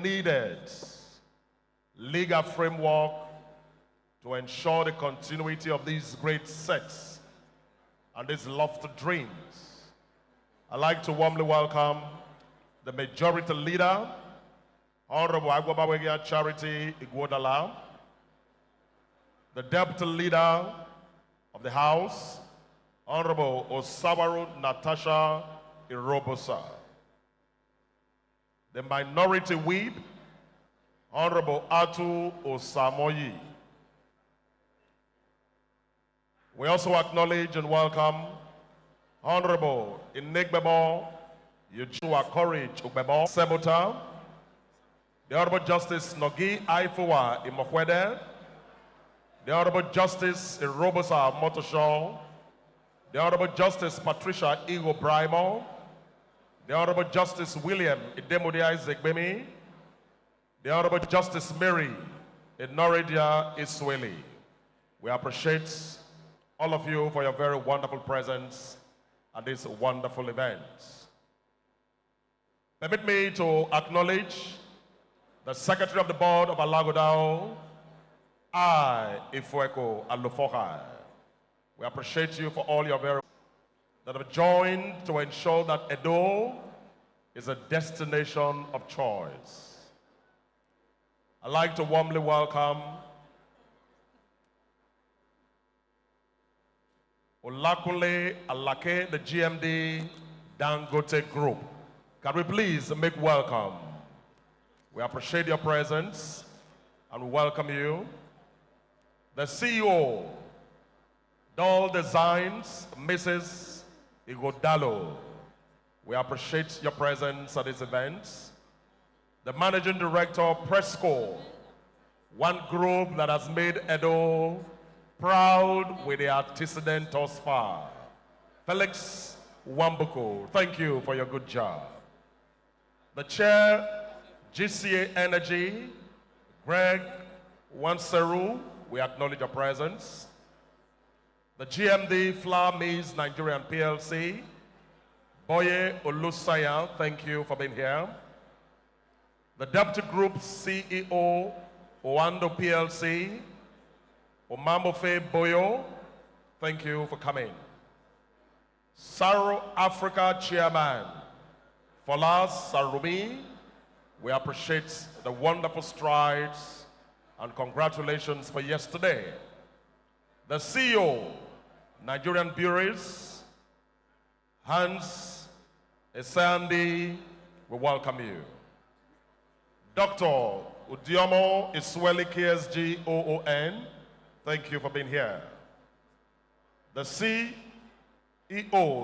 needed legal framework to ensure the continuity of these great sets and these lofty dreams. I'd like to warmly welcome the majority leader, Honorable Agwabawegia Charity Igwodala, the deputy leader of the House, Honorable Osawaru Natasha Irobosa, the minority whip, Honorable Atu Osamoyi. We also acknowledge and welcome Honorable Inegbebo Yechua Courage Ugbebo Sebota, the Honorable Justice Nogi Aifuwa Imokwede, the Honorable Justice Irobosa Motoshaw, the Honorable Justice Patricia Igo Braimo, the Honorable Justice William Idemudia Zegbemi, the Honorable Justice Mary Inoridia Isweli. We appreciate all of you for your very wonderful presence at this wonderful event. Permit me to acknowledge the Secretary of the Board of Alaghodaro, Ifueko Alufoka. We appreciate you for all your very that have joined to ensure that Edo is a destination of choice. I'd like to warmly welcome Olakule Alake, the GMD Dangote Group. Can we please make welcome? We appreciate your presence and welcome you. The CEO, Doll Designs, Mrs. Alaghodaro. We appreciate your presence at this event. The Managing Director, Presco, one group that has made Edo proud with the antecedent thus far. Felix Wambuko, thank you for your good job. The Chair, GCA Energy, Greg Wanseru, we acknowledge your presence. The GMD Flour Mills Nigerian PLC, Boye Olusaya, thank you for being here. The Deputy Group CEO, Oando PLC, Omamofe Boyo, thank you for coming. Saro Africa Chairman, Folas Sarumi, we appreciate the wonderful strides and congratulations for yesterday. The CEO, Nigerian Breweries, Hans Esandi, we welcome you. Dr. Udiomo Isweli KSG OON, thank you for being here. The CEO,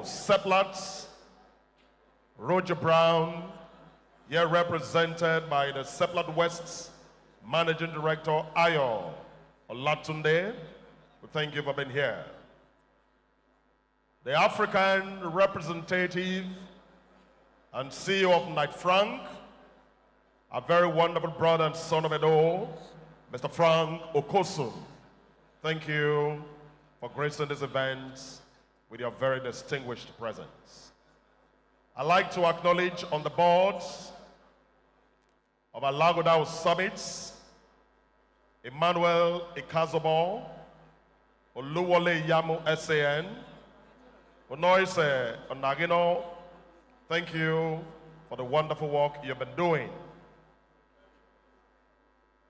Seplat, Roger Brown, here represented by the Seplat West Managing Director, Ayo Olatunde, we thank you for being here. The African representative and CEO of Knight Frank, a very wonderful brother and son of Edo, Mr. Frank Okosun. Thank you for gracing this event with your very distinguished presence. I'd like to acknowledge on the board of Alaghodaro Summits, Emmanuel Ikazobo, Oluwole Yamu SAN, Onoise Onagino, thank you for the wonderful work you've been doing.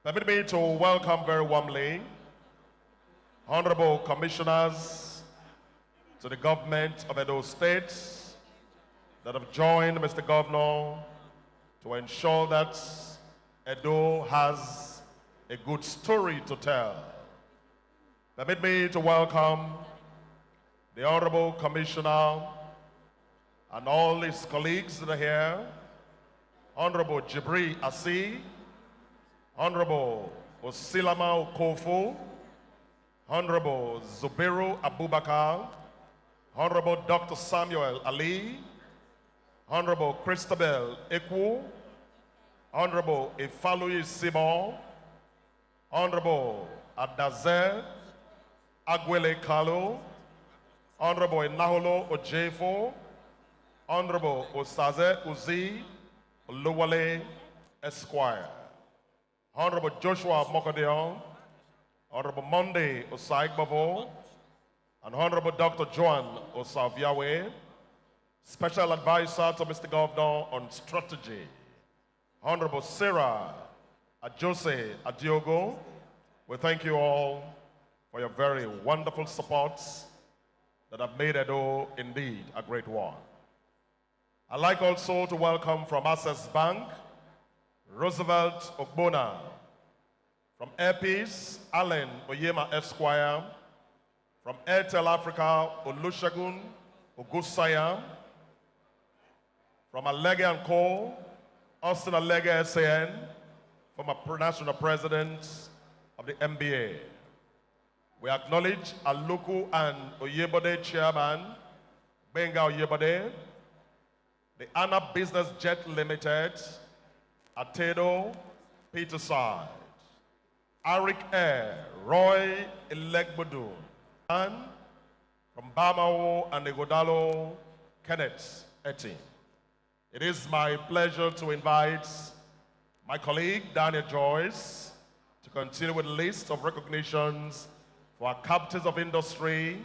Permit me to welcome very warmly Honorable Commissioners to the government of Edo State that have joined Mr. Governor to ensure that Edo has a good story to tell. Permit me to welcome the Honorable Commissioner and all his colleagues that are here, Honorable Jibri Asi, Honorable Osilama Okofu, Honorable Zubiru Abubakar, Honorable Dr. Samuel Ali, Honorable Christabel Ekwu, Honorable Ifaluyi Simon, Honorable Adaze Agwele Kalu, Honorable Inaholo Ojefo, Honorable Osaze Uzi Oluwale, Esquire, Honorable Joshua Mokodeon, Honorable Monday Osaigbavo, and Honorable Dr. Joan Osaviawe, Special Advisor to Mr. Governor on Strategy, Honorable Sarah Ajose Adiogo. We thank you all for your very wonderful supports that have made Edo indeed a great one. I'd like also to welcome from Access Bank, Roosevelt Ogbona, from Airpeace, Allen Oyema Esquire, from Airtel Africa, Olusegun Ogusaya, from Alege & Co., Austin Alege SAN, former national president of the NBA. We acknowledge Aluku and Oyebode chairman, Benga Oyebode, the Anna Business Jet Limited, Atedo, Peterside, Arik Air, Roy Elegbodu, and from Bamao and Alaghodaro, Kenneth Etting. It is my pleasure to invite my colleague, Daniel Joyce, to continue with the list of recognitions for our captains of industry.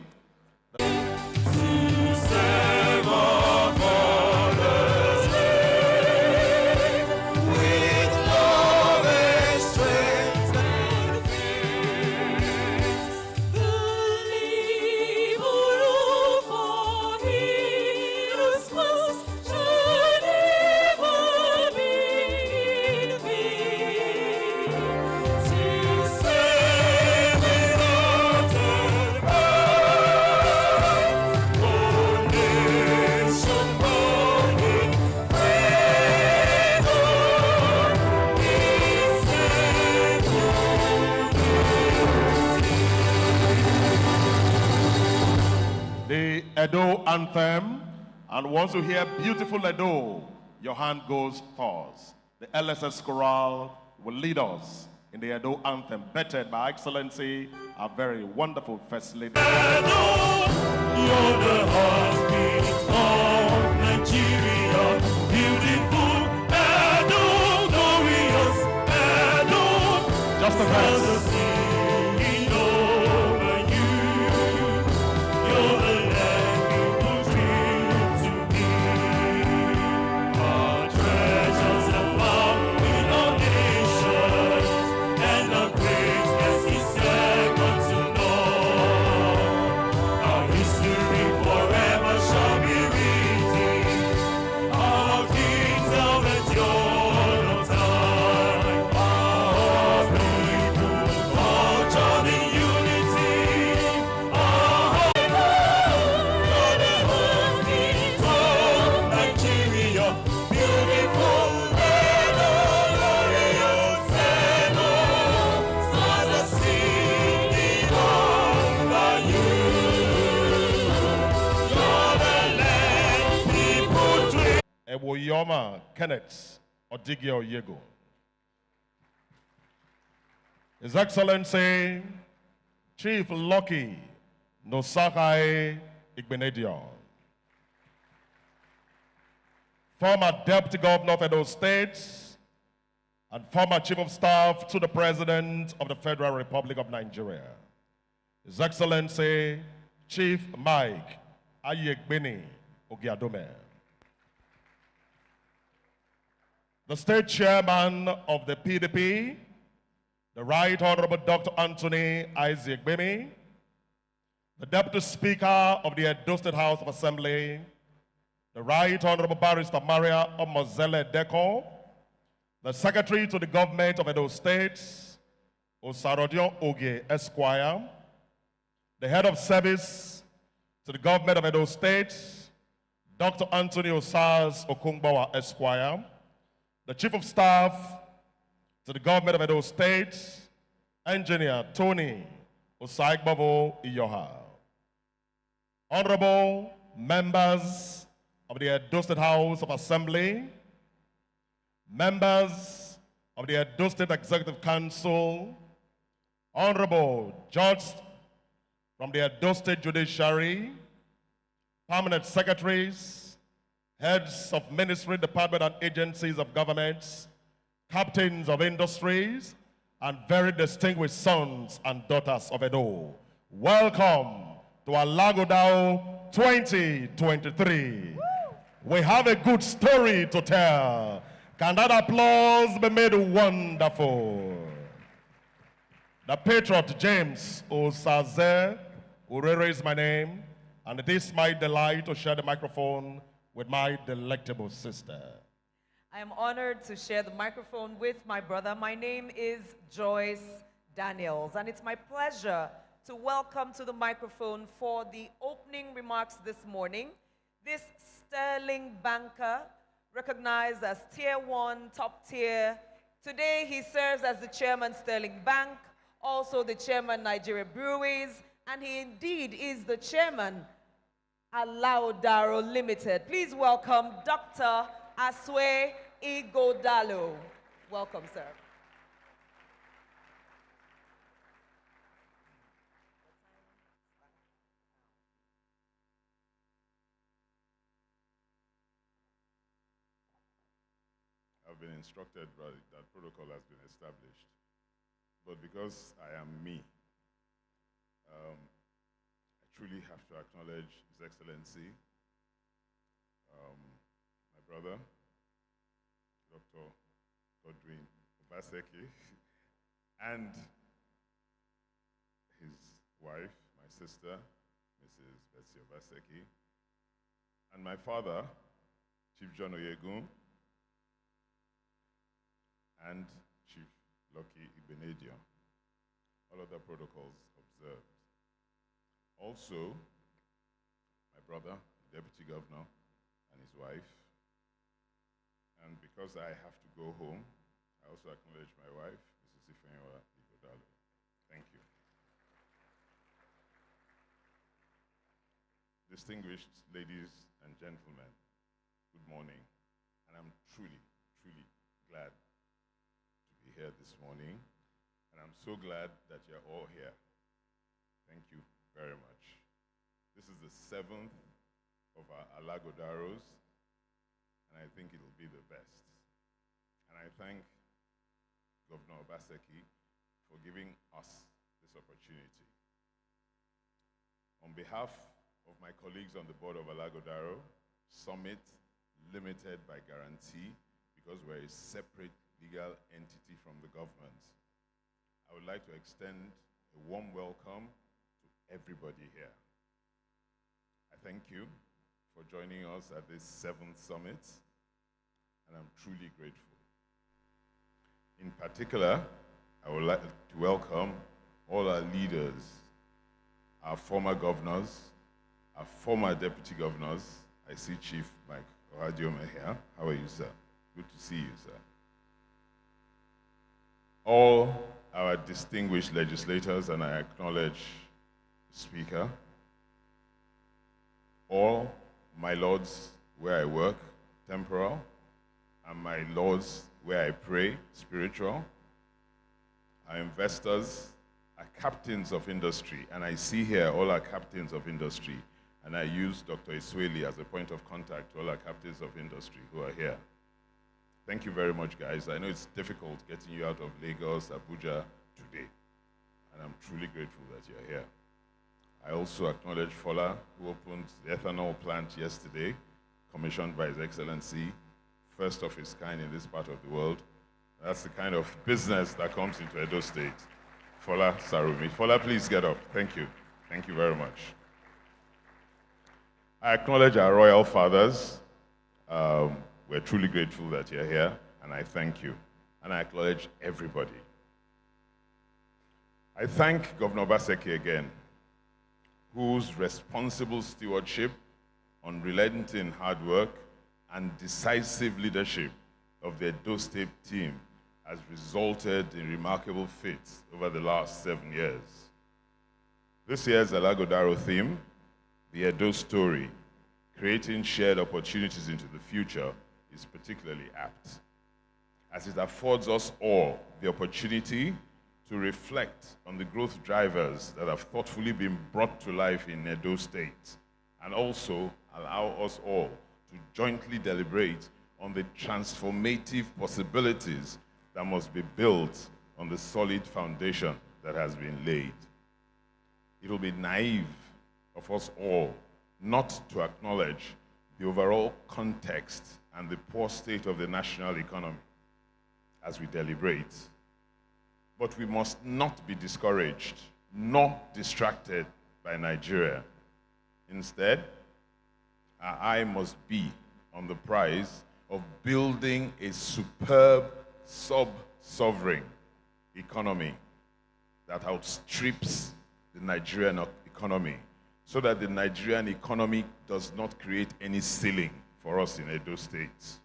Edo anthem, and once you hear beautiful Edo, your hand goes first. The LSS chorale will lead us in the Edo anthem, bettered by Excellency, our very wonderful First Lady. Edo, you're the heartbeat of Nigeria, beautiful Edo, glorious Edo, just a verse. Ewoyoma Kenneth Odigio Oyego. His Excellency Chief Lucky Nosakai Igbenedion, former Deputy Governor of Edo State and former Chief of Staff to the President of the Federal Republic of Nigeria. His Excellency Chief Mike Ayegbeni Ogiadome, the State Chairman of the PDP, the Right Honorable Dr. Anthony Isaac Bemi, the Deputy Speaker of the Edo State House of Assembly, the Right Honorable Barrister Maria Omozele Deko, the Secretary to the Government of Edo State, Osarodion Oge Esquire, the Head of Service to the Government of Edo State, Dr. Anthony Osaz Okungbawa Esquire, the Chief of Staff to the Government of Edo State, Engineer Tony Osaigbavo Iyoha. Honorable members of the Edo State House of Assembly, members of the Edo State Executive Council, honorable judges from the Edo State Judiciary, permanent secretaries, heads of ministry, department, and agencies of governments, captains of industries, and very distinguished sons and daughters of Edo. Welcome to Alaghodaro 2023. We have a good story to tell. Can that applause be made wonderful? The patriot James Osaze Urere is my name, and it is my delight to share the microphone with my delectable sister. I am honored to share the microphone with my brother. My name is Joyce Daniels, and it's my pleasure to welcome to the microphone for the opening remarks this morning this sterling banker, recognized as Tier 1, top tier. Today he serves as the chairman Sterling Bank, also the chairman Nigeria Breweries, and he indeed is the chairman Alaghodaro Limited. Please welcome Dr. Aswe Ighodalo. Welcome, sir. I've been instructed that protocol has been established. But because I am me, I truly have to acknowledge His Excellency, my brother, Dr. Godwin Obaseki, and his wife, my sister, Mrs. Betsy Obaseki, and my father, Chief John Oyegun, and Chief Lucky Ibenedion. All other protocols observed. Also, my brother, the Deputy Governor, and his wife. And because I have to go home, I also acknowledge my wife, Mrs. Ifeanyiwa Ighodalo. Thank you. Distinguished ladies and gentlemen, good morning. And I'm truly, truly glad here this morning, and I'm so glad that you're all here. Thank you very much. This is the 7th of our Alaghodaros, and I think it'll be the best. And I thank Governor Obaseki for giving us this opportunity. On behalf of my colleagues on the board of Alaghodaro, Summit Limited by guarantee, because we're a separate legal entity from the government, I would like to extend a warm welcome to everybody here. I thank you for joining us at this 7th summit, and I'm truly grateful. In particular, I would like to welcome all our leaders, our former governors, our former deputy governors. I see Chief Mike Ohadiome here. How are you, sir? Good to see you, sir. All our distinguished legislators, and I acknowledge the Speaker, all my lords where I work, temporal, and my lords where I pray, spiritual, our investors, our captains of industry, and I see here all our captains of industry, and I use Dr. Isweli as a point of contact to all our captains of industry who are here. Thank you very much, guys. I know it's difficult getting you out of Lagos, Abuja today, and I'm truly grateful that you're here. I also acknowledge Fola, who opened the ethanol plant yesterday, commissioned by His Excellency, first of its kind in this part of the world. That's the kind of business that comes into Edo State. Fola Sarumi. Fola, please get up. Thank you. Thank you very much. I acknowledge our royal fathers. We're truly grateful that you're here, and I thank you. And I acknowledge everybody. I thank Governor Obaseki again, whose responsible stewardship, unrelenting hard work, and decisive leadership of the Edo State team has resulted in remarkable feats over the last 7 years. This year's Alaghodaro theme, the Edo story, creating shared opportunities into the future, is particularly apt, as it affords us all the opportunity to reflect on the growth drivers that have thoughtfully been brought to life in Edo State, and also allow us all to jointly deliberate on the transformative possibilities that must be built on the solid foundation that has been laid. It will be naive of us all not to acknowledge the overall context and the poor state of the national economy as we deliberate. But we must not be discouraged nor distracted by Nigeria. Instead, our eye must be on the prize of building a superb sub-sovereign economy that outstrips the Nigerian economy, so that the Nigerian economy does not create any ceiling for us in Edo State.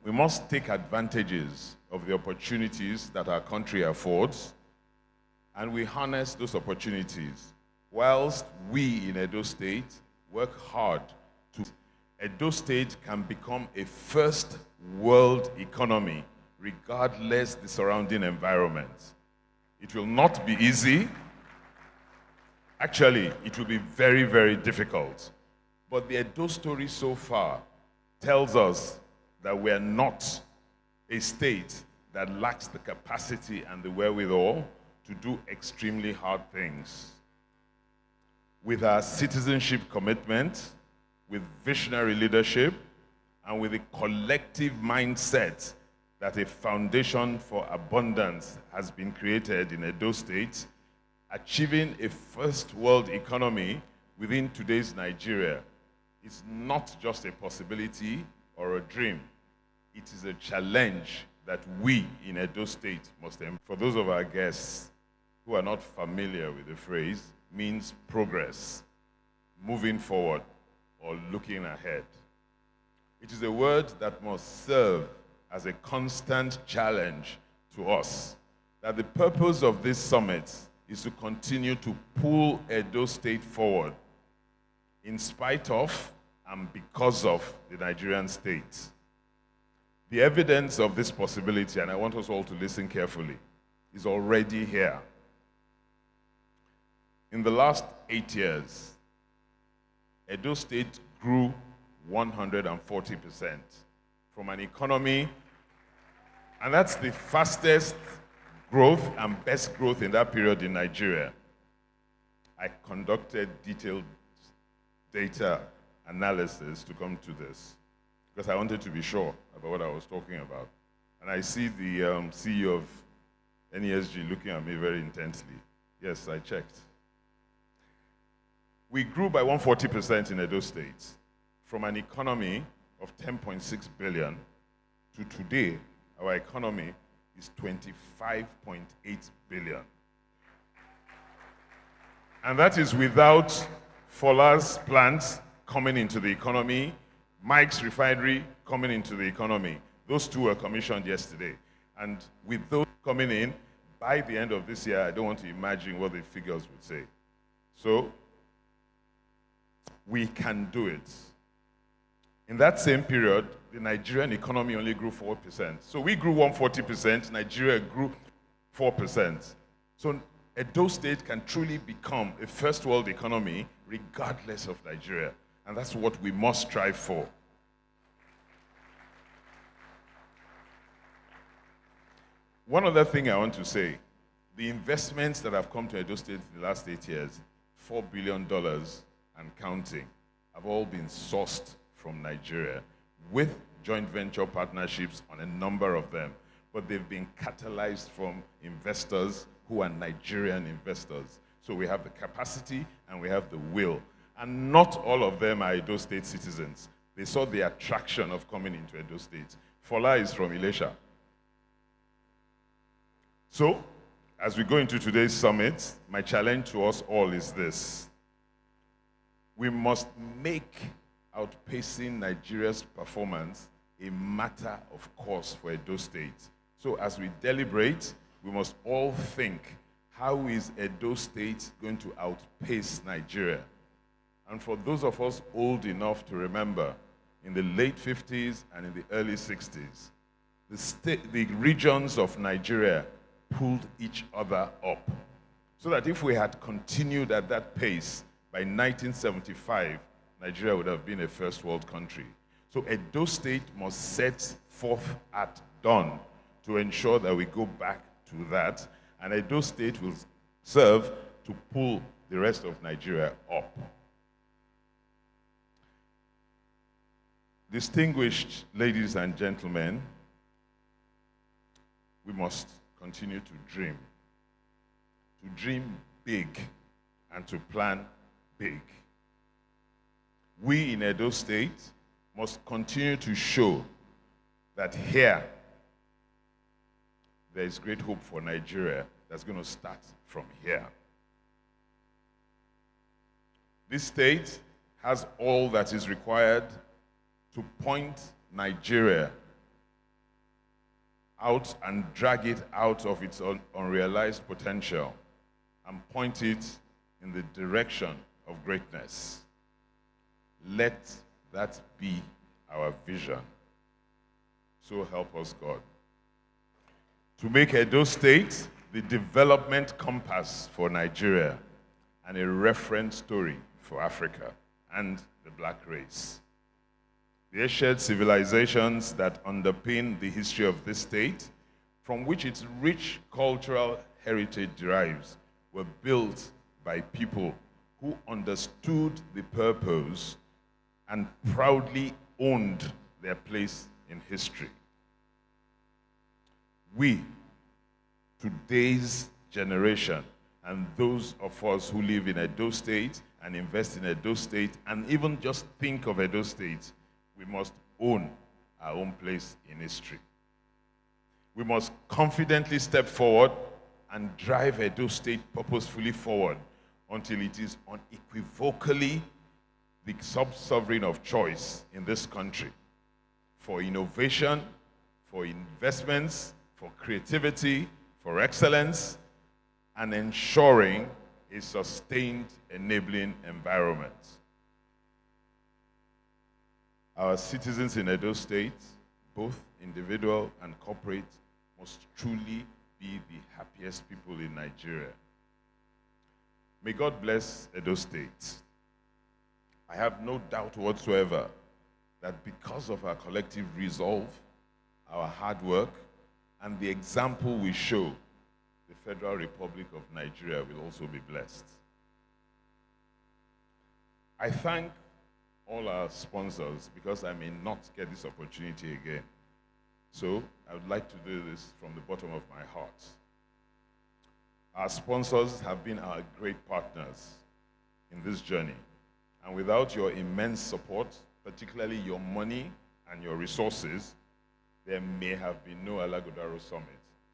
We must take advantages of the opportunities that our country affords, and we harness those opportunities whilst we in Edo State work hard to Edo State can become a first world economy regardless the surrounding environment. It will not be easy. Actually, it will be very, very difficult. But the Edo story so far tells us that we are not a state that lacks the capacity and the wherewithal to do extremely hard things. With our citizenship commitment, with visionary leadership, and with a collective mindset that a foundation for abundance has been created in Edo State, achieving a first world economy within today's Nigeria is not just a possibility or a dream. It is a challenge that we in Edo State must embrace. For those of our guests who are not familiar with the phrase, means progress, moving forward, or looking ahead. It is a word that must serve as a constant challenge to us, that the purpose of this summit is to continue to pull Edo State forward in spite of and because of the Nigerian state. The evidence of this possibility, and I want us all to listen carefully, is already here. In the last 8 years, Edo State grew 140% from an economy, and that's the fastest growth and best growth in that period in Nigeria. I conducted detailed data analysis to come to this because I wanted to be sure about what I was talking about. And I see the CEO of NESG looking at me very intensely. Yes, I checked. We grew by 140% in Edo State from an economy of 10.6 billion to today, our economy is 25.8 billion. And that is without Fola's plants coming into the economy, Mike's refinery coming into the economy. Those two were commissioned yesterday. And with those coming in, by the end of this year, I don't want to imagine what the figures would say. So, we can do it. In that same period, the Nigerian economy only grew 4%. So we grew 140%, Nigeria grew 4%. So Edo State can truly become a first world economy regardless of Nigeria. And that's what we must strive for. One other thing I want to say, the investments that have come to Edo State in the last 8 years, $4 billion and counting, have all been sourced from Nigeria with joint venture partnerships on a number of them. But they've been catalyzed from investors who are Nigerian investors. So we have the capacity and we have the will. And not all of them are Edo State citizens. They saw the attraction of coming into Edo State. Fola is from Ilesha. So, as we go into today's summit, my challenge to us all is this. We must make outpacing Nigeria's performance a matter of course for Edo State. So as we deliberate, we must all think, how is Edo State going to outpace Nigeria? And for those of us old enough to remember, in the late 50s and in the early 60s, the regions of Nigeria pulled each other up. So that if we had continued at that pace, by 1975, Nigeria would have been a first world country. So Edo State must set forth at dawn to ensure that we go back to that, and Edo State will serve to pull the rest of Nigeria up. Distinguished ladies and gentlemen, we must continue to dream big, and to plan big. We in Edo State must continue to show that here there is great hope for Nigeria that's going to start from here. This state has all that is required to point Nigeria out and drag it out of its unrealized potential and point it in the direction of greatness. Let that be our vision. So help us God. To make Edo State the development compass for Nigeria and a reference story for Africa and the black race. The ancient civilizations that underpin the history of this state, from which its rich cultural heritage derives, were built by people who understood the purpose and proudly owned their place in history. We, today's generation, and those of us who live in Edo State and invest in Edo State and even just think of Edo State, we must own our own place in history. We must confidently step forward and drive Edo State purposefully forward until it is unequivocally the sub-sovereign of choice in this country for innovation, for investments, for creativity, for excellence, and ensuring a sustained enabling environment. Our citizens in Edo State, both individual and corporate, must truly be the happiest people in Nigeria. May God bless Edo State. I have no doubt whatsoever that because of our collective resolve, our hard work, and the example we show, the Federal Republic of Nigeria will also be blessed. I thank all our sponsors because I may not get this opportunity again. So I would like to do this from the bottom of my heart. Our sponsors have been our great partners in this journey. And without your immense support, particularly your money and your resources, there may have been no Alaghodaro Summit.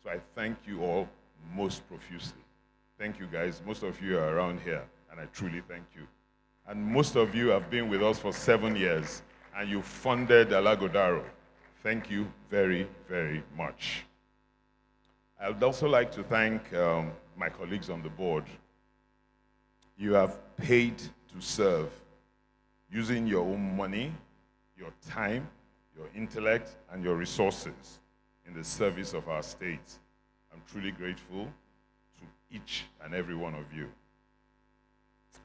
So I thank you all most profusely. Thank you guys. Most of you are around here, and I truly thank you. And most of you have been with us for 7 years, and you funded Alaghodaro. Thank you very, very much. I would also like to thank my colleagues on the board. You have paid to serve using your own money, your time, your intellect, and your resources in the service of our state. I'm truly grateful to each and every one of you.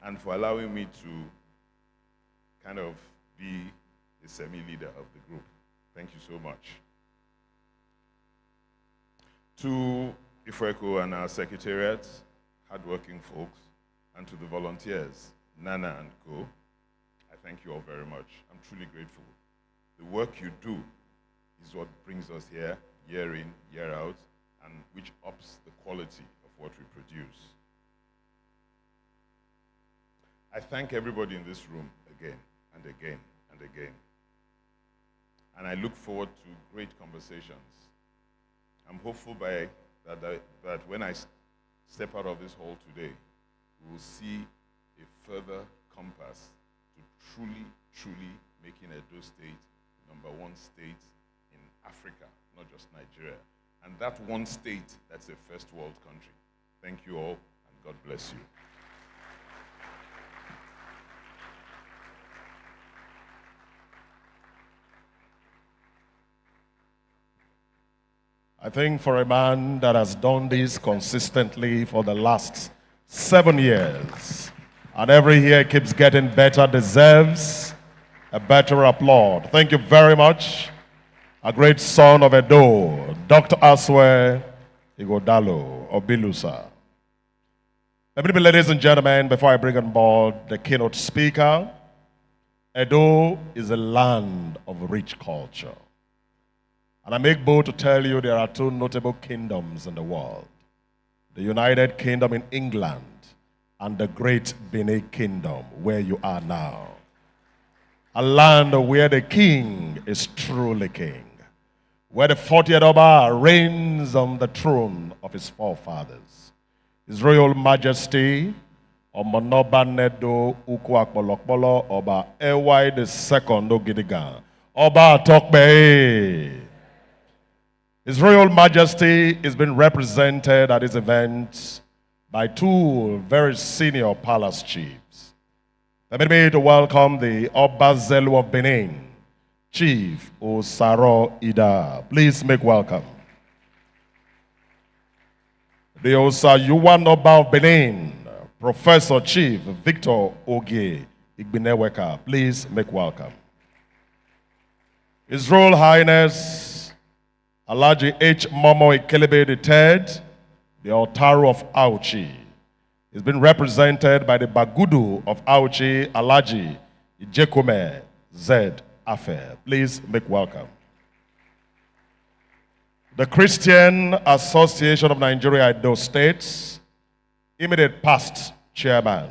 And for allowing me to kind of be the semi-leader of the group. Thank you so much. To Ifweko and our secretariat, hardworking folks, and to the volunteers, Nana and Co., I thank you all very much. I'm truly grateful. The work you do is what brings us here, year in, year out, and which ups the quality of what we produce. I thank everybody in this room again and again and again. And I look forward to great conversations. I'm hopeful that when I step out of this hall today, we will see a further compass to truly, truly making Edo State #1 state in Africa, not just Nigeria. And that one state, that's a first world country. Thank you all, and God bless you. I think for a man that has done this consistently for the last 7 years, and every year keeps getting better, deserves A better applaud. Thank you very much. A great son of Edo, Dr. Aswe Alaghodaro of Bilusa. Ladies and gentlemen, before I bring on board the keynote speaker, Edo is a land of rich culture. And I make bold to tell you there are two notable kingdoms in the world. The United Kingdom in England and the great Benin Kingdom where you are now. A land where the king is truly king. Where the 40th Oba reigns on the throne of his forefathers. His Royal Majesty, Omonoba Nedo Ukwakolokpolo Oba Ewai II Ogidigan, Oba Tokbe. His Royal Majesty is being represented at this event by two very senior palace chiefs. Permit me to welcome the Oba Zelu of Benin, Chief Osaro Ida. Please make welcome. The Osayuwan Oba of Benin, Professor Chief Victor Ogie Igbineweka. Please make welcome. His Royal Highness Alhaji H. Momo Ikelebe III, the Alaghodaro of Auchi, is being represented by the Bagudu of Auchi, Alhaji Ijekome Z. Afe. Please make welcome. The Christian Association of Nigeria Edo States, immediate past chairman.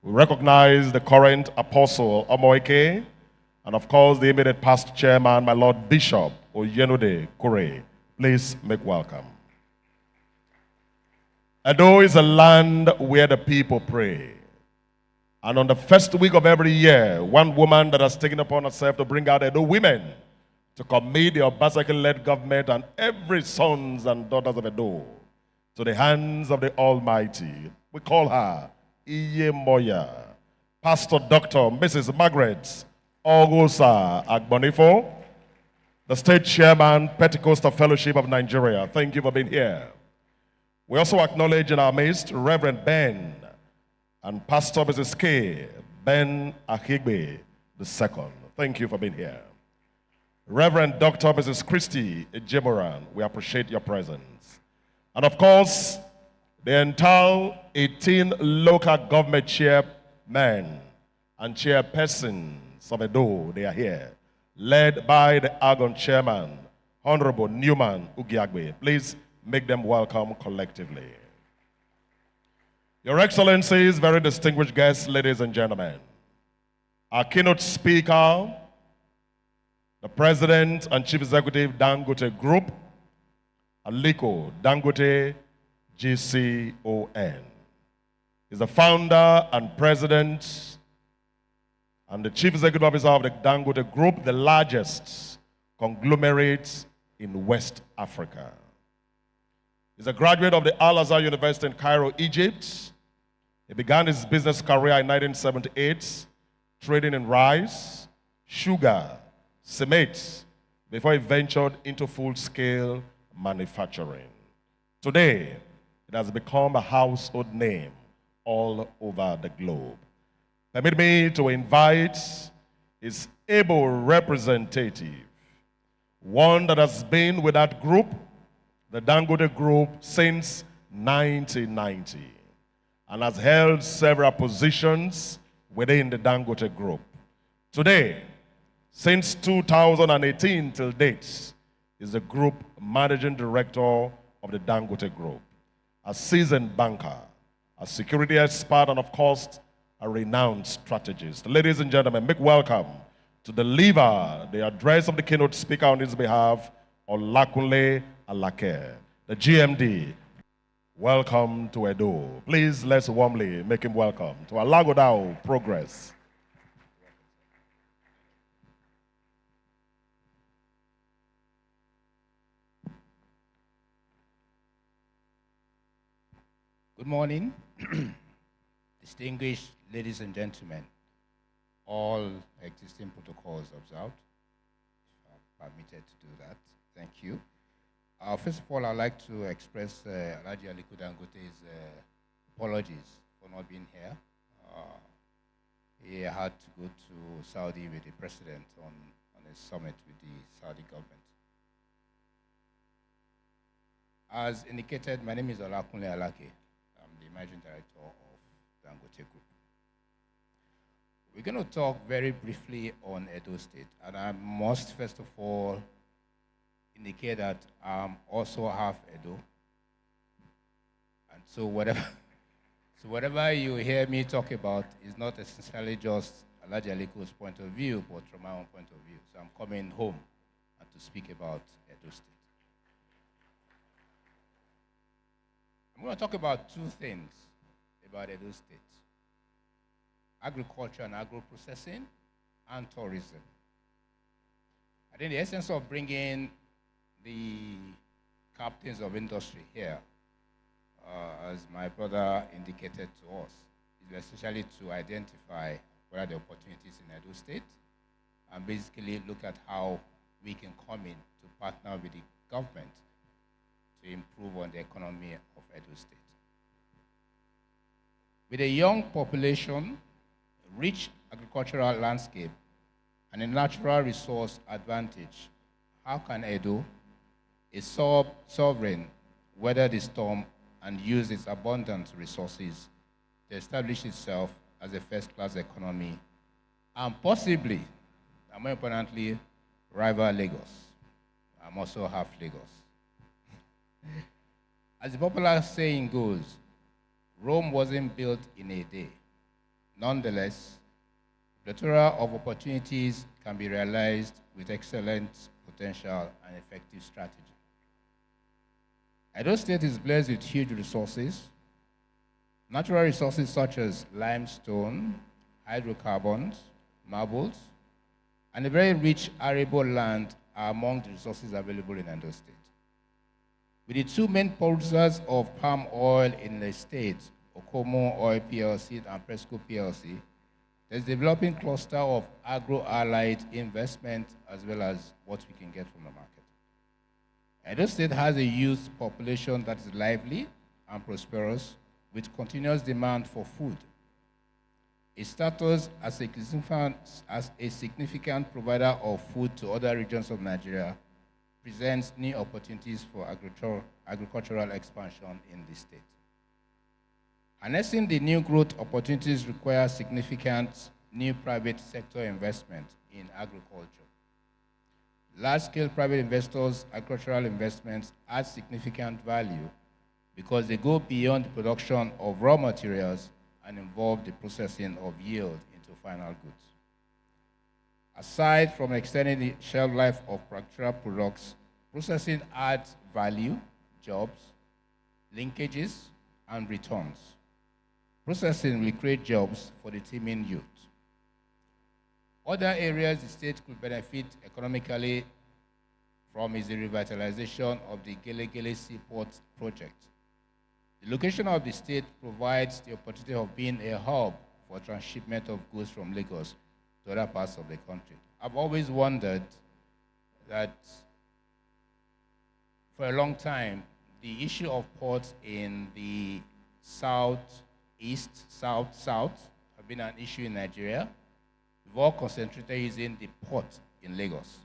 We recognize the current apostle Omoike, and of course the immediate past chairman, my Lord Bishop Oyenode Kure. Please make welcome. Edo is a land where the people pray. And on the first week of every year, one woman that has taken upon herself to bring out Edo women to commit the Obaseki-led government and every sons and daughters of Edo to the hands of the Almighty. We call her Iye Moya, Pastor Dr. Mrs. Margaret Ogosa Agbonifo, the State Chairman, Pentecostal Fellowship of Nigeria. Thank you for being here. We also acknowledge in our midst Reverend Ben and Pastor Mrs. K. Ben Ahigbe II. Thank you for being here. Reverend Dr. Mrs. Christy Ejemoran, we appreciate your presence. And of course, the entire 18 local government chairmen and chairpersons of Edo, they are here, led by the Argon chairman, Honorable Newman Ugiagbe. Please make them welcome collectively. Your Excellencies, very distinguished guests, ladies and gentlemen, our keynote speaker, the President and Chief Executive Dangote Group, Aliko Dangote GCON, is the founder and president and the Chief Executive Officer of the Dangote Group, the largest conglomerate in West Africa. He's a graduate of the Al-Azhar University in Cairo, Egypt. He began his business career in 1978, trading in rice, sugar, cement, before he ventured into full-scale manufacturing. Today, it has become a household name all over the globe. Permit me to invite his able representative, one that has been with that group, the Dangote Group, since 1990 and has held several positions within the Dangote Group. Today, since 2018 till date, is the group managing director of the Dangote Group, a seasoned banker, a security expert, and of course, a renowned strategist. Ladies and gentlemen, make welcome to deliver the address of the keynote speaker on his behalf, Olakunle Alake, the GMD. Welcome to Edo. Please, let's warmly make him welcome to Alaghodaro Progress. Good morning, distinguished ladies and gentlemen. All existing protocols observed. Permitted to do that. Thank you. First of all, I'd like to express Alhaji Aliko Dangote's apologies for not being here. he had to go to Saudi with the president on a summit with the Saudi government. As indicated, my name is Alaghodaro. I'm the managing director of Dangote Group. We're going to talk very briefly on Edo State, and I must first of all indicate that I'm also half Edo. And so whatever you hear me talk about is not essentially just Alhaji Aliko's point of view, but from my own point of view. So I'm coming home and to speak about Edo State. I'm going to talk about two things about Edo State: agriculture and agro-processing, and tourism. I think the essence of bringing the captains of industry here, as my brother indicated to us, is essentially to identify what are the opportunities in Edo State and basically look at how we can come in to partner with the government to improve on the economy of Edo State. With a young population, rich agricultural landscape, and a natural resource advantage, how can Edo, a sovereign, weather the storm and use its abundant resources to establish itself as a first-class economy and possibly, and more importantly, rival Lagos? I'm also half Lagos. As the popular saying goes, Rome wasn't built in a day. Nonetheless, a plethora of opportunities can be realized with excellent potential and effective strategy. Edo State is blessed with huge resources. Natural resources such as limestone, hydrocarbons, marbles, and a very rich arable land are among the resources available in Edo State. With the two main producers of palm oil in the state, Okomo Oil PLC and Presco PLC, there's a developing cluster of agro-allied investment as well as what we can get from the market. Edo State has a youth population that is lively and prosperous with continuous demand for food. Its status as a significant provider of food to other regions of Nigeria presents new opportunities for agricultural expansion in the state. Harnessing the new growth opportunities requires significant new private sector investment in agriculture. Large-scale private investors' agricultural investments add significant value because they go beyond the production of raw materials and involve the processing of yield into final goods. Aside from extending the shelf life of agricultural products, processing adds value, jobs, linkages, and returns. Processing will create jobs for the teeming youth. Other areas the state could benefit economically from is the revitalization of the Gele Seaport project. The location of the state provides the opportunity of being a hub for transshipment of goods from Lagos to other parts of the country. I've always wondered that for a long time, the issue of ports in the southeast, south have been an issue in Nigeria. We've all concentrated using the port in Lagos.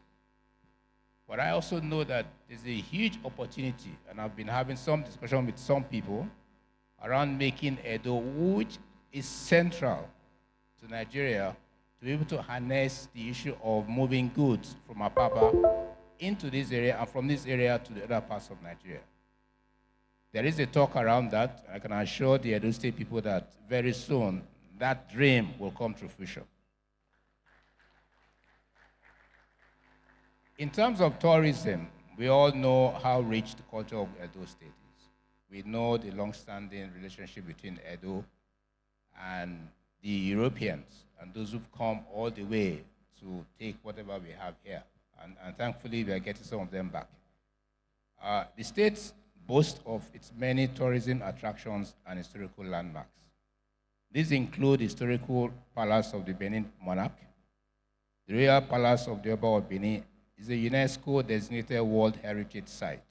But I also know that there's a huge opportunity, and I've been having some discussion with some people around making Edo, which is central to Nigeria, to be able to harness the issue of moving goods from Apapa into this area and from this area to the other parts of Nigeria. There is a talk around that. I can assure the Edo State people that very soon that dream will come to fruition. In terms of tourism, we all know how rich the culture of Edo State is. We know the long-standing relationship between Edo and the Europeans and those who've come all the way to take whatever we have here. And thankfully, we are getting some of them back. The state boasts of its many tourism attractions and historical landmarks. These include the historical Palace of the Benin Monarch. The Royal Palace of the Oba of Benin is a UNESCO-designated World Heritage Site,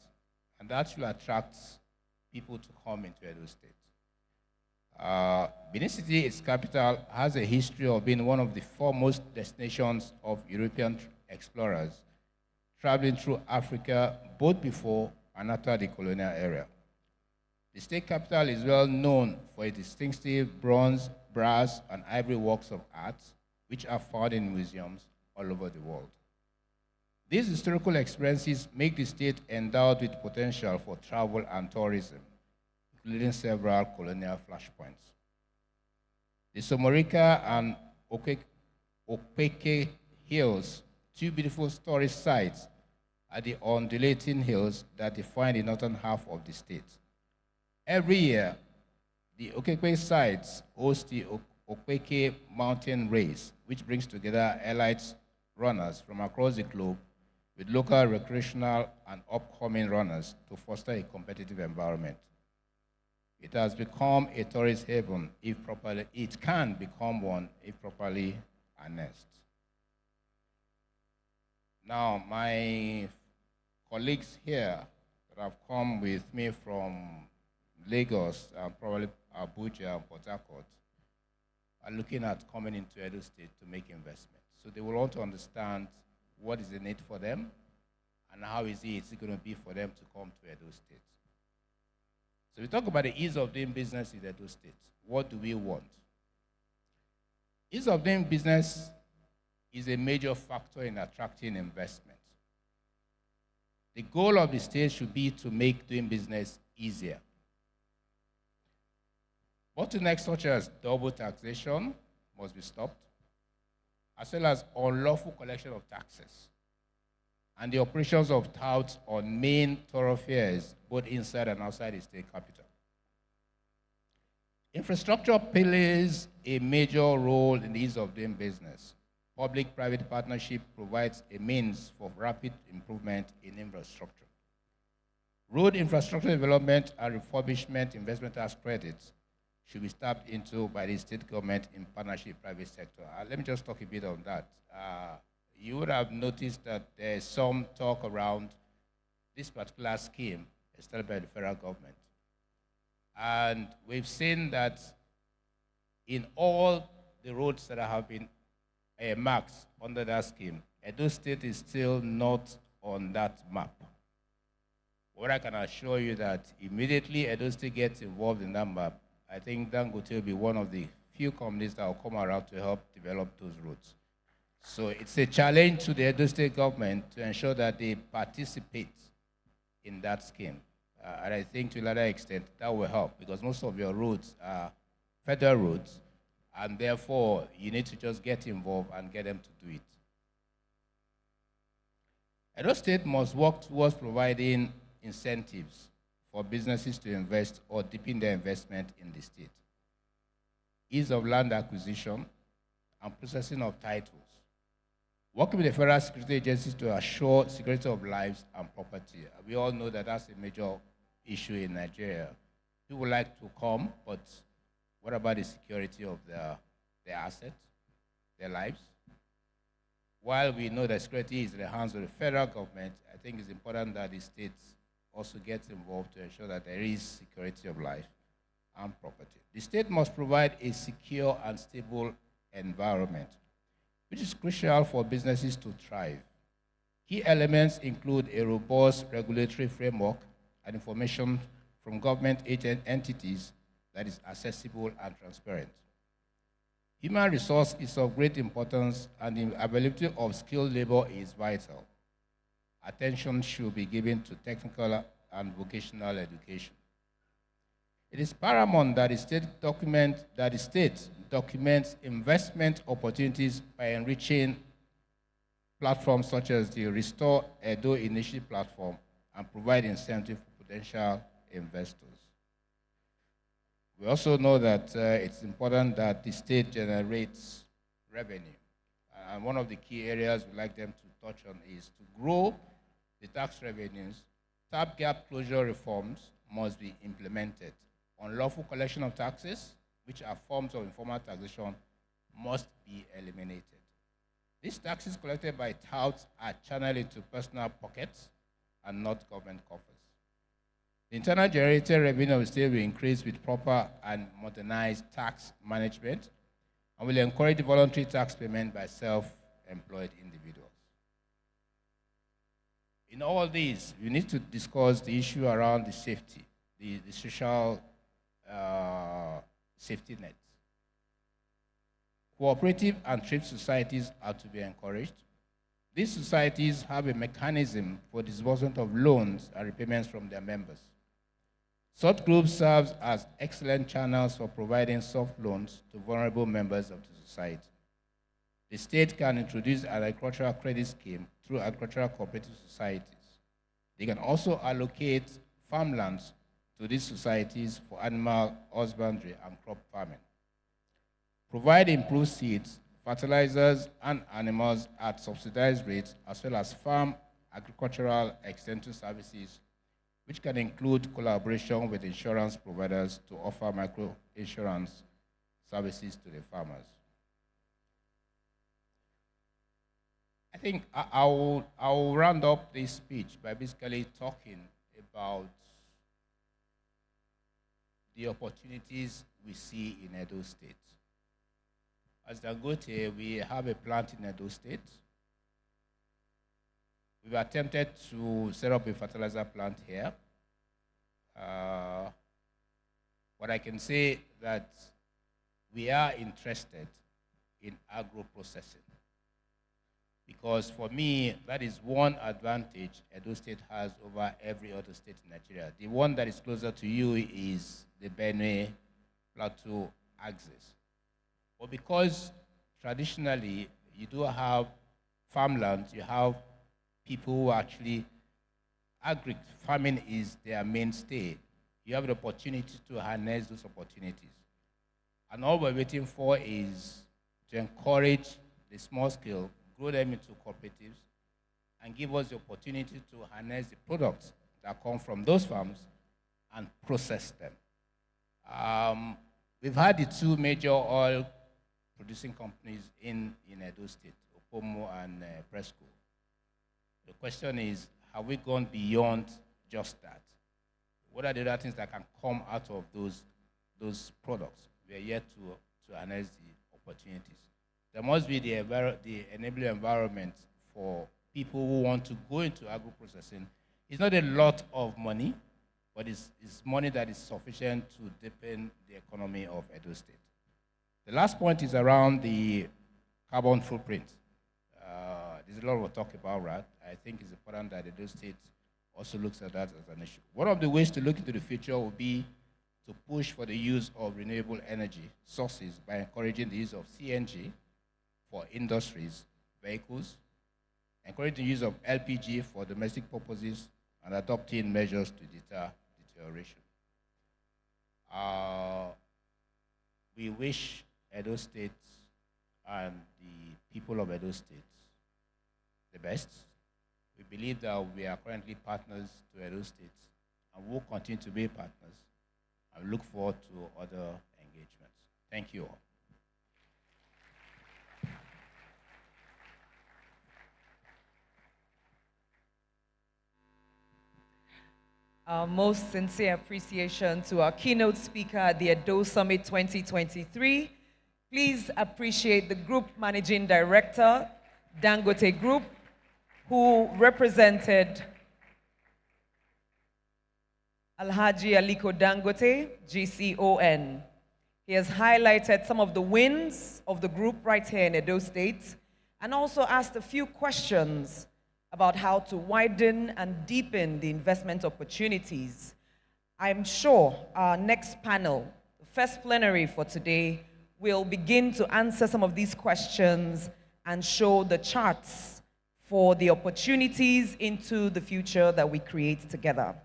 and that will attract people to come into Edo State. Benin City, its capital, has a history of being one of the foremost destinations of European explorers traveling through Africa both before and after the colonial era. The state capital is well known for its distinctive bronze, brass, and ivory works of art, which are found in museums all over the world. These historical experiences make the state endowed with potential for travel and tourism, including several colonial flashpoints. The Somorika and Opeke Hills, two beautiful tourist sites, are the undulating hills that define the northern half of the state. Every year, the Okekwe sites host the Okeke Mountain Race, which brings together elite runners from across the globe with local recreational and upcoming runners to foster a competitive environment. It has become a tourist haven if properly, it can become one if properly harnessed. Now, my colleagues here that have come with me from Lagos and probably Abuja and Port Harcourt are looking at coming into Edo State to make investments. So they will want to understand what is the need for them and how is it going to be for them to come to Edo State. So we talk about the ease of doing business in Edo State. What do we want? Ease of doing business is a major factor in attracting investment. The goal of the state should be to make doing business easier. Bottlenecks such as double taxation must be stopped, as well as unlawful collection of taxes and the operations of touts on main thoroughfares, both inside and outside the state capital. Infrastructure plays a major role in the ease of doing business. Public-private partnership provides a means for rapid improvement in infrastructure. Road infrastructure development and refurbishment investment tax credits should be tapped into by the state government in partnership with the private sector. Let me just talk a bit on that. You would have noticed that there's some talk around this particular scheme established by the federal government. And we've seen that in all the roads that have been marked under that scheme, Edo State is still not on that map. What I can assure you that immediately Edo State gets involved in that map, I think Dangote will be one of the few companies that will come around to help develop those roads. So it's a challenge to the Edo State government to ensure that they participate in that scheme. And I think to a larger extent that will help because most of your roads are federal roads, and therefore you need to just get involved and get them to do it. Edo State must work towards providing incentives for businesses to invest or deepen their investment in the state. Ease of land acquisition and processing of titles. Working with the federal security agencies to assure security of lives and property. We all know that that's a major issue in Nigeria. People like to come, but what about the security of their assets, their lives? While we know that security is in the hands of the federal government, I think it's important that the states also gets involved to ensure that there is security of life and property. The state must provide a secure and stable environment, which is crucial for businesses to thrive. Key elements include a robust regulatory framework and information from government entities that is accessible and transparent. Human resource is of great importance and the availability of skilled labor is vital. Attention should be given to technical and vocational education. It is paramount that the state documents investment opportunities by enriching platforms such as the Restore Edo Initiative platform and provide incentive for potential investors. We also know that it's important that the state generates revenue. And one of the key areas we'd like them to touch on is to grow the tax revenues. Tap gap closure reforms must be implemented. Unlawful collection of taxes, which are forms of informal taxation, must be eliminated. These taxes collected by touts are channeled into personal pockets and not government coffers. The internal generated revenue of the state will increase with proper and modernized tax management and will encourage voluntary tax payment by self-employed individuals. In all these, we need to discuss the issue around the safety, the social safety net. Cooperative and thrift societies are to be encouraged. These societies have a mechanism for disbursement of loans and repayments from their members. Such groups serve as excellent channels for providing soft loans to vulnerable members of the society. The state can introduce an agricultural credit scheme through agricultural cooperative societies. They can also allocate farmlands to these societies for animal husbandry and crop farming. Provide improved seeds, fertilizers, and animals at subsidized rates, as well as farm agricultural extension services, which can include collaboration with insurance providers to offer micro-insurance services to the farmers. I think I'll round up this speech by basically talking about the opportunities we see in Edo State. As Dangote, we have a plant in Edo State. We've attempted to set up a fertilizer plant here. But I can say that we are interested in agro-processing. Because for me, that is one advantage Edo State has over every other state in Nigeria. The one that is closer to you is the Benue Plateau axis. But because traditionally you do have farmlands, you have people who actually, farming is their mainstay. You have the opportunity to harness those opportunities. And all we're waiting for is to encourage the small scale, grow them into cooperatives, and give us the opportunity to harness the products that come from those farms and process them. We've had the two major oil producing companies in Edo State, Opomo and Presco. The question is, have we gone beyond just that? What are the other things that can come out of those products? We are yet to harness the opportunities. There must be the enabling environment for people who want to go into agro-processing. It's not a lot of money, but it's money that is sufficient to deepen the economy of Edo State. The last point is around the carbon footprint. There's a lot of talk about that. I think it's important that Edo State also looks at that as an issue. One of the ways to look into the future will be to push for the use of renewable energy sources by encouraging the use of CNG for industries, vehicles, encouraging the use of LPG for domestic purposes, and adopting measures to deter deterioration. We wish Edo State and the people of Edo State the best. We believe that we are currently partners to Edo State and will continue to be partners, and look forward to other engagements. Thank you all. Our most sincere appreciation to our keynote speaker at the Edo Summit 2023. Please appreciate the Group Managing Director, Dangote Group, who represented Alhaji Aliko Dangote, GCON. He has highlighted some of the wins of the group right here in Edo State, and also asked a few questions about how to widen and deepen the investment opportunities. I'm sure our next panel, the first plenary for today, will begin to answer some of these questions and show the charts for the opportunities into the future that we create together.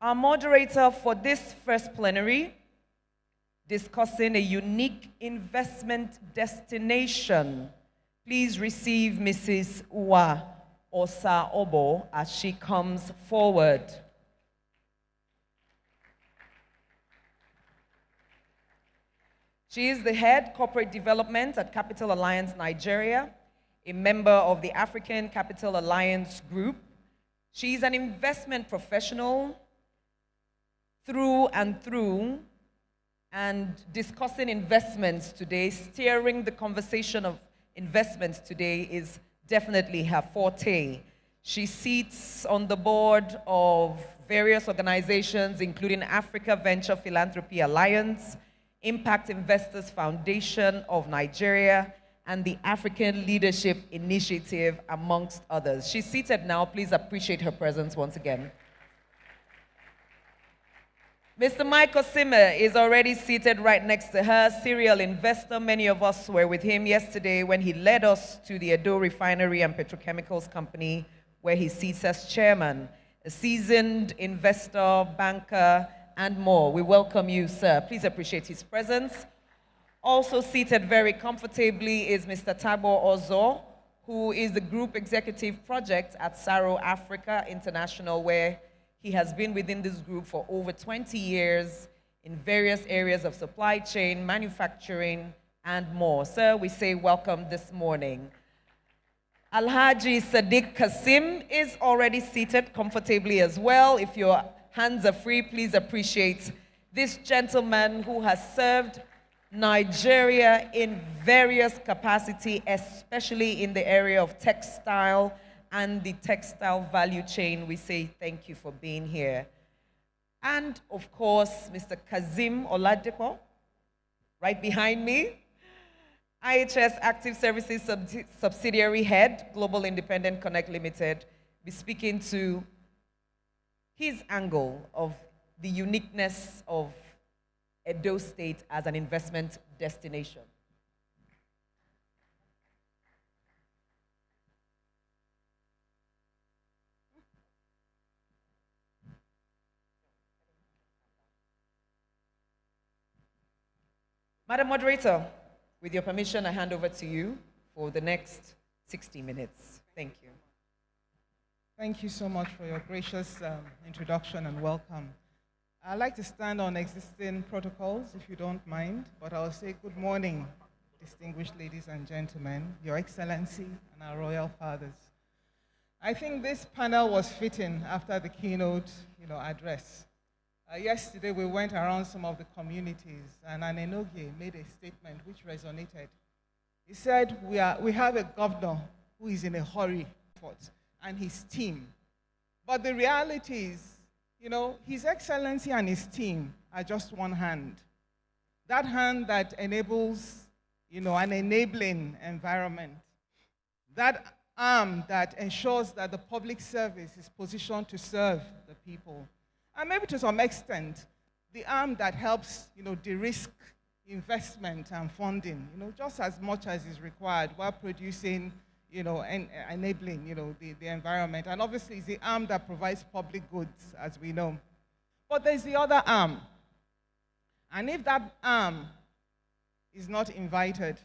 Our moderator for this first plenary, discussing a unique investment destination. Please receive Mrs. Uwa Osa Obo as she comes forward. She is the head corporate development at Capital Alliance Nigeria, a member of the African Capital Alliance Group. She is an investment professional through and through, and discussing investments today, steering the conversation of investments today is definitely her forte. She sits on the board of various organizations, including Africa Venture Philanthropy Alliance, Impact Investors Foundation of Nigeria, and the African Leadership Initiative, amongst others. She's seated now. Please appreciate her presence once again. Mr. Michael Simmer is already seated right next to her, serial investor. Many of us were with him yesterday when he led us to the Edo Refinery and Petrochemicals Company, where he sits as chairman, a seasoned investor, banker, and more. We welcome you, sir. Please appreciate his presence. Also seated very comfortably is Mr. Tabo Ozo, who is the Group Executive Project at Saro Africa International, where he has been within this group for over 20 years in various areas of supply chain, manufacturing, and more. Sir, we say welcome this morning. Alhaji Sadiq Kasim is already seated comfortably as well. If your hands are free, please appreciate this gentleman who has served Nigeria in various capacity, especially in the area of textile and the textile value chain. We say thank you for being here. And of course, Mr. Kazim Oladipo, right behind me, IHS Active Services Subsidiary Head, Global Independent Connect Limited, be speaking to his angle of the uniqueness of Edo State as an investment destination. Madam Moderator, with your permission, I hand over to you for the next 60 minutes. Thank you. Thank you so much for your gracious introduction and welcome. I'd like to stand on existing protocols, if you don't mind, but I'll say good morning, distinguished ladies and gentlemen, Your Excellency, and our royal fathers. I think this panel was fitting after the keynote address. Yesterday, we went around some of the communities, and Anenogie made a statement which resonated. He said, we have a governor who is in a hurry, and his team. But the reality is, His Excellency and his team are just one hand. That hand that enables, an enabling environment. That arm that ensures that the public service is positioned to serve the people. And maybe to some extent, the arm that helps, de-risk investment and funding, just as much as is required while producing, and enabling, the environment. And obviously, it's the arm that provides public goods, as we know. But there's the other arm. And if that arm is not invited,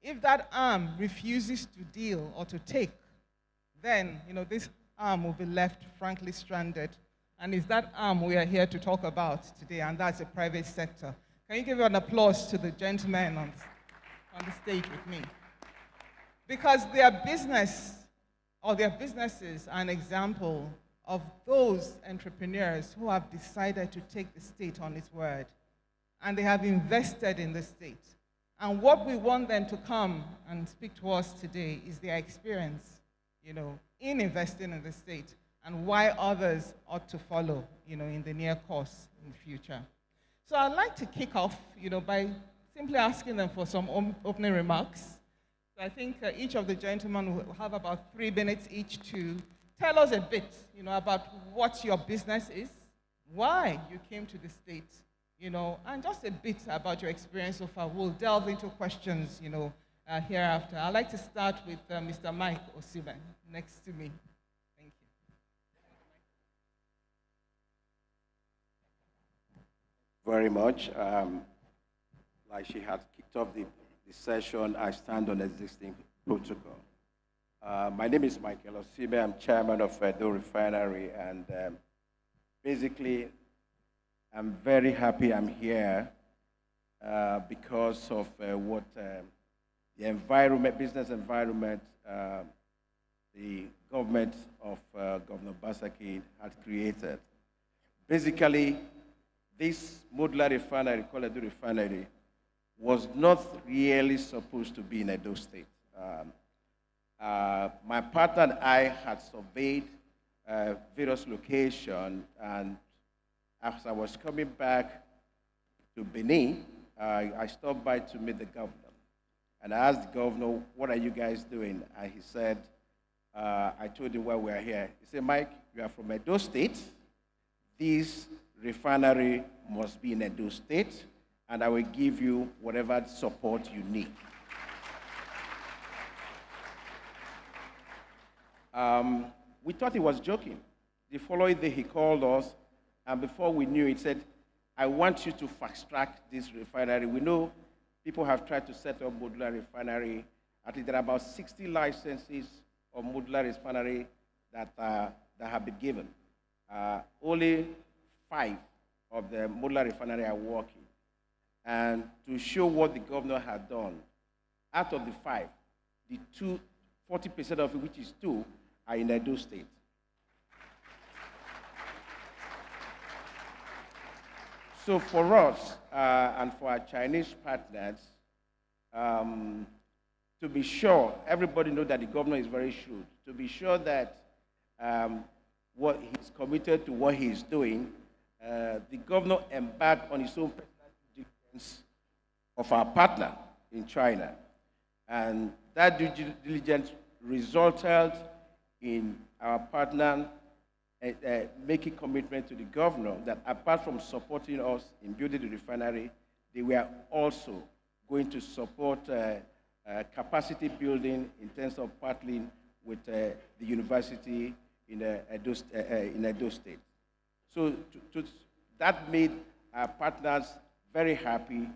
if that arm refuses to deal or to take, then, this arm will be left, frankly, stranded. And it's that arm we are here to talk about today, and that's the private sector. Can you give an applause to the gentlemen on the stage with me? Because their business, or their businesses, are an example of those entrepreneurs who have decided to take the state on its word. And they have invested in the state. And what we want them to come and speak to us today is their experience, in investing in the state, and why others ought to follow, in the near course in the future. So I'd like to kick off, by simply asking them for some opening remarks. So I think each of the gentlemen will have about 3 minutes each to tell us a bit, about what your business is, why you came to the state, and just a bit about your experience so far. We'll delve into questions, hereafter. I'd like to start with Mr. Mike Osiben, next to me. Very much. Like she had kicked off the session, I stand on existing protocol. My name is Michael Osibe. I'm chairman of Edo Refinery, and basically, I'm very happy I'm here because of what the environment, business environment, the government of Governor Basaki had created. Basically, this modular refinery, called Edo Refinery, was not really supposed to be in Edo State. My partner and I had surveyed various locations, and as I was coming back to Benin, I stopped by to meet the governor. And I asked the governor, what are you guys doing? And he said, I told him why we are here. He said, Mike, you are from Edo State. This refinery must be in Edo State, and I will give you whatever support you need. We thought he was joking. The following day, he called us, and before we knew it, he said, I want you to fast-track this refinery. We know people have tried to set up modular refinery. I think there are about 60 licenses of modular refinery that have been given. Only 5 of the modular refinery are working. And to show what the governor had done, out of the 5, the 40% of it, which is 2, are in Edo State. So for us and for our Chinese partners, to be sure, everybody knows that the governor is very shrewd. To be sure that what he's committed to what he's doing, the governor embarked on his own personal due diligence of our partner in China. And that due diligence resulted in our partner making commitment to the governor that apart from supporting us in building the refinery, they were also going to support capacity building in terms of partnering with the university in Edo State. So that made our partners very happy.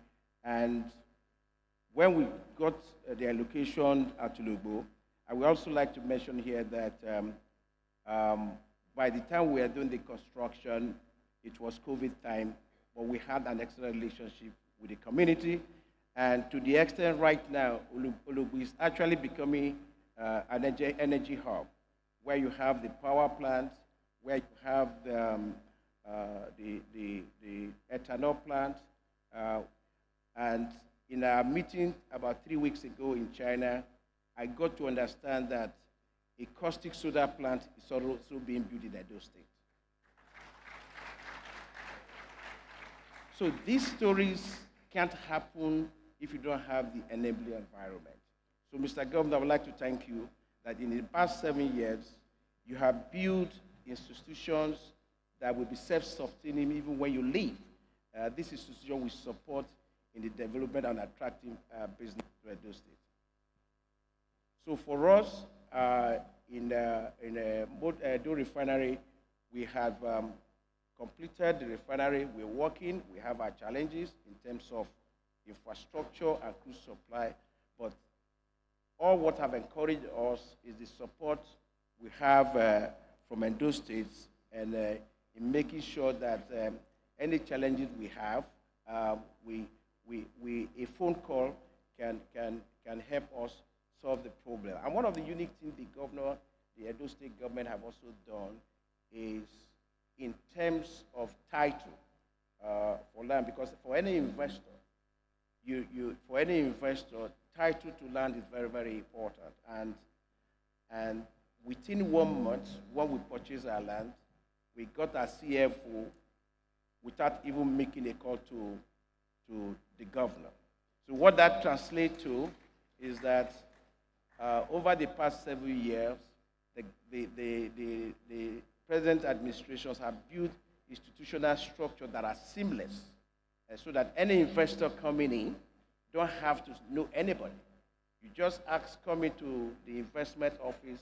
And when we got the allocation at Tulugbo, I would also like to mention here that by the time we were doing the construction, it was COVID time, but we had an excellent relationship with the community. And to the extent right now, Olugbo is actually becoming an energy hub, where you have the power plant, where you have the ethanol plant. And in our meeting about 3 weeks ago in China, I got to understand that a caustic soda plant is also being built in Edo State. So these stories can't happen if you don't have the enabling environment. So, Mr. Governor, I would like to thank you that in the past 7 years, you have built institutions that will be self-sustaining even when you leave. This institution will support in the development and attracting business to Edo State. So for us, in Edo Refinery, we have completed the refinery. We're working. We have our challenges in terms of infrastructure and crude supply. But all what have encouraged us is the support we have from Edo State and in making sure that any challenges we have, a phone call can help us solve the problem. And one of the unique things the governor, the Edo State government have also done is in terms of title for land, because for any investor, title to land is very, very important. And within 1 month, when we purchased our land, we got our CFO without even making a call to the governor. So what that translates to is that over the past several years, the present administrations have built institutional structures that are seamless, so that any investor coming in don't have to know anybody. You just ask, coming to the investment office,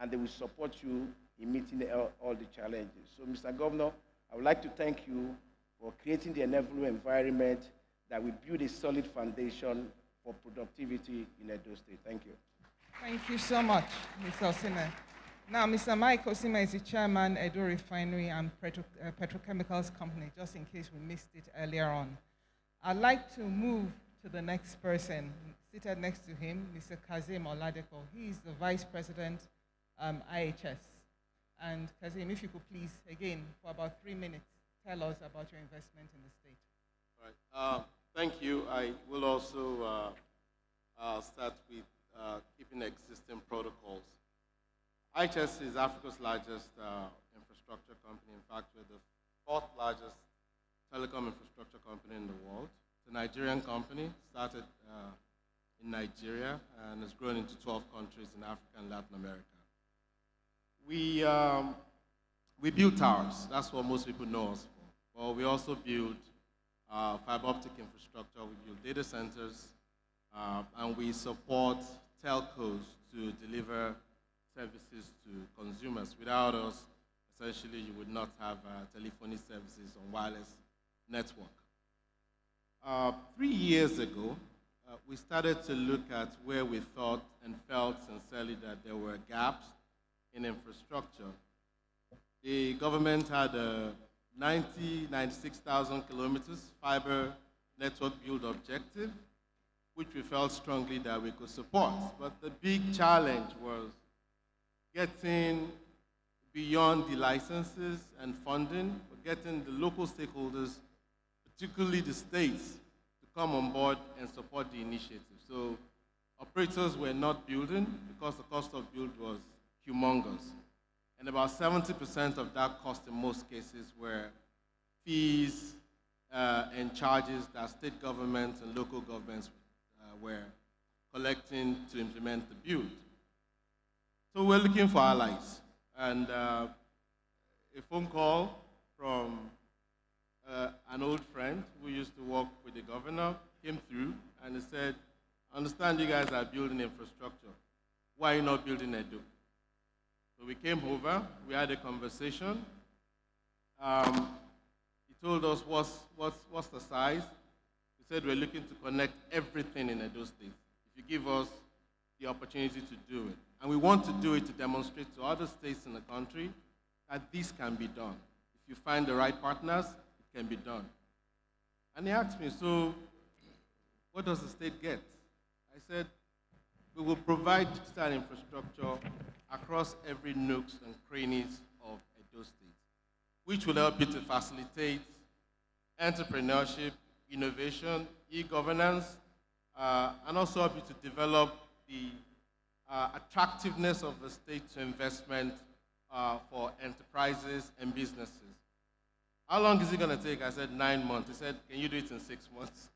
and they will support you in meeting all the challenges. So, Mr. Governor, I would like to thank you for creating the enabling environment that will build a solid foundation for productivity in Edo State. Thank you. Thank you so much, Mr. Osime. Now, Mr. Mike Osime is the chairman, Edo Refinery and Petrochemicals Company, just in case we missed it earlier on. I'd like to move to the next person. Seated next to him, Mr. Kazim Oladeko. He is the Vice President, IHS. And Kazim, if you could please, again, for about 3 minutes, tell us about your investment in the state. All right. Thank you. I will also start with keeping existing protocols. IHS is Africa's largest infrastructure company. In fact, we're the fourth largest telecom infrastructure company in the world. It's a Nigerian company, started in Nigeria and has grown into 12 countries in Africa and Latin America. We build towers. That's what most people know us for. But we also build fiber optic infrastructure. We build data centers, and we support telcos to deliver services to consumers. Without us, essentially, you would not have telephony services on wireless network. 3 years ago, we started to look at where we thought and felt sincerely that there were gaps in infrastructure. The government had a 96,000 kilometers fiber network build objective, which we felt strongly that we could support. But the big challenge was getting beyond the licenses and funding, but getting the local stakeholders, particularly the states, to come on board and support the initiative. So operators were not building because the cost of build was humongous. And about 70% of that cost in most cases were fees and charges that state governments and local governments were collecting to implement the build. So we're looking for allies. And a phone call from an old friend who used to work with the governor came through and he said, "I understand you guys are building infrastructure. Why are you not building Edo?" So we came over, we had a conversation. He told us what's the size. He said we're looking to connect everything in Edo State if you give us the opportunity to do it. And we want to do it to demonstrate to other states in the country that this can be done. If you find the right partners, it can be done. And he asked me, so what does the state get? I said, we will provide digital infrastructure across every nooks and crannies of Edo State, which will help you to facilitate entrepreneurship, innovation, e-governance, and also help you to develop the attractiveness of the state to investment for enterprises and businesses. How long is it going to take? I said 9 months. He said, can you do it in 6 months?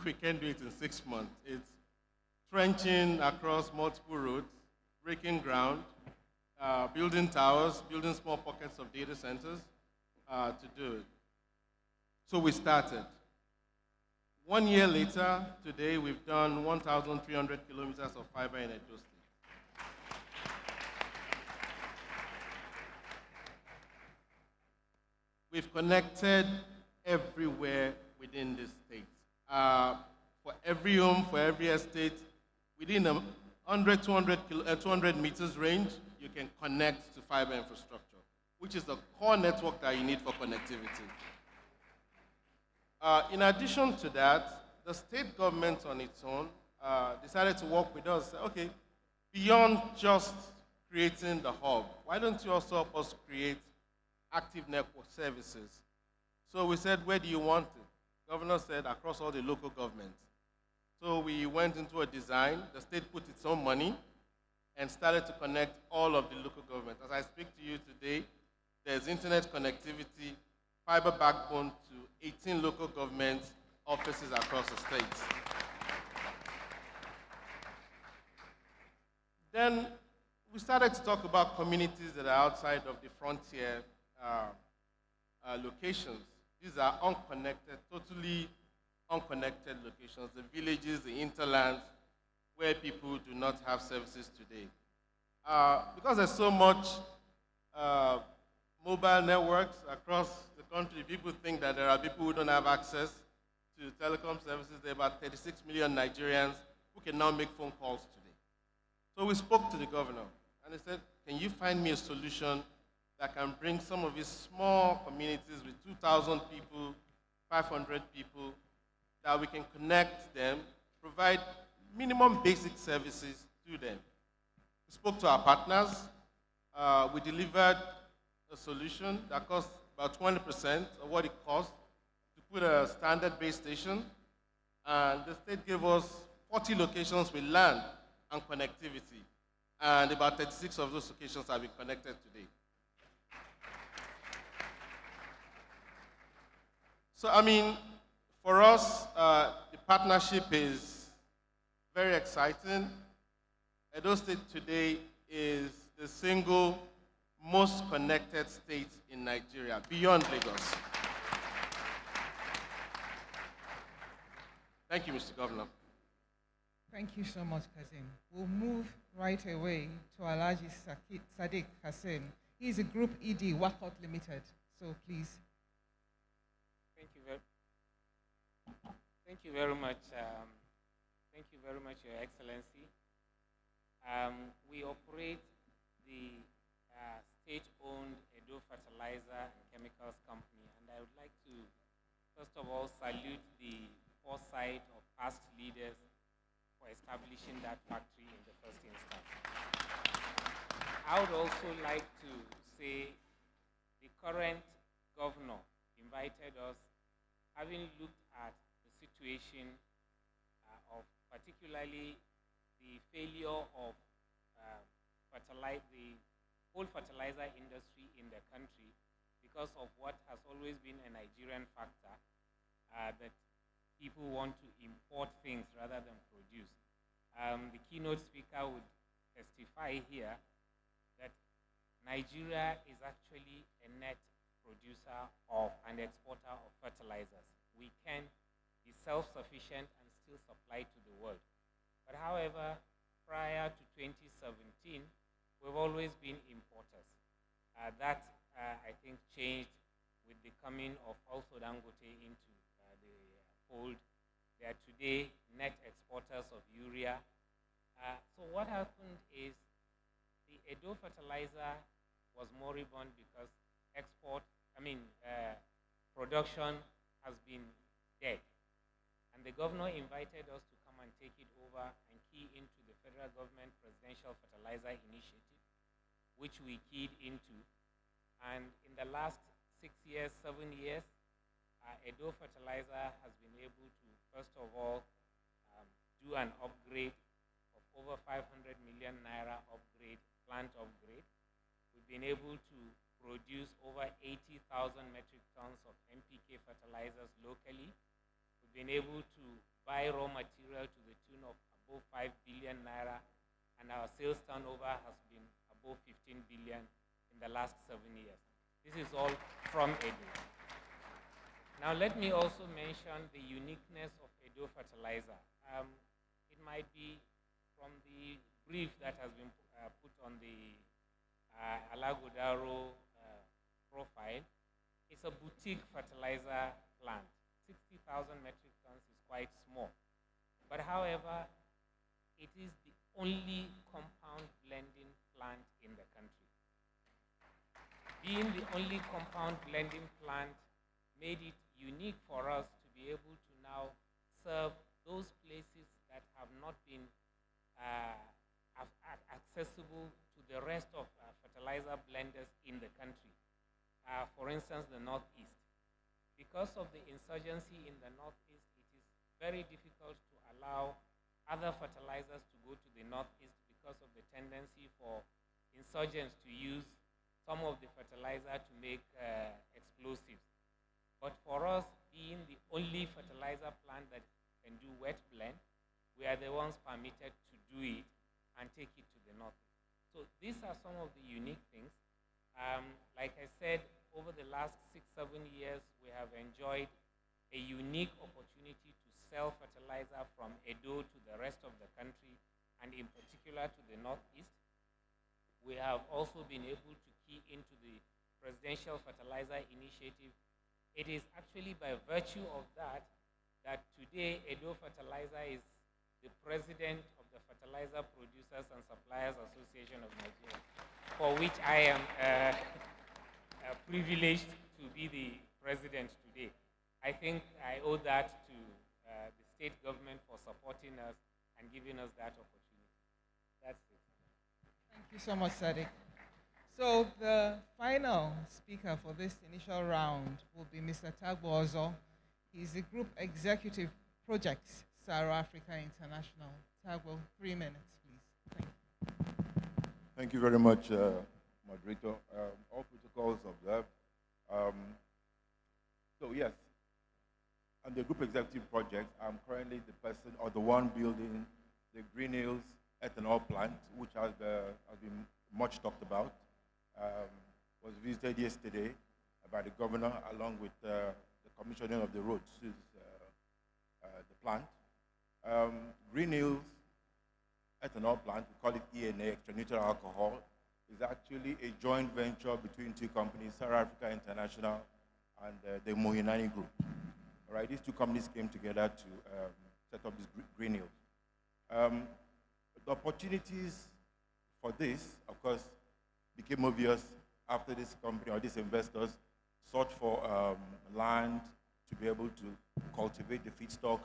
We can't do it in 6 months. It's trenching across multiple roads, breaking ground, building towers, building small pockets of data centers to do it. So we started. 1 year later, today, we've done 1,300 kilometers of fiber in Edo State. We've connected everywhere within the state. For every home, for every estate, within a 100, 200 meters range, you can connect to fiber infrastructure, which is the core network that you need for connectivity. In addition to that, the state government on its own decided to work with us. Okay, beyond just creating the hub, why don't you also help us create active network services? So we said, where do you want it? Governor said, across all the local governments. So we went into a design. The state put its own money and started to connect all of the local governments. As I speak to you today, there's internet connectivity, fiber backbone to 18 local government offices across the states. Then we started to talk about communities that are outside of the frontier locations. These are unconnected, totally unconnected locations, the villages, the hinterlands, where people do not have services today. Because there's so much mobile networks across the country, people think that there are people who don't have access to telecom services. There are about 36 million Nigerians who can now make phone calls today. So we spoke to the governor, and he said, can you find me a solution that can bring some of these small communities with 2,000 people, 500 people, that we can connect them, provide minimum basic services to them. We spoke to our partners. we delivered a solution that cost about 20% of what it cost to put a standard base station. And the state gave us 40 locations with land and connectivity. And about 36 of those locations have been connected today. So, I mean, for us, the partnership is very exciting. Edo State today is the single most connected state in Nigeria, beyond Lagos. Thank you, Mr. Governor. Thank you so much, Kazim. We'll move right away to Alhaji Sadiq Hassan. He is a Group ED, Wakot Limited. So please. Thank you very much. Thank you very much, Your Excellency. We operate the state-owned Edo Fertilizer and Chemicals Company, and I would like to, first of all, salute the foresight of past leaders for establishing that factory in the first instance. I would also like to say the current governor invited us, having looked at the situation of particularly the failure of the whole fertilizer industry in the country because of what has always been a Nigerian factor, that people want to import things rather than produce. The keynote speaker would testify here that Nigeria is actually a net producer of and exporter of fertilizers. We can be self-sufficient and still supply to the world. But however, prior to 2017, we've always been importers. That, I think, changed with the coming of also Dangote into the fold. They are today net exporters of urea. So what happened is the Edo fertilizer was moribund because production has been dead. And the governor invited us to come and take it over and key into the federal government presidential fertilizer initiative, which we keyed into. And in the last 6 years, 7 years, Edo Fertilizer has been able to, first of all, do an upgrade of over 500 million naira upgrade, plant upgrade. We've been able to produce over 80,000 metric tons of NPK fertilizers locally. We've been able to buy raw material to the tune of above 5 billion naira, and our sales turnover has been above 15 billion in the last 7 years. This is all from Edo. Now let me also mention the uniqueness of Edo Fertilizer. It might be from the brief that has been put on the Alaghodaro profile. It's a boutique fertilizer plant. 60,000 metric tons is quite small. But however, it is the only compound blending plant in the country. Being the only compound blending plant made it unique for us to be able to now serve those places that have not been accessible to the rest of fertilizer blenders in the country. For instance, the Northeast. Because of the insurgency in the Northeast, it is very difficult to allow other fertilizers to go to the Northeast because of the tendency for insurgents to use some of the fertilizer to make explosives. But for us, being the only fertilizer plant that can do wet blend, we are the ones permitted to do it and take it to the Northeast. So these are some of the unique things. Like I said, over the last 6-7 years, we have enjoyed a unique opportunity to sell fertilizer from Edo to the rest of the country, and in particular to the Northeast. We have also been able to key into the Presidential Fertilizer Initiative. It is actually by virtue of that that today Edo Fertilizer is the president of the Fertilizer Producers and Suppliers Association of Nigeria, for which I am privileged to be the president today. I think I owe that to the state government for supporting us and giving us that opportunity. That's it. Thank you so much, Sadiq. So the final speaker for this initial round will be Mr. Tagbo Ozo. He's the Group Executive Projects, Sahara Africa International. Tagbo, 3 minutes, please. Thank you. Thank you very much, moderator. All protocols observed. So yes, on the Group Executive Project, I'm currently the person or the one building the Green Hills ethanol plant, which has been much talked about. Was visited yesterday by the governor along with the commissioning of the roads to the plant. Green Hills ethanol plant, we call it ENA, extra-neutral alcohol, is actually a joint venture between two companies, Sahara Africa International and the Mohinani Group. All right, these two companies came together to set up this Green Hills. The opportunities for this, of course, became obvious after this company or these investors sought for land to be able to cultivate the feedstock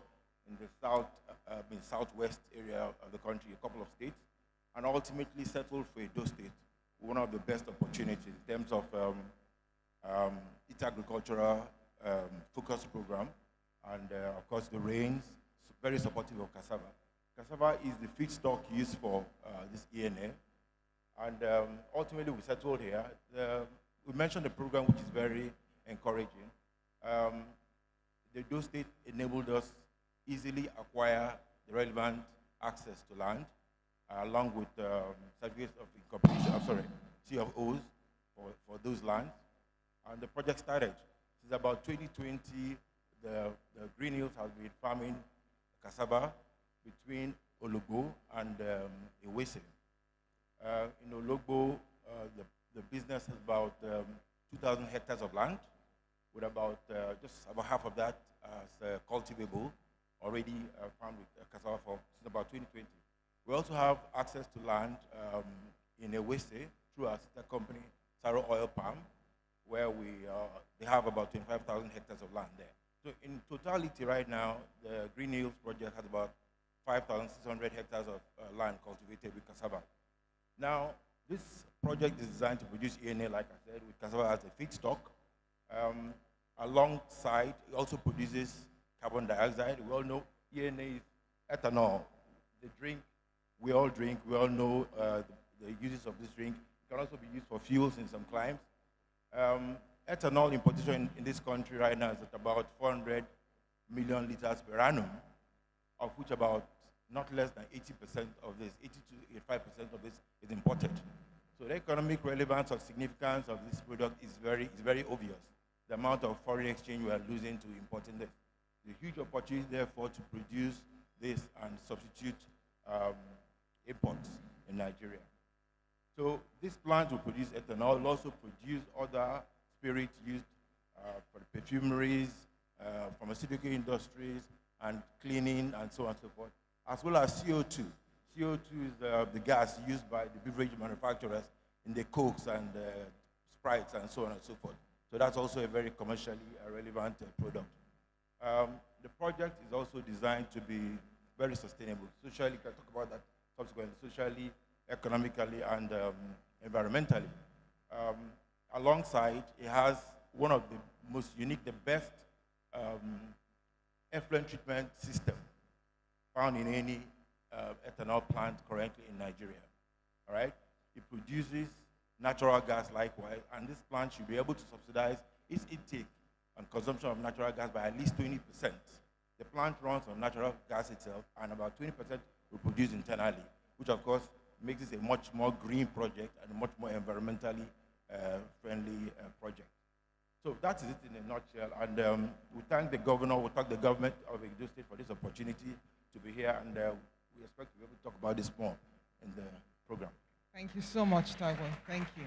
in the southwest area of the country, a couple of states, and ultimately settled for Edo State, one of the best opportunities in terms of its agricultural focus program, and of course the rains, very supportive of cassava. Cassava is the feedstock used for this ENA, and ultimately we settled here. We mentioned the program, which is very encouraging. The Edo State enabled us easily acquire the relevant access to land, along with certificates of incorporation, CFOs for those lands. And the project started. Since about 2020, the Green Hills has been farming cassava between Ologbo and Ewese. In Ologbo, the business has about 2,000 hectares of land, with about just about half of that as cultivable, already farmed with cassava since about 2020. We also have access to land in Ewese through our sister company, Saro Oil Palm, where they have about 25,000 hectares of land there. So in totality right now, the Green Hills project has about 5,600 hectares of land cultivated with cassava. Now, this project is designed to produce ENA, like I said, with cassava as a feedstock. Alongside, it also produces carbon dioxide. We all know ENA is ethanol. The drink, we all know the uses of this drink. It can also be used for fuels in some climes. Ethanol importation in this country right now is at about 400 million liters per annum, of which about not less than 80% of this, 80 to 85% of this is imported. So the economic relevance or significance of this product is very obvious. The amount of foreign exchange we are losing to importing this. The huge opportunity, therefore, to produce this and substitute imports in Nigeria. So this plant will produce ethanol, will also produce other spirits used for the perfumeries, pharmaceutical industries, and cleaning, and so on and so forth, as well as CO2. CO2 is the gas used by the beverage manufacturers in the Cokes and Sprites and so on and so forth. So that's also a very commercially relevant product. The project is also designed to be very sustainable. Socially, we can talk about that subsequently, socially, economically, and environmentally. Alongside, it has one of the most unique, the best effluent treatment system found in any ethanol plant currently in Nigeria. All right? It produces natural gas likewise, and this plant should be able to subsidize its intake and consumption of natural gas by at least 20%. The plant runs on natural gas itself, and about 20% we produce internally, which of course makes this a much more green project and a much more environmentally friendly project. So that is it in a nutshell, and we thank the governor, we thank the government of Edo State for this opportunity to be here, and we expect to be able to talk about this more in the program. Thank you so much, Tagbo. Thank you.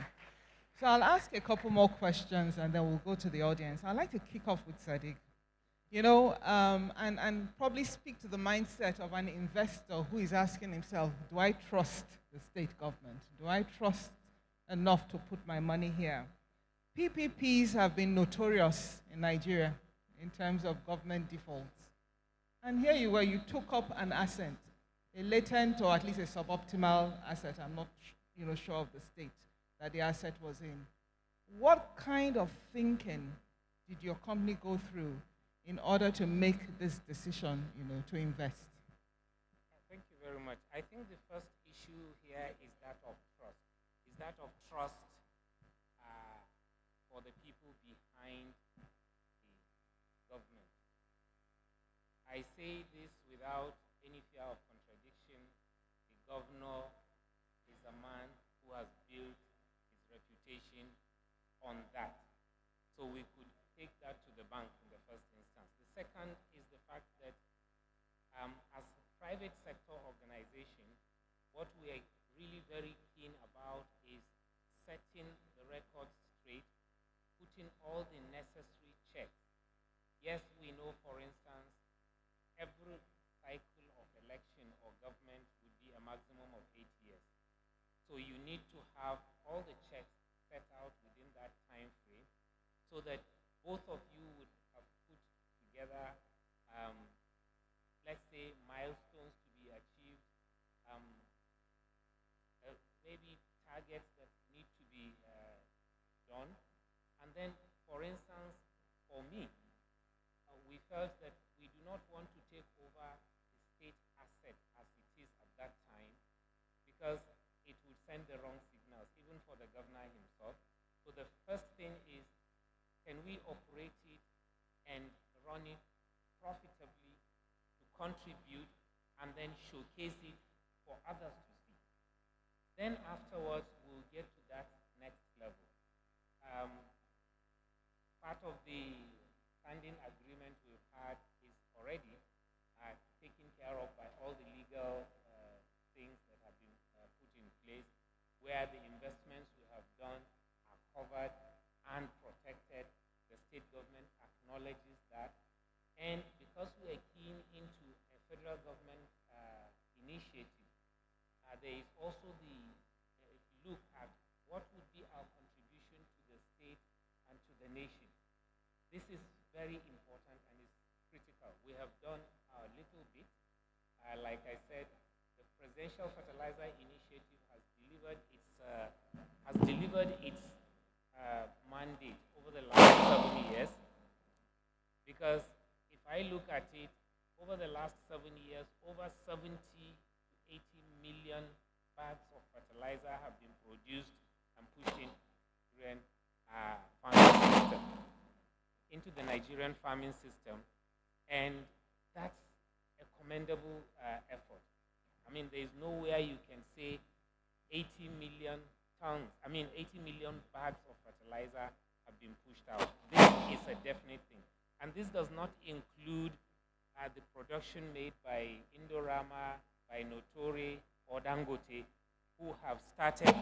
So I'll ask a couple more questions and then we'll go to the audience. I'd like to kick off with Sadiq. You know, and probably speak to the mindset of an investor who is asking himself, do I trust the state government? Do I trust enough to put my money here? PPPs have been notorious in Nigeria in terms of government defaults. And here you were, you took up an asset, a latent or at least a suboptimal asset, I'm not sure of the state. that the asset was in. What kind of thinking did your company go through in order to make this decision, to invest? Thank you very much. I think the first issue here is that of trust. Is that of trust for the people behind the government. I say this without any fear of contradiction. The governor is a man who has built his reputation on that. So we could take that to the bank in the first instance. The second is the fact that as a private sector organization, what we are really very keen about is setting the records straight, putting all the necessary checks. Yes, we know, for instance, every cycle of election or government would be a maximum of 8 years. So you need to have all the checks set out within that time frame so that both of you would have put together, let's say, milestones to be achieved, maybe targets that need to be done. And then, for instance, for me, we felt that we do not want to take over the state asset as it is at that time because it would send the wrong signals, even for the governor himself. So the first thing is, can we operate it and run it profitably to contribute and then showcase it for others to see? Then afterwards, we'll get to that next level. Part of the standing agreement we've had is already taken care of by all the legal things that have been put in place, where the investments we have done are covered and protected. The state government acknowledges that. And because we are keen into a federal government initiative, there is also the look at what would be our contribution to the state and to the nation. This is very important and is critical. We have done our little bit. Like I said, the Presidential Fertilizer Initiative has delivered its mandate over the last 7 years. Because if I look at it, over the last 7 years, over 70 to 80 million bags of fertilizer have been produced and pushed into the Nigerian farming system, and that's a commendable effort. I mean, there is nowhere you can say 80 million tons, 80 million bags of fertilizer have been pushed out. This is a definite thing. And this does not include the production made by Indorama, by Notori, or Dangote, who have started,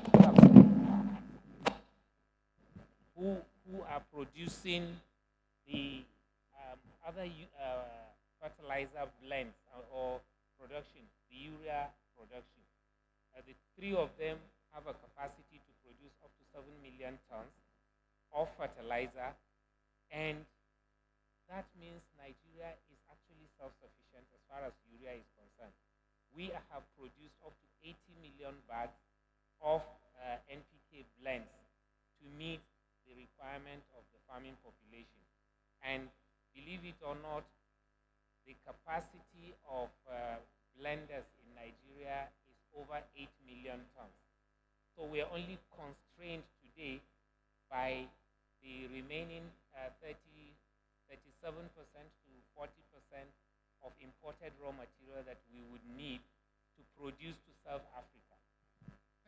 who are producing the other fertilizer blends or production, the urea production. The three of them have a capacity to produce up to 7 million tons of fertilizer, and that means Nigeria is actually self-sufficient as far as urea is concerned. We have produced up to 80 million bags of NPK blends to meet the requirement of the farming population. And believe it or not, the capacity of blenders in Nigeria is over 8 million tons. So we are only constrained today by the remaining 37% to 40% of imported raw material that we would need to produce to serve Africa.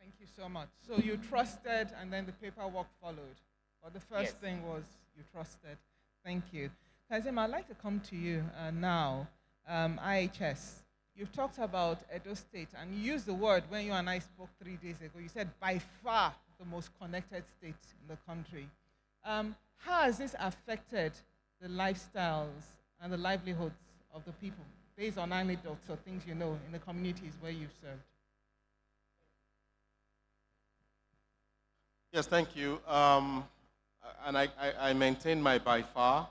Thank you so much. So you trusted, and then the paperwork followed. But the first thing was you trusted. Thank you. Kazim, I'd like to come to you now. IHS, you've talked about Edo State, and you used the word when you and I spoke 3 days ago. You said by far the most connected state in the country. How has this affected the lifestyles and the livelihoods of the people, based on anecdotes or things you know in the communities where you've served? Yes, thank you. And I maintain my by far.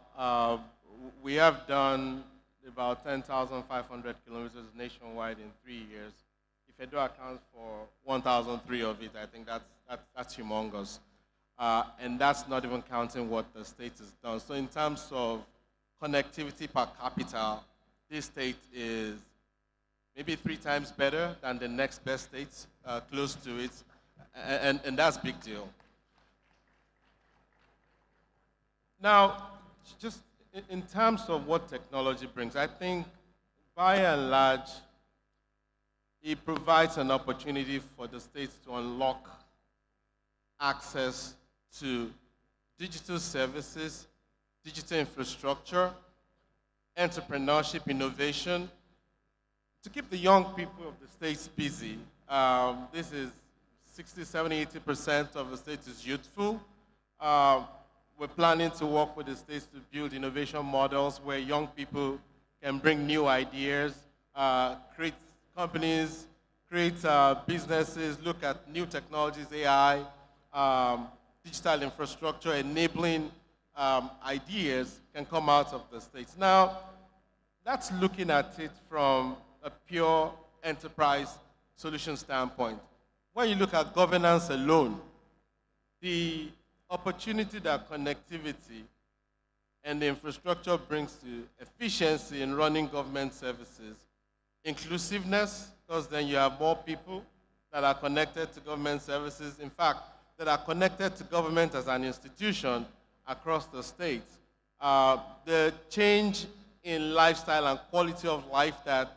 We have done about 10,500 kilometers nationwide in 3 years. If if Edo accounts for 1,003 of it, I think that's humongous. And that's not even counting what the state has done. So in terms of connectivity per capita, this state is maybe 3 times better than the next best states close to it, and that's a big deal. Now, just in terms of what technology brings, I think by and large, it provides an opportunity for the states to unlock access to digital services, digital infrastructure, entrepreneurship, innovation, to keep the young people of the states busy. This is 60, 70, 80% of the state is youthful. We're planning to work with the states to build innovation models where young people can bring new ideas, create companies, create businesses, look at new technologies, AI, digital infrastructure, enabling ideas can come out of the states. Now, that's looking at it from a pure enterprise solution standpoint. When you look at governance alone, the opportunity that connectivity and the infrastructure brings to efficiency in running government services, inclusiveness, because then you have more people that are connected to government services, in fact, that are connected to government as an institution across the states. The change in lifestyle and quality of life that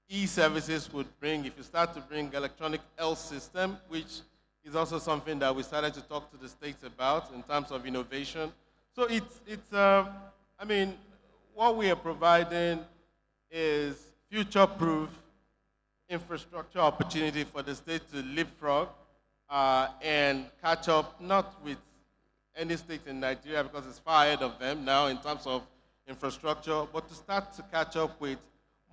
e-services would bring, if you start to bring electronic health system, which is also something that we started to talk to the states about in terms of innovation. So I mean, what we are providing is future-proof infrastructure opportunity for the state to leapfrog and catch up, not with any state in Nigeria because it's far ahead of them now in terms of infrastructure, but to start to catch up with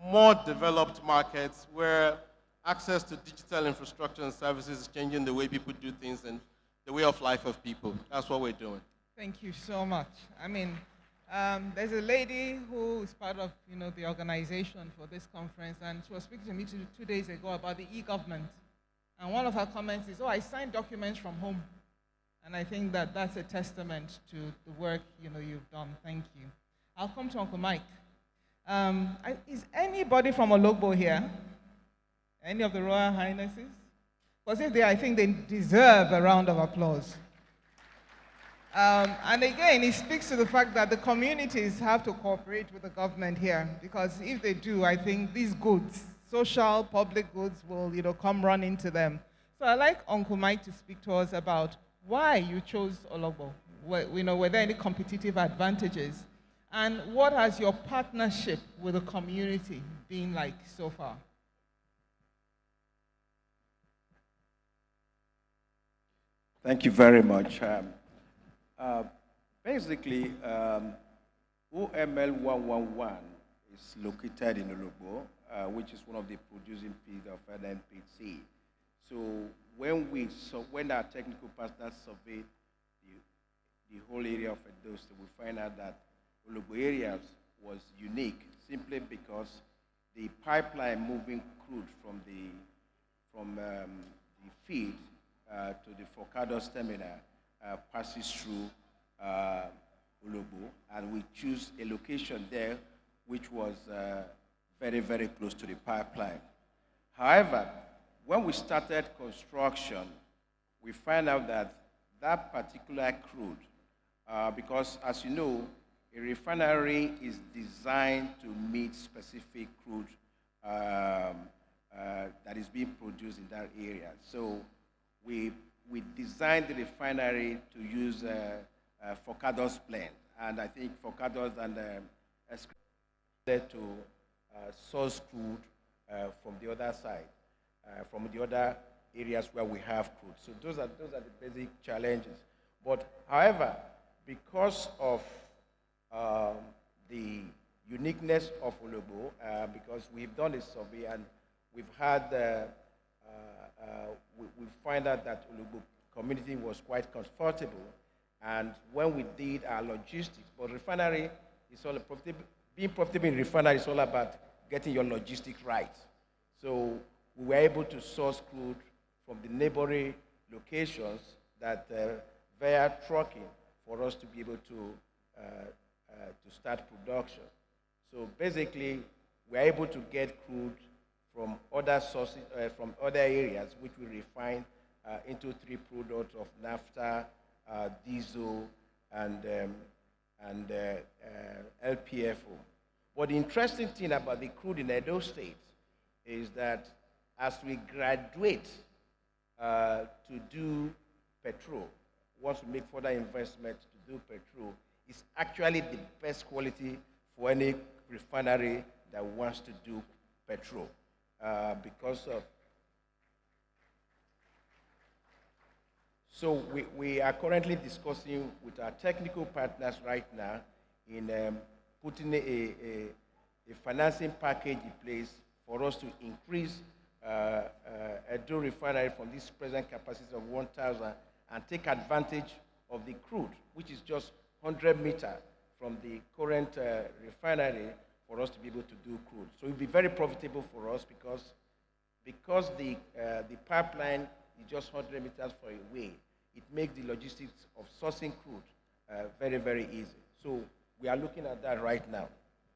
more developed markets where access to digital infrastructure and services is changing the way people do things and the way of life of people. That's what we're doing. Thank you so much. I mean, there's a lady who is part of, the organization for this conference, and she was speaking to me 2 days ago about the e-government. And one of her comments is, "Oh, I signed documents from home." And I think that that's a testament to the work, you've done. Thank you. I'll come to Uncle Mike. Is anybody from Ologbo here? Any of the Royal Highnesses? Because if they are, I think they deserve a round of applause. And again, it speaks to the fact that the communities have to cooperate with the government here, because if they do, I think these goods, social, public goods, will come running to them. So I'd like Uncle Mike to speak to us about why you chose Ologbo. Were there any competitive advantages? And what has your partnership with the community been like so far? Thank you very much. Basically, OML 111 is located in Ologbo, which is one of the producing fields of NNPC. So when our technical partners surveyed the whole area of Edo State, we find out that Ologbo areas was unique simply because the pipeline moving crude from the field to the Forcados terminal passes through Ologbo, and we choose a location there which was very, very close to the pipeline. However, when we started construction, we find out that that particular crude, because as you know, a refinery is designed to meet specific crude that is being produced in that area. So we designed the refinery to use Forcados blend, and I think Forcados and led to source crude from the other side, from the other areas where we have crude. So those are the basic challenges. But however, because of the uniqueness of Ologbo, because we've done a survey and we've had, we find out that Ologbo community was quite comfortable. And when we did our logistics, but refinery is all being profitable in refinery is all about getting your logistics right. So we were able to source crude from the neighboring locations that via trucking for us to be able to start production. So basically, we're able to get crude from other sources, from other areas, which we refine into three products of naphtha, diesel, and LPFO. But the interesting thing about the crude in Edo State is that as we graduate to do petrol, once we make further investments to do petrol, it's actually the best quality for any refinery that wants to do petrol because of. So we are currently discussing with our technical partners right now in putting a financing package in place for us to increase Edo refinery from this present capacity of 1,000 and take advantage of the crude, which is just 100 meters from the current refinery for us to be able to do crude. So it will be very profitable for us because the pipeline is just 100 meters far away. It makes the logistics of sourcing crude very, very easy. So we are looking at that right now.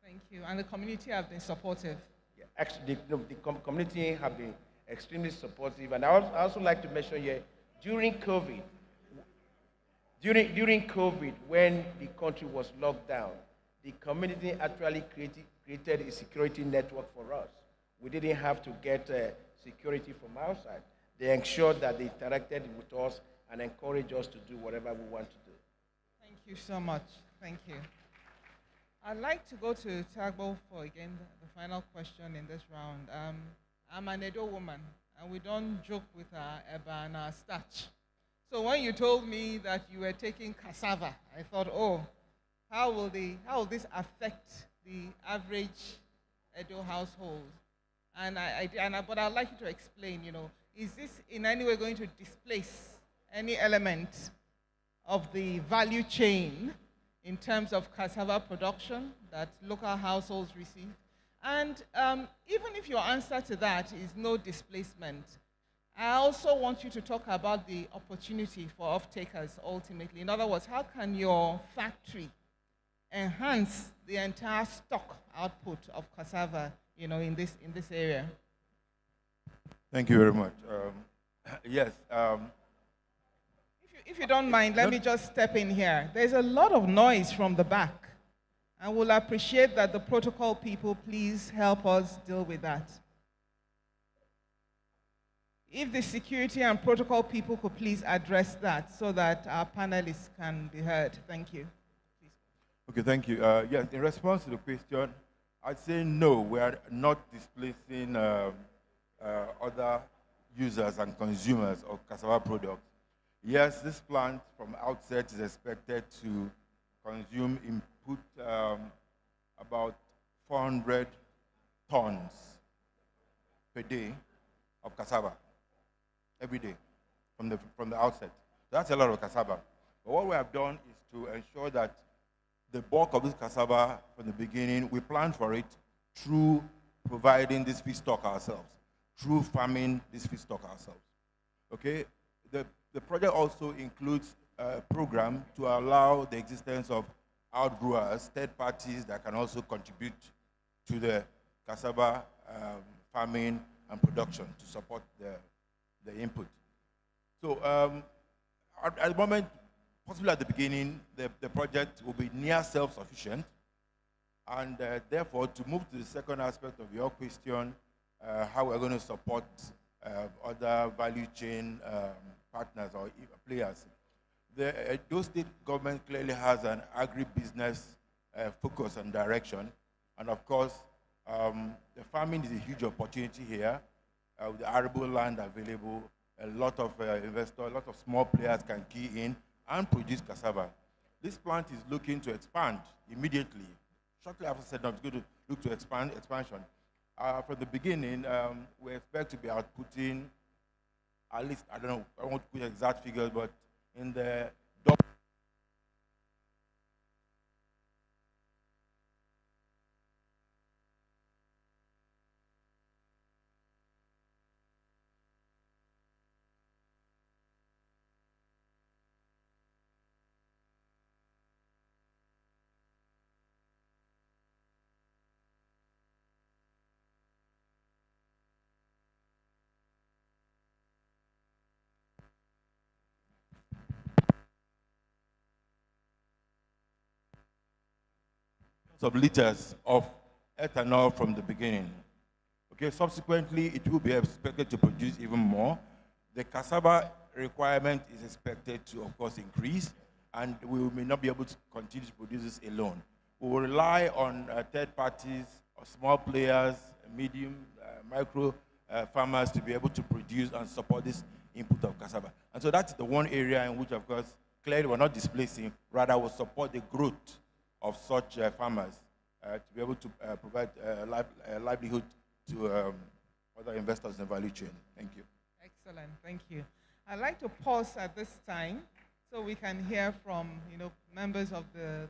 Thank you. And the community have been supportive. Yeah, actually, the community have been extremely supportive. And I also like to mention here, during COVID, when the country was locked down, the community actually created a security network for us. We didn't have to get security from outside. They ensured that they interacted with us and encouraged us to do whatever we want to do. Thank you so much. Thank you. I'd like to go to Tagbo for, again, the final question in this round. I'm an Edo woman, and we don't joke with our eba and our starch. So when you told me that you were taking cassava, I thought, oh, how will this affect the average Edo household? But I'd like you to explain, is this in any way going to displace any element of the value chain in terms of cassava production that local households receive? And even if your answer to that is no displacement, I also want you to talk about the opportunity for off-takers ultimately. In other words, how can your factory enhance the entire stock output of cassava, in this area? Thank you very much. Yes. If you don't mind, let me just step in here. There's a lot of noise from the back, and we'll appreciate that the protocol people please help us deal with that. If the security and protocol people could please address that so that our panelists can be heard. Thank you. Please. Okay, thank you. Yes, in response to the question, I'd say no, we are not displacing other users and consumers of cassava products. Yes, this plant from outset is expected to consume input about 400 tons per day of cassava every day from the outset. That's a lot of cassava. But what we have done is to ensure that the bulk of this cassava from the beginning, we plan for it through providing this feedstock ourselves, through farming this feedstock ourselves. Okay? The project also includes a program to allow the existence of outgrowers, third parties that can also contribute to the cassava farming and production to support the input. So at the moment, possibly at the beginning, the project will be near self-sufficient. And therefore, to move to the second aspect of your question, how we're going to support other value chain partners or players. The Edo State government clearly has an agribusiness focus and direction. And of course, the farming is a huge opportunity here. With the arable land available, a lot of investors, a lot of small players can key in and produce cassava. This plant is looking to expand immediately. Shortly after setting up, it's going to look to expansion. From the beginning, we expect to be outputting at least, I don't know, I won't put exact figures, but in the of liters of ethanol from the beginning. Okay, subsequently, it will be expected to produce even more. The cassava requirement is expected to, of course, increase, and we may not be able to continue to produce this alone. We will rely on third parties, or small players, medium, micro farmers to be able to produce and support this input of cassava. And so that's the one area in which, of course, clearly we're not displacing, rather will support the growth of such farmers to be able to provide livelihood to other investors in the value chain. Thank you. Excellent, thank you. I'd like to pause at this time so we can hear from members of the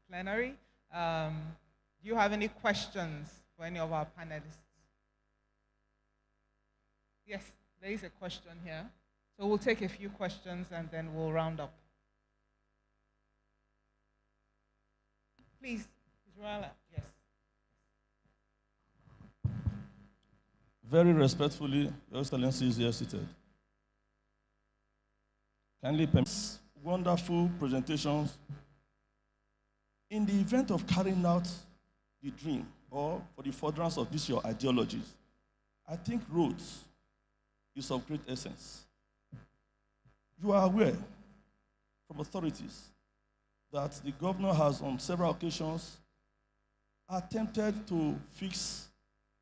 plenary. Do you have any questions for any of our panelists? Yes, there is a question here. So we'll take a few questions and then we'll round up. Please, Israela, yes. Very respectfully, Your Excellency is here seated. Kindly permit wonderful presentations. In the event of carrying out the dream or for the furtherance of this your ideologies, I think roads is of great essence. You are aware from authorities that the governor has on several occasions attempted to fix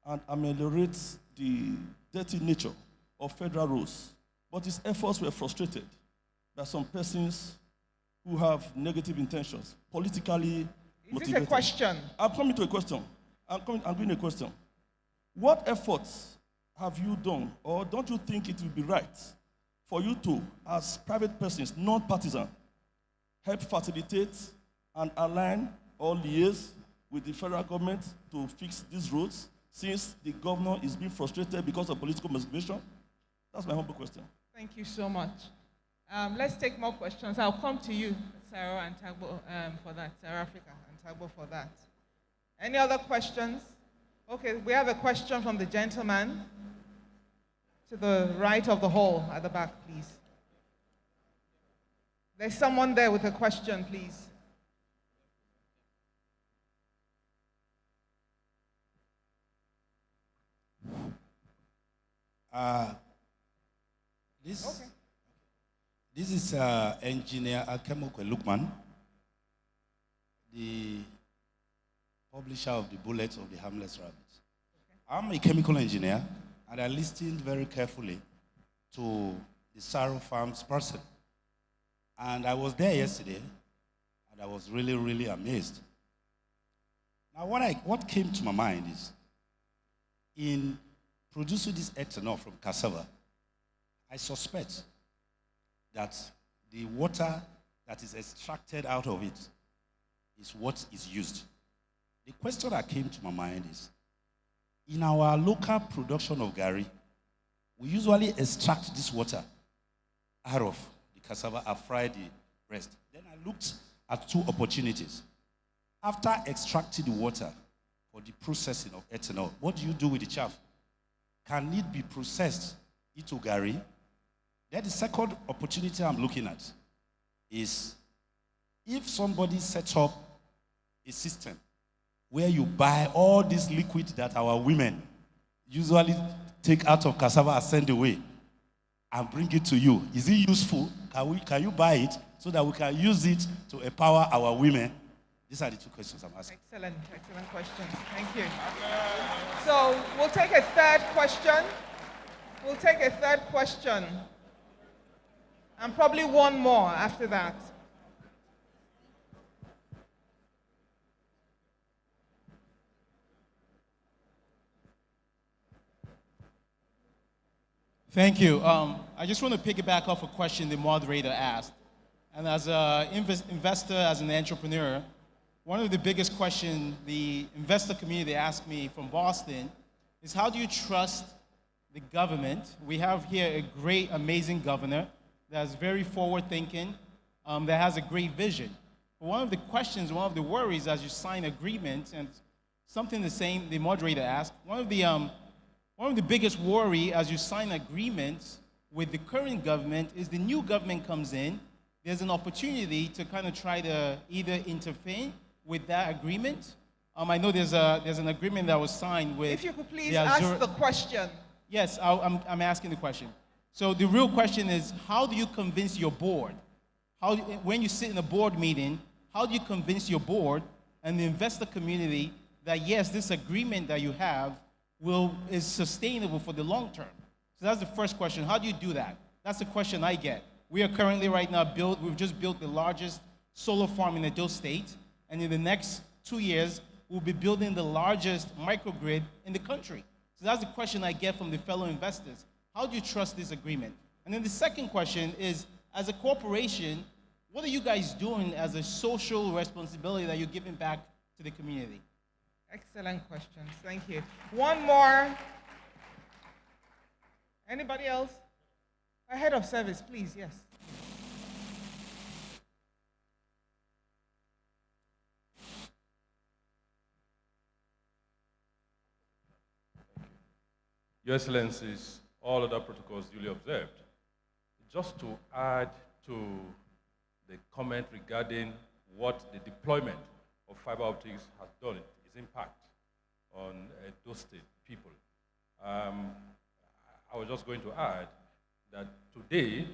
and ameliorate the dirty nature of federal roads, but his efforts were frustrated by some persons who have negative intentions, politically motivated. Is this a question? I'm coming to a question. I'm doing a question. What efforts have you done, or don't you think it would be right for you to, as private persons, non-partisan, help facilitate and align or liaise with the federal government to fix these roads, since the governor is being frustrated because of political motivation? That's my humble question. Thank you so much. Let's take more questions. I'll come to you, Sarah and Tagbo, for that. Sarah Africa and Tagbo for that. Any other questions? Okay, we have a question from the gentleman to the right of the hall at the back, please. There's someone there with a question, please. This is engineer Akemokwe Lukman, the publisher of the Bullets of the Harmless Rabbits. I'm a chemical engineer, and I listened very carefully to the Saro Farms person. And I was there yesterday, and I was really, really amazed. Now, what came to my mind is, in producing this ethanol from cassava, I suspect that the water that is extracted out of it is what is used. The question that came to my mind is, in our local production of gari, we usually extract this water out of the cassava and fry the rest. Then I looked at two opportunities. After extracting the water for the processing of ethanol, what do you do with the chaff? Can it be processed into gari? Then the second opportunity I'm looking at is, if somebody sets up a system where you buy all this liquid that our women usually take out of cassava and send away and bring it to you, is it useful? Can you buy it so that we can use it to empower our women? These are the two questions I'm asking. Excellent, excellent questions. Thank you. So we'll take a third question. We'll take a third question. And probably one more after that. Thank you. I just want to piggyback off a question the moderator asked. And as an investor, as an entrepreneur, one of the biggest questions the investor community asked me from Boston is, how do you trust the government? We have here a great, amazing governor that's very forward-thinking, that has a great vision. But one of the questions, one of the worries as you sign agreements, and something the same the moderator asked, one of the biggest worry as you sign agreements with the current government is the new government comes in, there's an opportunity to kind of try to either intervene with that agreement I know there's an agreement that was signed with. If you could please the ask the question. Yes, I'm asking the question. So the real question is, how do you convince your board? When you sit in a board meeting, how do you convince your board and the investor community that yes, this agreement that you have is sustainable for the long term? So that's the first question. How do you do that? That's the question I get. We are currently right now we've just built the largest solar farm in Edo State, and in the next 2 years, we'll be building the largest microgrid in the country. So that's the question I get from the fellow investors. How do you trust this agreement? And then the second question is, as a corporation, what are you guys doing as a social responsibility that you're giving back to the community? Excellent questions. Thank you. One more. Anybody else? Head of service, please. Yes. Your Excellencies, all other protocols duly observed. Just to add to the comment regarding what the deployment of fiber optics has done, its impact on those state people. I was just going to add that today,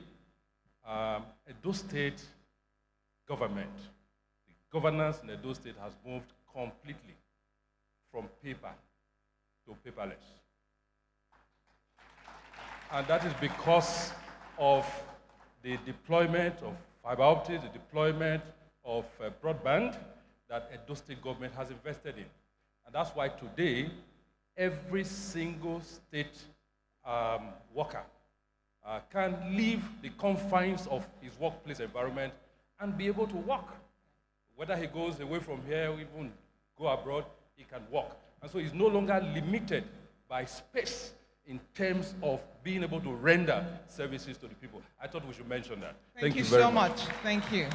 Edo State government, the governance in Edo State has moved completely from paper to paperless. And that is because of the deployment of fiber optics, the deployment of broadband that Edo State government has invested in. And that's why today, every single state worker can leave the confines of his workplace environment and be able to work. Whether he goes away from here or even go abroad, he can work. And so he's no longer limited by space in terms of being able to render services to the people. I thought we should mention that. Thank you very so much. Thank you.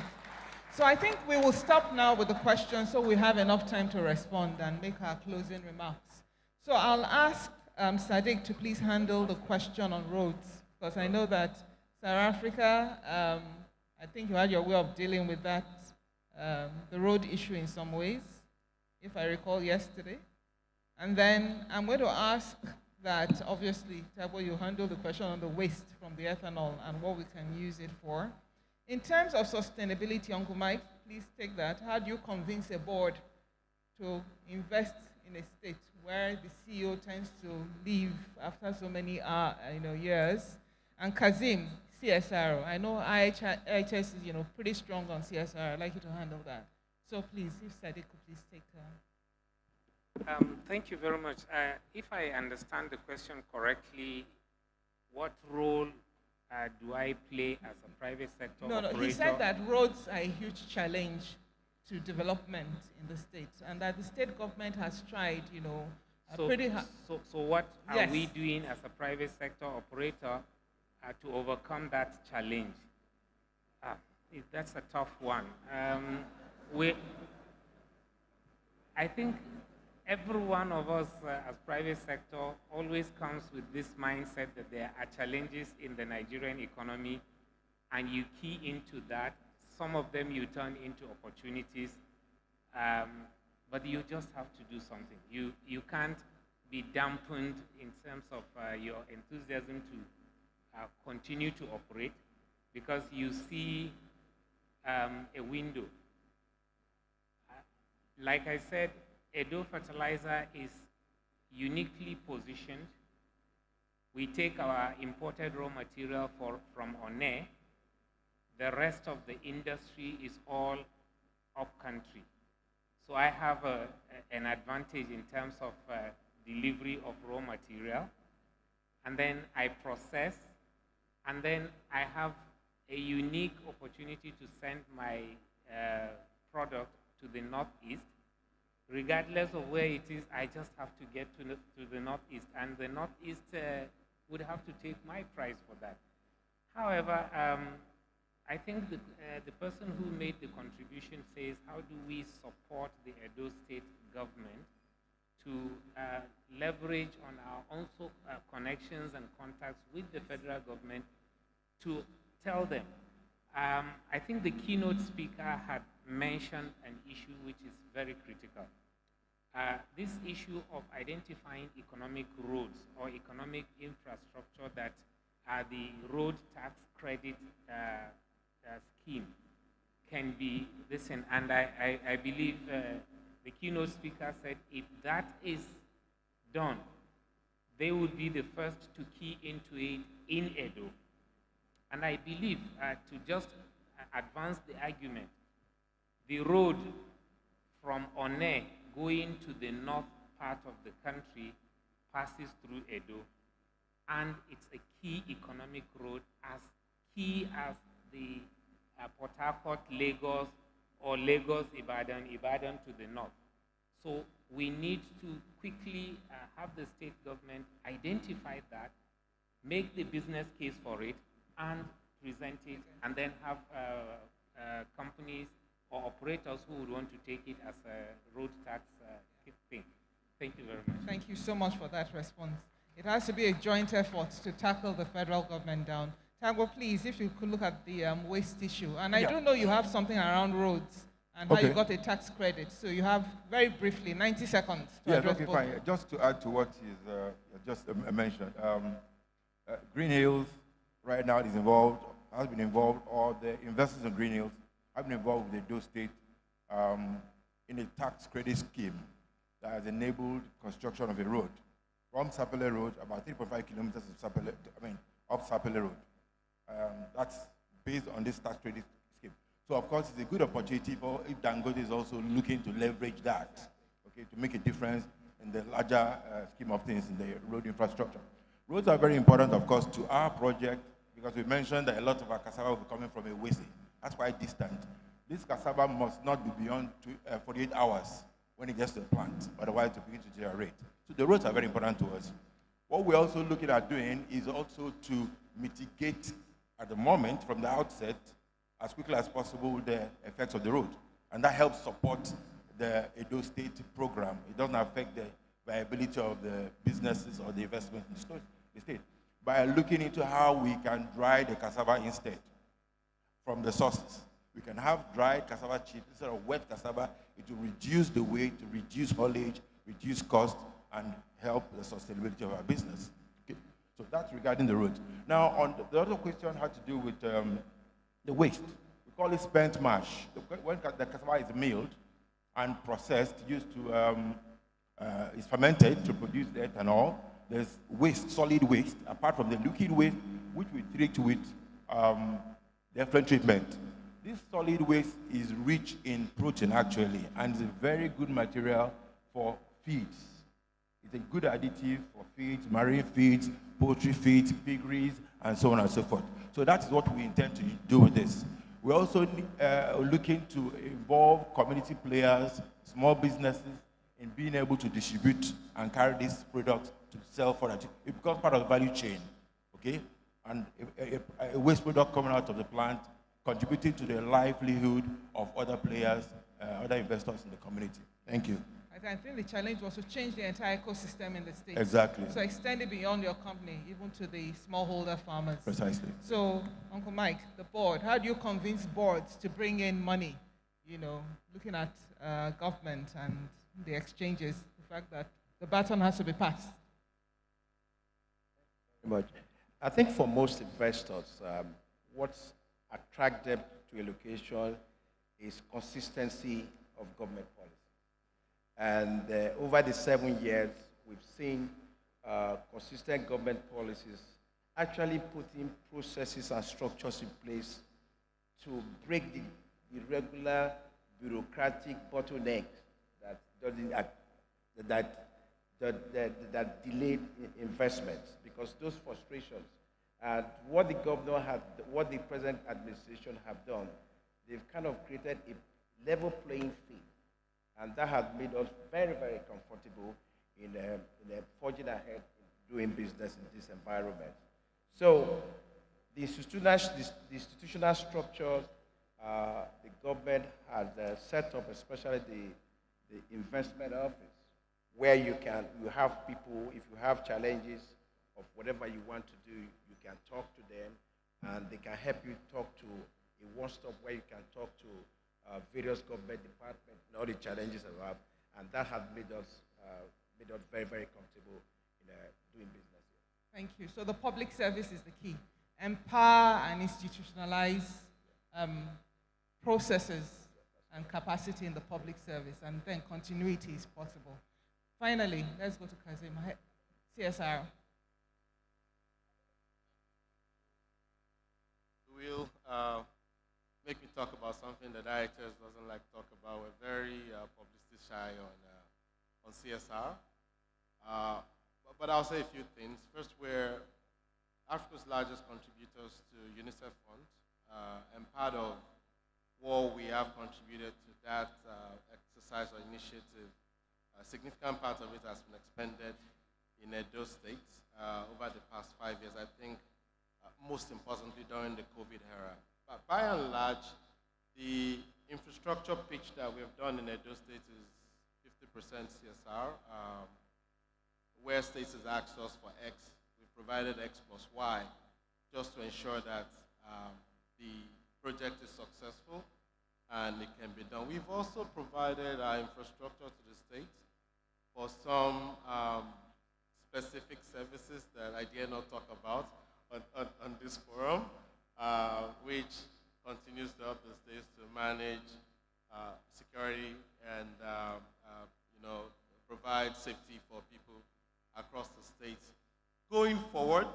So I think we will stop now with the questions so we have enough time to respond and make our closing remarks. So I'll ask Sadiq to please handle the question on roads, because I know that South Africa, I think you had your way of dealing with that, the road issue in some ways, if I recall yesterday. And then I'm going to ask that, obviously, Tabo, you handle the question on the waste from the ethanol and what we can use it for. In terms of sustainability, Uncle Mike, please take that. How do you convince a board to invest in a state where the CEO tends to leave after so many years? And Kazim, CSR. I know IHS is pretty strong on CSR. I'd like you to handle that. So please, if Sadiq could please take Thank you very much. If I understand the question correctly, what role do I play as a private sector operator? No, he said that roads are a huge challenge to development in the state, and that the state government has tried, pretty hard. So what are we doing as a private sector operator to overcome that challenge? That's a tough one. I think every one of us as private sector always comes with this mindset that there are challenges in the Nigerian economy, and you key into that. Some of them you turn into opportunities, but you just have to do something. You can't be dampened in terms of your enthusiasm to continue to operate because you see a window. Like I said, Edo Fertilizer is uniquely positioned. We take our imported raw material from One. The rest of the industry is all up-country. So I have an advantage in terms of delivery of raw material. And then I process. And then I have a unique opportunity to send my product to the Northeast. Regardless of where it is, I just have to get to the Northeast, and the Northeast would have to take my price for that. However, I think the person who made the contribution says, how do we support the Edo State government to leverage on our own connections and contacts with the federal government to tell them. I think the keynote speaker had mentioned an issue which is very critical. this issue of identifying economic roads or economic infrastructure that the road tax credit scheme can be this, and I believe the keynote speaker said if that is done, they would be the first to key into it in Edo. And I believe, to just advance the argument, the road from One going to the north part of the country passes through Edo, and it's a key economic road, as key as the Port Harcourt, Lagos, or Lagos, Ibadan, Ibadan to the north. So we need to quickly have the state government identify that, make the business case for it, and present it, and then have companies or operators who would want to take it as a road tax thing. Thank you very much. Thank you so much for that response. It has to be a joint effort to tackle the federal government down. Tango, please, if you could look at the waste issue. And I do know you have something around roads and how you got a tax credit. So you have, very briefly, 90 seconds to address both. Fine. Just to add to what is just mentioned, Green Hills right now is involved, has been involved, or the investors in Green Hills have been involved with the Edo State in a tax credit scheme that has enabled construction of a road from Sapele Road, about 3.5 kilometers of Sapele, up Sapele Road. That's based on this tax credit scheme. So of course, it's a good opportunity for if Dangote is also looking to leverage that, okay, to make a difference in the larger scheme of things in the road infrastructure. Roads are very important, of course, to our project, because we mentioned that a lot of our cassava will be coming from Ewese. That's quite distant. This cassava must not be beyond 48 hours when it gets to the plant, otherwise it will begin to generate. So the roads are very important to us. What we're also looking at doing is also to mitigate, at the moment, from the outset, as quickly as possible, the effects of the road. And that helps support the Edo State program. It doesn't affect the viability of the businesses or the investment in the state. By looking into how we can dry the cassava instead from the sources. We can have dried cassava chips instead of wet cassava. It will reduce the weight, reduce haulage, reduce cost, and help the sustainability of our business. Okay. So that's regarding the roads. Now, on the other question had to do with the waste. We call it spent mash. When the cassava is milled and processed, used to, is fermented to produce the ethanol, there's waste, solid waste, apart from the liquid waste, which we treat with the effluent treatment. This solid waste is rich in protein, actually, and is a very good material for feeds. It's a good additive for feeds, marine feeds, poultry feeds, piggeries, and so on and so forth. So that is what we intend to do with this. We're also looking to involve community players, small businesses, in being able to distribute and carry this product to sell for that. It becomes part of the value chain, okay? And a waste product coming out of the plant, contributing to the livelihood of other players, other investors in the community. Thank you. I think the challenge was to change the entire ecosystem in the state. Exactly. So extend it beyond your company, even to the smallholder farmers. Precisely. So, Uncle Mike, the board, how do you convince boards to bring in money? You know, looking at government and the exchanges, the fact that the baton has to be passed. But I think for most investors, what's attract them to a location is consistency of government policy. And over the 7 years, we've seen consistent government policies actually putting processes and structures in place to break the irregular bureaucratic bottleneck that delayed investments, because those frustrations and what the governor had, what the present administration have done, they've kind of created a level playing field, and that has made us very, very comfortable in forging ahead in doing business in this environment. So the institutional structures the government has set up, especially the investment office, where you have people, if you have challenges of whatever you want to do, you can talk to them, and they can help you talk to a one-stop where you can talk to various government departments and all the challenges that you have. and that has made us very, very comfortable in doing business here. Thank you. So the public service is the key. Empower and institutionalize processes and capacity in the public service, and then continuity is possible. Finally, let's go to Kazim. CSR. Will make me talk about something that IHS doesn't like to talk about. We're very publicity shy on CSR. But I'll say a few things. First, we're Africa's largest contributors to UNICEF Fund, and part of what we have contributed to that exercise or initiative, a significant part of it has been expended in Edo State over the past 5 years. I think most importantly during the COVID era. But by and large, the infrastructure pitch that we have done in Edo State is 50% CSR. Where states has asked us for X, we provided X plus Y, just to ensure that the project is successful and it can be done. We've also provided our infrastructure to the state for some specific services that I dare not talk about on this forum, which continues to help the states to manage security and provide safety for people across the state. Going forward,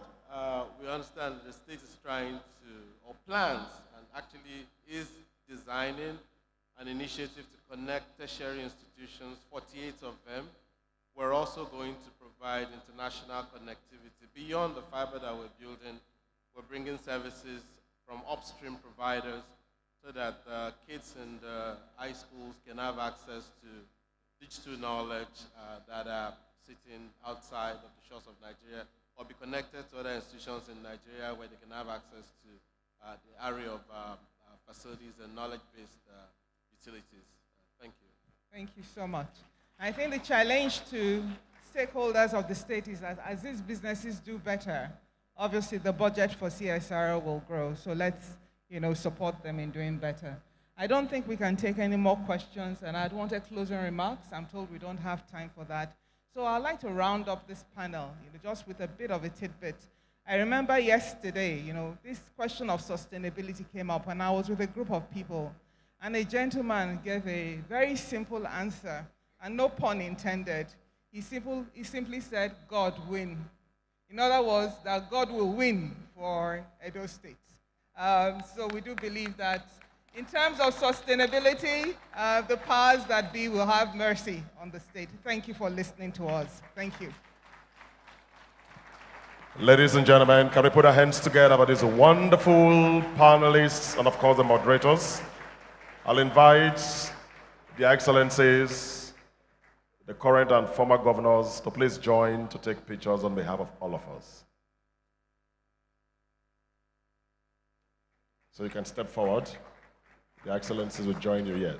we understand that the state is trying to, or plans, and actually is designing an initiative to connect tertiary institutions, 48 of them. We're also going to provide international connectivity. Beyond the fiber that we're building, we're bringing services from upstream providers so that kids in the high schools can have access to digital knowledge that are sitting outside of the shores of Nigeria, or be connected to other institutions in Nigeria where they can have access to the array of facilities and knowledge-based utilities. Thank you. Thank you so much. I think the challenge to stakeholders of the state is that as these businesses do better, obviously the budget for CSR will grow. So let's support them in doing better. I don't think we can take any more questions, and I'd want a closing remarks. I'm told we don't have time for that. So I'd like to round up this panel, just with a bit of a tidbit. I remember yesterday, this question of sustainability came up, and I was with a group of people, and a gentleman gave a very simple answer, and no pun intended. He simply said, God win. In other words, that God will win for Edo State. So we do believe that in terms of sustainability, the powers that be will have mercy on the state. Thank you for listening to us. Thank you. Ladies and gentlemen, can we put our hands together for these wonderful panelists and, of course, the moderators? I'll invite the excellencies, the current and former governors, to please join to take pictures on behalf of all of us. So you can step forward. The excellencies will join you, yes.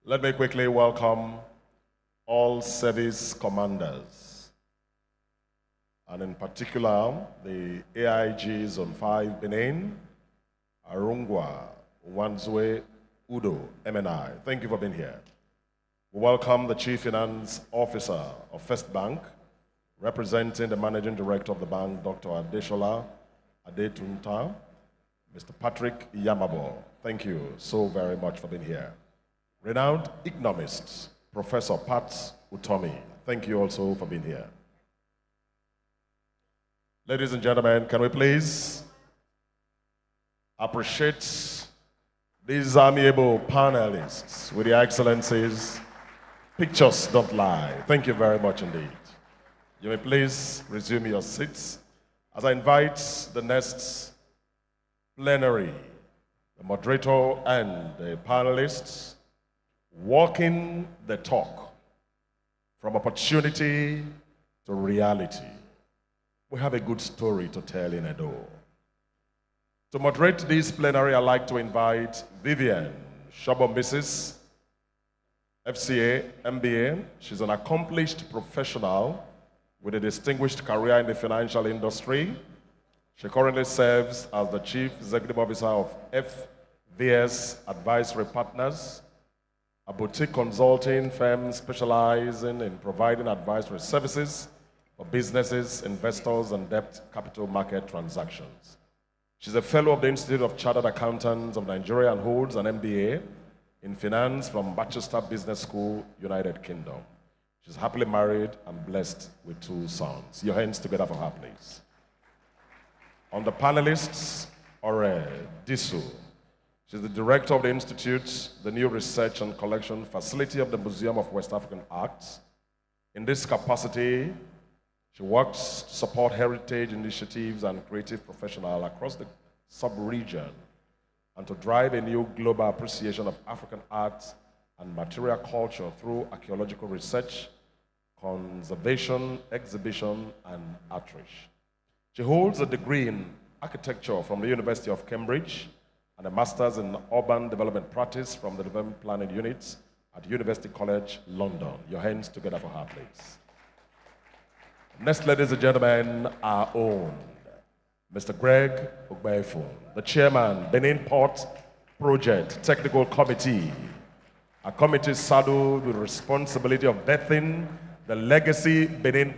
Let me quickly welcome all service commanders, and in particular, the AIG Zone 5 Benin, Arungwa, Wanzwe, Udo, MNI. Thank you for being here. We welcome the Chief Finance Officer of First Bank, representing the Managing Director of the bank, Dr. Adeshola Adetunta, Mr. Patrick Yamabo. Thank you so very much for being here. Renowned economist, Professor Pat Utomi. Thank you also for being here. Ladies and gentlemen, can we please appreciate these amiable panelists with the excellencies? Pictures don't lie. Thank you very much indeed. You may please resume your seats as I invite the next plenary, the moderator and the panelists, walking the talk from opportunity to reality. We have a good story to tell in Edo. To moderate this plenary, I'd like to invite Vivian Shabo-Mrs., FCA, MBA. She's an accomplished professional with a distinguished career in the financial industry. She currently serves as the Chief Executive Officer of VS Advisory Partners, a boutique consulting firm specializing in providing advisory services for businesses, investors, and debt capital market transactions. She's a fellow of the Institute of Chartered Accountants of Nigeria and holds an MBA in finance from Manchester Business School, United Kingdom. She's happily married and blessed with 2 sons. Your hands together for her, please. On the panelists, Ore Disu. She's the director of the Institute, the new research and collection facility of the Museum of West African Arts. In this capacity, she works to support heritage initiatives and creative professionals across the sub-region and to drive a new global appreciation of African arts and material culture through archaeological research, conservation, exhibition, and outreach. She holds a degree in architecture from the University of Cambridge and a master's in urban development practice from the Development Planning Unit at University College, London. Your hands together for her, please. Next, ladies and gentlemen, our own Mr. Greg Ogbaifun, the chairman, Benin Port Project Technical Committee, a committee saddled with the responsibility of birthing the legacy Benin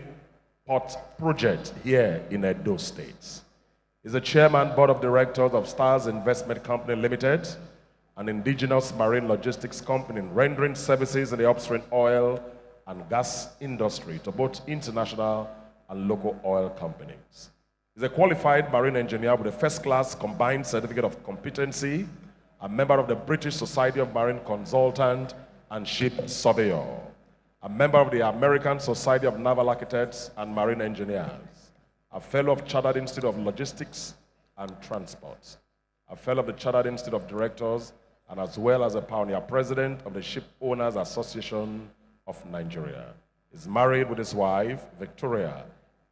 Port Project here in Edo State. He's the chairman, board of directors of Stars Investment Company Limited, an indigenous marine logistics company rendering services in the upstream oil and gas industry to both international and local oil companies. He's a qualified marine engineer with a first-class combined certificate of competency, a member of the British Society of Marine Consultants and Ship Surveyor, a member of the American Society of Naval Architects and Marine Engineers, a fellow of Chartered Institute of Logistics and Transport, a fellow of the Chartered Institute of Directors, and as well as a pioneer president of the Ship Owners Association of Nigeria. He's married with his wife, Victoria,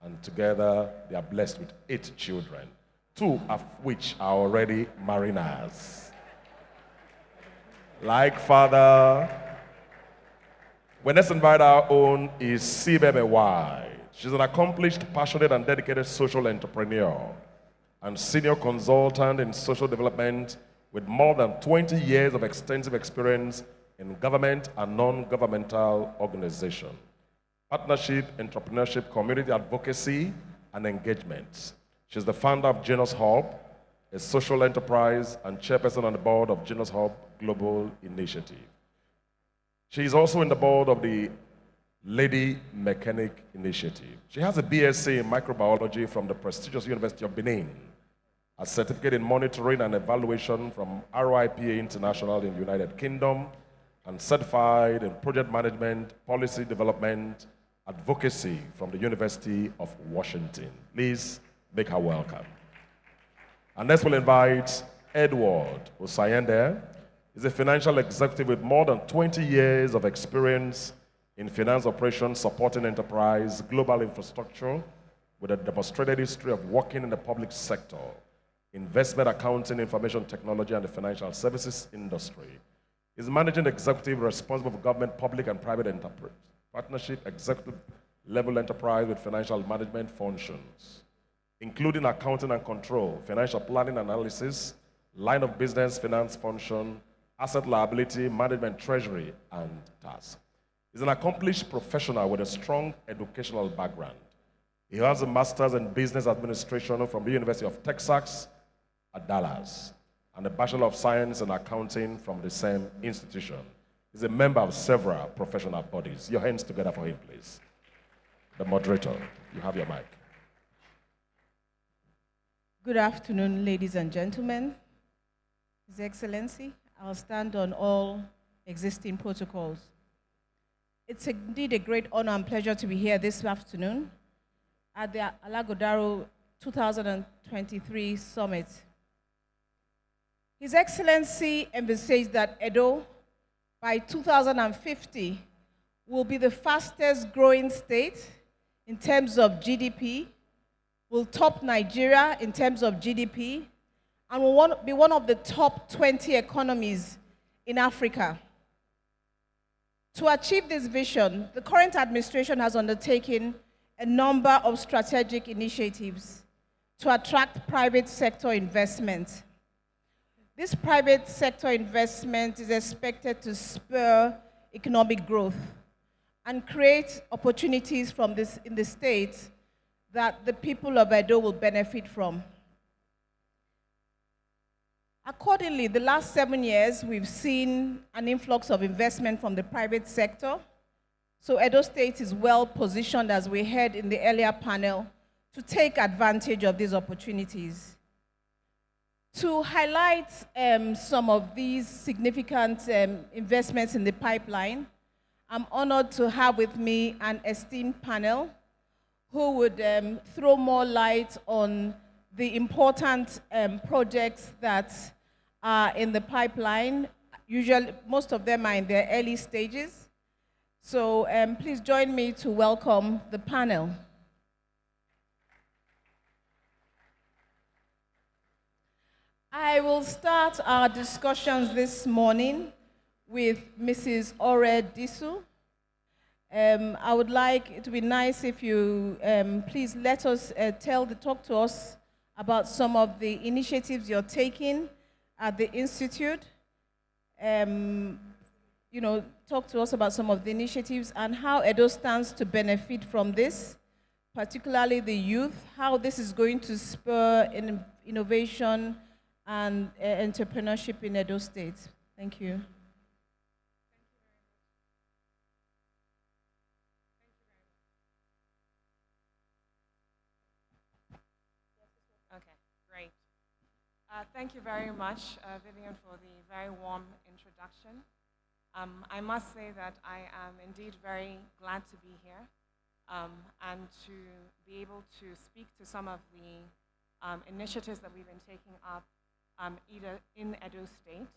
and together they are blessed with 8 children, 2 of which are already mariners. Like father, we next invite our own is Sibebe Y. She's an accomplished, passionate, and dedicated social entrepreneur and senior consultant in social development with more than 20 years of extensive experience in government and non-governmental organizations, partnership, entrepreneurship, community advocacy, and engagement. She's the founder of Genus Hub, a social enterprise, and chairperson on the board of Genus Hub Global Initiative. She is also in the board of the Lady Mechanic Initiative. She has a BSc in microbiology from the prestigious University of Benin, a certificate in monitoring and evaluation from RIPA International in the United Kingdom, and certified in project management, policy development, advocacy from the University of Washington. Please make her welcome. And next we'll invite Edward Osayende. He's a financial executive with more than 20 years of experience in finance operations, supporting enterprise, global infrastructure, with a demonstrated history of working in the public sector, investment accounting, information technology, and the financial services industry. He's managing executive responsible for government, public, and private enterprise, partnership, executive level enterprise with financial management functions, including accounting and control, financial planning analysis, line of business finance function, asset liability, management, treasury, and tax. He's an accomplished professional with a strong educational background. He has a master's in business administration from the University of Texas at Dallas and a Bachelor of Science in Accounting from the same institution. He's a member of several professional bodies. Your hands together for him, please. The moderator, you have your mic. Good afternoon, ladies and gentlemen. His Excellency, I'll stand on all existing protocols. It's indeed a great honor and pleasure to be here this afternoon at the Alaghodaro 2023 Summit. His Excellency envisaged that Edo, by 2050, will be the fastest growing state in terms of GDP, will top Nigeria in terms of GDP, and will be one of the top 20 economies in Africa. To achieve this vision, the current administration has undertaken a number of strategic initiatives to attract private sector investment. This private sector investment is expected to spur economic growth and create opportunities from this in the state that the people of Edo will benefit from. Accordingly, the last 7 years, we've seen an influx of investment from the private sector. So Edo State is well positioned, as we heard in the earlier panel, to take advantage of these opportunities. To highlight some of these significant investments in the pipeline, I'm honored to have with me an esteemed panel who would throw more light on the important projects that are in the pipeline. Usually, most of them are in their early stages. So please join me to welcome the panel. I will start our discussions this morning with Mrs. Ore Disu. I would like, it would be nice if you please let us talk to us about some of the initiatives you're taking at the Institute. Talk to us about some of the initiatives and how Edo stands to benefit from this, particularly the youth, how this is going to spur innovation and entrepreneurship in Edo State. Thank you. Okay, great. Thank you very much, Vivian, for the very warm introduction. I must say that I am indeed very glad to be here and to be able to speak to some of the initiatives that we've been taking up in Edo State.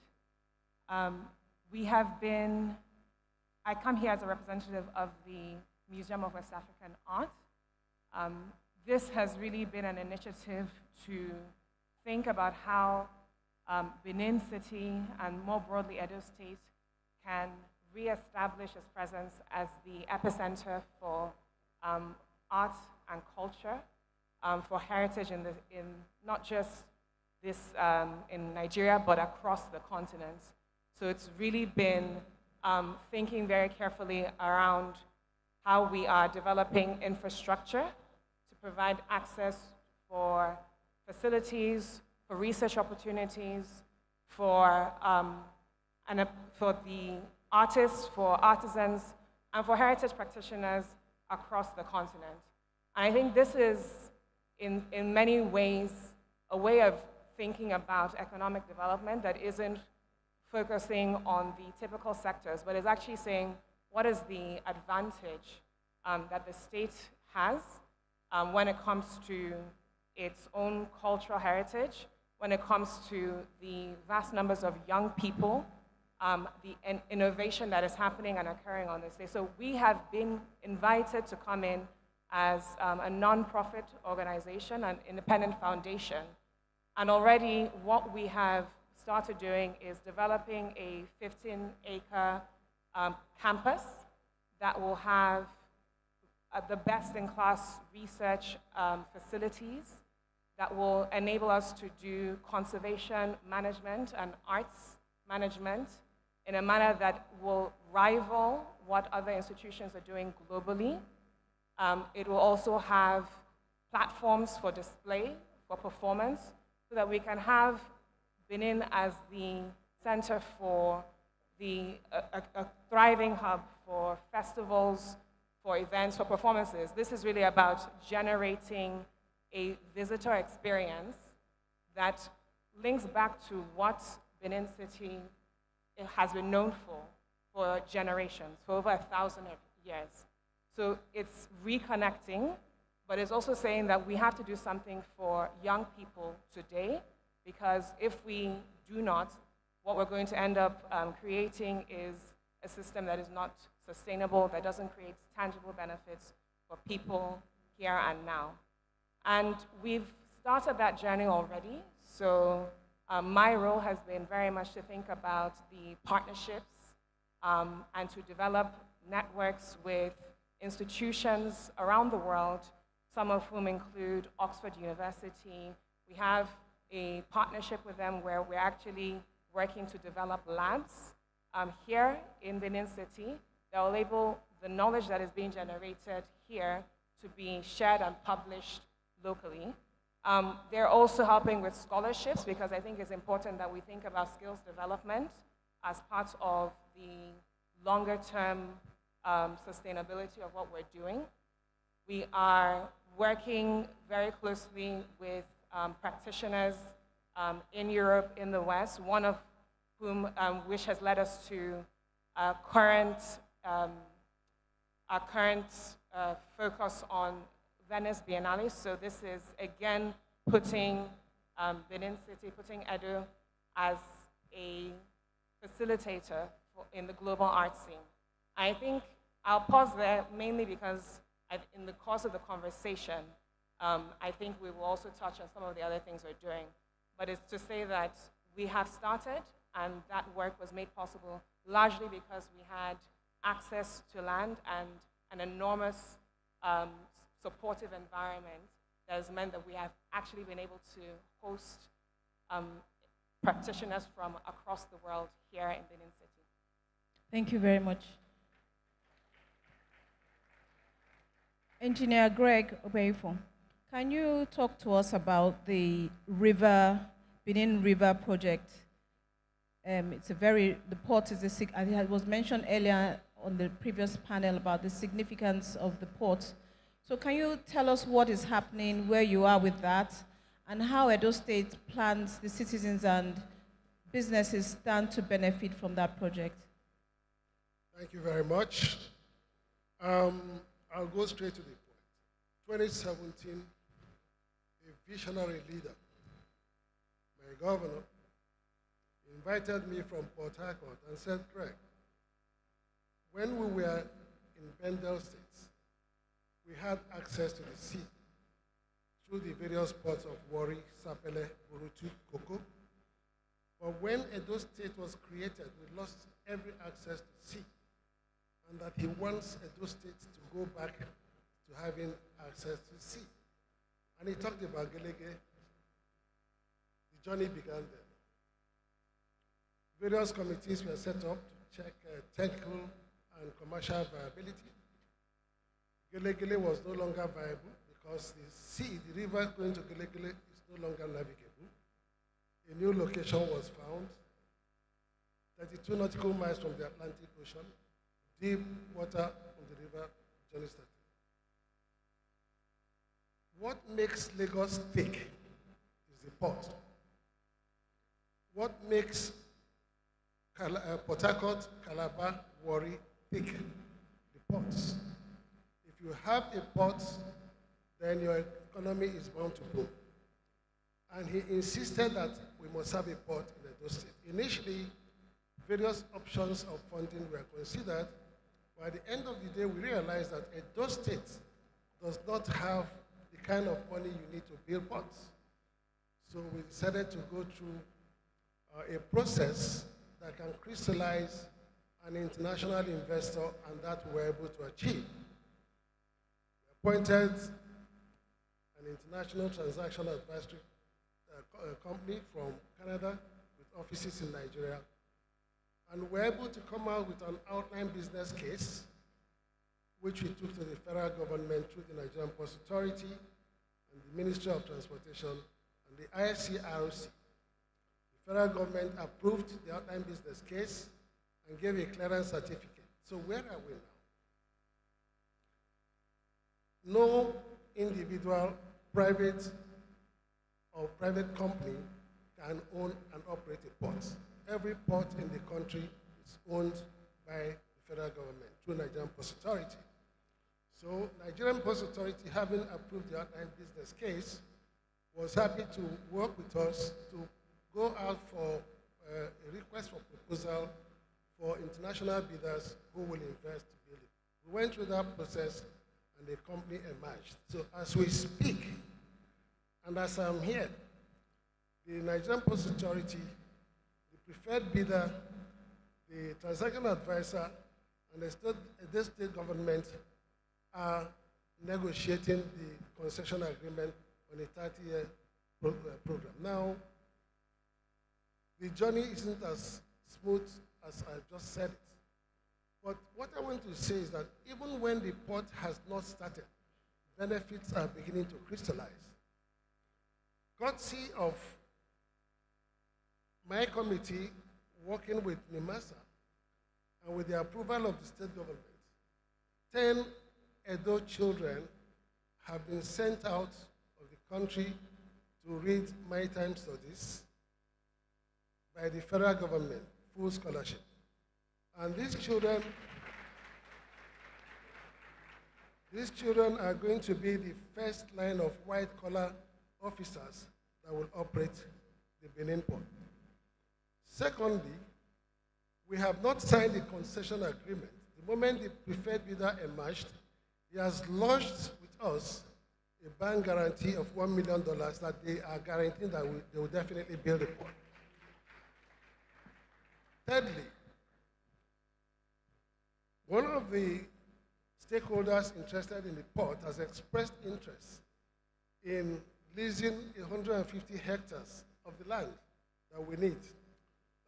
I come here as a representative of the Museum of West African Art. This has really been an initiative to think about how Benin City and more broadly Edo State can reestablish its presence as the epicenter for art and culture, for heritage in not just this in Nigeria, but across the continent. So it's really been thinking very carefully around how we are developing infrastructure to provide access for facilities, for research opportunities, for the artists, for artisans, and for heritage practitioners across the continent. And I think this is, in many ways, a way of thinking about economic development that isn't focusing on the typical sectors, but is actually saying, what is the advantage that the state has when it comes to its own cultural heritage, when it comes to the vast numbers of young people, the innovation that is happening and occurring on this day. So we have been invited to come in as a non-profit organization, an independent foundation. And already what we have started doing is developing a 15-acre campus that will have the best-in-class research facilities that will enable us to do conservation management and arts management in a manner that will rival what other institutions are doing globally. It will also have platforms for display, for performance, so that we can have Benin as the center for a thriving hub for festivals, for events, for performances. This is really about generating a visitor experience that links back to what Benin City has been known for generations, for over 1,000 years. So it's reconnecting, but it's also saying that we have to do something for young people today, because if we do not, what we're going to end up creating is a system that is not sustainable, that doesn't create tangible benefits for people here and now. And we've started that journey already. So my role has been very much to think about the partnerships and to develop networks with institutions around the world, some of whom include Oxford University. We have a partnership with them where we're actually working to develop labs here in Benin City that will enable the knowledge that is being generated here to be shared and published locally. They're also helping with scholarships because I think it's important that we think about skills development as part of the longer term sustainability of what we're doing. We are working very closely with practitioners in Europe, in the West, one of whom which has led us to our current focus on Venice Biennale. So this is again putting Benin City, putting Edo as a facilitator in the global art scene. I think I'll pause there mainly because in the course of the conversation, I think we will also touch on some of the other things we're doing. But it's to say that we have started, and that work was made possible largely because we had access to land and an enormous supportive environment that has meant that we have actually been able to host practitioners from across the world here in Benin City. Thank you very much. Engineer Greg Obeifo, can you talk to us about the Benin River project? The port is it was mentioned earlier on the previous panel about the significance of the port. So can you tell us what is happening, where you are with that, and how Edo State plans the citizens and businesses stand to benefit from that project? Thank you very much. I'll go straight to the point. 2017, a visionary leader, my governor, invited me from Port Harcourt and said, Greg, when we were in Bendel States, we had access to the sea through the various ports of Warri, Sapele, Burutu, Koko. But when Edo State was created, we lost every access to the sea. And that he wants Edo State to go back to having access to the sea. And he talked about Gelege. The journey began there. Various committees were set up to check technical and commercial viability. Gelege was no longer viable because the sea, the river going to Gelege is no longer navigable. A new location was found, 32 nautical miles from the Atlantic Ocean, deep water on the river journey started. What makes Lagos tick is the port. What makes Port Harcourt, Calabar, Warri tick? The ports. If you have a port, then your economy is bound to boom. And he insisted that we must have a port in Edo State. Initially, various options of funding were considered. By the end of the day, we realized that Edo State does not have the kind of money you need to build ports. So we decided to go through a process that can crystallize an international investor, and that we were able to achieve. We appointed an international transaction advisory company from Canada with offices in Nigeria. And we're able to come out with an outline business case, which we took to the federal government through the Nigerian Ports Authority and the Ministry of Transportation and the IFCRC. The federal government approved the outline business case and gave a clearance certificate. So where are we now? No individual, private or private company can own and operate a port. Every port in the country is owned by the federal government through Nigerian Ports Authority. So Nigerian Ports Authority, having approved the outline business case, was happy to work with us to go out for a request for proposal for international bidders who will invest to build it. We went through that process and the company emerged. So as we speak, and as I'm here, the Nigerian Ports Authority, the preferred bidder, the transaction advisor, and the state government are negotiating the concession agreement on a 30-year program. Now, the journey isn't as smooth as I just said it. But what I want to say is that even when the port has not started, benefits are beginning to crystallize. Courtesy of my committee working with NIMASA and with the approval of the state government, 10 Edo children have been sent out of the country to read maritime studies by the federal government, full scholarship. And these children are going to be the first line of white-collar officers that will operate the Benin port. Secondly, we have not signed the concession agreement. The moment the preferred bidder emerged, he has lodged with us a bank guarantee of $1 million that they are guaranteeing that they will definitely build the port. Thirdly, one of the stakeholders interested in the port has expressed interest in leasing 150 hectares of the land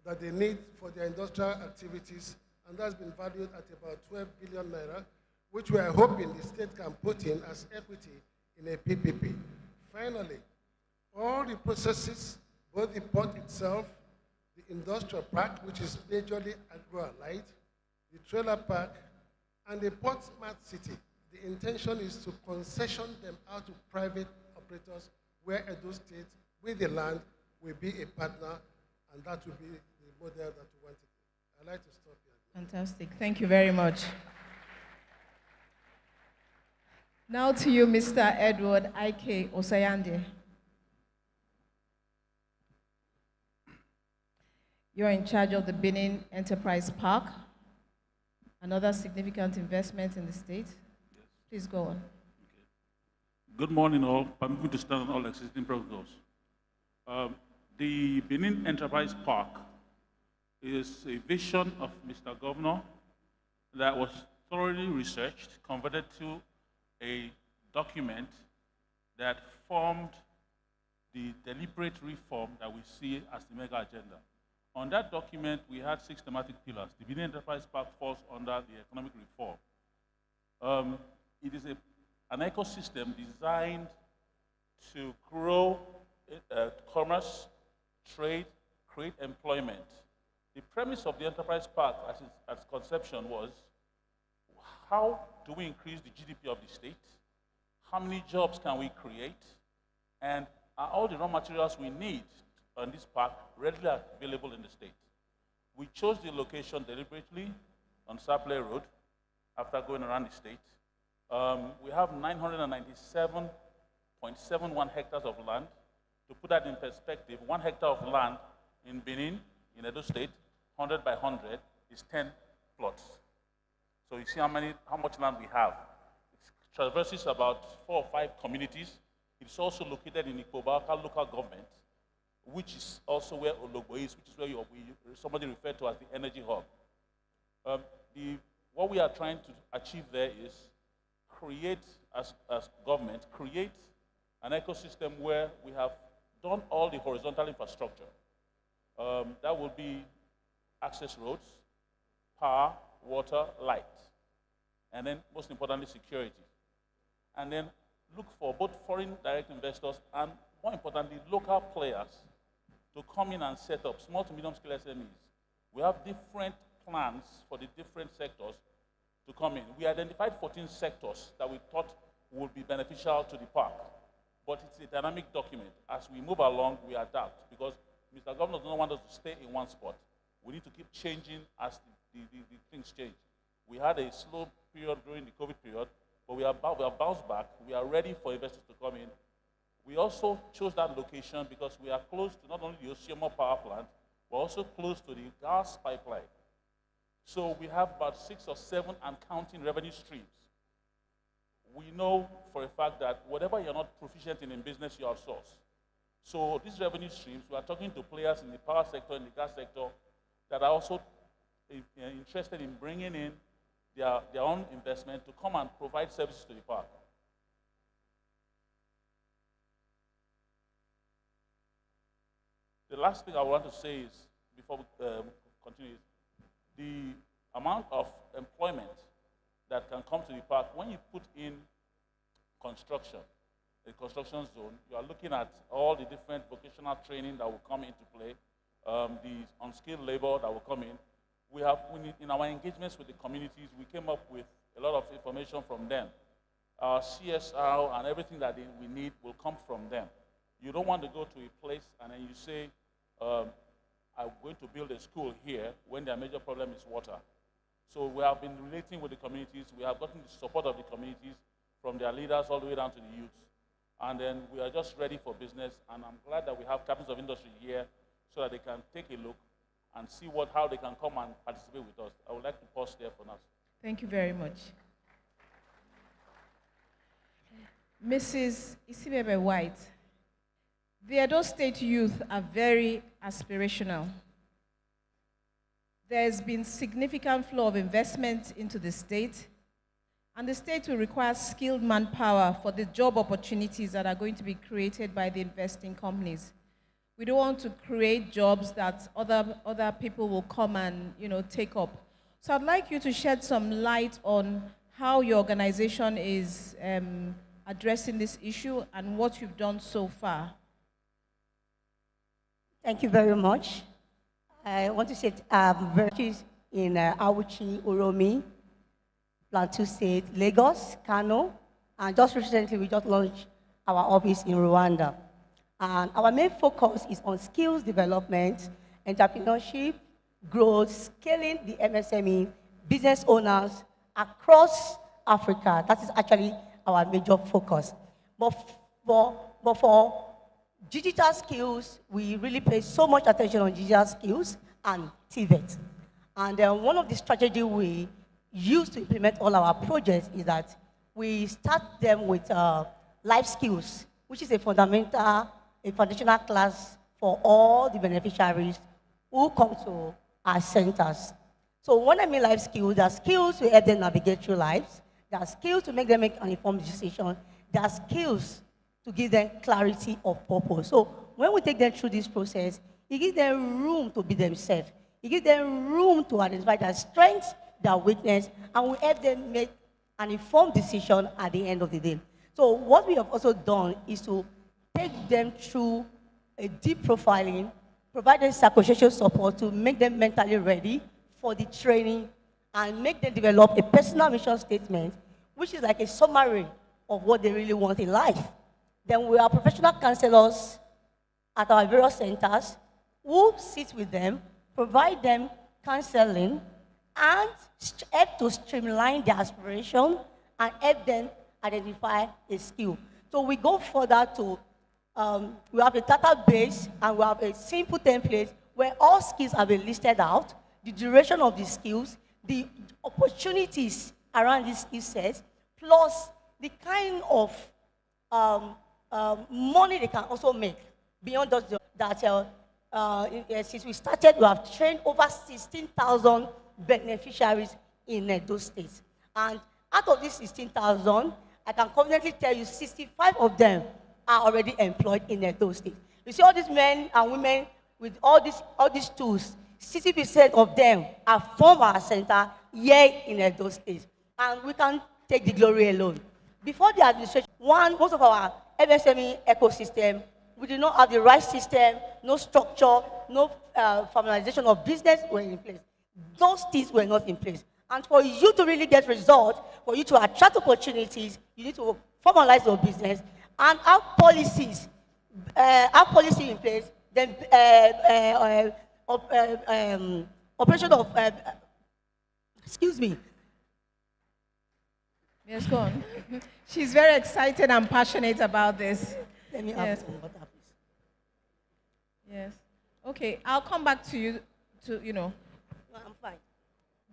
that they need for their industrial activities, and that's been valued at about 12 billion naira, which we are hoping the state can put in as equity in a PPP. Finally, all the processes, both the port itself, the industrial park, which is majorly agro-allied, the trailer park, and the port smart city, the intention is to concession them out to private operators where Edo State, with the land, will be a partner, and that will be the model that we want to do. I'd like to stop here. Fantastic. Thank you very much. Now to you, Mr. Edward Ike Osayande. You're in charge of the Benin Enterprise Park, another significant investment in the state. Yes. Please go on. Okay. Good morning, all. Permit me to stand on all existing protocols. The Benin Enterprise Park is a vision of Mr. Governor that was thoroughly researched, converted to a document that formed the deliberate reform that we see as the mega agenda. On that document, we had 6 thematic pillars. The Benin Enterprise Park falls under the economic reform. It is an ecosystem designed to grow commerce, trade, create employment. The premise of the Enterprise Park as conception was, how do we increase the GDP of the state? How many jobs can we create? And are all the raw materials we need on this park readily available in the state? We chose the location deliberately on Sapley Road after going around the state. We have 997.71 hectares of land. To put that in perspective, 1 hectare of land in Benin, in Edo State, 100 by 100, is 10 plots. So you see how much land we have. It traverses about 4 or 5 communities. It's also located in Ikobaka local government, which is also where Ologbo is, which is where somebody referred to as the energy hub. What we are trying to achieve there is create, as government, create an ecosystem where we have done all the horizontal infrastructure. That will be access roads, power, water, light, and then most importantly, security. And then look for both foreign direct investors and, more importantly, local players to come in and set up small to medium scale SMEs. We have different plans for the different sectors to come in. We identified 14 sectors that we thought would be beneficial to the park, but it's a dynamic document. As we move along, we adapt, because Mr. Governor doesn't want us to stay in one spot. We need to keep changing as the things change. We had a slow period during the COVID period, but we are bounced back. We are ready for investors to come in. We also chose that location because we are close to not only the Osioma power plant, but also close to the gas pipeline. So we have about 6 or 7 and counting revenue streams. We know for a fact that whatever you're not proficient in business, you outsource. So these revenue streams, we are talking to players in the power sector, in the gas sector, that are also interested in bringing in their own investment to come and provide services to the park. the last thing I want to say is, before we continue, is the amount of employment that can come to the park when you put in construction, the construction zone. You are looking at all the different vocational training that will come into play, the unskilled labor that will come in. In our engagements with the communities, we came up with a lot of information from them. Our CSR and everything that we need will come from them. You don't want to go to a place and then you say, I'm going to build a school here when their major problem is water. So we have been relating with the communities. We have gotten the support of the communities from their leaders all the way down to the youths. And then we are just ready for business. And I'm glad that we have captains of industry here so that they can take a look and see how they can come and participate with us. I would like to pause there for now. Thank you very much. Mrs. Isibebe White, the Edo State youth are very aspirational. There's been significant flow of investment into the state, and the state will require skilled manpower for the job opportunities that are going to be created by the investing companies. We don't want to create jobs that other people will come and take up. So I'd like you to shed some light on how your organization is addressing this issue and what you've done so far. Thank you very much. I want to say very in Auchi, Uromi, Plateau State, Lagos, Kano, and just recently we just launched our office in Rwanda. And our main focus is on skills development, entrepreneurship, growth, scaling the MSME, business owners across Africa. That is actually our major focus. But for digital skills, we really pay so much attention on digital skills and TVET. And one of the strategies we use to implement all our projects is that we start them with life skills, which is a foundational class for all the beneficiaries who come to our centers. So when I mean life skills, there are skills to help them navigate through lives. There are skills to make them make an informed decision. There are skills to give them clarity of purpose. So when we take them through this process, it gives them room to be themselves. It gives them room to identify their strengths, their weakness, and we help them make an informed decision at the end of the day. So what we have also done is to take them through a deep profiling, provide them psychosocial support to make them mentally ready for the training, and make them develop a personal mission statement, which is like a summary of what they really want in life. Then we are professional counselors at our various centers who sit with them, provide them counseling, and help to streamline their aspiration and help them identify a skill. So we go further to, we have a database and we have a simple template where all skills have been listed out, the duration of the skills, the opportunities around these skill sets, plus the kind of money they can also make beyond that. Since we started, we have trained over 16,000 beneficiaries in those states. And out of these 16,000, I can confidently tell you 65 of them are already employed in those states. You see all these men and women with all these tools, 60% of them are from our center here in those states. And we can't take the glory alone. Before the administration, most of our MSME ecosystem, we did not have the right system, no structure, no formalization of business were in place. Those things were not in place. And for you to really get results, for you to attract opportunities, you need to formalize your business and have policies, in place, then operation of, excuse me. Yes, go on. She's very excited and passionate about this. Let me have some water, please. Yes. Okay, I'll come back to you No, I'm fine.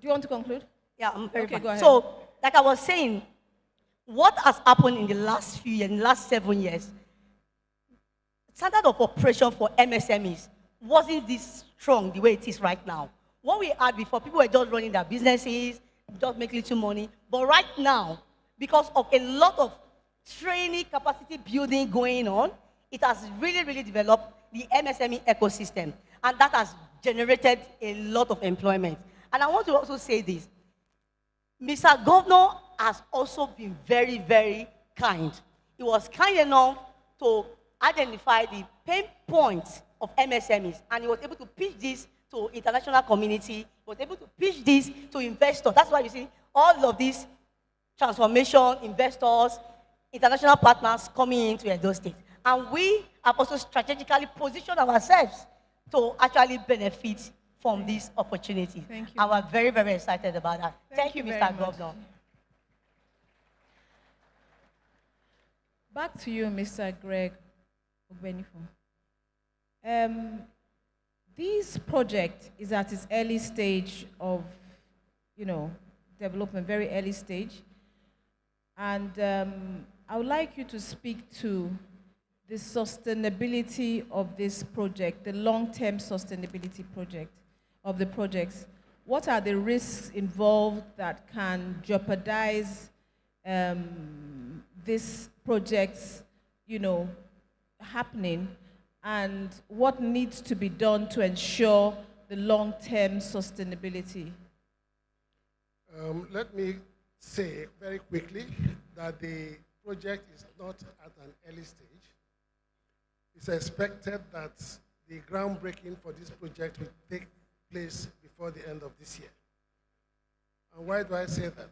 Do you want to conclude? Yeah, I'm very okay, fine. go ahead. So, like I was saying, what has happened in the last few years, in the last 7 years, standard of operation for MSMEs wasn't this strong the way it is right now. What we had before, people were just running their businesses, just make little money. But right now, because of a lot of training capacity building going on, it has really, really developed. the MSME ecosystem, and that has generated a lot of employment. And I want to also say this. Mr. Governor has also been very, very kind. He was kind enough to identify the pain points of MSMEs, and he was able to pitch this to international community. He was able to pitch this to investors. That's why you see all of these transformation, investors, international partners coming into Edo State. And we have also strategically positioned ourselves to actually benefit from this opportunity. Thank you. And we're very, very excited about that. Thank you, very Mr. much. Governor. Back to you, Mr. Greg Ogbenifo. This project is at its early stage of, development, very early stage. And I would like you to speak to the sustainability of this project, the long-term sustainability of the projects. What are the risks involved that can jeopardize these projects, happening, and what needs to be done to ensure the long-term sustainability? Let me say very quickly that the project is not at an early stage. It's expected that the groundbreaking for this project will take place before the end of this year. And why do I say that?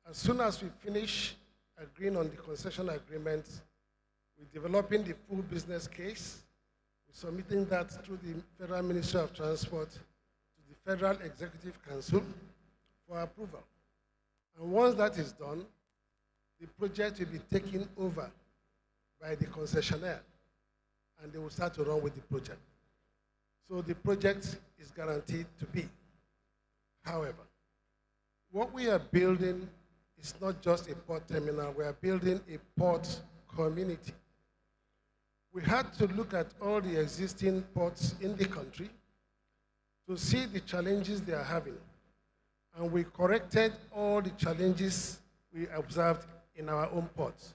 As soon as we finish agreeing on the concession agreement, we're developing the full business case, we're submitting that through the Federal Ministry of Transport to the Federal Executive Council for approval. And once that is done, the project will be taken over by the concessionaire, and they will start to run with the project. So the project is guaranteed to be. However, what we are building is not just a port terminal, we are building a port community. We had to look at all the existing ports in the country to see the challenges they are having. And we corrected all the challenges we observed in our own ports.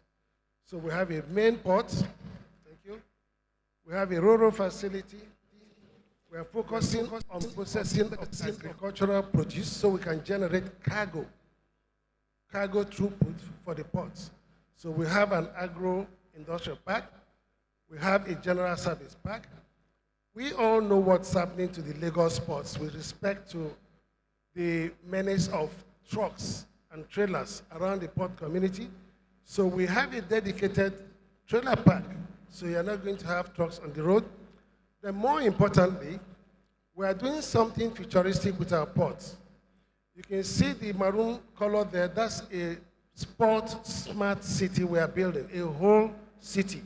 So we have a main port, thank you. We have a RoRo facility. We are focusing on processing agricultural produce so we can generate cargo throughput for the ports. So we have an agro-industrial park. We have a general service park. We all know what's happening to the Lagos ports with respect to the menace of trucks and trailers around the port community. So we have a dedicated trailer park, so you're not going to have trucks on the road. Then more importantly, we are doing something futuristic with our ports. You can see the maroon color there, that's a sport smart city we are building, a whole city,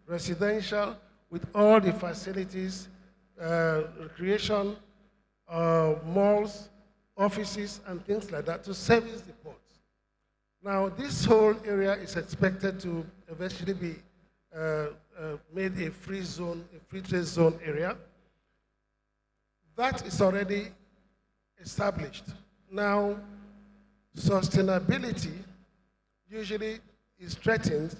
residential with all the facilities, recreation, malls, offices, and things like that to service the ports. Now, this whole area is expected to eventually be made a free zone, a free trade zone area. That is already established. Now, sustainability usually is threatened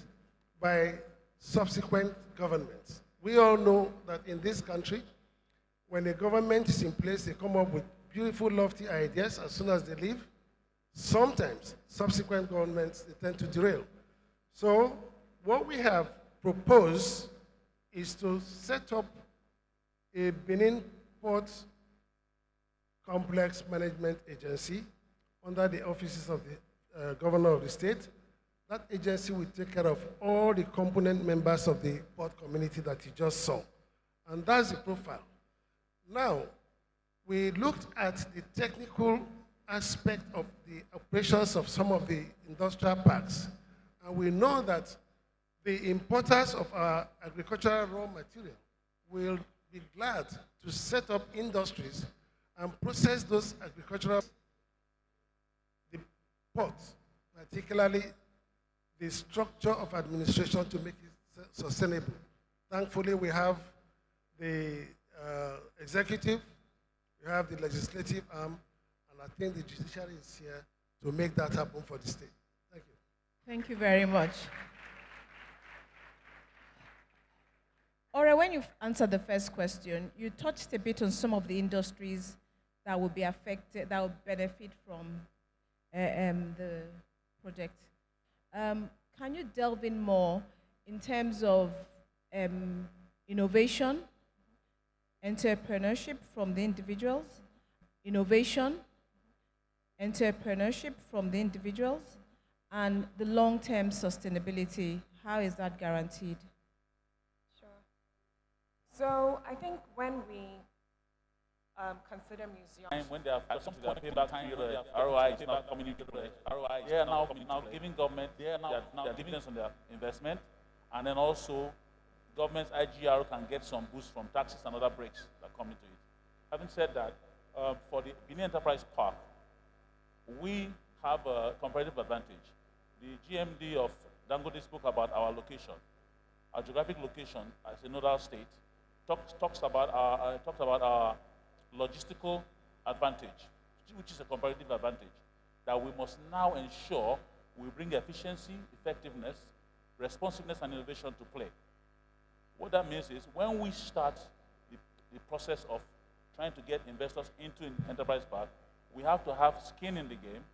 by subsequent governments. We all know that in this country, when a government is in place, they come up with beautiful, lofty ideas as soon as they leave. Sometimes subsequent governments, they tend to derail. So what we have proposed is to set up a Benin Port Complex Management Agency under the offices of the governor of the state. That agency will take care of all the component members of the port community that you just saw. And that's the profile. Now, we looked at the technical aspect of the operations of some of the industrial parks. And we know that the importers of our agricultural raw material will be glad to set up industries and process those agricultural, the ports, particularly the structure of administration to make it sustainable. Thankfully, we have the executive, we have the legislative arm, and I think the judiciary is here to make that happen for the state. Thank you. Thank you very much. Ora, when you've answered the first question, you touched a bit on some of the industries that will be affected, that will benefit from the project. Can you delve in more in terms of innovation, entrepreneurship from the individuals, innovation, entrepreneurship from the individuals, and the long-term sustainability? How is that guaranteed? Sure. So I think when we consider museums, When they have at some point payback period, ROI is now coming into play. They are now giving government, they are now dividends on their investment, and then also government's IGR can get some boost from taxes and other breaks that come into it. Having said that, for the Benin Enterprise Park, we have a comparative advantage. The GMD of Dangote spoke about our location, our geographic location as a nodal state. Talks about our logistical advantage, which is a comparative advantage that we must now ensure we bring efficiency, effectiveness, responsiveness, and innovation to play. What that means is when we start the process of trying to get investors into an enterprise park, we have to have skin in the game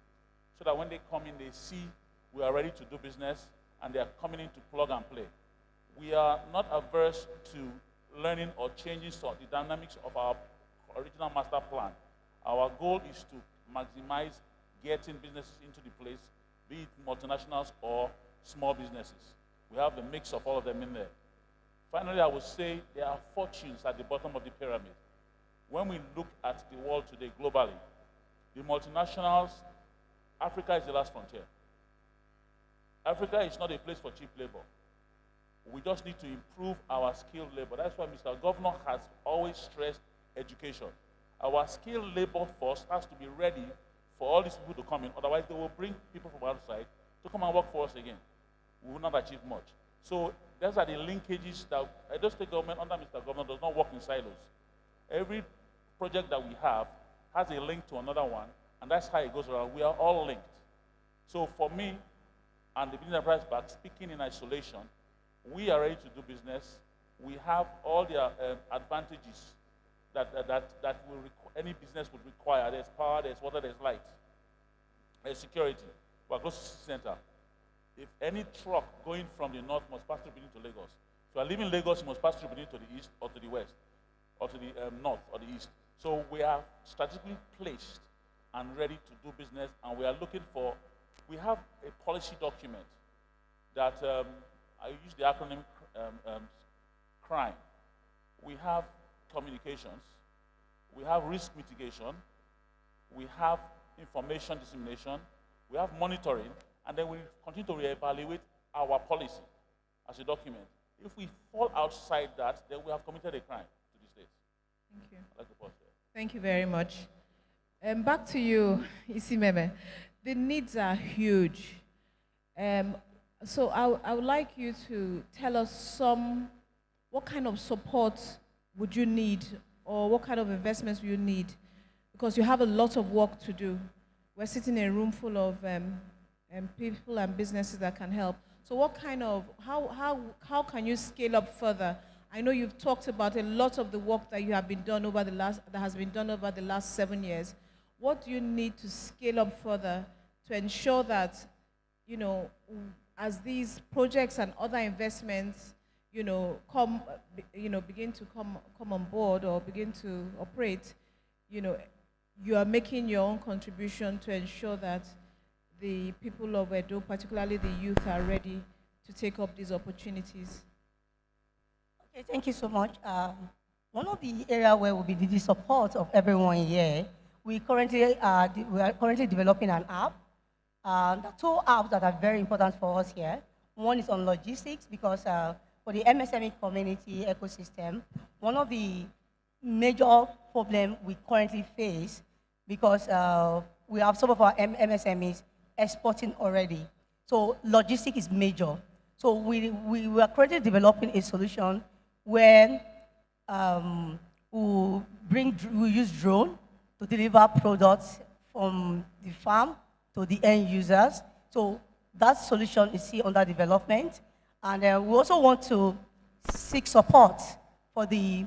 so that when they come in, they see we are ready to do business and they are coming in to plug and play. We are not averse to learning or changing the dynamics of our original master plan. Our goal is to maximize getting businesses into the place, be it multinationals or small businesses. We have the mix of all of them in there. Finally, I would say there are fortunes at the bottom of the pyramid. When we look at the world today globally, the multinationals, Africa is the last frontier. Africa is not a place for cheap labor. We just need to improve our skilled labor. That's why Mr. Governor has always stressed education. Our skilled labor force has to be ready for all these people to come in. Otherwise, they will bring people from outside to come and work for us again. We will not achieve much. So those are the linkages that Edo State government under Mr. Governor does not work in silos. Every project that we have has a link to another one, and that's how it goes around. We are all linked. So for me and the Business Enterprise Park, speaking in isolation, we are ready to do business. We have all the advantages that any business would require. There's power, there's water, there's light, there's security. We're close to the city center. If any truck going from the north must pass through Benin to Lagos, if you are leaving Lagos, you must pass through Benin to the east or to the west, or to the north or the east. So we are strategically placed and ready to do business, and we are looking for, we have a policy document that, I use the acronym CRIME. We have communications, we have risk mitigation, we have information dissemination, we have monitoring, and then we continue to reevaluate our policy as a document. If we fall outside that, then we have committed a crime to the state. Thank you. I'd like to pause there. Thank you very much. Back to you, Isimeme. The needs are huge. So I would like you to tell us what kind of support would you need, or what kind of investments will you need? Because you have a lot of work to do. We're sitting in a room full of people and businesses that can help. So what kind of, how can you scale up further? I know you've talked about a lot of the work that has been done over the last 7 years. What do you need to scale up further to ensure that, as these projects and other investments, begin to come on board or begin to operate, you are making your own contribution to ensure that the people of Edo, particularly the youth, are ready to take up these opportunities? Okay, thank you so much. One of the areas where we'll be needing support of everyone here, we are currently developing an app. There are two apps that are very important for us here. One is on logistics, because for the MSME community ecosystem, one of the major problems we currently face, because we have some of our MSMEs exporting already. So logistics is major. So we are currently developing a solution where we use drone to deliver products from the farm to the end users. So that solution is still under development. And we also want to seek support for the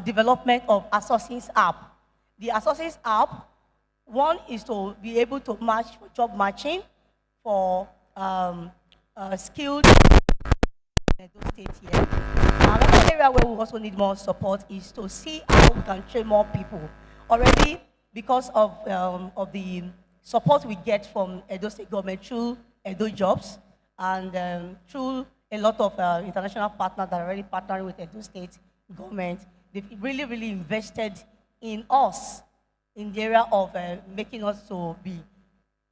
development of Associates app. The Associates app, one is to be able to match for job matching for skilled in those states here. Another area where we also need more support is to see how we can train more people. Already, because of the support we get from Edo State government through Edo Jobs and through a lot of international partners that are already partnering with Edo State government, they've really, really invested in us in the area of making us to be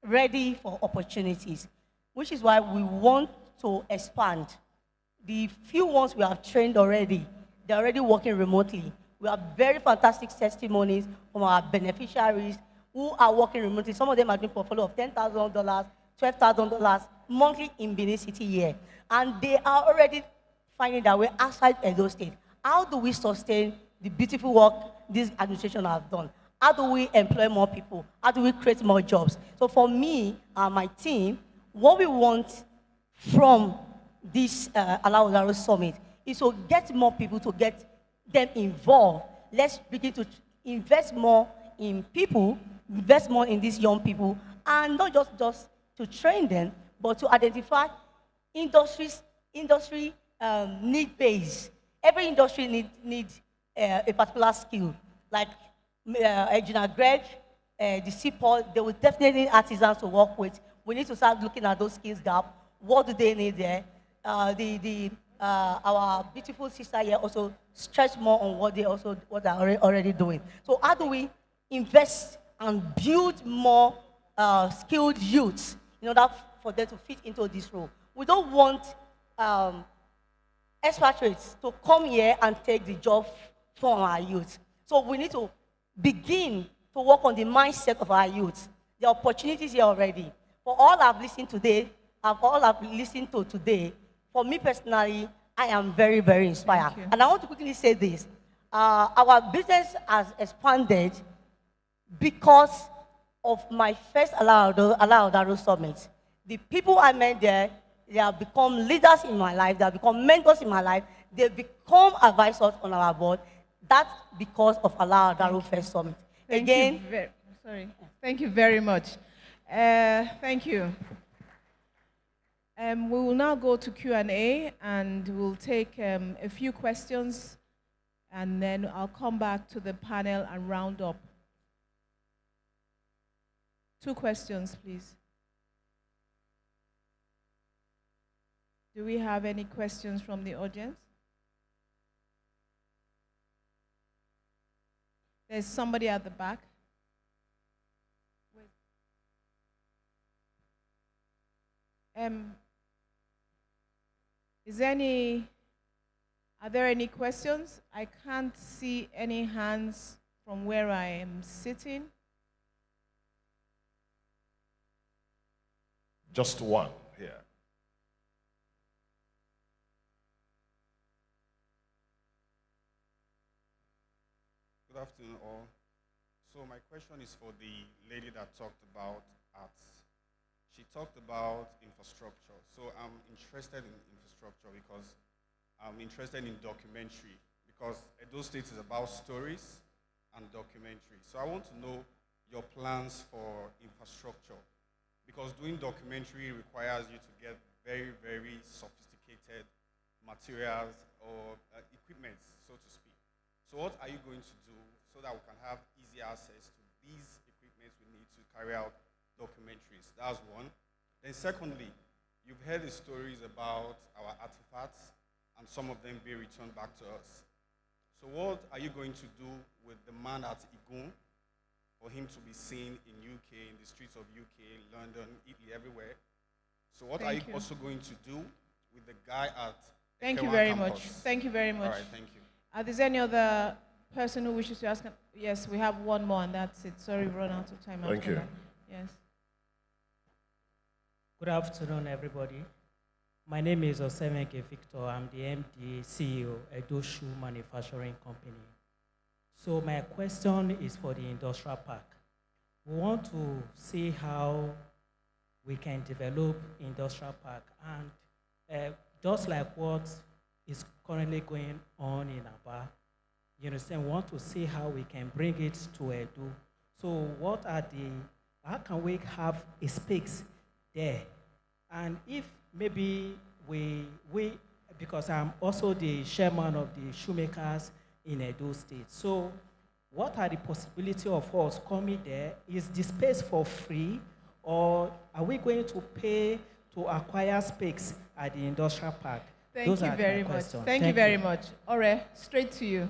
ready for opportunities, which is why we want to expand. The few ones we have trained already, they're already working remotely. We have very fantastic testimonies from our beneficiaries who are working remotely. Some of them are doing portfolio of $10,000, $12,000 monthly in Benin City here. And they are already finding their way outside Edo State. How do we sustain the beautiful work this administration has done? How do we employ more people? How do we create more jobs? So for me and my team, what we want from this Alaghodaro Summit is to get more people, to get them involved. Let's begin to invest more in people, invest more in these young people, and not just to train them, but to identify industry need base. Every industry needs a particular skill. Like Engineer Greg, the Seaport, they will definitely need artisans to work with. We need to start looking at those skills gap. What do they need there? Our beautiful sister here also stress more on what they're already doing. So how do we invest and build more skilled youths in order for them to fit into this role? We don't want expatriates to come here and take the job from our youth. So we need to begin to work on the mindset of our youth. The opportunities here already. For all I've listened to today, for me personally, I am very, very inspired. And I want to quickly say this. Our business has expanded because of my first Alaghodaro Summit. The people I met there, they have become leaders in my life, they have become mentors in my life, they've become advisors on our board. That's because of Alaghodaro First Summit. Thank you very much. Thank you. We will now go to Q&A, and we'll take a few questions, and then I'll come back to the panel and round up. 2 questions, please. Do we have any questions from the audience? There's somebody at the back. Are there any questions? I can't see any hands from where I am sitting. Just one here. Good afternoon, all. So my question is for the lady that talked about arts. She talked about infrastructure. So I'm interested in infrastructure because I'm interested in documentary, because Edo State is about stories and documentary. So I want to know your plans for infrastructure, because doing documentary requires you to get very, very sophisticated materials or equipment, so to speak. So what are you going to do so that we can have easy access to these equipments we need to carry out documentaries? That's one. Then secondly, you've heard the stories about our artifacts and some of them being returned back to us. So what are you going to do with the man at Igun for him to be seen in UK, in the streets of UK, London, Italy, everywhere? So what are you also going to do with the guy at Thank you Ekewan very campus? much. Thank you very much. All right, thank you. Is there any other person who wishes to ask? Yes, we have one more, and that's it. Sorry, we run out of time. Thank you. That. Yes. Good afternoon, everybody. My name is Osemeke Victor. I'm the MD CEO of Edo Shoe Manufacturing Company. So my question is for the industrial park. We want to see how we can develop industrial park, and just like what is currently going on in Aba. You understand? We want to see how we can bring it to Edo. So how can we have a space there? And if maybe because I'm also the chairman of the shoemakers in Edo State. So what are the possibility of us coming there? Is the space for free, or are we going to pay to acquire space at the industrial park? Thank you very much. Thank you very much. Ore, straight to you.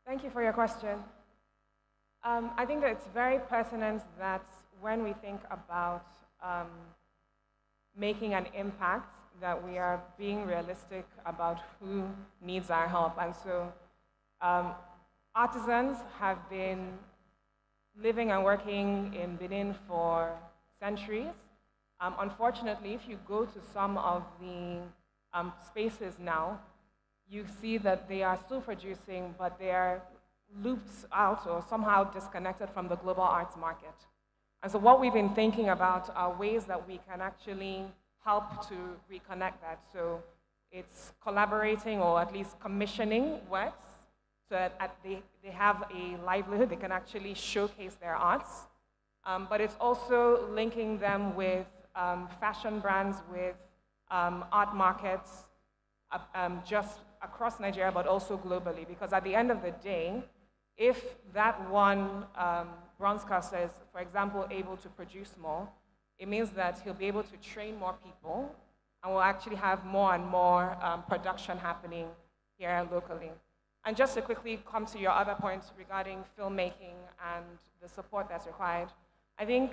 Thank you for your question. I think that it's very pertinent that when we think about making an impact, that we are being realistic about who needs our help. And so artisans have been living and working in Benin for centuries. Unfortunately, if you go to some of the spaces now, you see that they are still producing, but they are looped out or somehow disconnected from the global arts market. And so what we've been thinking about are ways that we can actually help to reconnect that. So it's collaborating or at least commissioning works so that they have a livelihood, they can actually showcase their arts. But it's also linking them with fashion brands, with art markets, just across Nigeria, but also globally. Because at the end of the day, if that one bronze caster is, for example, able to produce more, it means that he'll be able to train more people, and we'll actually have more and more production happening here locally. And just to quickly come to your other points regarding filmmaking and the support that's required, I think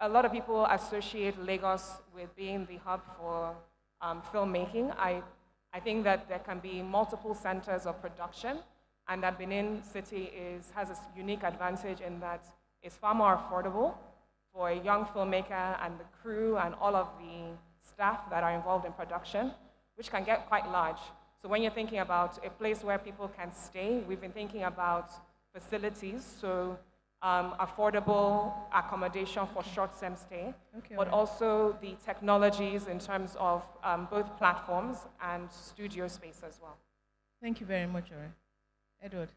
a lot of people associate Lagos with being the hub for filmmaking. I think that there can be multiple centers of production, and that Benin City has a unique advantage in that it's far more affordable for a young filmmaker and the crew and all of the staff that are involved in production, which can get quite large. So when you're thinking about a place where people can stay, we've been thinking about facilities, so affordable accommodation for short-term stay, but also the technologies in terms of both platforms and studio space as well. Thank you very much, Ore. Edward.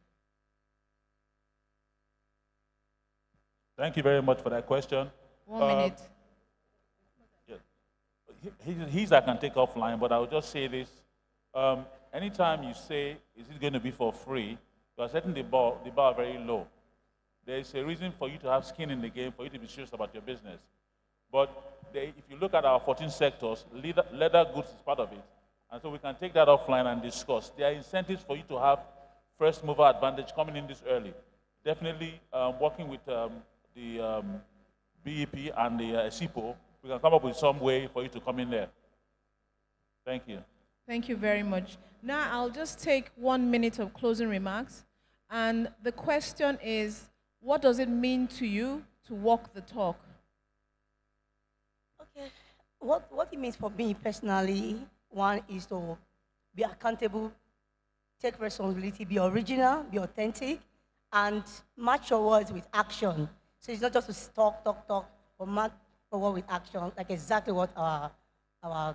Thank you very much for that question. 1 minute. He's I can take offline, but I'll just say this. Anytime you say, is it going to be for free, you are setting the bar very low. There is a reason for you to have skin in the game, for you to be serious about your business. But if you look at our 14 sectors, leather goods is part of it. And so we can take that offline and discuss. There are incentives for you to have first mover advantage coming in this early. Definitely working with the BEP and the SIPO, we can come up with some way for you to come in there. Thank you. Thank you very much. Now I'll just take 1 minute of closing remarks. And the question is, what does it mean to you to walk the talk? Okay. What it means for me personally, one is to be accountable, take responsibility, be original, be authentic, and match your words with action. So it's not just to talk, but match your word with action, like exactly what our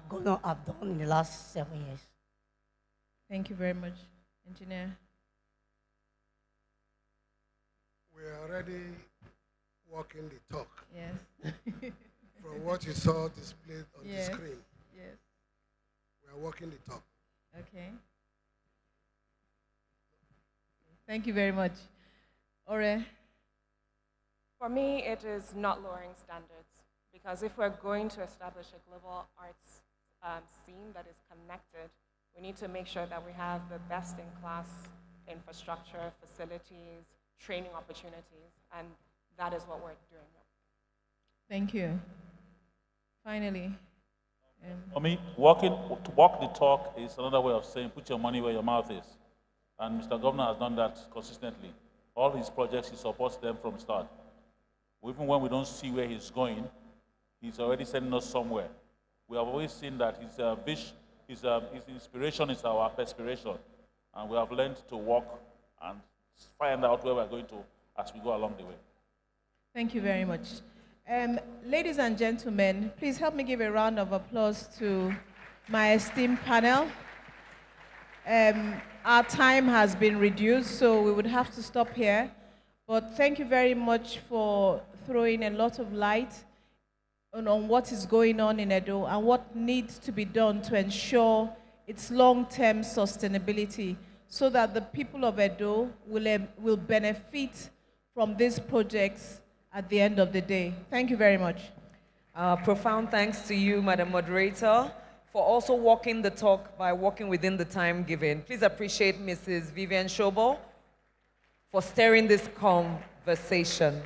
governor have done in the last 7 years. Thank you very much, Engineer. We're already walking the talk. Yes. From what you saw displayed on yes. the screen. Yes. We are walking the talk. Okay. Thank you very much. Ore? For me, it is not lowering standards, because if we're going to establish a global arts scene that is connected, we need to make sure that we have the best-in-class infrastructure, facilities, training opportunities, and that is what we're doing. Thank you. Finally. For me, walk the talk is another way of saying put your money where your mouth is. And Mr. Governor has done that consistently. All his projects, he supports them from start. Even when we don't see where he's going, he's already sending us somewhere. We have always seen that his inspiration is our perspiration. And we have learned to walk and find out where we're going to as we go along the way. Thank you very much. Ladies and gentlemen, please help me give a round of applause to my esteemed panel. Our time has been reduced, so we would have to stop here. But thank you very much for throwing a lot of light on what is going on in Edo and what needs to be done to ensure its long-term sustainability so that the people of Edo will benefit from these projects at the end of the day. Thank you very much. Profound thanks to you, Madam Moderator, for also walking the talk by walking within the time given. Please appreciate Mrs. Vivian Shobo for steering this conversation.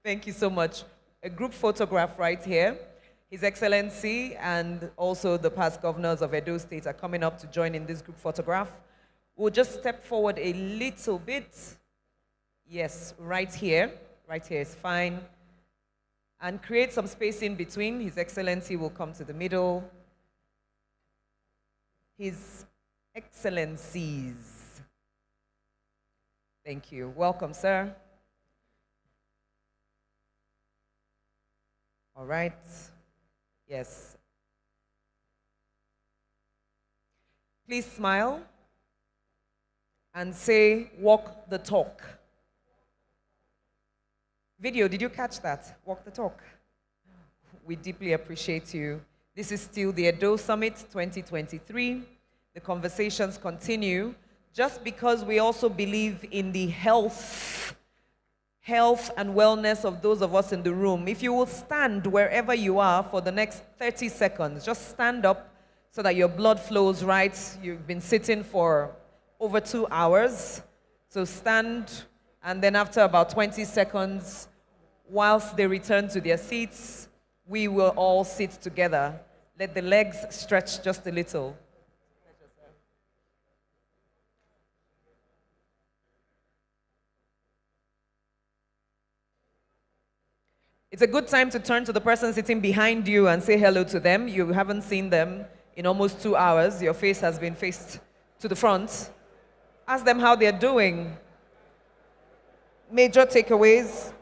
Thank you so much. A group photograph right here. His Excellency and also the past governors of Edo State are coming up to join in this group photograph. We'll just step forward a little bit. Yes, right here. Right here is fine. And create some space in between. His Excellency will come to the middle. His Excellencies. Thank you. Welcome, sir. All right. Yes. Please smile and say, walk the talk. Video, did you catch that? Walk the talk. We deeply appreciate you. This is still the Edo Summit 2023. The conversations continue just because we also believe in the health and wellness of those of us in the room. If you will stand wherever you are for the next 30 seconds, just stand up so that your blood flows right. You've been sitting for over 2 hours. So stand, and then after about 20 seconds, whilst they return to their seats, we will all sit together. Let the legs stretch just a little. It's a good time to turn to the person sitting behind you and say hello to them. You haven't seen them in almost 2 hours. Your face has been faced to the front. Ask them how they're doing. Major takeaways.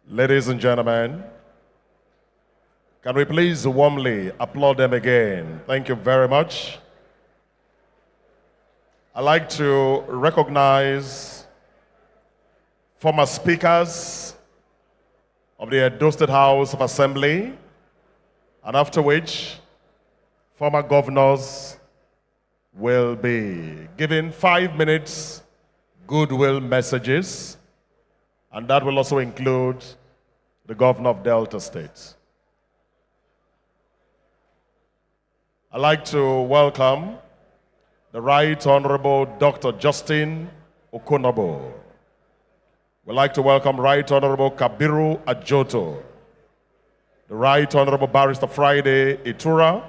Ladies and gentlemen, can we please warmly applaud them again? Thank you very much. I'd like to recognize former speakers of the Edo State House of Assembly, and after which former governors will be giving 5 minutes goodwill messages, and that will also include the governor of Delta State. I'd like to welcome the Right Honorable Dr. Justin Okonobo. We'd like to welcome Right Honorable Kabiru Ajoto, the Right Honorable Barrister Friday Itura,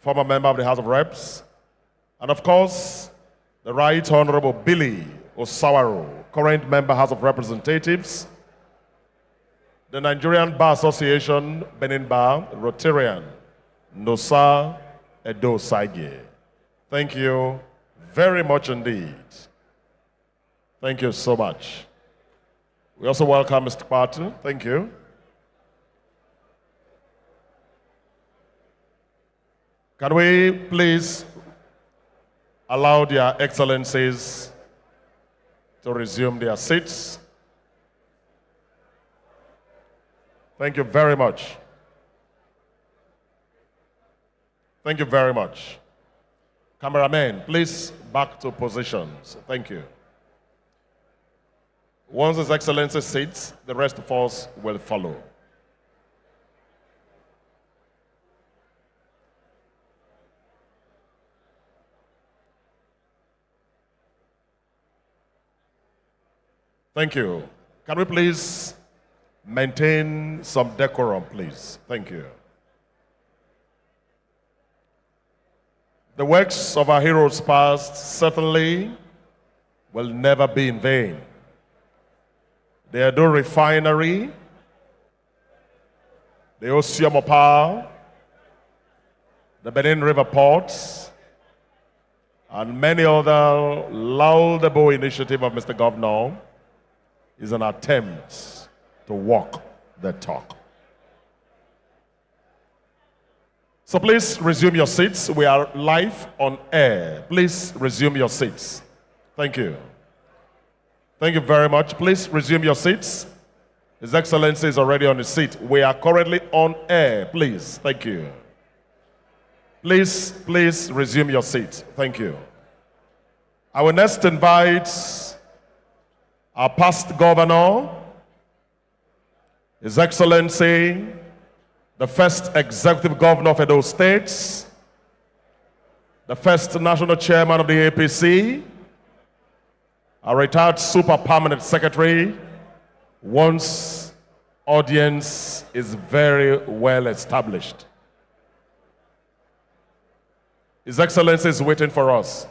former member of the House of Reps, and of course, the Right Honorable Billy Osawaro, current member House of Representatives, the Nigerian Bar Association, Benin Bar, Rotarian, Nosa Edo Sage. Thank you very much indeed. Thank you so much. We also welcome Mr. Patu. Thank you. Can we please allow their excellencies to resume their seats? Thank you very much. Thank you very much. Cameramen, please back to positions. Thank you. Once His Excellency sits, the rest of us will follow. Thank you. Can we please maintain some decorum, please? Thank you. The works of our heroes past certainly will never be in vain. The Edo Refinery, the Osiomo Power, the Benin River ports, and many other laudable initiatives of Mr. Governor is an attempt to walk the talk. So please resume your seats. We are live on air. Please resume your seats. Thank you. Thank you very much. Please resume your seats. His Excellency is already on his seat. We are currently on air. Please. Thank you. Please resume your seat. Thank you. I will next invite our past governor, His Excellency, the first executive governor of Edo State, the first national chairman of the APC, a retired super permanent secretary, once audience is very well established. His Excellency is waiting for us.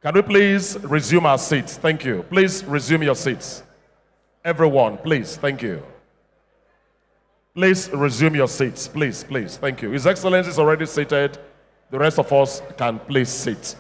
Can we please resume our seats? Thank you. Please resume your seats. Everyone, please. Thank you. Please resume your seats. Please. Thank you. His Excellency is already seated. The rest of us can please sit.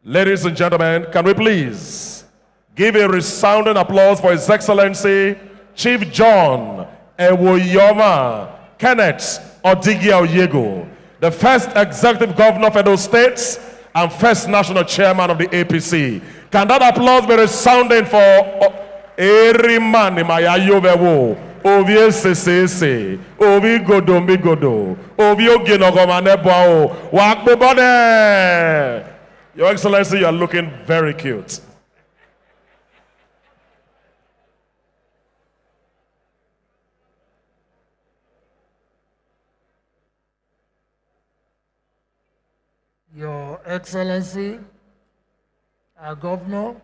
Ladies and gentlemen, can we please give a resounding applause for His Excellency Chief John Ewoyoma Kenneth Odigia Oyego, the first executive governor of Edo State and first national chairman of the APC. Can that applause be resounding for every man in my ayovewo? Ovi sese, ovi godo, ovi oginogomanebo, wakbebode. Your Excellency, you are looking very cute. Your Excellency, our governor,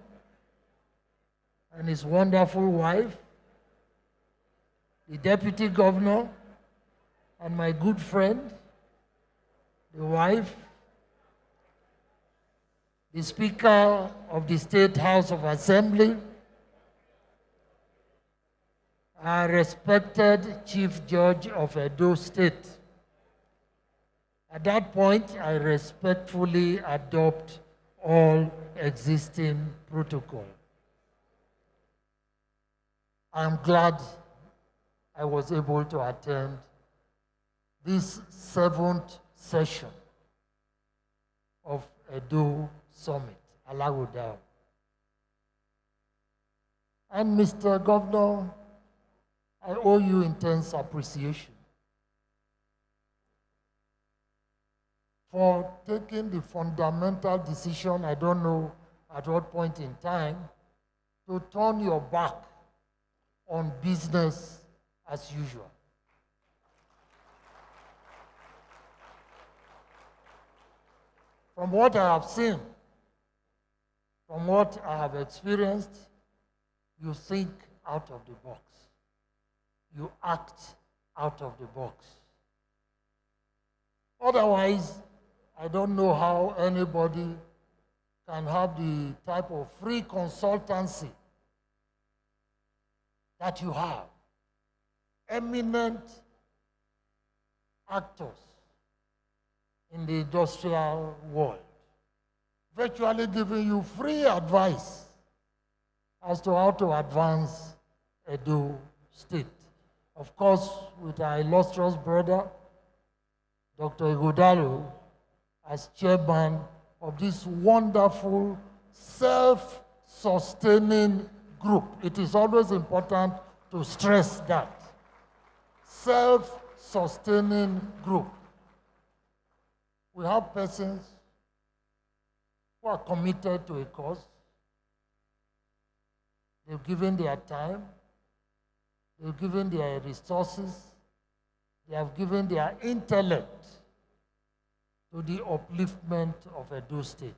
and his wonderful wife, the deputy governor, and my good friend, the wife, the Speaker of the State House of Assembly, our respected Chief Judge of Edo State. At that point, I respectfully adopt all existing protocol. I'm glad I was able to attend this 7th session of Edo Summit, Alaghodaro. And Mr. Governor, I owe you intense appreciation for taking the fundamental decision, I don't know at what point in time, to turn your back on business as usual. From what I have seen, from what I have experienced, you think out of the box. You act out of the box. Otherwise, I don't know how anybody can have the type of free consultancy that you have. Eminent actors in the industrial world, virtually giving you free advice as to how to advance Edo State. Of course, with our illustrious brother, Dr. Alaghodaro, as chairman of this wonderful self-sustaining group. It is always important to stress that. Self-sustaining group. We have persons who are committed to a cause. They've given their time. They've given their resources. They have given their intellect to the upliftment of Edo State.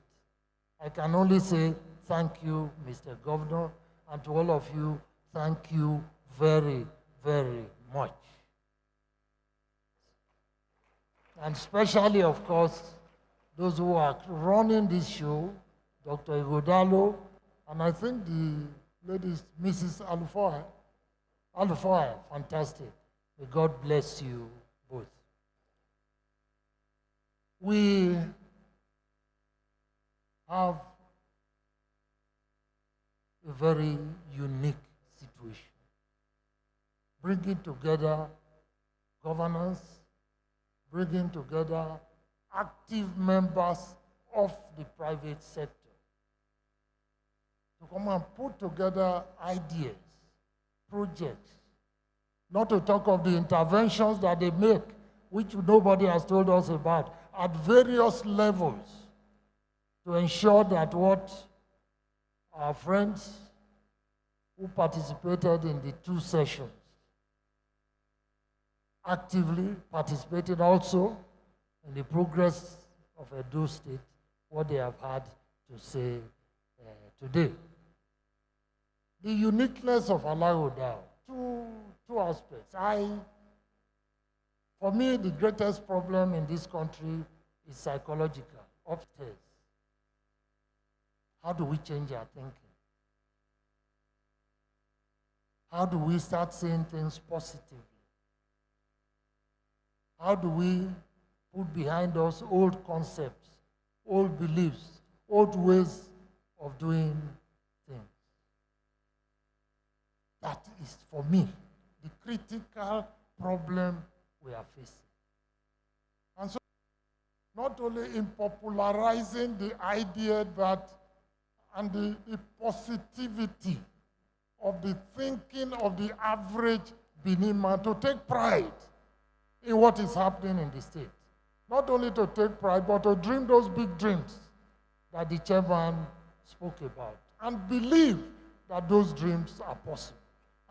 I can only say thank you, Mr. Governor, and to all of you, thank you very, very much. And especially, of course, those who are running this show, Dr. Alaghodaro, and I think the lady, Mrs. Alufai, fantastic. May God bless you both. We have a very unique situation, bringing together governance, bringing together active members of the private sector to come and put together ideas, projects, not to talk of the interventions that they make, which nobody has told us about, at various levels, to ensure that what our friends who participated in the 2 sessions actively participated also in the progress of Edo State, what they have had to say today. The uniqueness of Alaghodaro, two aspects. For me, the greatest problem in this country is psychological, upstairs. How do we change our thinking? How do we start seeing things positively? How do we put behind us old concepts, old beliefs, old ways of doing things? That is, for me, the critical problem we are facing. And so, not only in popularizing the idea that, and the positivity of the thinking of the average Benin man, to take pride in what is happening in the state. Not only to take pride, but to dream those big dreams that the chairman spoke about, and believe that those dreams are possible,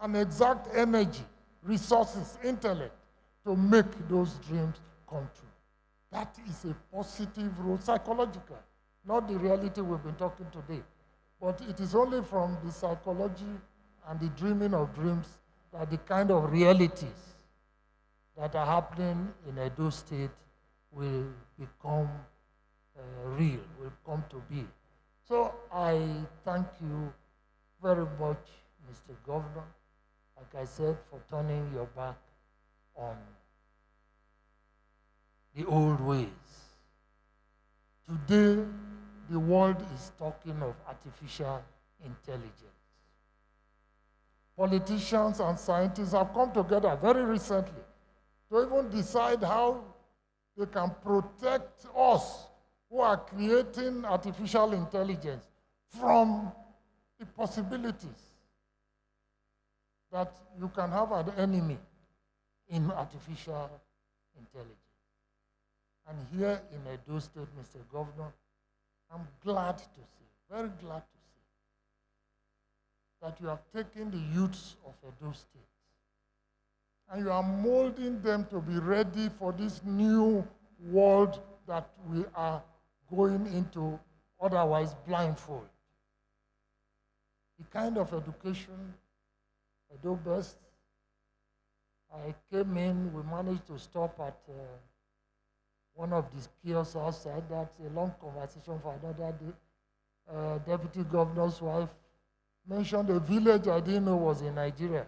and exact energy, resources, intellect to make those dreams come true. That is a positive role, psychological, not the reality we've been talking today. But it is only from the psychology and the dreaming of dreams that the kind of realities that are happening in Edo State will become real, will come to be. So I thank you very much, Mr. Governor, like I said, for turning your back on the old ways. Today, the world is talking of artificial intelligence. Politicians and scientists have come together very recently to even decide how they can protect us who are creating artificial intelligence from the possibilities that you can have an enemy in artificial intelligence. And here in Edo State, Mr. Governor, I'm glad to say, very glad to say, that you have taken the youths of Edo State and you are molding them to be ready for this new world that we are going into, otherwise blindfold. The kind of education Edo Best, I came in, we managed to stop at one of these kiosks outside. That's a long conversation for another day. Deputy Governor's wife mentioned a village I didn't know was in Nigeria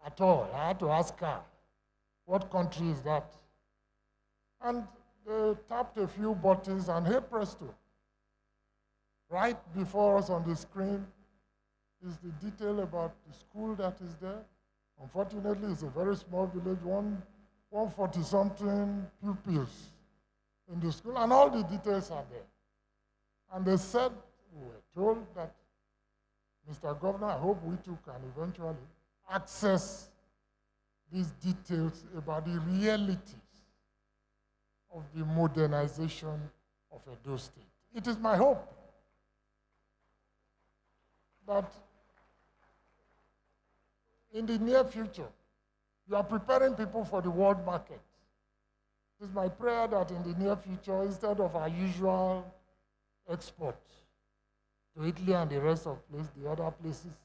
at all. I had to ask her, what country is that? And they tapped a few buttons and hey presto, right before us on the screen is the detail about the school that is there. Unfortunately, it's a very small village, 140-something pupils in the school, and all the details are there. And they said, we were told that, Mr. Governor, I hope we too can eventually access these details about the realities of the modernization of Edo State. It is my hope that in the near future, you are preparing people for the world market. It is my prayer that in the near future, instead of our usual export to Italy and the rest of the other places,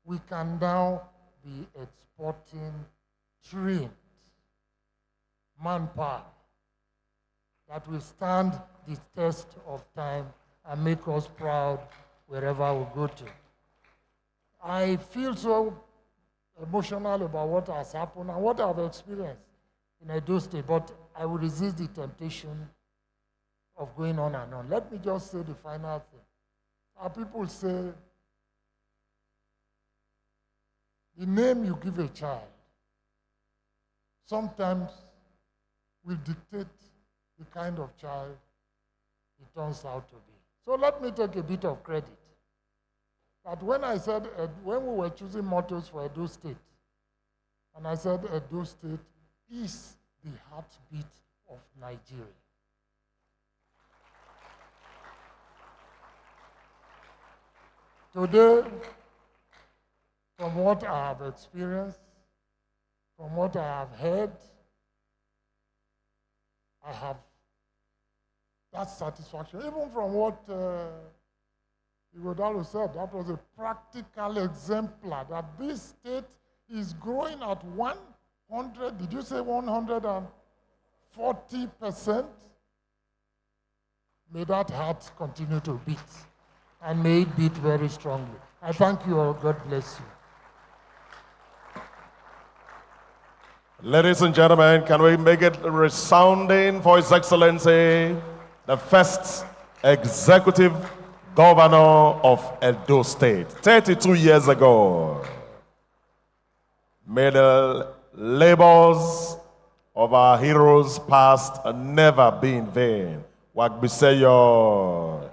we can now be exporting trained manpower that will stand the test of time and make us proud wherever we go to. I feel so emotional about what has happened and what I've experienced in Edo State, but I will resist the temptation of going on and on. Let me just say the final thing. Our people say, the name you give a child sometimes will dictate the kind of child it turns out to be. So let me take a bit of credit. That when I said, when we were choosing mottos for Edo State, and I said Edo State is the heartbeat of Nigeria. Today, from what I have experienced, from what I have heard, I have that satisfaction. Even from what Alaghodaro said, that was a practical exemplar that this state is growing at 100, did you say 140%? May that heart continue to beat, and may it beat very strongly. I thank you all. God bless you. Ladies and gentlemen, can we make it resounding for His Excellency, the first executive governor of Edo State, 32 years ago. May the labors of our heroes past never be in vain. Wagbiseyo.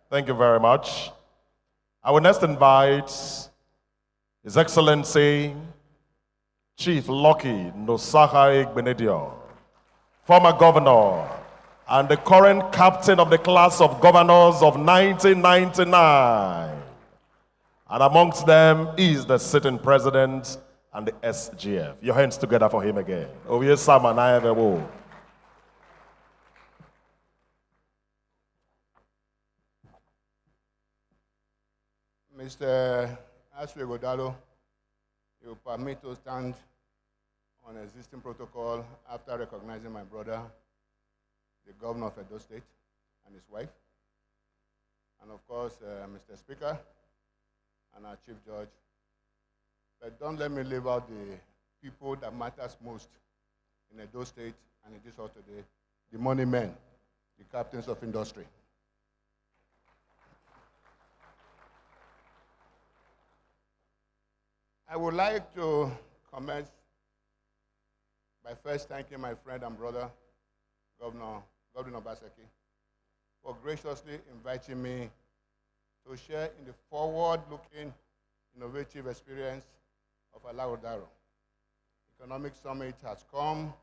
Thank you very much. I will next invite His Excellency Chief Lucky Nosaka Igbenedio, former governor and the current captain of the class of governors of 1999. And amongst them is the sitting president and the SGF. Your hands together for him again. Oye Sama na evewo. Mr. Alaghodaro, you permit to stand on existing protocol after recognizing my brother, the governor of Edo State, and his wife, and of course, Mr. Speaker, and our Chief Judge. But don't let me leave out the people that matters most in Edo State and in this hall today, the money men, the captains of industry. I would like to commence by first thanking my friend and brother, Governor Obaseki, for graciously inviting me to share in the forward-looking, innovative experience of Alaghodaro. Economic Summit has come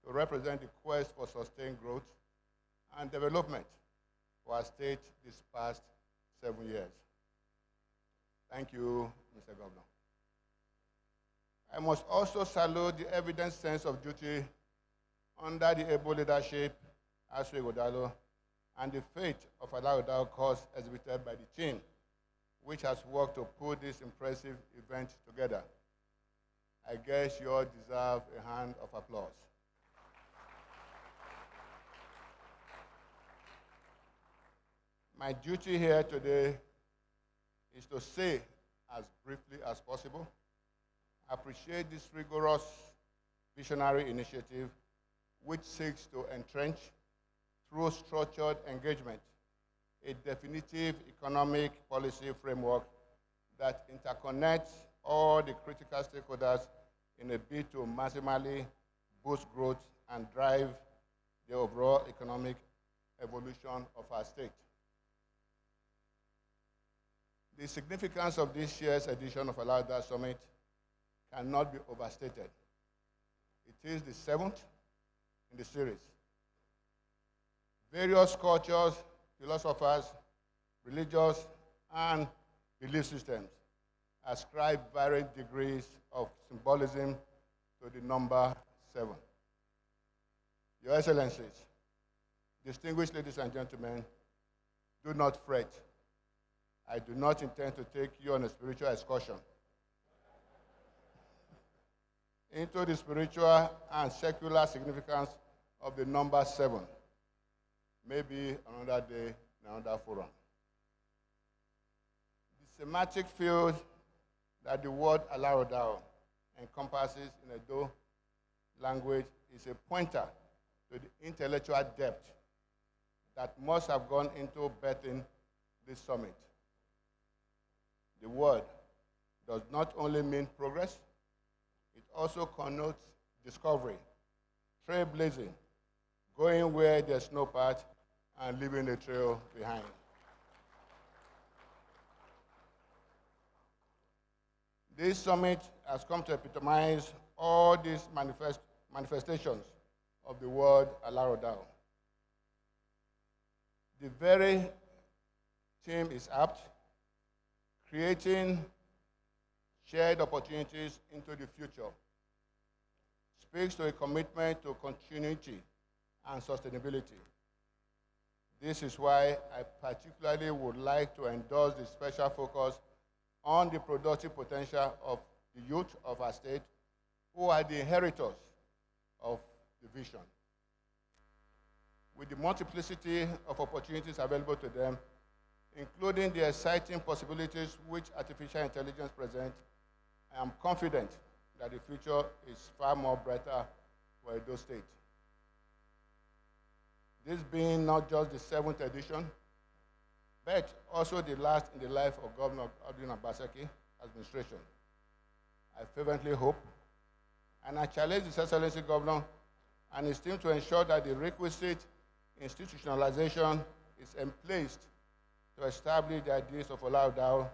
to represent the quest for sustained growth and development for our state this past 7 years. Thank you, Mr. Governor. I must also salute the evident sense of duty under the able leadership of Alaghodaro and the faith of Alaghodaro cause exhibited by the team, which has worked to put this impressive event together. I guess you all deserve a hand of applause. My duty here today is to say, as briefly as possible, appreciate this rigorous visionary initiative which seeks to entrench through structured engagement a definitive economic policy framework that interconnects all the critical stakeholders in a bid to maximally boost growth and drive the overall economic evolution of our state. The significance of this year's edition of Alaghodaro Summit cannot be overstated. It is the 7th in the series. Various cultures, philosophers, religious, and belief systems ascribe varying degrees of symbolism to the number 7. Your Excellencies, distinguished ladies and gentlemen, Do not fret. I do not intend to take you on a spiritual excursion into the spiritual and secular significance of the number 7. Maybe another day, another forum. The semantic field that the word Alaghodaro encompasses in Edo language is a pointer to the intellectual depth that must have gone into birthing this summit. The word does not only mean progress, it also connotes discovery, trailblazing, going where there's no path and leaving a trail behind. This summit has come to epitomize all these manifestations of the word Alaghodaro. The very theme is apt, creating shared opportunities into the future, speaks to a commitment to continuity and sustainability. This is why I particularly would like to endorse the special focus on the productive potential of the youth of our state, who are the inheritors of the vision. With the multiplicity of opportunities available to them, including the exciting possibilities which artificial intelligence presents, I am confident that the future is far more brighter for Edo State. This being not just the 7th edition, but also the last in the life of Governor Godwin Obaseki administration. I fervently hope, and I challenge His Excellency Governor and his team to ensure that the requisite institutionalization is emplaced to establish the ideas of Alaghodaro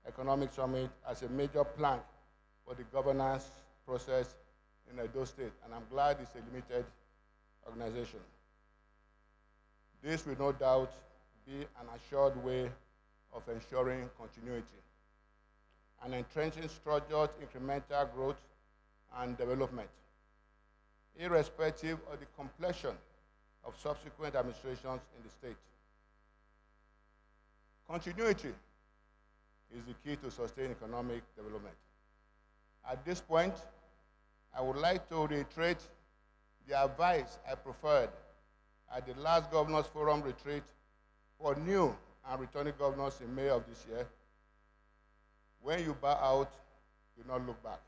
Economic Summit as a major plank for the governance process in Edo State, and I'm glad it's a limited organization. This will no doubt be an assured way of ensuring continuity and entrenching structured incremental growth and development, irrespective of the complexion of subsequent administrations in the state. Continuity is the key to sustained economic development. At this point, I would like to reiterate the advice I preferred at the last Governors Forum retreat for new and returning governors in May of this year. When you bow out, do not look back.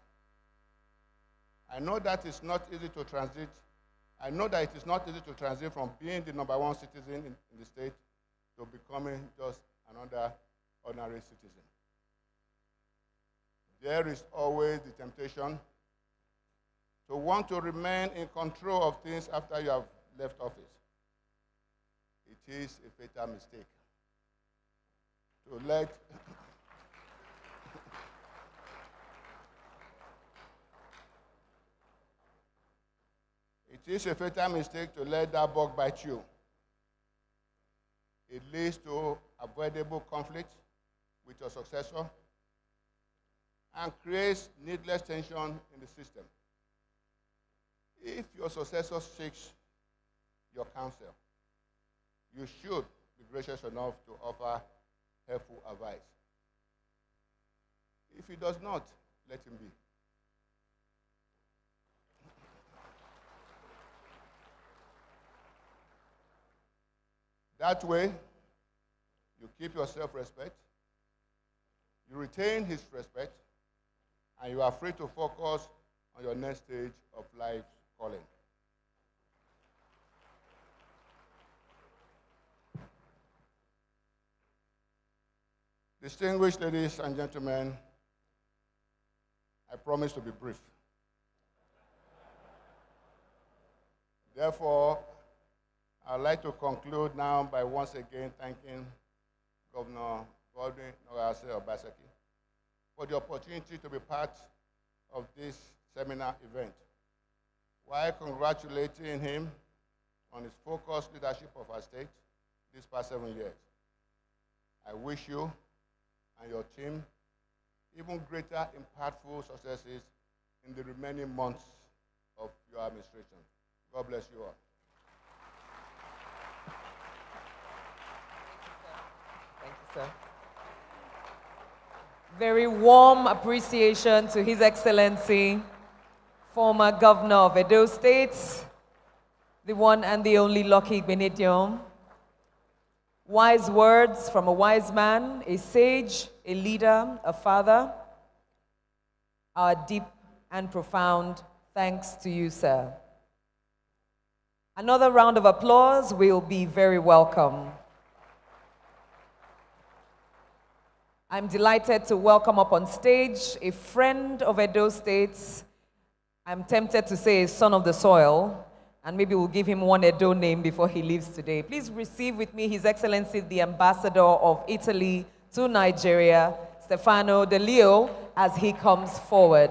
I know that it's not easy to transit. I know that it is not easy to transit from being the #1 citizen in the state to becoming just another ordinary citizen. There is always the temptation to want to remain in control of things after you have left office. It is a fatal mistake to let it is a fatal mistake to let that bug bite you. It leads to avoidable conflict with your successor and creates needless tension in the system. If your successor seeks your counsel, you should be gracious enough to offer helpful advice. If he does not, let him be. That way, you keep your self-respect, you retain his respect, and you are free to focus on your next stage of life's calling. Distinguished ladies and gentlemen, I promise to be brief. Therefore, I'd like to conclude now by once again thanking Governor Godwin Obaseki for the opportunity to be part of this seminar event, while congratulating him on his focused leadership of our state these past 7 years. I wish you and your team even greater impactful successes in the remaining months of your administration. God bless you all. sir. Very warm appreciation to His Excellency, former Governor of Edo State, the one and the only Lucky Benedium. Wise words from a wise man, a sage, a leader, a father. Our deep and profound thanks to you, sir. Another round of applause will be very welcome. I'm delighted to welcome up on stage a friend of Edo State. I'm tempted to say a son of the soil, and maybe we'll give him one Edo name before he leaves today. Please receive with me His Excellency, the Ambassador of Italy to Nigeria, Stefano De Leo, as he comes forward.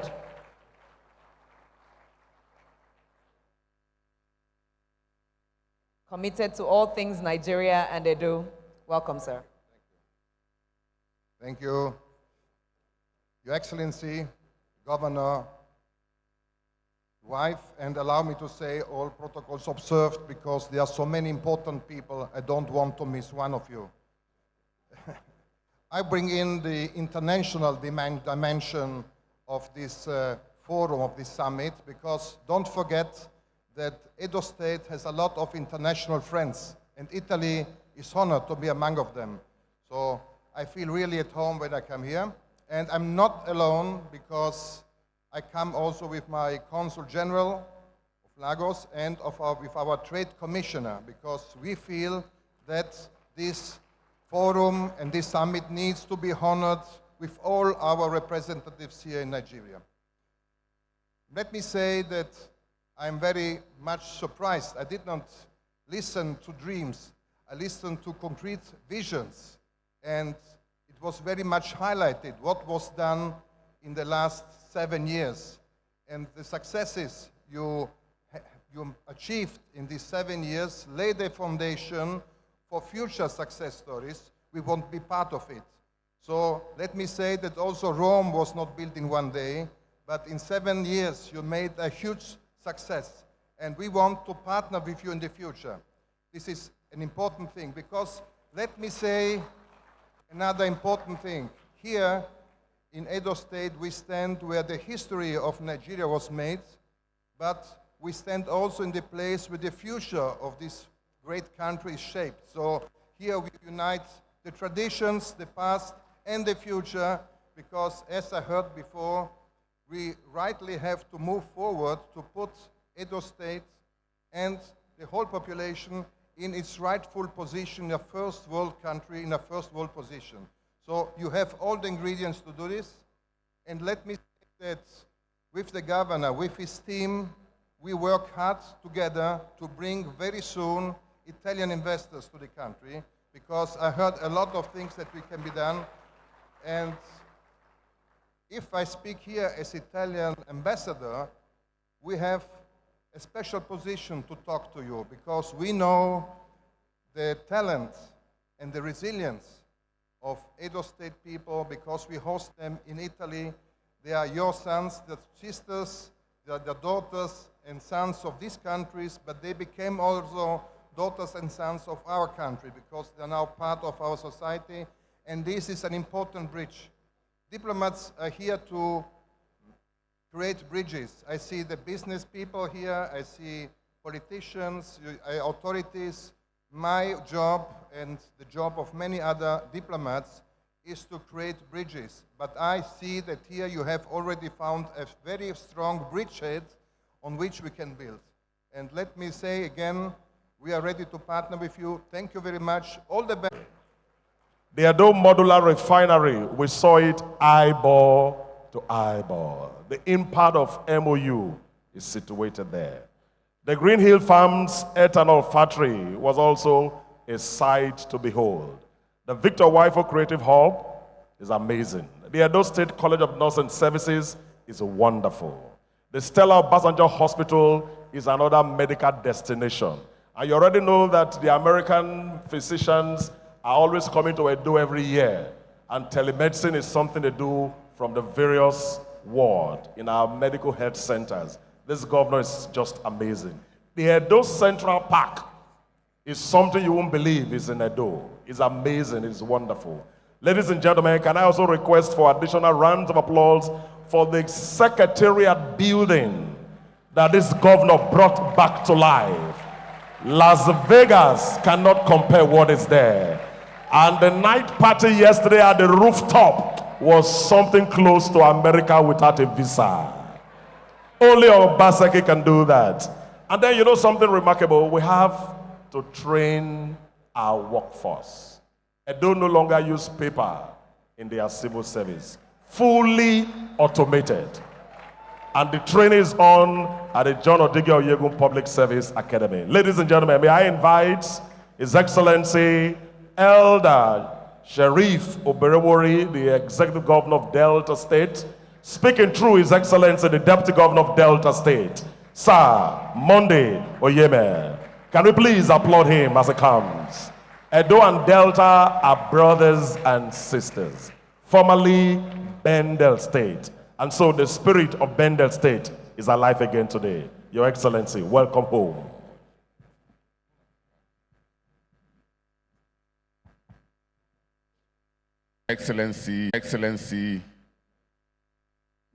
Committed to all things Nigeria and Edo. Welcome, sir. Thank you. Your Excellency, Governor, wife, and allow me to say all protocols observed because there are so many important people. I don't want to miss one of you. I bring in the international dimension of this forum, of this summit, because don't forget that Edo State has a lot of international friends, and Italy is honored to be among of them. So I feel really at home when I come here. And I'm not alone because I come also with my Consul General of Lagos and with our Trade Commissioner, because we feel that this forum and this summit needs to be honored with all our representatives here in Nigeria. Let me say that I'm very much surprised. I did not listen to dreams. I listened to concrete visions. And it was very much highlighted what was done in the last 7 years. And the successes you achieved in these 7 years lay the foundation for future success stories. We won't be part of it. So let me say that also Rome was not built in one day, but in 7 years you made a huge success. And we want to partner with you in the future. This is an important thing because let me say another important thing. Here in Edo State, we stand where the history of Nigeria was made, but we stand also in the place where the future of this great country is shaped. So here we unite the traditions, the past, and the future, because as I heard before, we rightly have to move forward to put Edo State and the whole population in its rightful position in a first world country, in a first world position. So you have all the ingredients to do this. And let me say that with the governor, with his team, we work hard together to bring very soon Italian investors to the country, because I heard a lot of things that we can be done. And if I speak here as Italian ambassador, we have a special position to talk to you because we know the talent and the resilience of Edo State people because we host them in Italy. They are your sons, the sisters, the daughters and sons of these countries, but they became also daughters and sons of our country because they are now part of our society, and this is an important bridge. Diplomats are here to create bridges. I see the business people here, I see politicians, authorities. My job and the job of many other diplomats is to create bridges. But I see that here you have already found a very strong bridgehead on which we can build. And let me say again, we are ready to partner with you. Thank you very much. All the best. The Edo Modular Refinery, we saw it eyeball to eyeball. The impact of MOU is situated there. The Green Hill Farms ethanol factory was also a sight to behold. The Victor Wifo Creative Hub is amazing. The Edo State College of Nursing Services is wonderful. The Stella Obasanjo Hospital is another medical destination. And you already know that the American physicians are always coming to Edo every year. And telemedicine is something they do from the various wards in our medical health centers. This governor is just amazing. The Edo Central Park is something you won't believe is in Edo. It's amazing. It's wonderful. Ladies and gentlemen, can I also request for additional rounds of applause for the Secretariat building that this governor brought back to life. Las Vegas cannot compare what is there. And the night party yesterday at the rooftop was something close to America without a visa. Only Obaseki can do that. And then you know something remarkable? We have to train our workforce. Edo no longer use paper in their civil service. Fully automated. And the training is on at the John Odigi Oyegun Public Service Academy. Ladies and gentlemen, may I invite His Excellency Elder Sheriff Oberewori, the Executive Governor of Delta State, speaking through His Excellency, the Deputy Governor of Delta State, Sir Monday Oyeme. Can we please applaud him as he comes? Edo and Delta are brothers and sisters, formerly Bendel State. And so the spirit of Bendel State is alive again today. Your Excellency, welcome home. Excellency,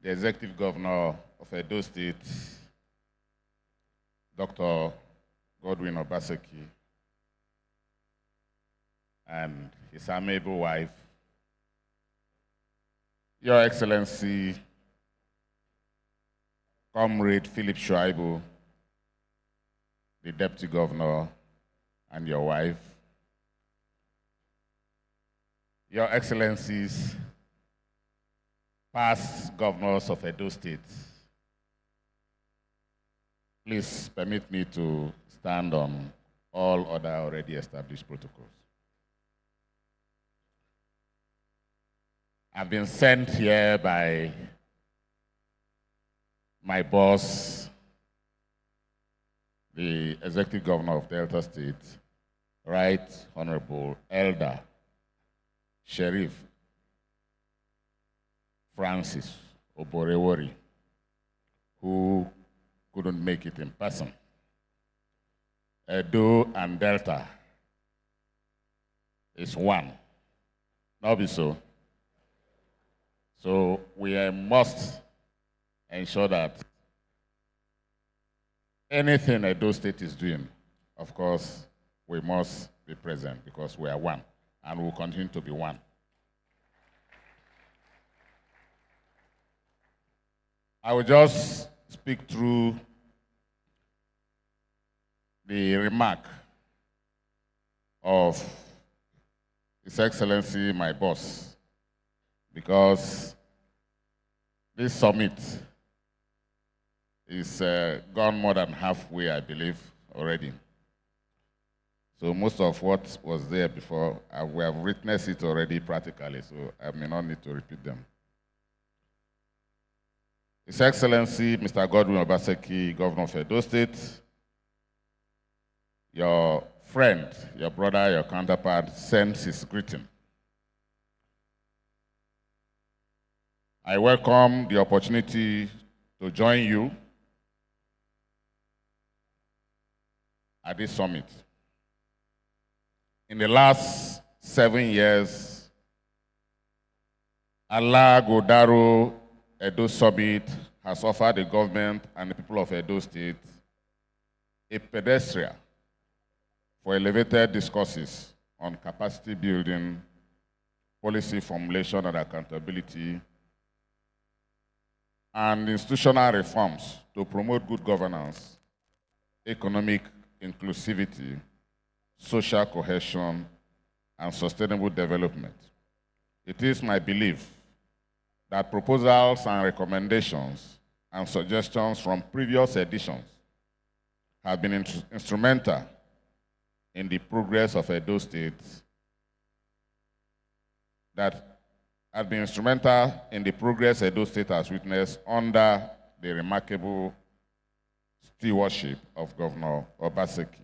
the Executive Governor of Edo State, Dr. Godwin Obaseki, and his amiable wife, Your Excellency, Comrade Philip Shuaibu, the Deputy Governor, and your wife, Your Excellencies, past governors of Edo State, please permit me to stand on all other already established protocols. I've been sent here by my boss, the Executive Governor of Delta State, Right Honorable Elder Sheriff Francis Oborewori, who couldn't make it in person. Edo and Delta is one. Not be so. So we must ensure that anything Edo State is doing, of course, we must be present because we are one and will continue to be one. I will just speak through the remark of His Excellency, my boss, because this summit is gone more than halfway, I believe, already. So most of what was there before, we have witnessed it already practically, so I may not need to repeat them. His Excellency, Mr. Godwin Obaseki, Governor of Edo State, your friend, your brother, your counterpart sends his greeting. I welcome the opportunity to join you at this summit. In the last 7 years, Alaghodaro Edo Summit has offered the government and the people of Edo State a pedestrian for elevated discourses on capacity building, policy formulation and accountability, and institutional reforms to promote good governance, economic inclusivity, social cohesion, and sustainable development. It is my belief that proposals and recommendations and suggestions from previous editions have been instrumental in the progress of Edo State, that has been instrumental in the progress Edo State has witnessed under the remarkable stewardship of Governor Obaseki.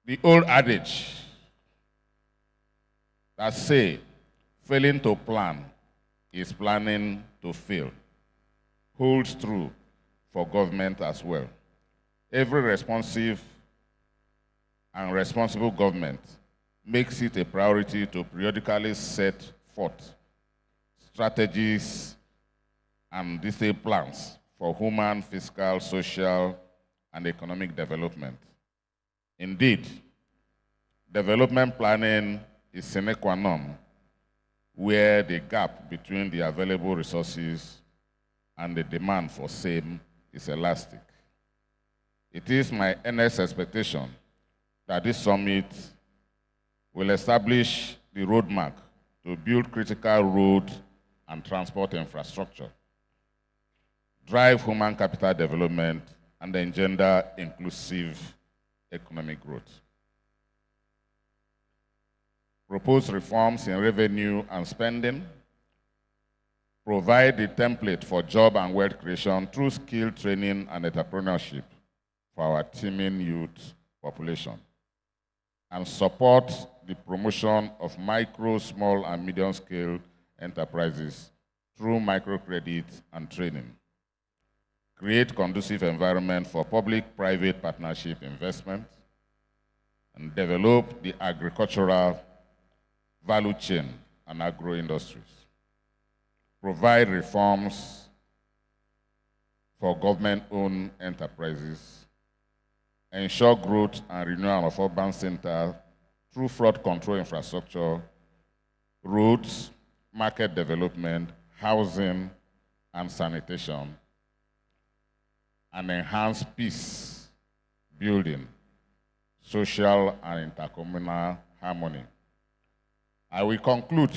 The old adage that say, failing to plan is planning to fail, holds true for government as well. Every responsive and responsible government makes it a priority to periodically set forth strategies and detailed plans for human, fiscal, social, and economic development. Indeed, development planning is sine qua non, where the gap between the available resources and the demand for same is elastic. It is my earnest expectation that this summit will establish the roadmap to build critical road and transport infrastructure, drive human capital development, and engender inclusive economic growth. Propose reforms in revenue and spending, provide the template for job and wealth creation through skill training and entrepreneurship for our teeming youth population, and support the promotion of micro, small, and medium-scale enterprises through microcredit and training. Create conducive environment for public-private partnership investment, and develop the agricultural value chain and agro-industries. Provide reforms for government-owned enterprises. Ensure growth and renewal of urban centers through flood control infrastructure, roads, market development, housing, and sanitation, and enhance peace building, social and intercommunal harmony. I will conclude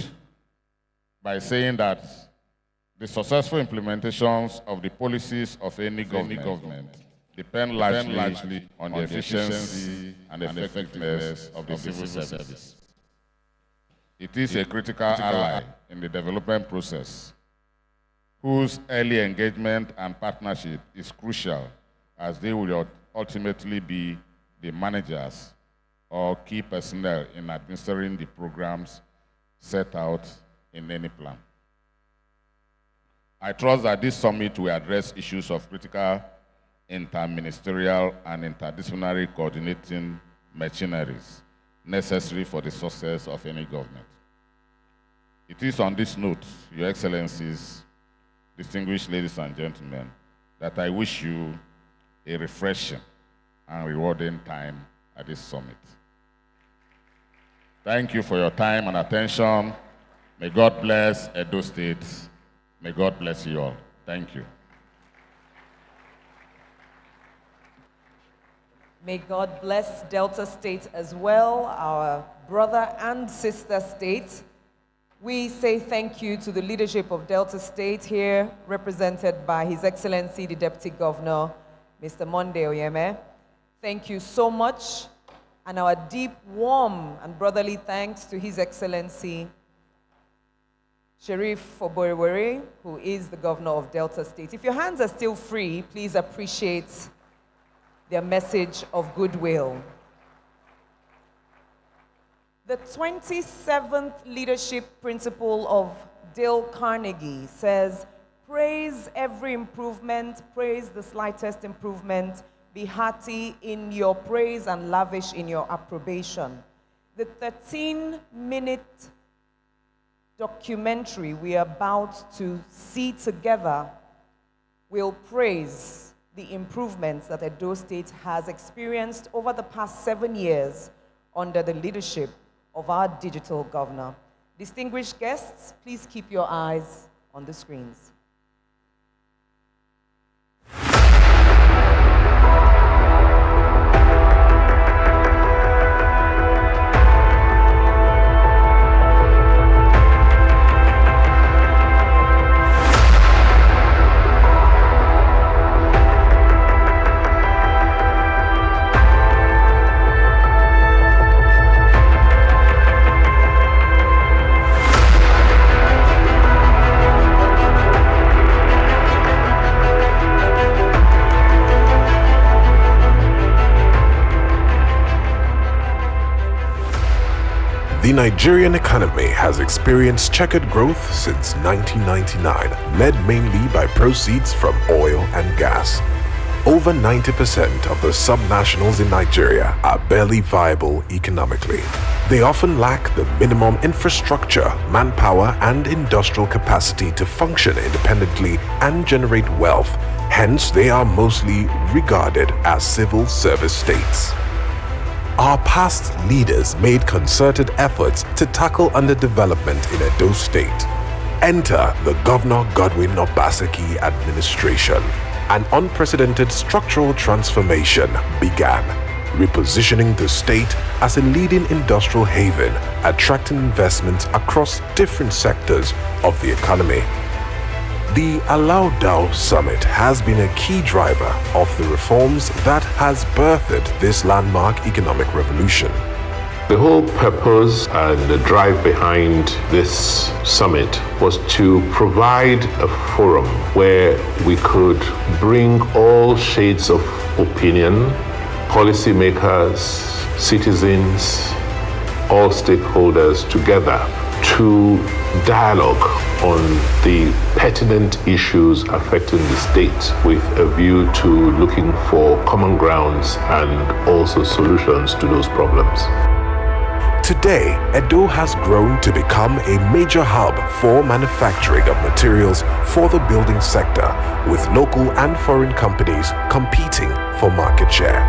by saying that the successful implementations of the policies of any government depend largely on the efficiency and effectiveness of the civil service. It is a critical ally in the development process, whose early engagement and partnership is crucial, as they will ultimately be the managers or key personnel in administering the programs set out in any plan. I trust that this summit will address issues of critical interministerial and interdisciplinary coordinating machineries necessary for the success of any government. It is on this note, Your Excellencies, distinguished ladies and gentlemen, that I wish you a refreshing and rewarding time at this summit. Thank you for your time and attention. May God bless Edo State. May God bless you all. Thank you. May God bless Delta State as well, our brother and sister state. We say thank you to the leadership of Delta State here, represented by His Excellency, the Deputy Governor, Mr. Monde Oyeme. Thank you so much. And our deep, warm, and brotherly thanks to His Excellency, Sheriff Oboriwere, who is the Governor of Delta State. If your hands are still free, please appreciate their message of goodwill. The 27th leadership principle of Dale Carnegie says, praise every improvement, praise the slightest improvement, be hearty in your praise and lavish in your approbation. The 13-minute documentary we are about to see together will praise the improvements that Edo State has experienced over the past 7 years under the leadership of our digital governor. Distinguished guests, please keep your eyes on the screens. The Nigerian economy has experienced checkered growth since 1999, led mainly by proceeds from oil and gas. over 90% of the subnationals in Nigeria are barely viable economically. They often lack the minimum infrastructure, manpower, and industrial capacity to function independently and generate wealth. Hence, they are mostly regarded as civil service states. Our past leaders made concerted efforts to tackle underdevelopment in Edo State. Enter the Governor Godwin Obaseki administration. An unprecedented structural transformation began, repositioning the state as a leading industrial haven, attracting investments across different sectors of the economy. The Alaghodaro Summit has been a key driver of the reforms that has birthed this landmark economic revolution. The whole purpose and the drive behind this summit was to provide a forum where we could bring all shades of opinion, policymakers, citizens, all stakeholders together to dialogue on the pertinent issues affecting the state with a view to looking for common grounds and also solutions to those problems. Today, Edo has grown to become a major hub for manufacturing of materials for the building sector, with local and foreign companies competing for market share.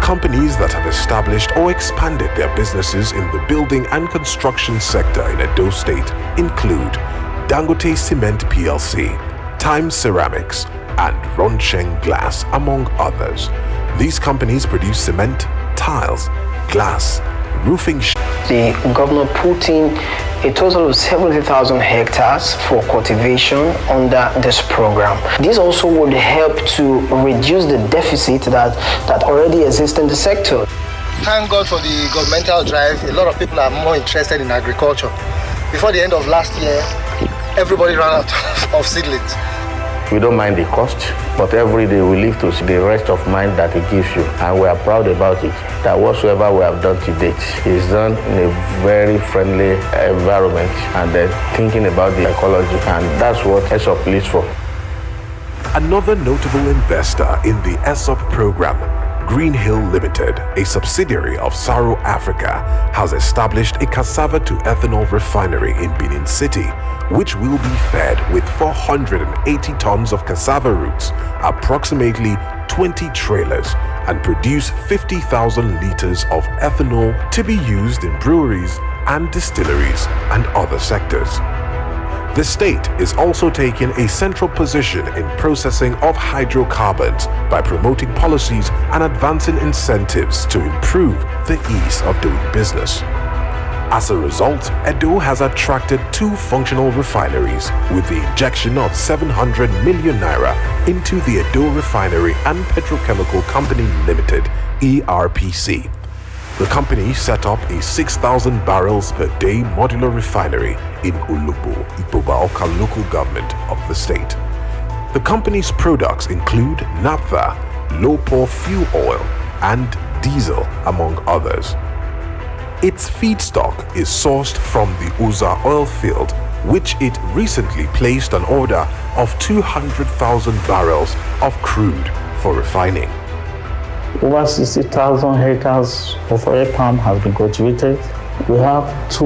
Companies that have established or expanded their businesses in the building and construction sector in Edo State include Dangote Cement PLC, Time Ceramics, and Roncheng Glass, among others. These companies produce cement, tiles, glass, roofing. The governor put in a total of 70,000 hectares for cultivation under this program. This also would help to reduce the deficit that already exists in the sector. Thank God for the governmental drive. A lot of people are more interested in agriculture. Before the end of last year, everybody ran out of seedlings. We don't mind the cost, but every day we live to see the rest of mind that it gives you. And we are proud about it, that whatsoever we have done to date is done in a very friendly environment and thinking about the ecology. And that's what ESOP lives for. Another notable investor in the ESOP program, Green Hill Limited, a subsidiary of Saro Africa, has established a cassava to ethanol refinery in Benin City, which will be fed with 480 tons of cassava roots, approximately 20 trailers, and produce 50,000 liters of ethanol to be used in breweries and distilleries and other sectors. The state is also taking a central position in processing of hydrocarbons by promoting policies and advancing incentives to improve the ease of doing business. As a result, Edo has attracted 2 functional refineries with the injection of 700 million naira into the Edo Refinery and Petrochemical Company Limited, ERPC. The company set up a 6,000 barrels per day modular refinery in Ulubu, Ipobaoka local government of the state. The company's products include naphtha, low-pour fuel oil, and diesel, among others. Its feedstock is sourced from the Uza oil field, which it recently placed an order of 200,000 barrels of crude for refining. Over 60,000 hectares of oil palm has been cultivated. We have 2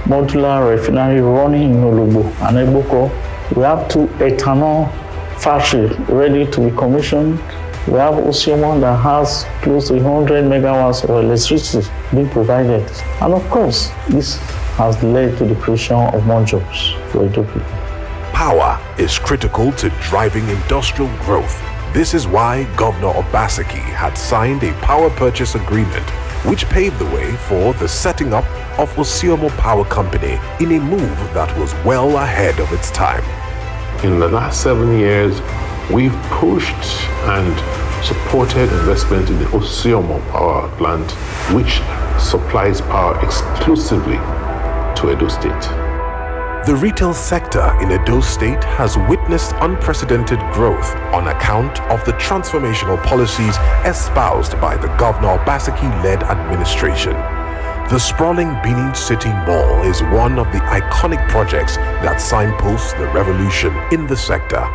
modular refineries running in Olubu and Eboko. We have 2 ethanol factories ready to be commissioned. We have Osimo that has close to 100 megawatts of electricity being provided. And of course, this has led to the creation of more jobs for Edo people. Power is critical to driving industrial growth. This is why Governor Obaseki had signed a power purchase agreement which paved the way for the setting up of Osimo Power Company in a move that was well ahead of its time. In the last 7 years, we've pushed and supported investment in the Osimo power plant, which supplies power exclusively to Edo State. The retail sector in Edo State has witnessed unprecedented growth on account of the transformational policies espoused by the Governor Obaseki-led administration. The sprawling Benin City Mall is one of the iconic projects that signposts the revolution in the sector.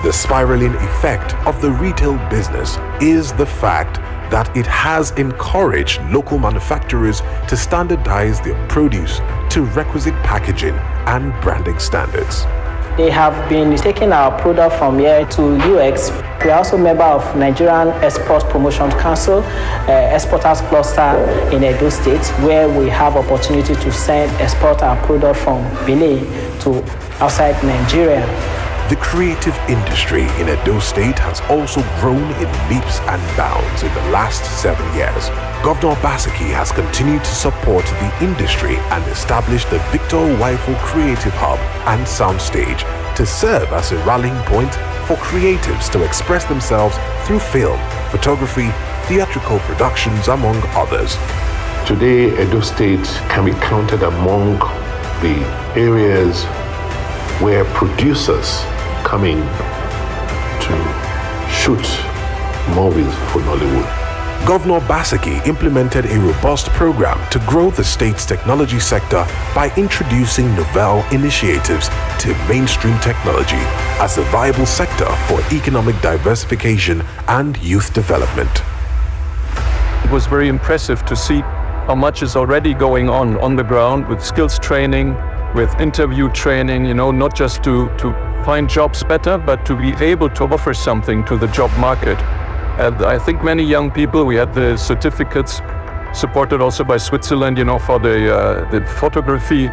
The spiraling effect of the retail business is the fact that it has encouraged local manufacturers to standardize their produce to requisite packaging and branding standards. They have been taking our product from here to UX. We are also a member of Nigerian Export Promotion Council, Exporters Cluster in Edo State, where we have opportunity to export our product from Benin to outside Nigeria. The creative industry in Edo State has also grown in leaps and bounds in the last 7 years. Governor Obaseki has continued to support the industry and established the Victor Waifo Creative Hub and Soundstage to serve as a rallying point for creatives to express themselves through film, photography, theatrical productions, among others. Today, Edo State can be counted among the areas where producers come in to shoot movies for Nollywood. Governor Obaseki implemented a robust program to grow the state's technology sector by introducing novel initiatives to mainstream technology as a viable sector for economic diversification and youth development. It was very impressive to see how much is already going on the ground with skills training, with interview training, not just to find jobs better, but to be able to offer something to the job market. And I think many young people, we had the certificates supported also by Switzerland, for the photography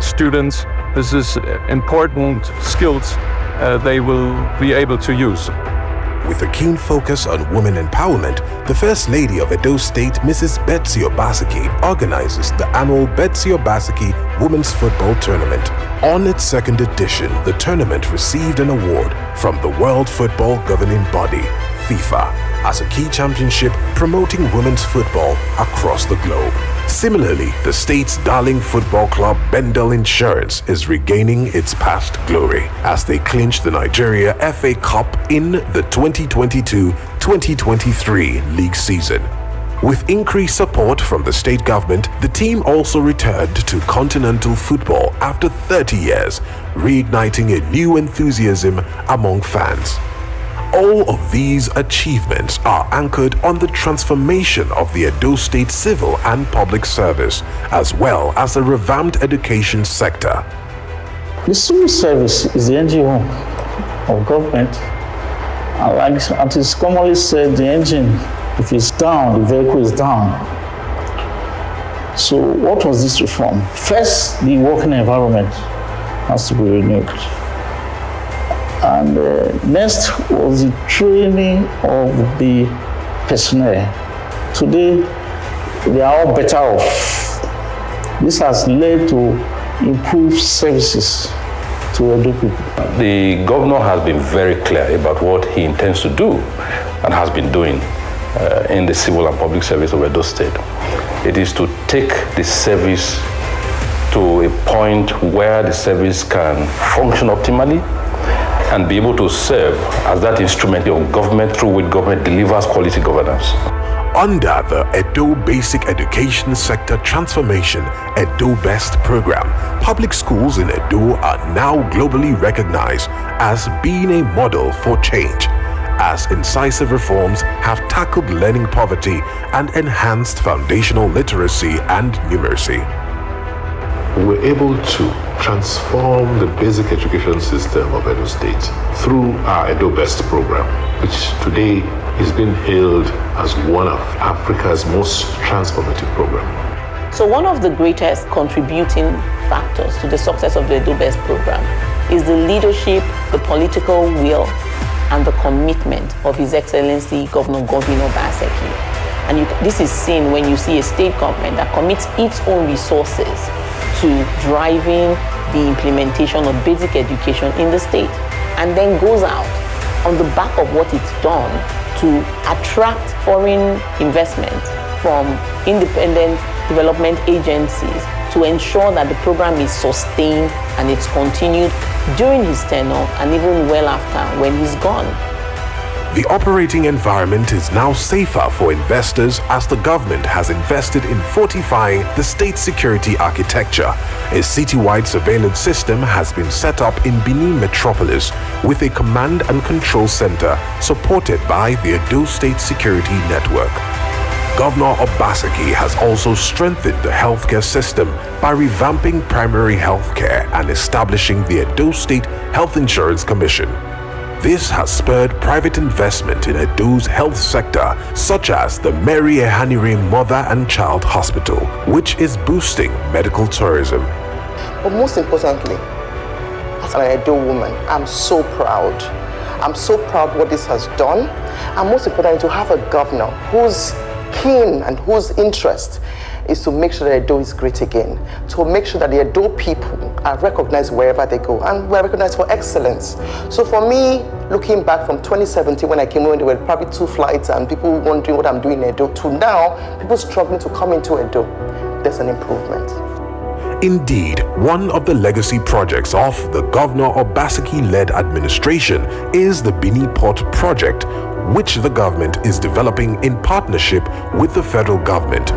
students. This is important skills they will be able to use. With a keen focus on women empowerment, the First Lady of Edo State, Mrs. Betsy Obaseki, organizes the annual Betsy Obaseki Women's Football Tournament. On its second edition, the tournament received an award from the World Football Governing Body, FIFA, as a key championship promoting women's football across the globe. Similarly, the state's darling football club, Bendel Insurance, is regaining its past glory as they clinch the Nigeria FA Cup in the 2022-2023 league season. With increased support from the state government, the team also returned to continental football after 30 years, reigniting a new enthusiasm among fans. All of these achievements are anchored on the transformation of the Edo State civil and public service, as well as the revamped education sector. The civil service is the NGO of government. And like it is commonly said, the engine, if it's down, the vehicle is down. So what was this reform? First, the working environment has to be renewed. And next was the training of the personnel. Today, they are all better off. This has led to improved services to Edo people. The governor has been very clear about what he intends to do and has been doing in the civil and public service of Edo State. It is to take the service to a point where the service can function optimally and be able to serve as that instrument of government through which government delivers quality governance. Under the Edo Basic Education Sector Transformation Edo Best program, public schools in Edo are now globally recognized as being a model for change, as incisive reforms have tackled learning poverty and enhanced foundational literacy and numeracy. We were able to transform the basic education system of Edo State through our Edo Best program, which today is being hailed as one of Africa's most transformative programs. So one of the greatest contributing factors to the success of the Edo Best program is the leadership, the political will, and the commitment of His Excellency Governor Godwin Obaseki. And this is seen when you see a state government that commits its own resources to driving the implementation of basic education in the state, and then goes out on the back of what it's done to attract foreign investment from independent development agencies to ensure that the program is sustained and it's continued during his tenure and even well after when he's gone. The operating environment is now safer for investors as the government has invested in fortifying the state security architecture. A citywide surveillance system has been set up in Benin Metropolis with a command and control center supported by the Edo State Security Network. Governor Obaseki has also strengthened the healthcare system by revamping primary healthcare and establishing the Edo State Health Insurance Commission. This has spurred private investment in Edo's health sector, such as the Mary Ehanire Mother and Child Hospital, which is boosting medical tourism. But most importantly, as an Edo woman, I'm so proud. I'm so proud what this has done. And most importantly, to have a governor who's keen and whose interest is to make sure that Edo is great again, to make sure that the Edo people are recognized wherever they go, and we're recognized for excellence. So for me, looking back from 2017 when I came in, there were probably 2 flights and people wondering what I'm doing in Edo, to now, people struggling to come into Edo, there's an improvement. Indeed, one of the legacy projects of the Governor Obaseki-led administration is the Bini Port project, which the government is developing in partnership with the federal government.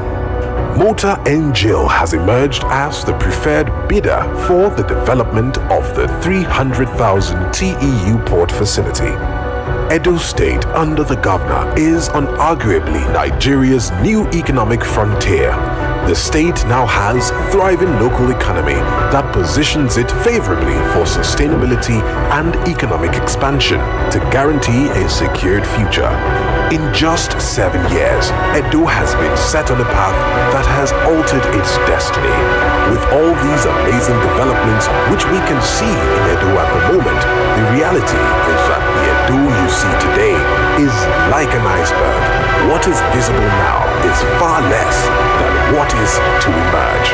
Motor Angel has emerged as the preferred bidder for the development of the 300,000 TEU port facility. Edo State, under the governor, is unarguably Nigeria's new economic frontier. The state now has a thriving local economy that positions it favorably for sustainability and economic expansion to guarantee a secured future. In just 7 years, Edo has been set on a path that has altered its destiny. With all these amazing developments which we can see in Edo at the moment, the reality is that the Edo you see today is like an iceberg. What is visible now is far less than what is to emerge.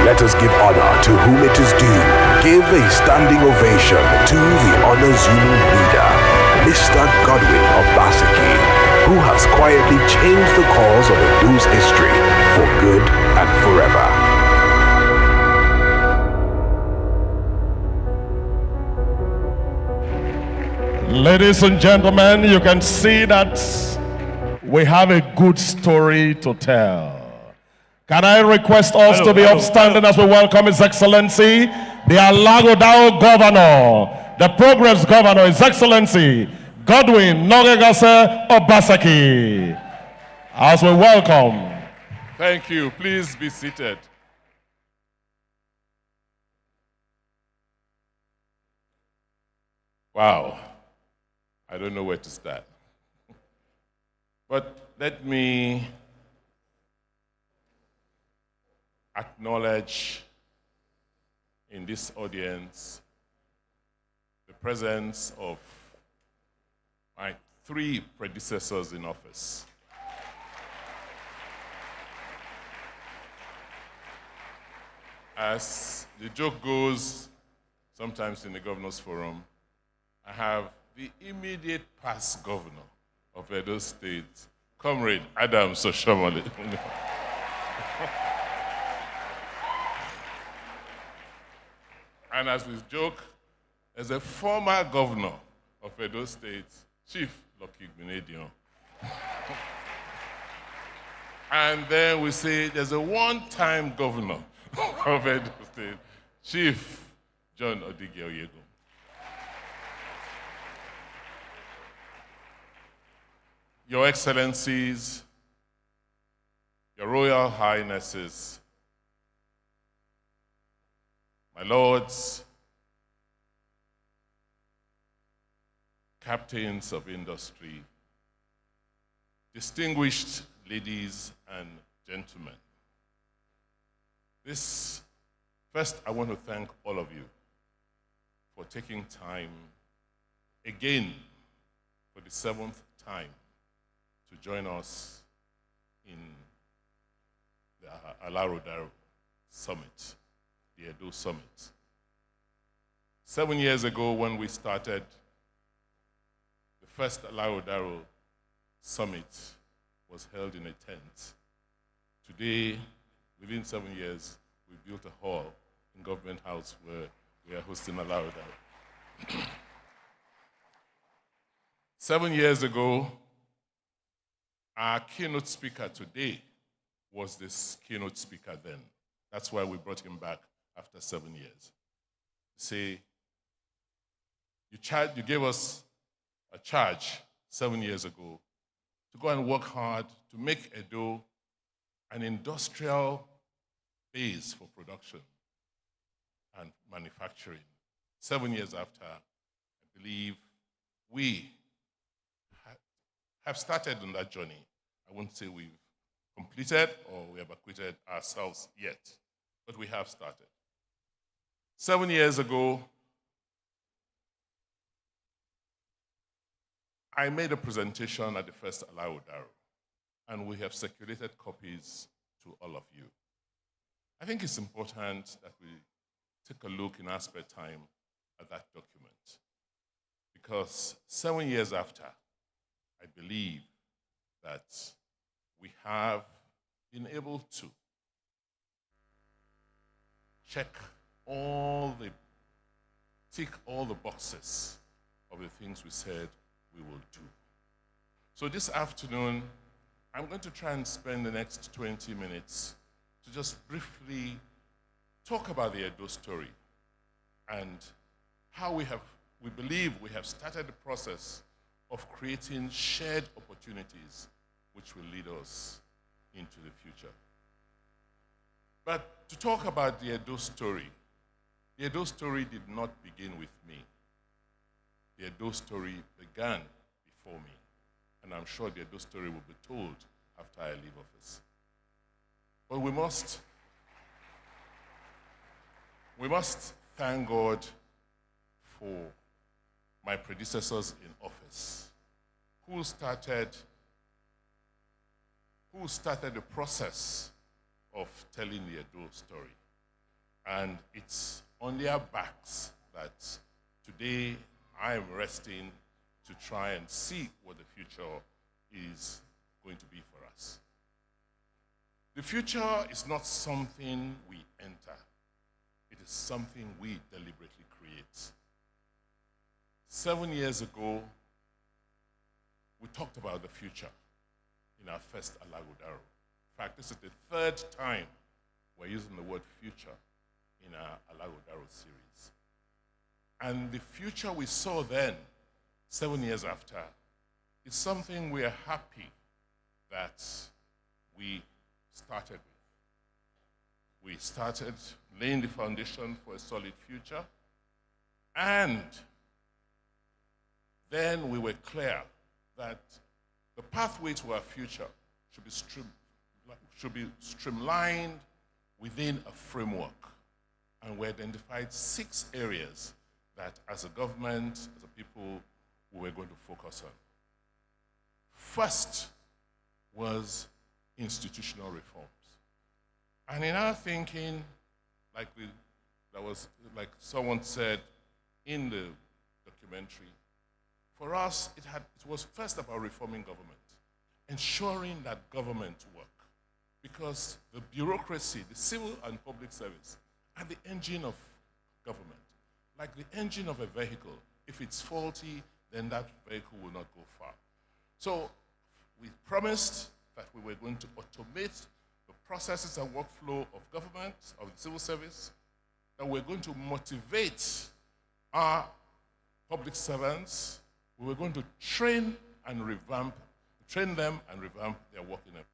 Let us give honor to whom it is due. Give a standing ovation to the honor-zooming leader, Mr. Godwin Obaseki, who has quietly changed the course of Edo's history for good and forever. Ladies and gentlemen, you can see that we have a good story to tell. Can I request us to be upstanding as we welcome His Excellency, the Alaghodaro Governor, the Progress Governor, His Excellency, Godwin Nogegase Obaseki. As we welcome. Thank you. Please be seated. Wow. I don't know where to start. But let me acknowledge in this audience the presence of my 3 predecessors in office. As the joke goes, sometimes in the Governor's Forum, I have the immediate past governor of Edo State, Comrade Adam Soshomole. And as we joke, as a former governor of Edo State, Chief Lucky Gbenedion. And then we say there's a one-time governor of Edo State, Chief John Odige Oyego. Your Excellencies, Your Royal Highnesses, my lords, captains of industry, distinguished ladies and gentlemen. First, I want to thank all of you for taking time again for the 7th time to join us in the Alaghodaro Summit, the Edo Summit. 7 years ago when we started, the first Alaghodaro Summit was held in a tent. Today, within 7 years, we built a hall in Government House where we are hosting Alaghodaro. 7 years ago, our keynote speaker today was this keynote speaker then. That's why we brought him back after 7 years. Say, you gave us a charge 7 years ago to go and work hard to make Edo an industrial base for production and manufacturing. 7 years after, I believe we have started on that journey. I won't say we've completed or we have acquitted ourselves yet, but we have started. 7 years ago, I made a presentation at the first Alaghodaro, and we have circulated copies to all of you. I think it's important that we take a look in our spare time at that document, because 7 years after, I believe that we have been able to tick all the boxes of the things we said we will do. So this afternoon, I'm going to try and spend the next 20 minutes to just briefly talk about the Edo story and how we believe we have started the process of creating shared opportunities which will lead us into the future. But to talk about the Edo story did not begin with me. The Edo story began before me, and I'm sure the Edo story will be told after I leave office. But we must thank God for my predecessors in office who started the process of telling the Edo story. And it's on their backs that today I am resting to try and see what the future is going to be for us. The future is not something we enter. It is something we deliberately create. 7 years ago, we talked about the future in our first Alaghodaro. In fact, this is the third time we're using the word future in our Alaghodaro series. And the future we saw then, 7 years after, is something we are happy that we started with. We started laying the foundation for a solid future, and then we were clear that the pathway to our future should be streamlined within a framework. And we identified 6 areas that as a government, as a people, we were going to focus on. First was institutional reforms. And in our thinking, like someone said in the documentary, for us, it was first about reforming government, ensuring that government work. Because the bureaucracy, the civil and public service, are the engine of government. Like the engine of a vehicle. If it's faulty, then that vehicle will not go far. So we promised that we were going to automate the processes and workflow of government, of the civil service, that we're going to motivate our public servants. We were going to train them and revamp their work environment.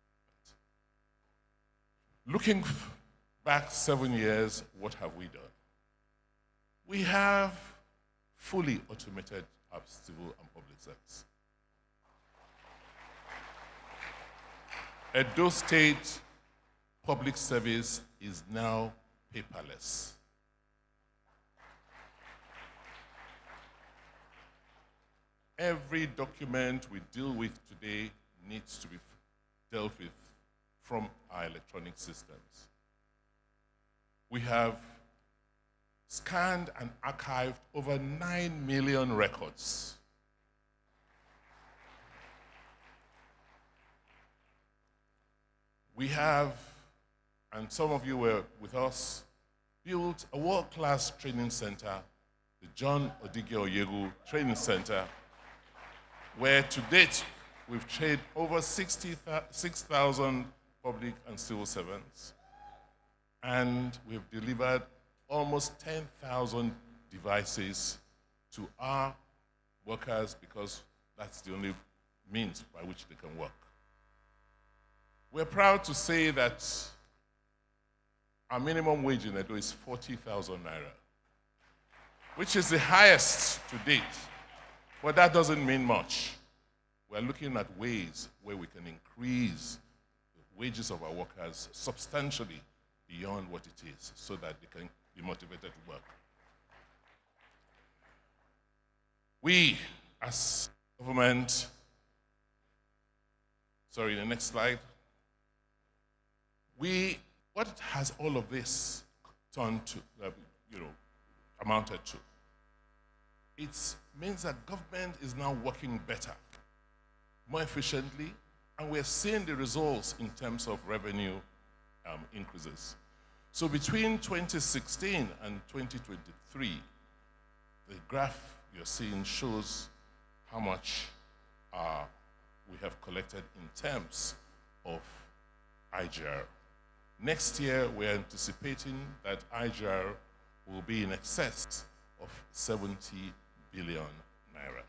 Looking back 7 years, what have we done? We have fully automated our civil and public service. Edo State public service is now paperless. Every document we deal with today needs to be dealt with from our electronic systems. We have scanned and archived over 9 million records. We have, and some of you were with us, built a world-class training center, the John Odige Oyegu Training Center, where to date we've trained over 6,000 public and civil servants, and we've delivered almost 10,000 devices to our workers because that's the only means by which they can work. We're proud to say that our minimum wage in Edo is 40,000 naira, which is the highest to date, but that doesn't mean much. We're looking at ways where we can increase the wages of our workers substantially beyond what it is so that they can be motivated to work. We, as government, the next slide. What has all of this turned to, amounted to? It means that government is now working better, more efficiently, and we're seeing the results in terms of revenue increases. So between 2016 and 2023, the graph you're seeing shows how much we have collected in terms of IGR. Next year, we're anticipating that IGR will be in excess of 70 billion naira.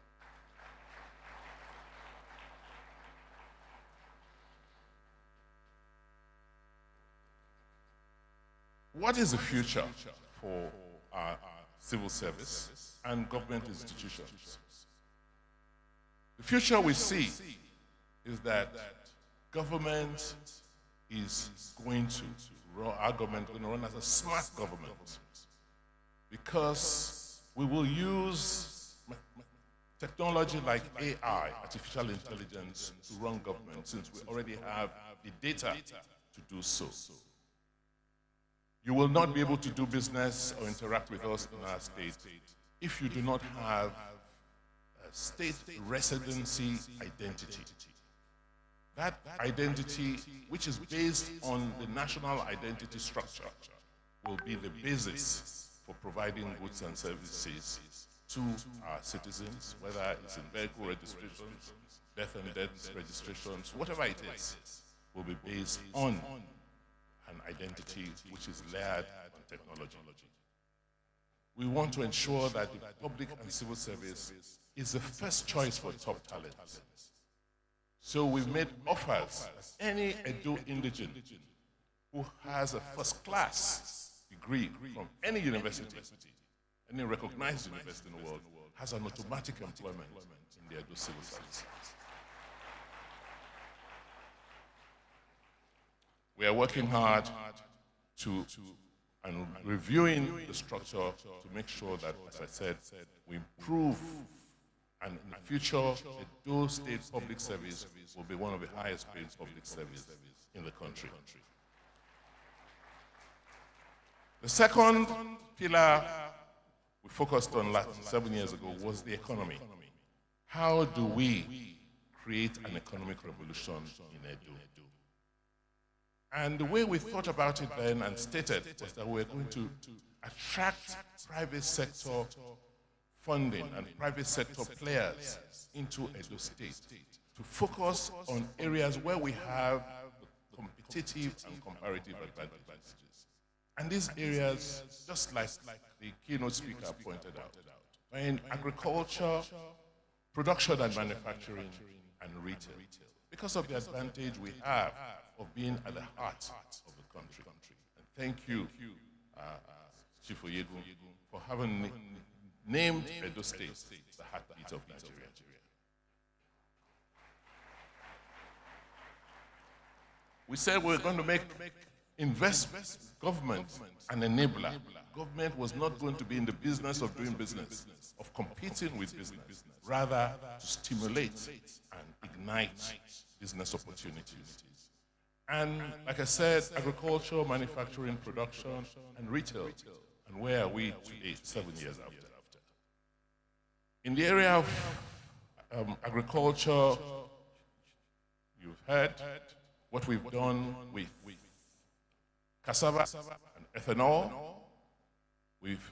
What is the future for our civil service and government institutions? The future we see is that government is going to run, our government is going to run as a smart government, because we will use technology like AI, artificial intelligence, to run government, since we already have the data to do so. You will not be able to do business or interact with us in our state if you do not have a state residency identity. That identity, which is based on the national identity structure, will be the basis for providing goods and services to our citizens, whether it's in vehicle registrations, death and death registrations, whatever it is, will be based on an identity which is layered on technology. We want to ensure that the public and civil service is the first choice for top talent. So we've made offers that any Edo indigene who has a first-class degree from any university, any recognized university in the world, has an automatic employment in the Edo civil service. We are working hard and reviewing the structure to make sure that, as I said, we improve, and in the future, Edo State Public Service will be one of the highest paid public services in the country. The second pillar we focused on 7 years ago was the economy. How do we create an economic revolution in Edo? And the way we thought about it then and stated was that we're going to attract private sector funding and private sector players into Edo State to focus on areas where we have competitive and comparative advantages. And these areas, just like the keynote speaker pointed out, are in agriculture, production and manufacturing, and retail, because of the advantage we have of being at the heart of the country. And thank you, Chief Oyegun, for having named Edo State the heartbeat of Nigeria. We said we were going to make investment, government, an enabler. Government was not going to be in the business of doing business, of competing with business, rather to stimulate and ignite business opportunities. And like I said, agriculture, manufacturing, production, and retail. And where are we today, 7 years after? In the area of agriculture, you've heard what we've done with cassava and ethanol. We've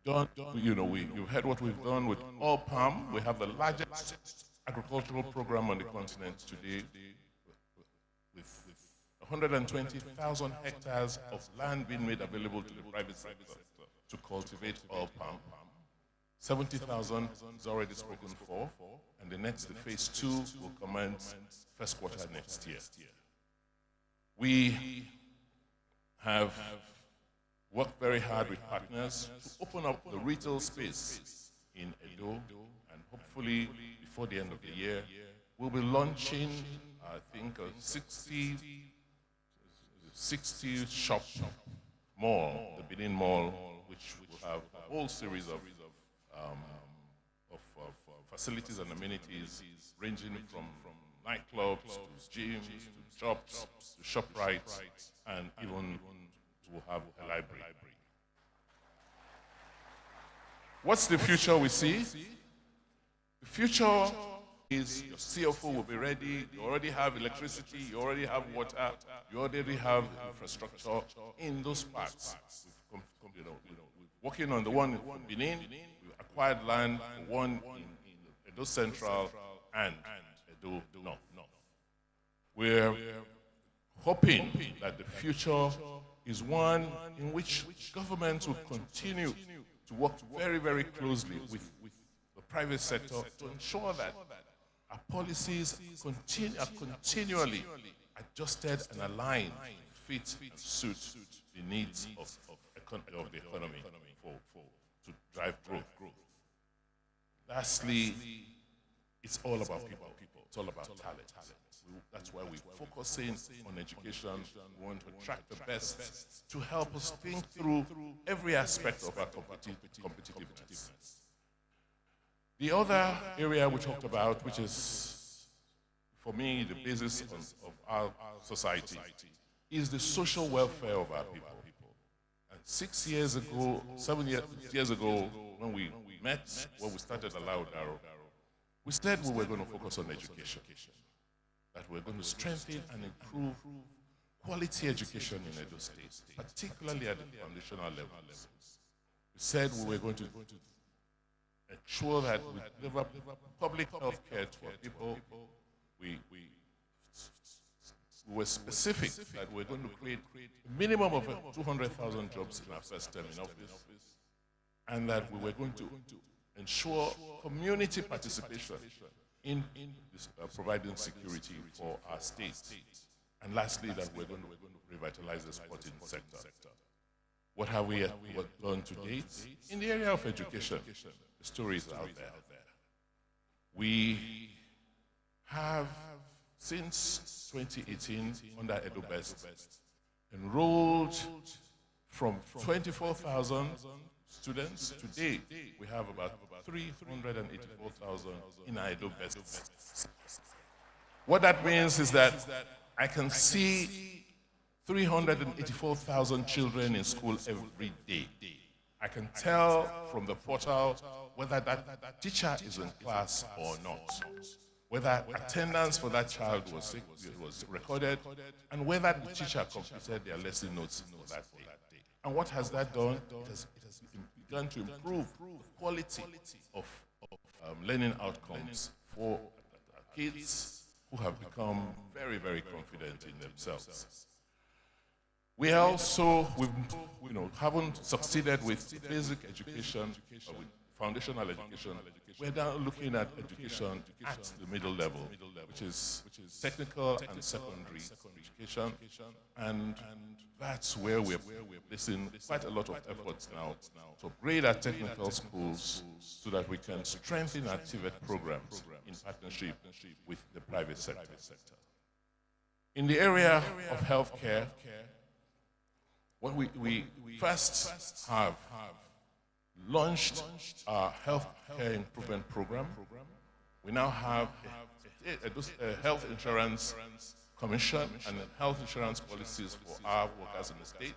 done, you've heard what we've done with all palm. We have the largest agricultural program on the continent today with 120,000 hectares of land being made available to the private sector to cultivate oil palm. 70,000 is already spoken for, and the phase 2 will commence first quarter next year. We have worked very hard with partners to open up the retail space in Edo, and hopefully before the end of the year, we'll be launching, I think, a 60 shop mall, the Benin Mall, which will have a whole series of facilities and amenities ranging from nightclubs to gyms to shops to ShopRite, and even will have a library. What's the future we see? The future is your CFO will be ready, you already have electricity, you already have water, you already have infrastructure in those parts. We're working on the one in Benin, we acquired land, one in Edo Central and Edo North. We're hoping that the future is one in which government will continue to work very, very closely with the private sector to ensure that our policies are continually adjusted and aligned, fit and suit the needs of the economy to drive growth. Lastly, it's all about people. It's all about talent. That's why we're focusing on education. We want to attract the best to help us think through every aspect of our competitiveness. The other area we talked about, which is, for me, the basis of our society, is the social welfare of our people. And 7 years ago, when we met, when we started Alaghodaro, we said we were going to focus on education, that we're going to strengthen and improve quality education in Edo State, particularly at the foundational levels. We said we were going to ensure that we deliver public health care to our people. We were specific that we're going to create a minimum of 200,000 jobs in our first term in office, and that we were going to ensure community participation in providing security for our state. And lastly, that we're going to revitalize the sporting sector. What have we done to date? In the area of education, the story is out there. We have, since 2018, under Edo Best, enrolled from 24,000 students. Today, we have about 384,000 in our Edo Best. What that means is that I can see 384,000 children in school every day. I can tell from the portal whether that teacher is in class or not, whether attendance for that child was recorded, and whether the teacher completed their lesson notes for that day. And what has that done? It has begun to improve the quality of learning outcomes for kids who have become very, very confident in themselves. We also, haven't succeeded with basic education, with foundational education. We're now looking at education at the middle level, which is technical and secondary education, and that's where we're placing quite a lot of efforts now to upgrade our technical schools so that we can strengthen our TVET programs in partnership with the private sector. In the area of healthcare, what we first have launched our healthcare improvement program. We now have a health insurance commission and health insurance policies for our workers in the state.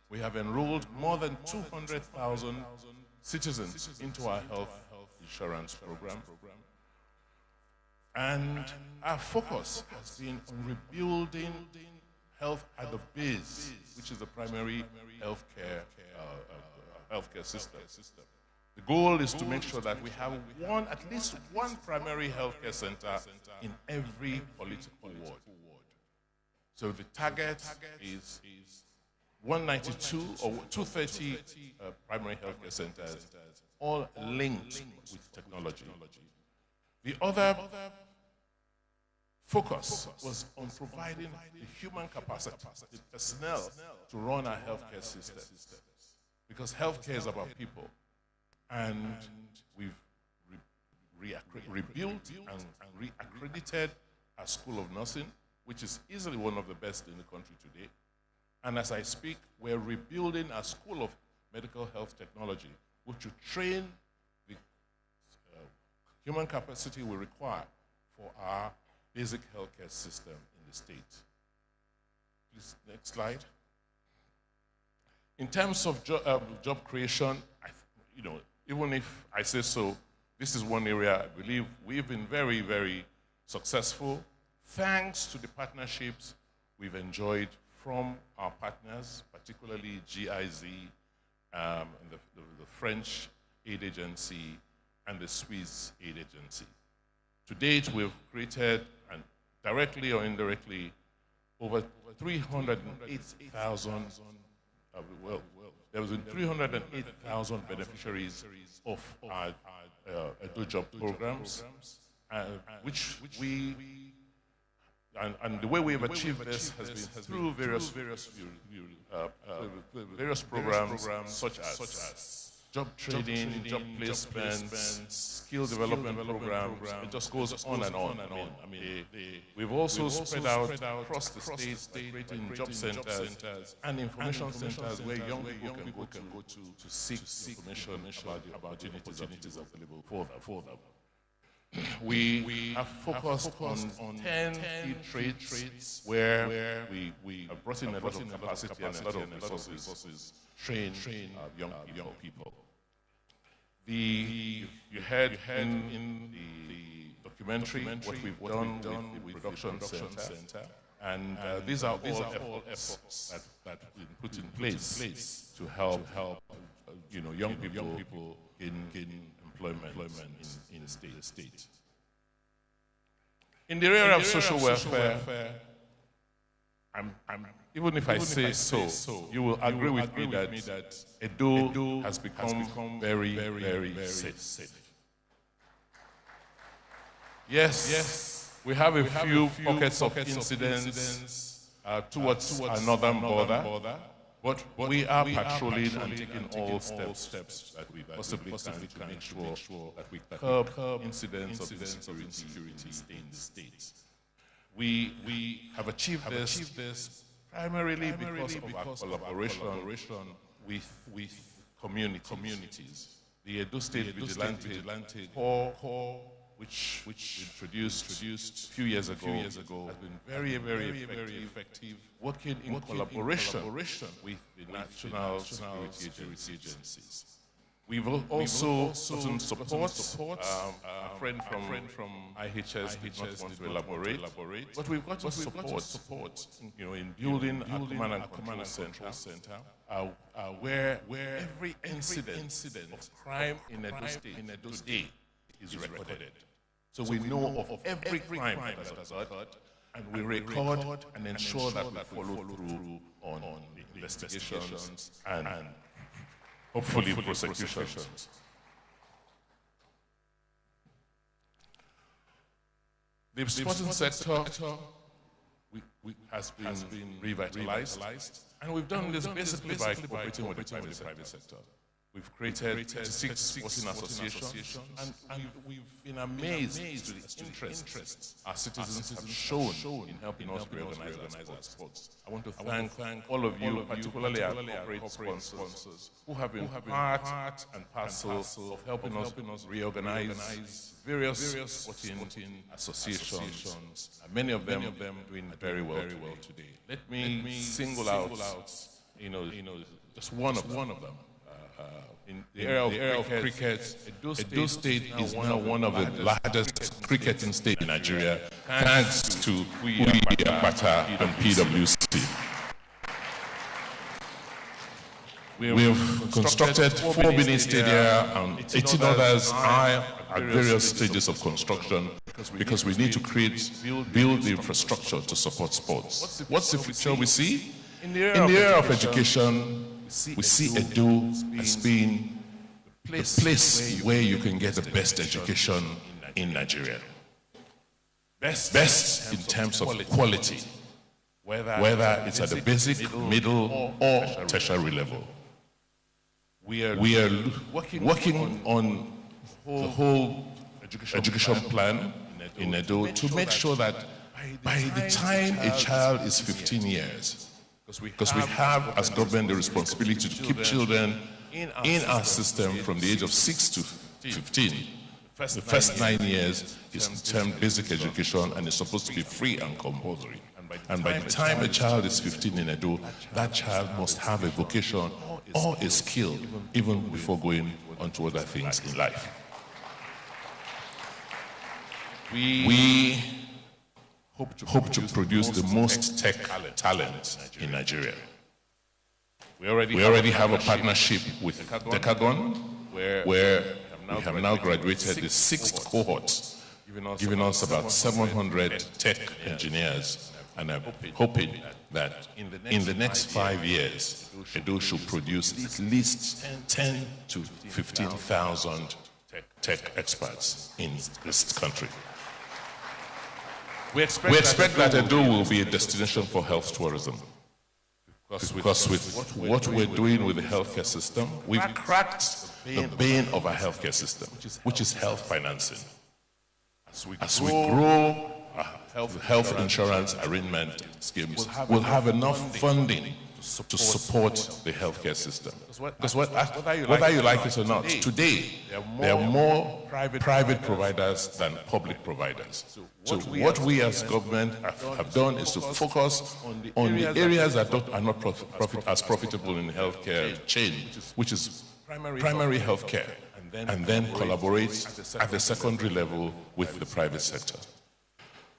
We have enrolled more than 200,000 citizens into our health insurance program. And our focus has been on rebuilding health at the base, which is the primary healthcare healthcare system. The goal is to make sure that we have at least one primary healthcare center in every political ward. So the target is 192 or 230 primary healthcare centers, all linked with technology. The other focus was on providing the human capacity, the personnel to run our healthcare system. Because healthcare is about people. And we've rebuilt and reaccredited our School of Nursing, which is easily one of the best in the country today. And as I speak, we're rebuilding our School of Medical Health Technology, which will train the human capacity we require for our basic healthcare system in the state. Please, next slide. In terms of job creation, even if I say so, this is one area I believe we've been very, very successful, thanks to the partnerships we've enjoyed from our partners, particularly GIZ, the French aid agency, and the Swiss aid agency. To date, we've created, and directly or indirectly, over 308,000, there was 308,000 beneficiaries of our Edo job programs, which we, and the way we have achieved this has been through various programs such as job training, job placements, skill development programs. It just goes on and on and on. We've also spread out across the states, creating job centers and information centers where young people can go to seek information about the opportunities available for them. We have focused on 10 key traits where we have brought in a lot of capacity and a lot of resources, train young people. You heard in the documentary what we've done with the production center, and these are all efforts that we've put in place to help young people gain employment in the state. In the area of social welfare, even if I say so, you will agree with me that Edo has become very, very safe. Yes, we have a few pockets of incidents towards our northern border, but we are patrolling and taking all steps that we possibly can to make sure that we curb incidents of insecurity in the state. We have achieved this primarily because of our collaboration with communities. The Edo State Vigilante Corps, which we introduced a few years ago, has been very, very effective, working in collaboration with the national security agencies. We've also gotten support. A friend from IHS did not want to elaborate, but we've gotten support in building a command and control center, where every incident of crime in Edo State is recorded. So we know of every crime that has occurred, and we record and ensure that we follow through on the investigations and hopefully prosecutions. The sporting sector has been revitalized, and we've done this basically by cooperating with the private sector. We've created 36 sporting associations, and we've been amazed to the interest our citizens have shown in helping us reorganize our sports. I want to thank all of you, particularly our corporate sponsors, who have been part and parcel of helping us reorganize various sporting associations. Many of them doing very well today. Let me single out, just one of them. In the area of cricket, Edo State is now one of the largest cricketing states in Nigeria, thanks to Akpata and PwC. We have constructed 4 mini stadia and 18 others are at various stages of construction because we need to build the infrastructure to support sports. What's the future we see? In the area of education, we see Edo as being the place where you can get the best education in Nigeria. Best in terms of quality, whether it's at the basic, middle, or tertiary level. We are working on the whole education plan in Edo to make sure that by the time a child is 15 years, because we have as government the responsibility to keep children in our system from the age of 6 to 15. The first 9 years is termed basic education and is supposed to be free and compulsory. And by the time a child is 15 in Edo, that child must have a vocation or a skill even before going on to other things in life. We hope to produce the most tech talent in Nigeria. We already have a partnership with Decagon, where we have now graduated the 6th cohort, giving us about 700 tech engineers. And I'm hoping that in the next 5 years, Edo should produce at least 10 to 15,000 tech experts in this country. We expect that Edo will be a destination for health tourism. Because with what we're doing with the healthcare system, we've cracked the bane of our healthcare system, which is health financing. As we grow health insurance arrangement schemes, we'll have enough funding to support the healthcare system. Because whether you like it or not, today there are more private providers than public providers. So what we as government have done is to focus on the areas that are not as profitable in the healthcare chain, which is primary healthcare, and then collaborate at the secondary level with the private sector.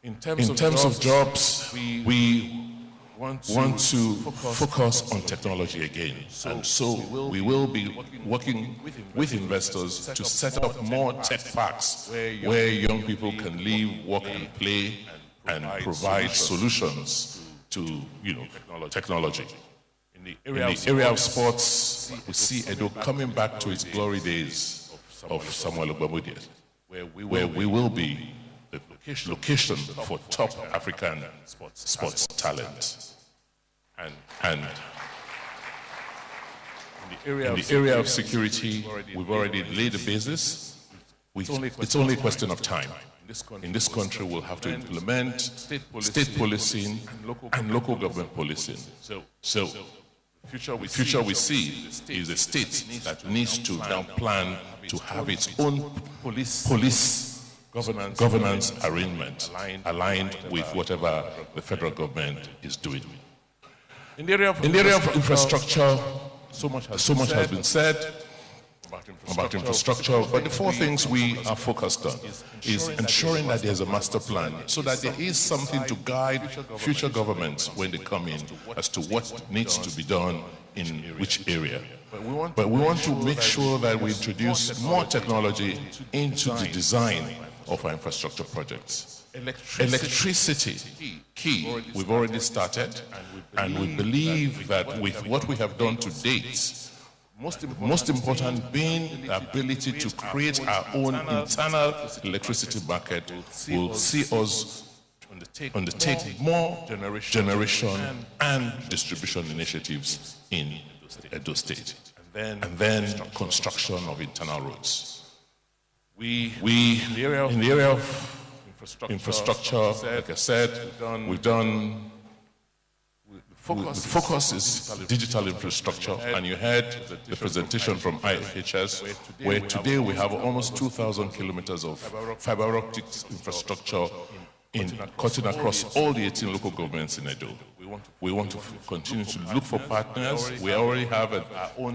In terms of jobs, we want to focus on technology again. And so we will be working with investors to set up more tech parks where young people can live, work, and play, and provide solutions to technology. In the area of sports, we see Edo coming back to its glory days of Samuel Ogbamudia, where we will be the location for top African sports talent. And in the area of security, we've already laid the basis. It's only a question of time. In this country, we'll have to implement state policing and local government policing. So the future we see is a state that needs to now plan to have its own police governance arrangement aligned with whatever the federal government is doing. In the area of infrastructure, so much has been said about infrastructure, but the 4 things we are focused on is ensuring that there's a master plan so that there is something to guide future governments when they come in as to what needs to be done in which area. But we want to make sure that we introduce more technology into the design of our infrastructure projects. Electricity, key. We've already started, and we believe that with what we have done to date, most important being the ability to create our own internal electricity market, will see us undertake more generation and distribution initiatives in Edo State, and then construction of internal roads. In the area of infrastructure, like I said, we've done. The focus is digital infrastructure, and you heard the presentation from IHS, where today we have almost 2,000 kilometers of fiber optic infrastructure cutting across all the 18 local governments in Edo. We want to continue to look for partners. We already have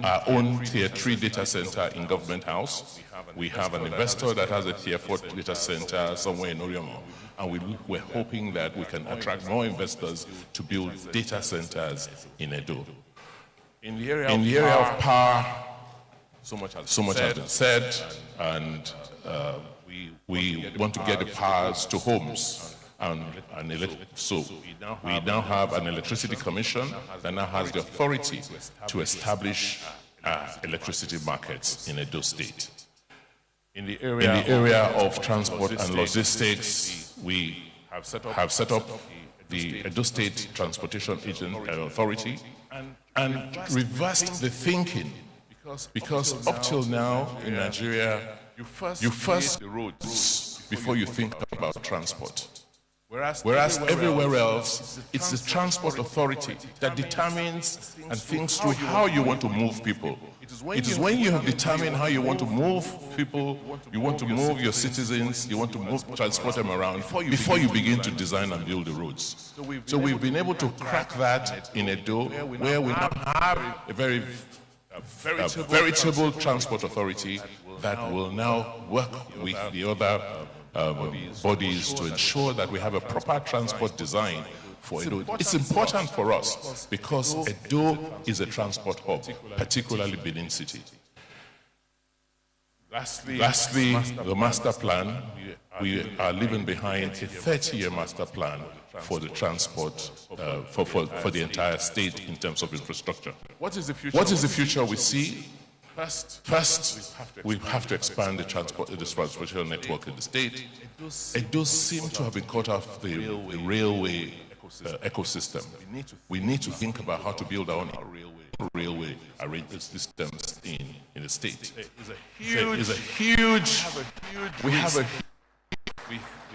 our own Tier 3 data center in Government House. We have an investor that has a Tier 4 data center somewhere in Oriomo. And we're hoping that we can attract more investors to build data centers in Edo. In the area of power, so much has been said, and we want to get the powers to homes. So we now have an electricity commission that now has the authority to establish electricity markets in Edo State. In the area of transport and logistics, we have set up the Edo State Transportation Authority and reversed the thinking, because up till now in Nigeria, you first the roads before you think about transport. Whereas everywhere else, it's the transport authority that determines and thinks through how you want to move people. It is when you have determined how you want to move people, you want to move your citizens, you want to transport them around before you begin to design and build the roads. So we've been able to crack that in Edo, where we now have a veritable transport authority that will now work with the other bodies to ensure that we have a proper transport design for Edo. It's important for us because Edo is a transport hub, particularly Benin City. Lastly, the master plan. We are leaving behind a 30-year master plan for the transport for the entire state in terms of infrastructure. What is the future we see? First, we have to expand the transportation network in the state. Edo seems to have been cut off the railway ecosystem. We need to think about how to build our own railway arrangement systems in the state.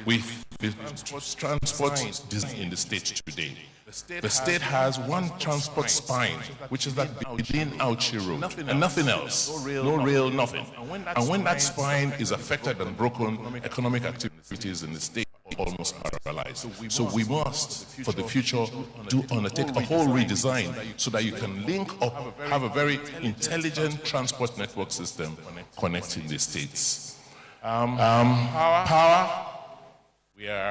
With the transport in the state today. The state has one transport spine, which is that within Auchi Road, and nothing else. No rail, nothing. And when that spine is affected and broken, economic activities in the state are almost paralyzed. So we must, for the future, undertake a whole redesign so that you can link up, have a very intelligent transport network system connecting the states. Power.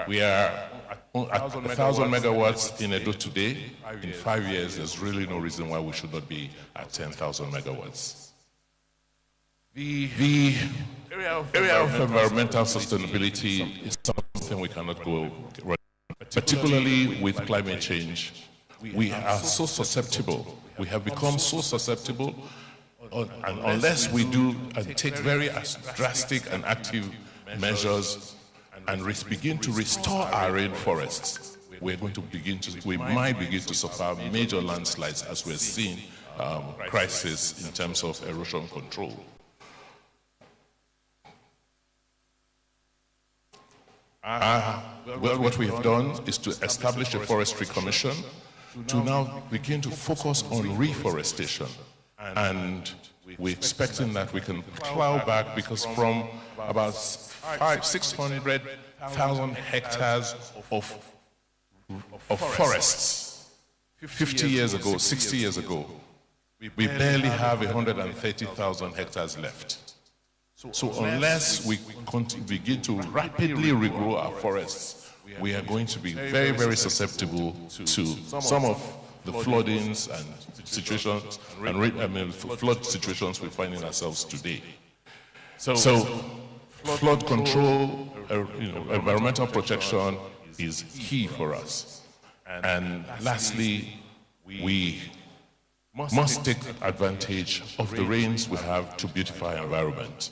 We are at 1,000 megawatts in Edo today. In 5 years, there's really no reason why we should not be at 10,000 megawatts. The area of environmental sustainability is something we cannot go, particularly with climate change. We are so susceptible. We have become so susceptible, and unless we do and take very drastic and active measures and begin to restore our rainforests, we might begin to suffer major landslides, as we're seeing crisis in terms of erosion control. Well, what we have done is to establish a forestry commission to now begin to focus on reforestation. And we're expecting that we can plow back, because from about 600,000 hectares of forests 50 years ago, 60 years ago, we barely have 130,000 hectares left. So unless we begin to rapidly regrow our forests, we are going to be very, very susceptible to some of the floodings and situations, flood situations we're finding ourselves today. So flood control, environmental protection is key for us. And lastly, we must take advantage of the rains we have to beautify our environment.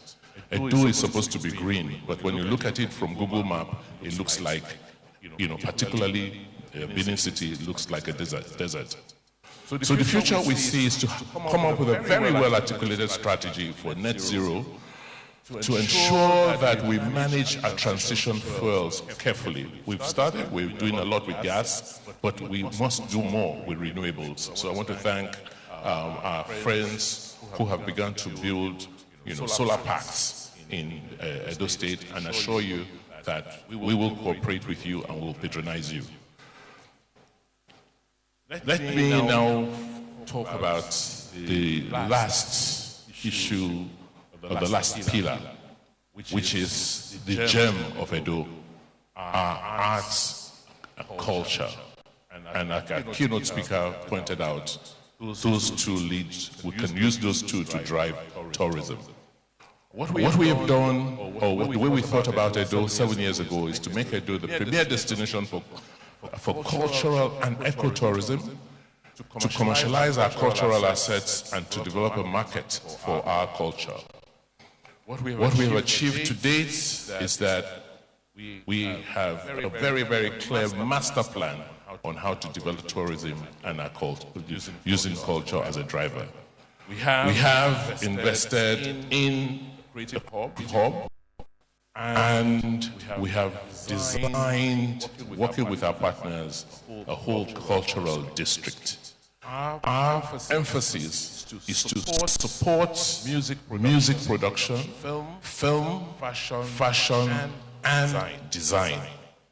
Edo is supposed to be green, but when you look at it from Google Map, it looks like, particularly Benin City, it looks like a desert. So the future we see is to come up with a very well-articulated strategy for net zero, to ensure that we manage our transition fuels carefully. We've started, we're doing a lot with gas, but we must do more with renewables. So I want to thank our friends who have begun to build solar parks in Edo State, and assure you that we will cooperate with you and will patronize you. Let me now talk about the last issue, or the last pillar, which is the gem of Edo, our arts and culture. And like our keynote speaker pointed out, those two leads, we can use those two to drive tourism. What we have done, or the way we thought about Edo 7 years ago, is to make Edo the premier destination for cultural and ecotourism, to commercialize our cultural assets, and to develop a market for our culture. What we have achieved to date is that we have a very, very clear master plan on how to develop tourism and our culture, using culture as a driver. We have invested in a hub, and we have designed, working with our partners, a whole cultural district. Our emphasis is to support music production, film, fashion, and design.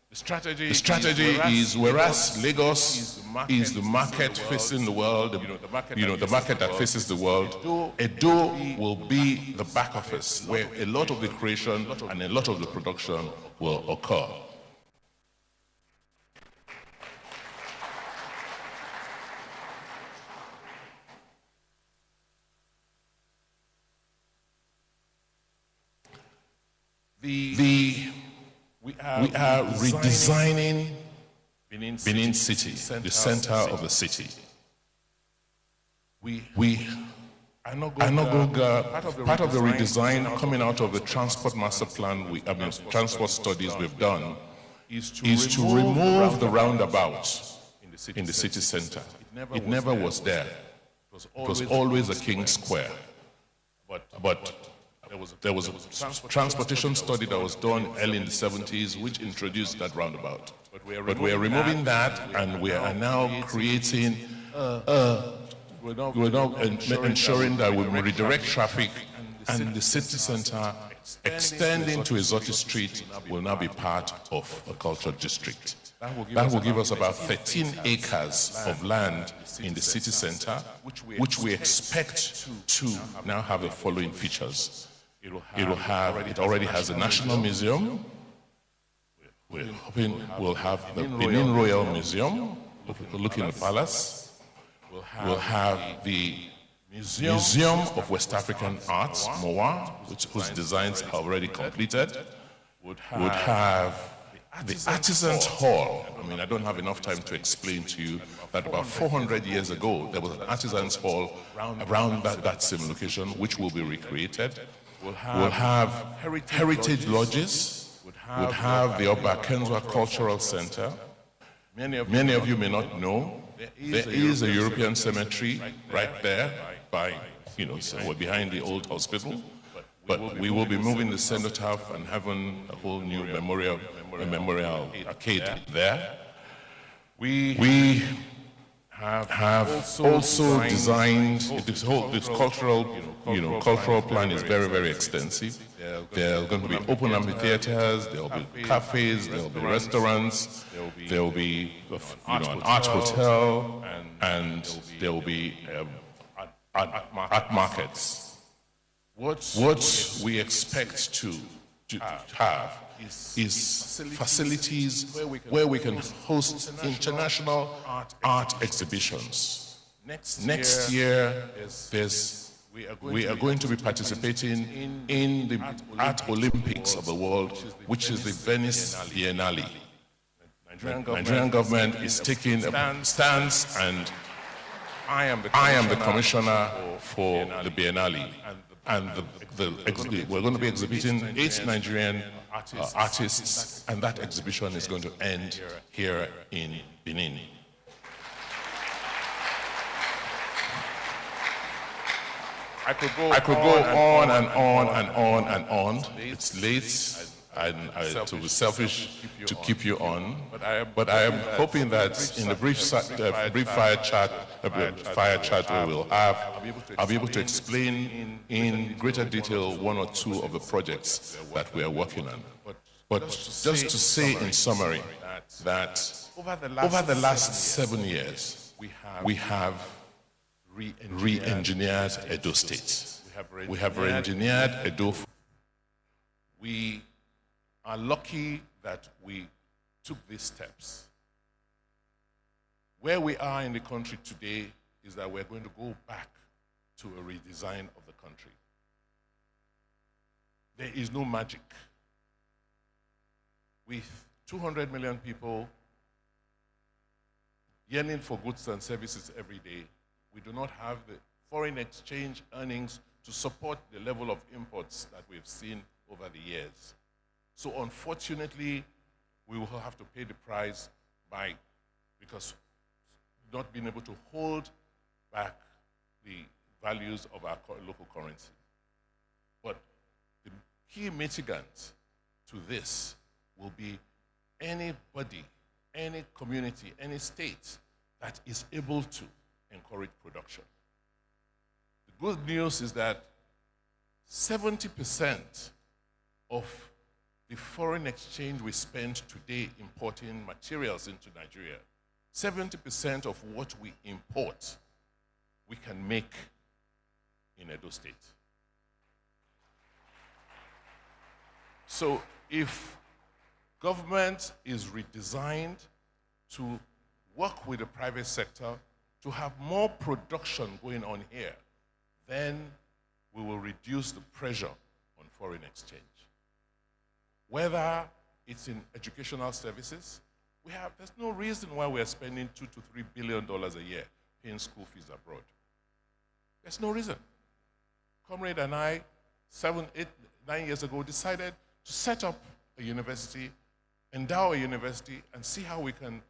The strategy is, whereas Lagos is the market facing the world, the market that faces the world, Edo will be the back office where a lot of the creation and a lot of the production will occur. We are redesigning Benin City, the center of the city. Part of the redesign coming out of the transport master plan, transport studies we've done, is to remove the roundabout in the city center. It never was there. It was always a king square. But there was a transportation study that was done early in the 70s which introduced that roundabout. But we are removing that, and we are now creating, we're now ensuring that we redirect traffic, and the city center extending to Exotic Street will now be part of a cultural district. That will give us about 13 acres of land in the city center, which we expect to now have the following features. It already has a national museum. We're hoping we'll have the Benin Royal Museum, looking at the palace. We'll have the Museum of West African Arts, MOA, whose designs are already completed. Would have the Artisans Hall. I don't have enough time to explain to you that about 400 years ago, there was an Artisans Hall around that same location, which will be recreated. We'll have heritage lodges. We'll have the Oba Kenzwa Cultural Center. Many of you may not know, there is a European cemetery right there so we're behind the old hospital. But we will be moving the cenotaph and having a whole new memorial arcade there. We have also designed this cultural plan is very, very extensive. There are going to be open amphitheaters, there will be cafes, there will be restaurants, there will be an art hotel, and there will be art markets. What we expect to have is facilities where we can host international art exhibitions. Next year, we are going to be participating in the Art Olympics of the world, which is the Venice Biennale. Nigerian government is taking a stance, and I am the commissioner for the Biennale. And we're going to be exhibiting 8 Nigerian artists, and that exhibition is going to end here in Benin. I could go on and on and on and on. It's late, and to be selfish to keep you on, but I am hoping that in the brief fire chat we will have, I'll be able to explain in greater detail 1 or 2 of the projects that we are working on. But just to say in summary that over the last 7 years, we have re-engineered Edo State. We have re-engineered Edo. We are lucky that we took these steps. Where we are in the country today is that we're going to go back to a redesign of the country. There is no magic. With 200 million people yearning for goods and services every day, we do not have the foreign exchange earnings to support the level of imports that we've seen over the years. So unfortunately, we will have to pay the price because not being able to hold back the values of our local currency. But the key mitigant to this will be anybody, any community, any state that is able to encourage production. The good news is that 70% of the foreign exchange we spend today importing materials into Nigeria, 70% of what we import, we can make in Edo State. So if government is redesigned to work with the private sector to have more production going on here, then we will reduce the pressure on foreign exchange. Whether it's in educational services, there's no reason why we're spending $2 to $3 billion a year paying school fees abroad. There's no reason. Comrade and I, 7, 8, 9 years ago, decided to set up a university, endow a university, and see how we can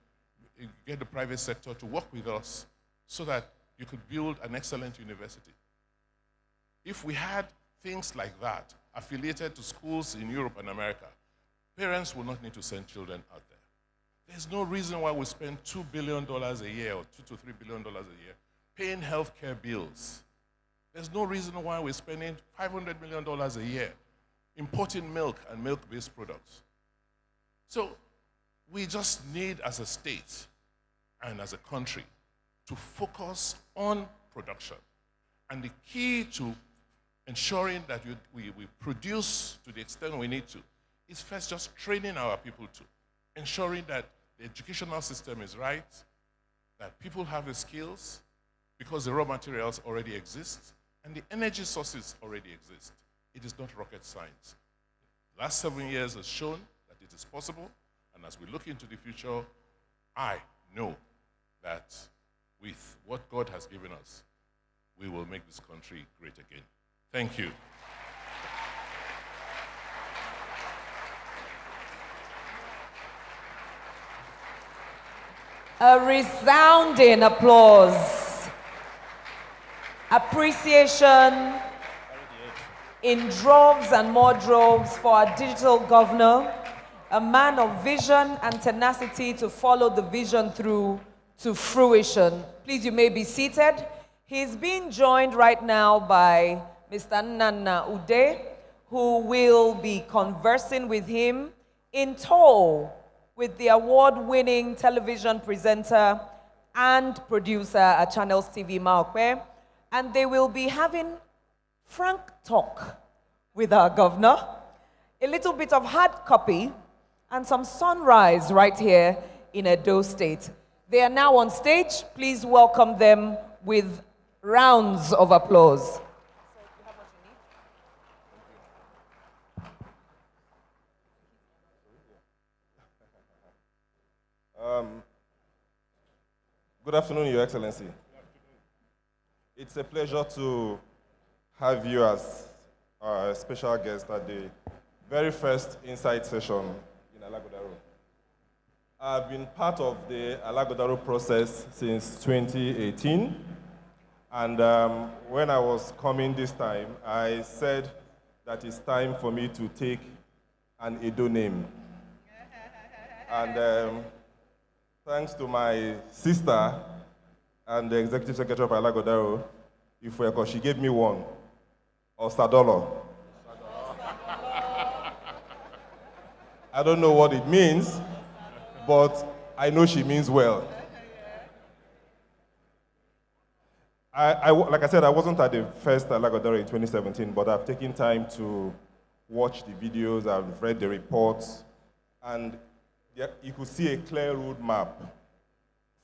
get the private sector to work with us so that you could build an excellent university. If we had things like that affiliated to schools in Europe and America, parents will not need to send children out there. There's no reason why we spend $2 billion a year or $2 to $3 billion a year paying healthcare bills. There's no reason why we're spending $500 million a year importing milk and milk-based products. So we just need, as a state and as a country, to focus on production. And the key to ensuring that we produce to the extent we need to is first just training our people to, ensuring that the educational system is right, that people have the skills because the raw materials already exist and the energy sources already exist. It is not rocket science. The last 7 years has shown that it is possible, and as we look into the future, I know that with what God has given us, we will make this country great again. Thank you. A resounding applause. Appreciation in droves and more droves for our digital governor, a man of vision and tenacity to follow the vision through to fruition. Please, you may be seated. He's being joined right now by Mr. Nana Ude, who will be conversing with him in tow with the award-winning television presenter and producer at Channels TV Maokwe, and they will be having frank talk with our governor, a little bit of hard copy, and some sunrise right here in Edo State. They are now on stage. Please welcome them with rounds of applause. Good afternoon, Your Excellency. It's a pleasure to have you as our special guest at the very first Insight session in Alaghodaro. I've been part of the Alaghodaro process since 2018, and when I was coming this time, I said that it's time for me to take an Edo name. And thanks to my sister and the executive secretary of Alaghodaro, Ifweko, she gave me one, Osadolo. I don't know what it means, but I know she means well. Like I said, I wasn't at the first Alaghodaro in 2017, but I've taken time to watch the videos, I've read the reports, and you could see a clear roadmap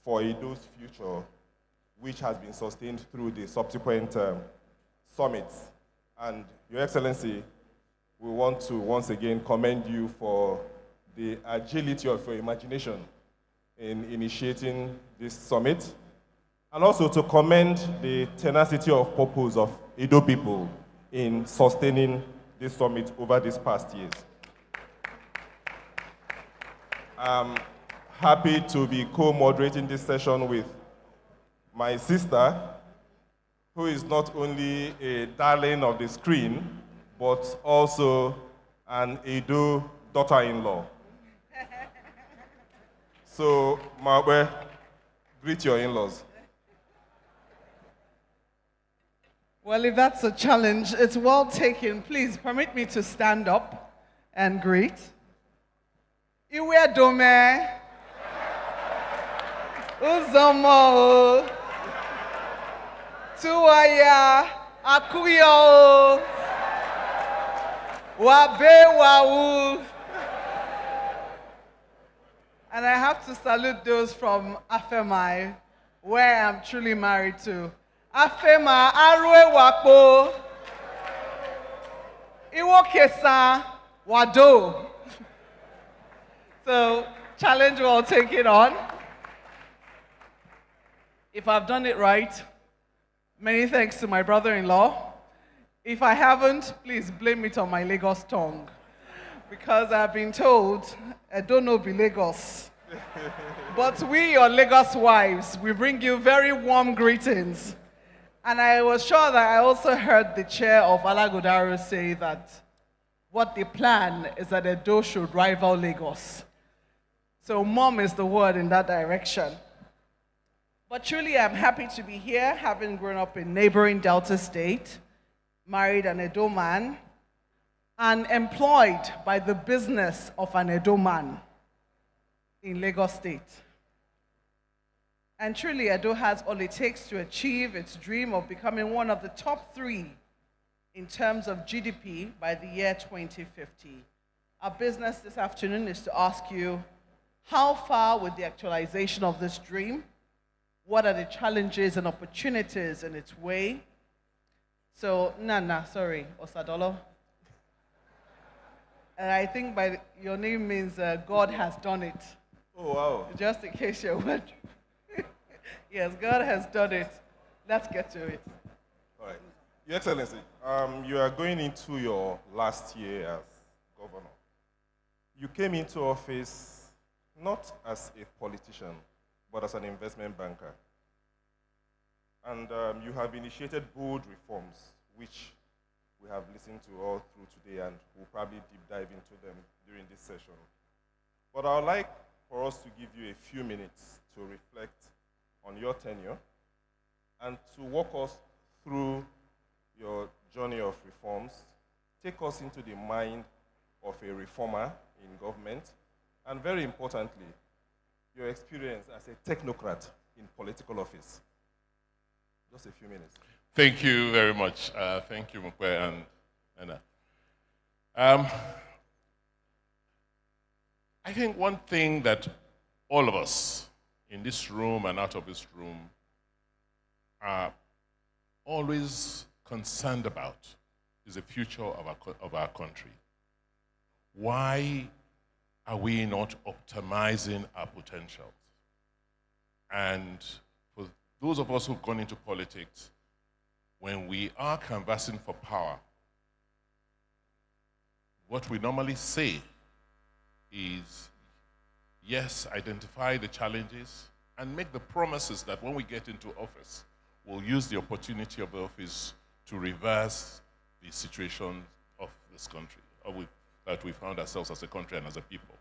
for Edo's future which has been sustained through the subsequent summits. And Your Excellency, we want to once again commend you for the agility of your imagination in initiating this summit, and also to commend the tenacity of purpose of Edo people in sustaining this summit over these past years. I'm happy to be co-moderating this session with my sister, who is not only a darling of the screen, but also an Edo daughter-in-law. So, Mawe, greet your in-laws. Well, if that's a challenge, it's well taken. Please permit me to stand up and greet. Iwe Dome, Uzomo, Tuwaya, Akuyo, Wabe Wawu. And I have to salute those from Afemai, where I'm truly married to. Afema Arwe Wapo, Iwo Kesa Wado. So, challenge well taken on. If I've done it right, many thanks to my brother-in-law. If I haven't, please blame it on my Lagos tongue. Because I've been told, I don't know be Lagos. But we, your Lagos wives, we bring you very warm greetings. And I was sure that I also heard the chair of Alaghodaro say that what they plan is that Edo should rival Lagos. So mom is the word in that direction. But truly, I'm happy to be here, having grown up in neighboring Delta State, married an Edo man, and employed by the business of an Edo man in Lagos State. And truly, Edo has all it takes to achieve its dream of becoming one of the top 3 in terms of GDP by the year 2050. Our business this afternoon is to ask you, how far with the actualization of this dream? What are the challenges and opportunities in its way? So, Osadolo. And I think your name means God has done it. Oh, wow. Just in case you're wondering. Yes, God has done it. Let's get to it. All right. Your Excellency, you are going into your last year as governor. You came into office not as a politician, but as an investment banker. And you have initiated bold reforms, which we have listened to all through today, and we'll probably deep dive into them during this session. But I would like for us to give you a few minutes to reflect on your tenure and to walk us through your journey of reforms, take us into the mind of a reformer in government, and very importantly, your experience as a technocrat in political office. Just a few minutes. Thank you very much. Thank you, Mukwe and Anna. I think one thing that all of us in this room and out of this room are always concerned about is the future of our country. Why are we not optimizing our potentials? And for those of us who've gone into politics, when we are canvassing for power, what we normally say is, yes, identify the challenges and make the promises that when we get into office, we'll use the opportunity of the office to reverse the situation of this country, that we found ourselves as a country and as a people.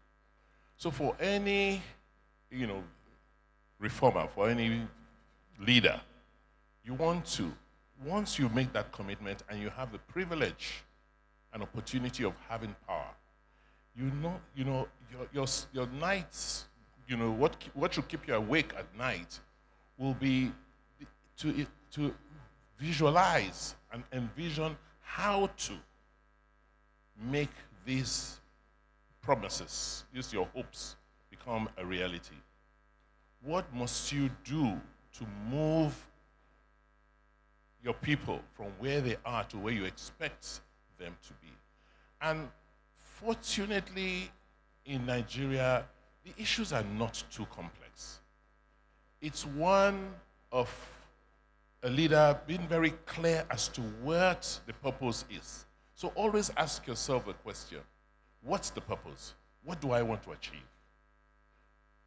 So for any, reformer, for any leader, you want to, once you make that commitment and you have the privilege and opportunity of having power, your nights, what should keep you awake at night will be to visualize and envision how to make these promises, use your hopes, become a reality. What must you do to move your people from where they are to where you expect them to be. And fortunately, in Nigeria, the issues are not too complex. It's one of a leader being very clear as to what the purpose is. So always ask yourself a question. What's the purpose? What do I want to achieve?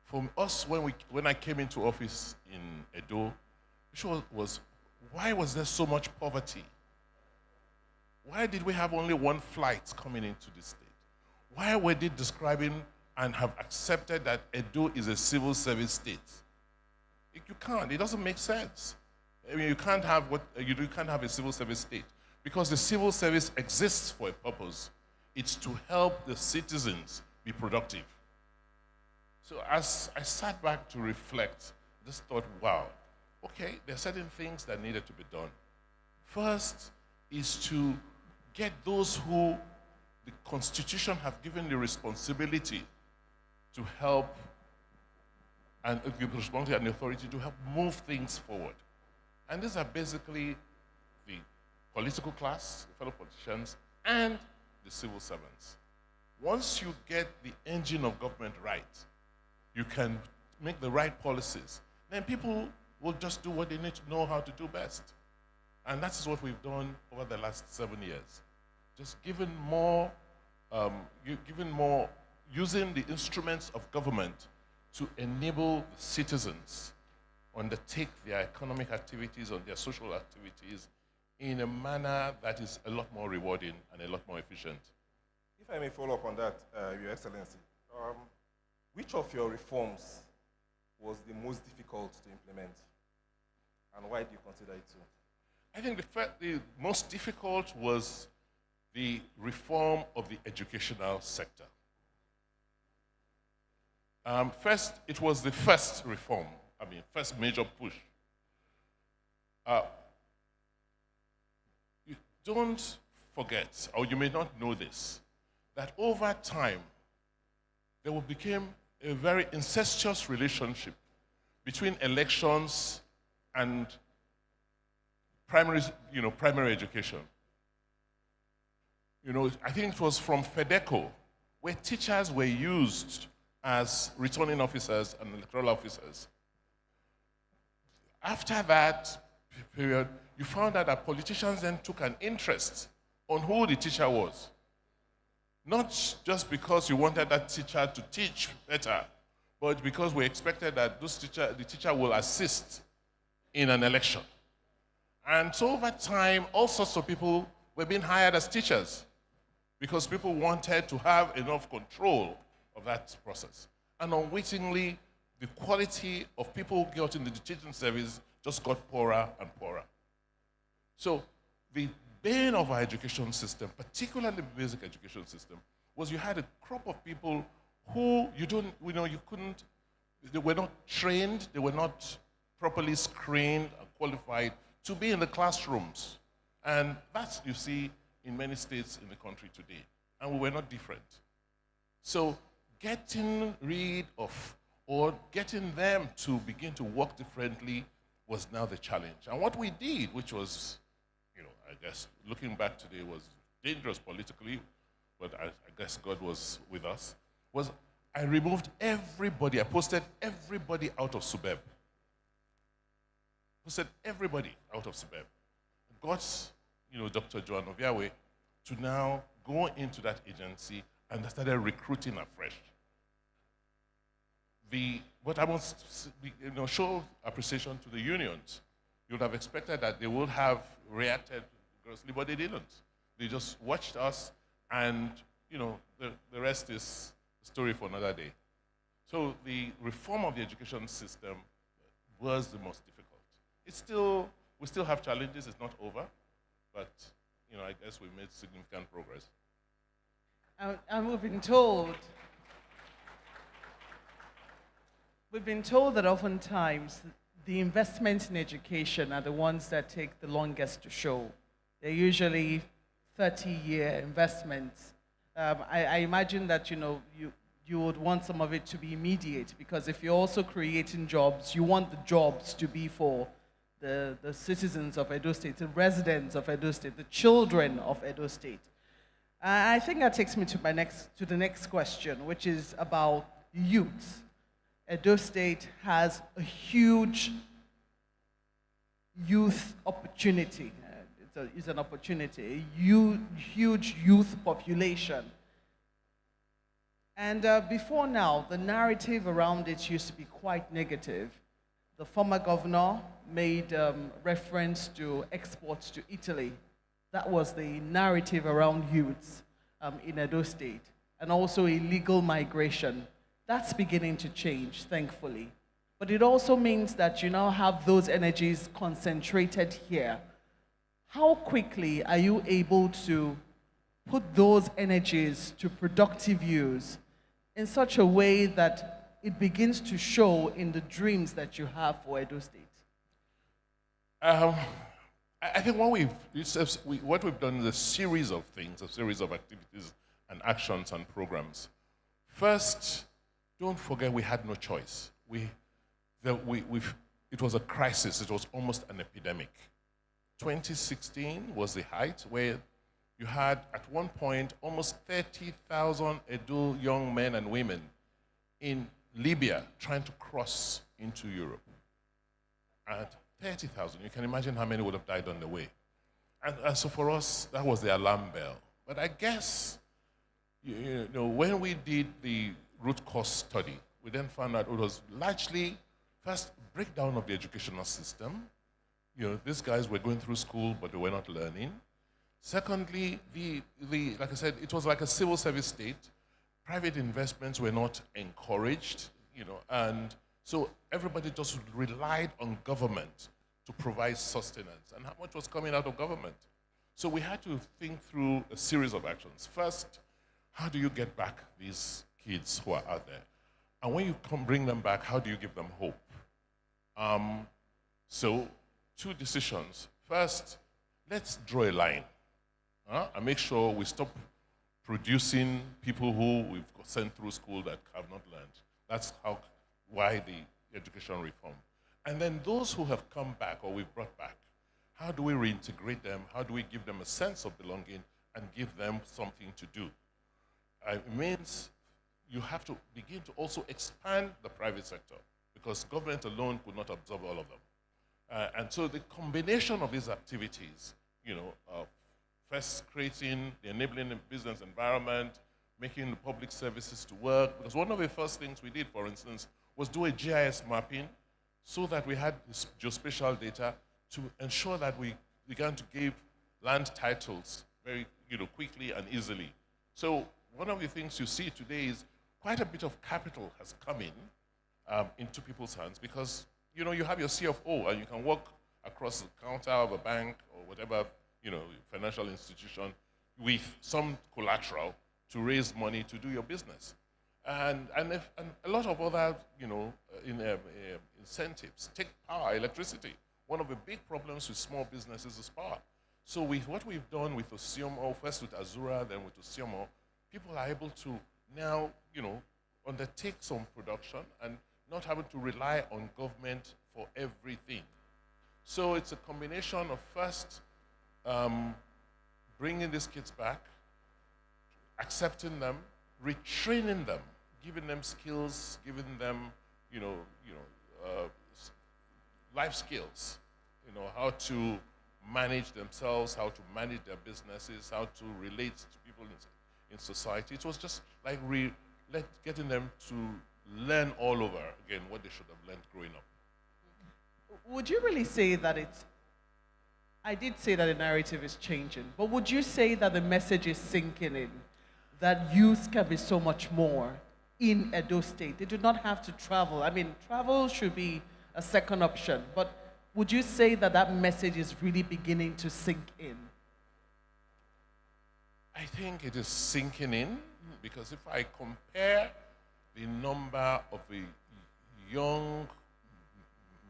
For us, when I came into office in Edo, the issue was, why was there so much poverty? Why did we have only one flight coming into the state? Why were they describing and have accepted that Edo is a civil service state? You can't. It doesn't make sense. I mean, you can't have a civil service state because the civil service exists for a purpose. It's to help the citizens be productive. So as I sat back to reflect, I just thought, wow, okay, there are certain things that needed to be done. First is to get those who the Constitution have given the responsibility to help and the responsibility and the authority to help move things forward. And these are basically the political class, the fellow politicians, and the civil servants. Once you get the engine of government right, you can make the right policies, then people will just do what they need to know how to do best. And that's what we've done over the last 7 years. Just giving more, using the instruments of government to enable citizens undertake their economic activities or their social activities in a manner that is a lot more rewarding and a lot more efficient. If I may follow up on that, Your Excellency, which of your reforms was the most difficult to implement, and why do you consider it so? I think the most difficult was the reform of the educational sector. First, it was the first reform, first major push. You don't forget, or you may not know this, that over time, there became a very incestuous relationship between elections and primary education. I think it was from FEDECO, where teachers were used as returning officers and electoral officers. After that period, you found out that politicians then took an interest on who the teacher was. Not just because you wanted that teacher to teach better, but because we expected that the teacher will assist in an election. And so over time, all sorts of people were being hired as teachers because people wanted to have enough control of that process. And unwittingly, the quality of people who got in the teaching service just got poorer and poorer. So the bane of our education system, particularly the basic education system, was you had a crop of people who they were not trained, they were not properly screened and qualified to be in the classrooms. And that's, you see, in many states in the country today. And we were not different. So getting rid of, or getting them to begin to work differently was now the challenge. And what we did, which was, I guess, looking back today, was dangerous politically, but I guess God was with us, was I removed everybody, I posted everybody out of SUBEB. Posted everybody out of SUBEB. Got, Dr. Joan Oviawe to now go into that agency and started recruiting afresh. But I must show appreciation to the unions. You would have expected that they would have reacted grossly, but they didn't. They just watched us, and the rest is a story for another day. So the reform of the education system was the most difficult. We still have challenges. It's not over, but I guess we made significant progress. And we've been told that oftentimes the investments in education are the ones that take the longest to show. They're usually 30-year investments. I imagine that you would want some of it to be immediate, because if you're also creating jobs, you want the jobs to be for the citizens of Edo State, the residents of Edo State, the children of Edo State. I think that takes me to the next question, which is about youth. Edo State has a huge youth opportunity. It's an opportunity, a huge youth population. And before now, the narrative around it used to be quite negative. The former governor made reference to exports to Italy. That was the narrative around youths in Edo State. And also illegal migration. That's beginning to change, thankfully. But it also means that you now have those energies concentrated here. How quickly are you able to put those energies to productive use in such a way that it begins to show in the dreams that you have for Edo State? I think what we've done is a series of things, a series of activities and actions and programs. First, don't forget we had no choice. It was a crisis. It was almost an epidemic. 2016 was the height where you had, at one point, almost 30,000 Edo young men and women in Libya trying to cross into Europe. At 30,000, you can imagine how many would have died on the way. And so for us, that was the alarm bell. But I guess, you know, when we did the root cause study, we then found out it was largely, first, breakdown of the educational system. You know, these guys were going through school, but they were not learning. Secondly, like I said, it was like a civil service state. Private investments were not encouraged, you know, and so everybody just relied on government to provide sustenance. And how much was coming out of government? So we had to think through a series of actions. First, how do you get back these kids who are out there? And when you bring them back, how do you give them hope? So, two decisions. First, let's draw a line and make sure we stop producing people who we've sent through school that have not learned. That's why the education reform. And then those who have come back or we've brought back, how do we reintegrate them? How do we give them a sense of belonging and give them something to do? It means you have to begin to also expand the private sector because government alone could not absorb all of them. And so the combination of these activities, you know, first creating the enabling business environment, making the public services to work, because one of the first things we did, for instance, was do a GIS mapping so that we had geospatial data to ensure that we began to give land titles very, you know, quickly and easily. So one of the things you see today is quite a bit of capital has come in into people's hands because, you know, you have your CFO and you can walk across the counter of a bank or whatever, you know, financial institution with some collateral to raise money to do your business. And a lot of other, you know, incentives. Take power, electricity. One of the big problems with small businesses is power. So with what we've done with Ossiomo, first with Azura, then with Ossiomo, people are able to now, you know, undertake some production and not having to rely on government for everything. So it's a combination of first bringing these kids back, accepting them, retraining them, giving them skills, giving them, life skills, how to manage themselves, how to manage their businesses, how to relate to people in society. It was just like getting them to learn all over again what they should have learned growing up. Would you really say that I did say that the narrative is changing, but would you say that the message is sinking in, that youth can be so much more in Edo State? They do not have to travel. I mean, travel should be a second option, but would you say that that message is really beginning to sink in? I think it is sinking in because if I compare the number of the young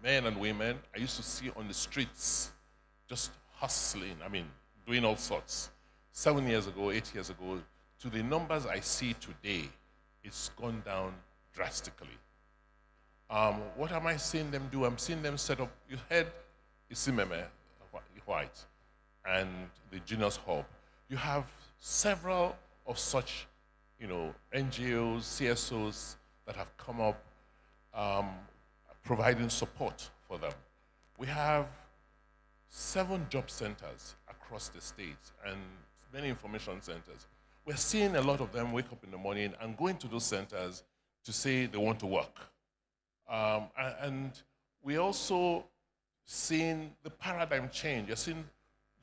men and women I used to see on the streets just hustling, doing all sorts, 7 years ago, 8 years ago, to the numbers I see today, it's gone down drastically. What am I seeing them do? I'm seeing them set up, you heard Isimeme White and the Genius Hub, you have several of such, NGOs, CSOs that have come up providing support for them. We have 7 job centers across the state and many information centers. We're seeing a lot of them wake up in the morning and go into those centers to say they want to work. And we also seeing the paradigm change. You're seeing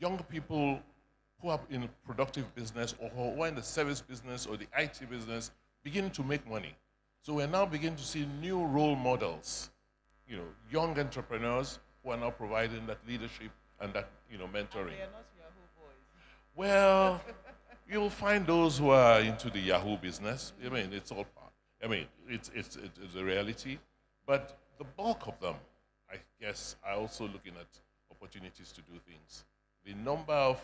young people who are in productive business or who are in the service business or the IT business beginning to make money. So we're now beginning to see new role models, young entrepreneurs who are now providing that leadership and that, mentoring. And they are not Yahoo boys. Well, you'll find those who are into the Yahoo business. I mean, it's all part. I mean, it's a reality. But the bulk of them, I guess, are also looking at opportunities to do things. The number of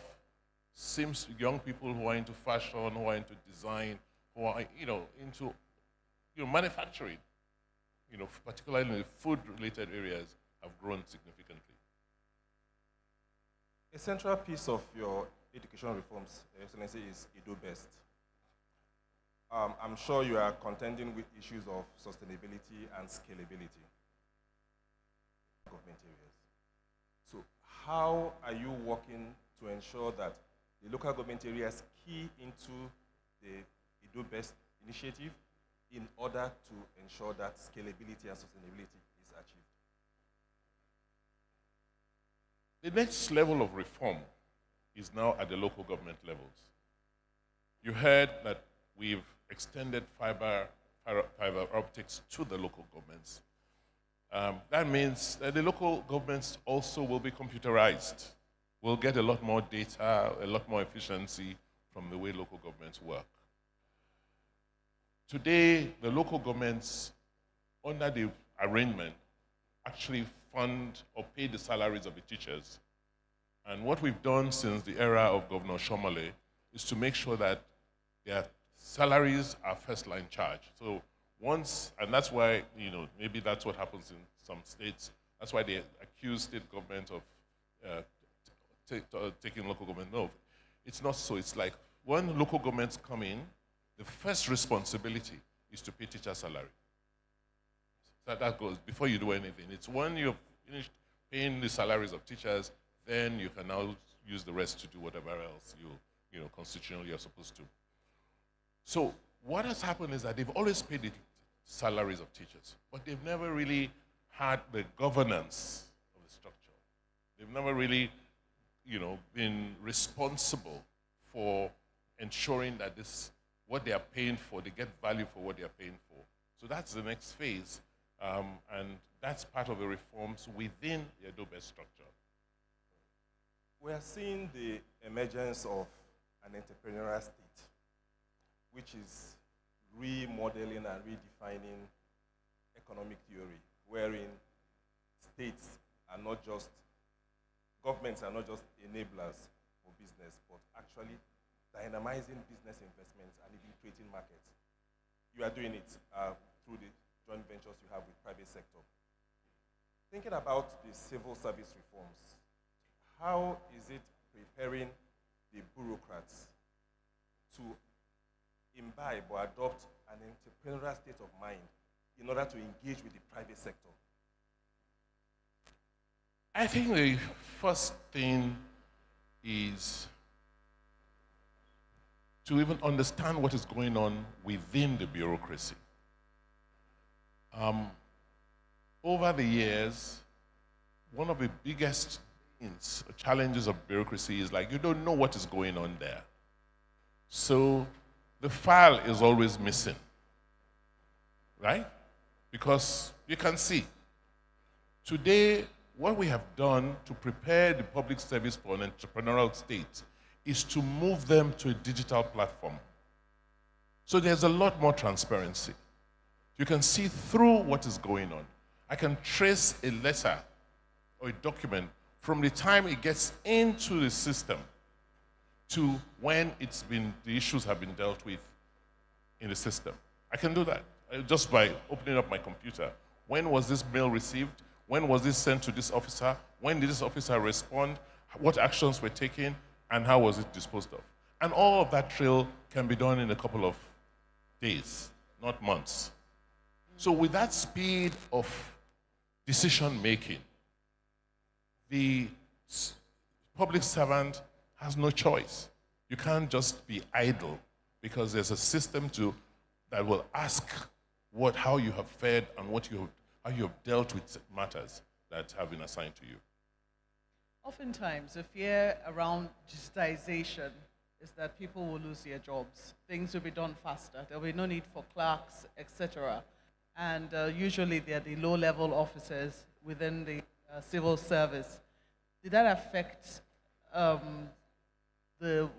young people who are into fashion, who are into design, who are, into, manufacturing, particularly in the food-related areas, have grown significantly. A central piece of your education reforms, Your Excellency, is Edo Best. I'm sure you are contending with issues of sustainability and scalability in government areas. So how are you working to ensure that the local government areas key into the Edo Best initiative in order to ensure that scalability and sustainability is achieved? The next level of reform is now at the local government levels. You heard that we've extended fiber optics to the local governments. That means that the local governments also will be computerized. We'll get a lot more data, a lot more efficiency from the way local governments work. Today, the local governments, under the arrangement, actually fund or pay the salaries of the teachers. And what we've done since the era of Governor Shomole is to make sure that their salaries are first-line charge. So once, and that's why, maybe that's what happens in some states. That's why they accuse state government of taking local government. No, it's not so. It's like when local governments come in, the first responsibility is to pay teacher salary. So that goes before you do anything. It's when you've finished paying the salaries of teachers, then you can now use the rest to do whatever else constitutionally you're supposed to. So what has happened is that they've always paid the salaries of teachers, but they've never really had the governance of the structure. They've never really, been responsible for ensuring that what they are paying for, they get value for what they are paying for. So that's the next phase, and that's part of the reforms within the Edo Best structure. We are seeing the emergence of an entrepreneurial state, which is remodeling and redefining economic theory, wherein governments are not just enablers for business, but actually dynamizing business investments and even creating markets. You are doing it through the joint ventures you have with private sector. Thinking about the civil service reforms, how is it preparing the bureaucrats to imbibe or adopt an entrepreneurial state of mind in order to engage with the private sector? I think the first thing is to even understand what is going on within the bureaucracy. Over the years, one of the biggest challenges of bureaucracy is like you don't know what is going on there. So the file is always missing, right? Because you can see. Today, what we have done to prepare the public service for an entrepreneurial state is to move them to a digital platform. So there's a lot more transparency. You can see through what is going on. I can trace a letter or a document from the time it gets into the system to when the issues have been dealt with in the system. I can do that just by opening up my computer. When was this mail received? When was this sent to this officer? When did this officer respond? What actions were taken? And how was it disposed of? And all of that trail can be done in a couple of days, not months. So with that speed of decision making, the public servant has no choice. You can't just be idle because there's a system that will ask how you have fared and how you have dealt with matters that have been assigned to you. Oftentimes, the fear around digitization is that people will lose their jobs. Things will be done faster. There will be no need for clerks, etc. And usually they're the low-level officers within the civil service. Did that affect the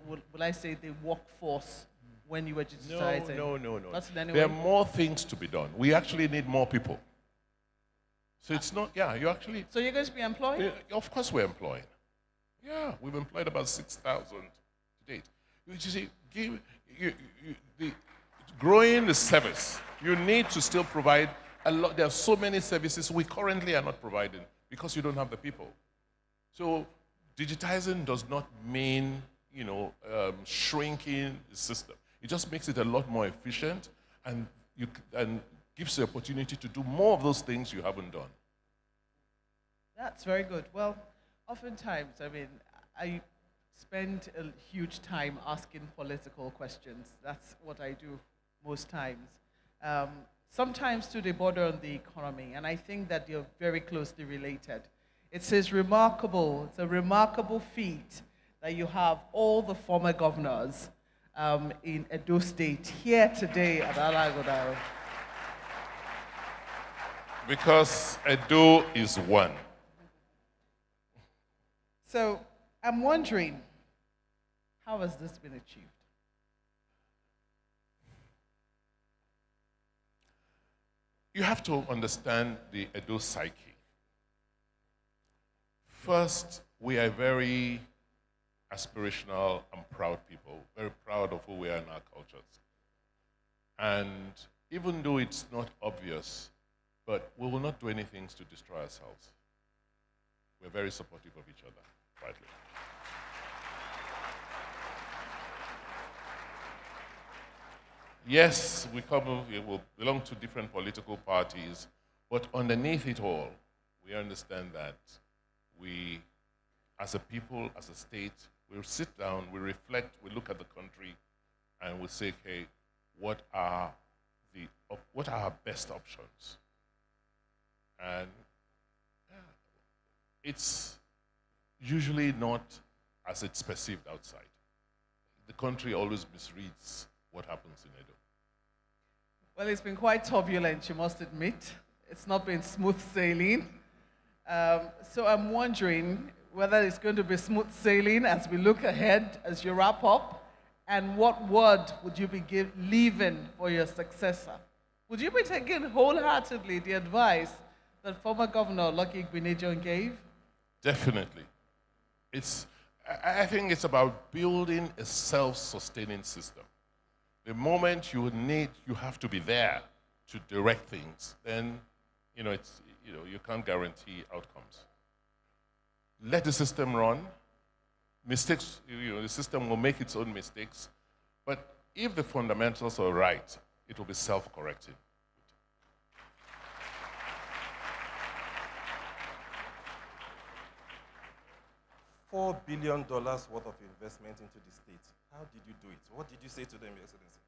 workforce when you were digitizing? No. Not in any There are way? more things to be done. We actually need more people. So it's not, you actually... So you're going to be employing? Of course we're employing. Yeah, we've employed about 6,000 to date. You see, growing the service, you need to still provide a lot. There are so many services we currently are not providing because you don't have the people. So digitizing does not mean, shrinking the system. It just makes it a lot more efficient and gives you the opportunity to do more of those things you haven't done. That's very good. Well, oftentimes, I spend a huge time asking political questions. That's what I do most times. Sometimes too, they border on the economy, and I think that they're very closely related. It's a remarkable feat that you have all the former governors in Edo State here today at Alaghodaro. Because Edo is one. So I'm wondering, how has this been achieved? You have to understand the Edo psyche. First, we are very aspirational and proud people, very proud of who we are in our cultures. And even though it's not obvious, but we will not do anything to destroy ourselves. We're very supportive of each other, quietly. Yes, we will belong to different political parties, but underneath it all, we understand that we, as a people, as a state, we'll sit down, we reflect, we look at the country, and we say, okay, what are our best options? And it's usually not as it's perceived outside. The country always misreads what happens in Edo. Well, it's been quite turbulent, you must admit. It's not been smooth sailing. So I'm wondering whether it's going to be smooth sailing as we look ahead, as you wrap up, and what word would you be leaving for your successor? Would you be taking wholeheartedly the advice that former Governor Lucky Igbeneghu gave? Definitely. I think it's about building a self-sustaining system. The moment you have to be there to direct things, then you can't guarantee outcomes. Let the system run. Mistakes, the system will make its own mistakes, but if the fundamentals are right, it will be self-correcting. $4 billion worth of investment into the state. How did you do it? What did you say to them, Your Excellency?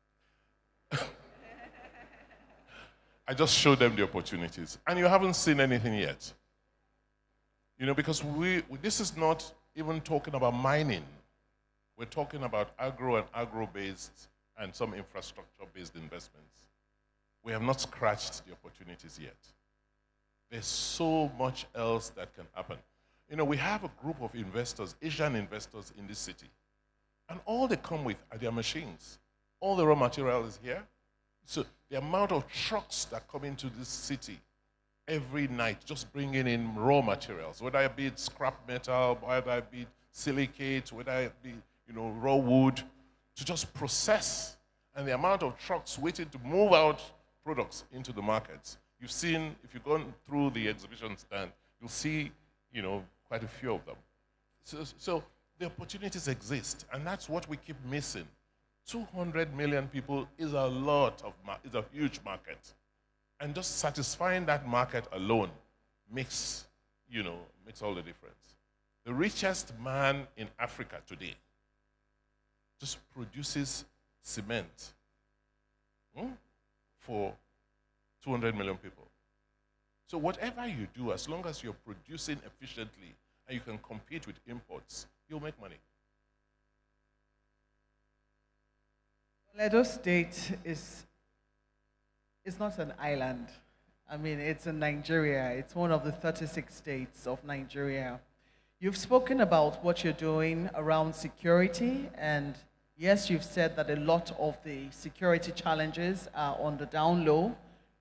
I just showed them the opportunities. And you haven't seen anything yet. Because this is not even talking about mining. We're talking about agro and agro-based and some infrastructure-based investments. We have not scratched the opportunities yet. There's so much else that can happen. We have a group of investors, Asian investors in this city. And all they come with are their machines. All the raw material is here. So the amount of trucks that come into this city every night, just bringing in raw materials, whether it be scrap metal, whether it be silicate, whether it be raw wood, to just process. And the amount of trucks waiting to move out products into the markets You've seen, if you've gone through the exhibition stand, you'll see, quite a few of them. So the opportunities exist, and that's what we keep missing. 200 million people is is a huge market. And just satisfying that market alone makes all the difference. The richest man in Africa today just produces cement for 200 million people. So whatever you do, as long as you're producing efficiently and you can compete with imports, you'll make money. Edo State is not an island. I mean, it's in Nigeria. It's one of the 36 states of Nigeria. You've spoken about what you're doing around security, and yes, you've said that a lot of the security challenges are on the down low.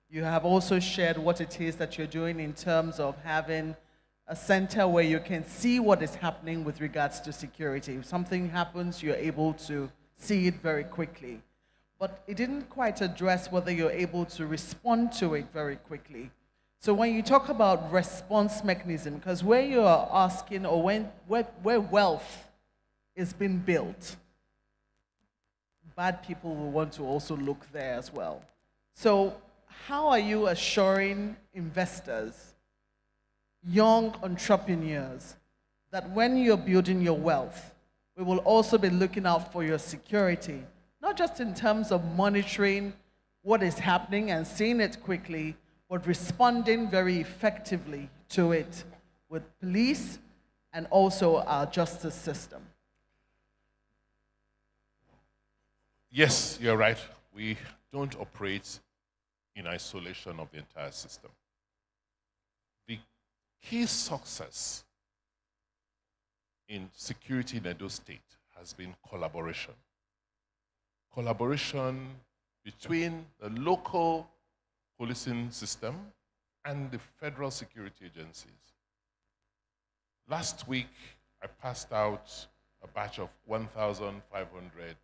You have also shared what it is that you're doing in terms of having a center where you can see what is happening with regards to security. If something happens, you're able to see it very quickly. But it didn't quite address whether you're able to respond to it very quickly. So when you talk about response mechanism, because where you are asking, or where wealth is being built, bad people will want to also look there as well. So how are you assuring investors, young entrepreneurs, that when you're building your wealth, we will also be looking out for your security, not just in terms of monitoring what is happening and seeing it quickly, but responding very effectively to it with police and also our justice system? Yes, you're right. We don't operate in isolation of the entire system. The key success in security in Edo State has been collaboration. Collaboration between the local policing system and the federal security agencies. Last week, I passed out a batch of 1,500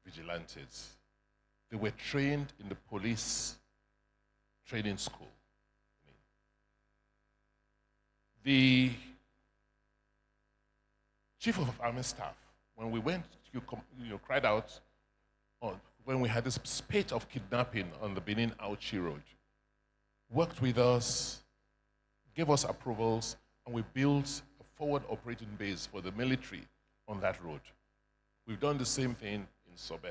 vigilantes. They were trained in the police training school. The chief of army staff, when we went, cried out when we had this spate of kidnapping on the Benin-Auchi road, worked with us, gave us approvals, and we built a forward operating base for the military on that road. We've done the same thing in Sobe.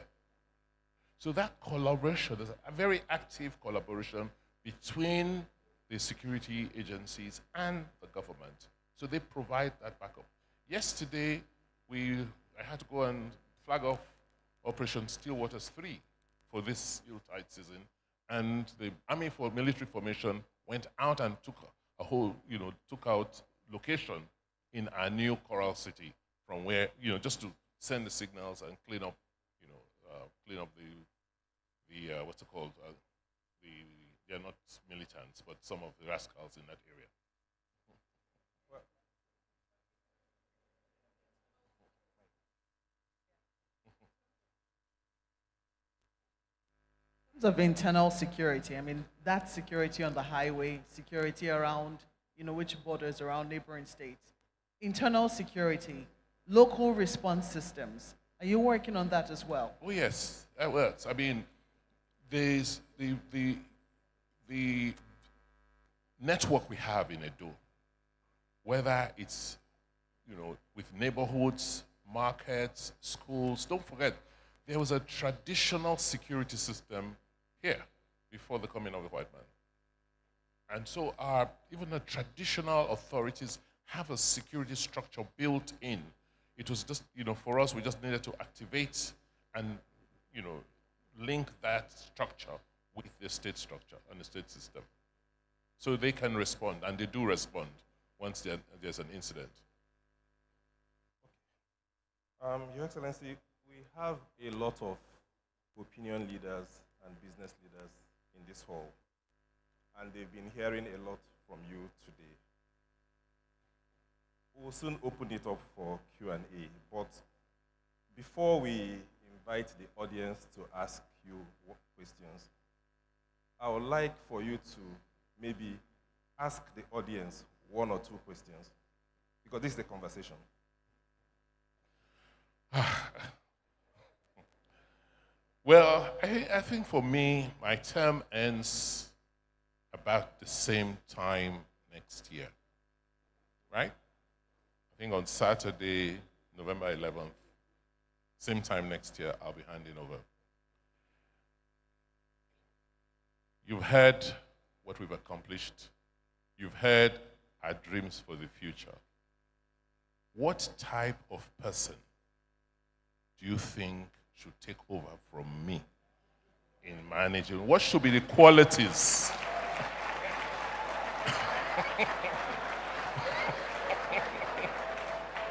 So that collaboration, there's a very active collaboration between the security agencies and the government. So they provide that backup. Yesterday, I had to go and flag off Operation Stillwaters 3 for this Yuletide season, and the Army for Military Formation went out and took out location in our new Coral City, from where, just to send the signals and clean up the what's it called? They're not militants, but some of the rascals in that area. Of internal security, I mean, that security on the highway, security around, which borders around neighboring states. Internal security, local response systems. Are you working on that as well? Oh yes, that works. I mean, there's the network we have in Edo, whether it's, with neighborhoods, markets, schools. Don't forget, there was a traditional security system here before the coming of the white man. And so even the traditional authorities have a security structure built in. It was just, for us, we just needed to activate and, link that structure with the state structure and the state system. So they can respond, and they do respond once there's an incident. Your Excellency, we have a lot of opinion leaders and business leaders in this hall, and they've been hearing a lot from you today. We'll soon open it up for Q&A, but before we invite the audience to ask you questions, I would like for you to maybe ask the audience one or two questions, because this is the conversation. Well, I think for me, my term ends about the same time next year, right? I think on Saturday, November 11th, same time next year, I'll be handing over. You've heard what we've accomplished. You've heard our dreams for the future. What type of person do you think should take over from me in managing? What should be the qualities?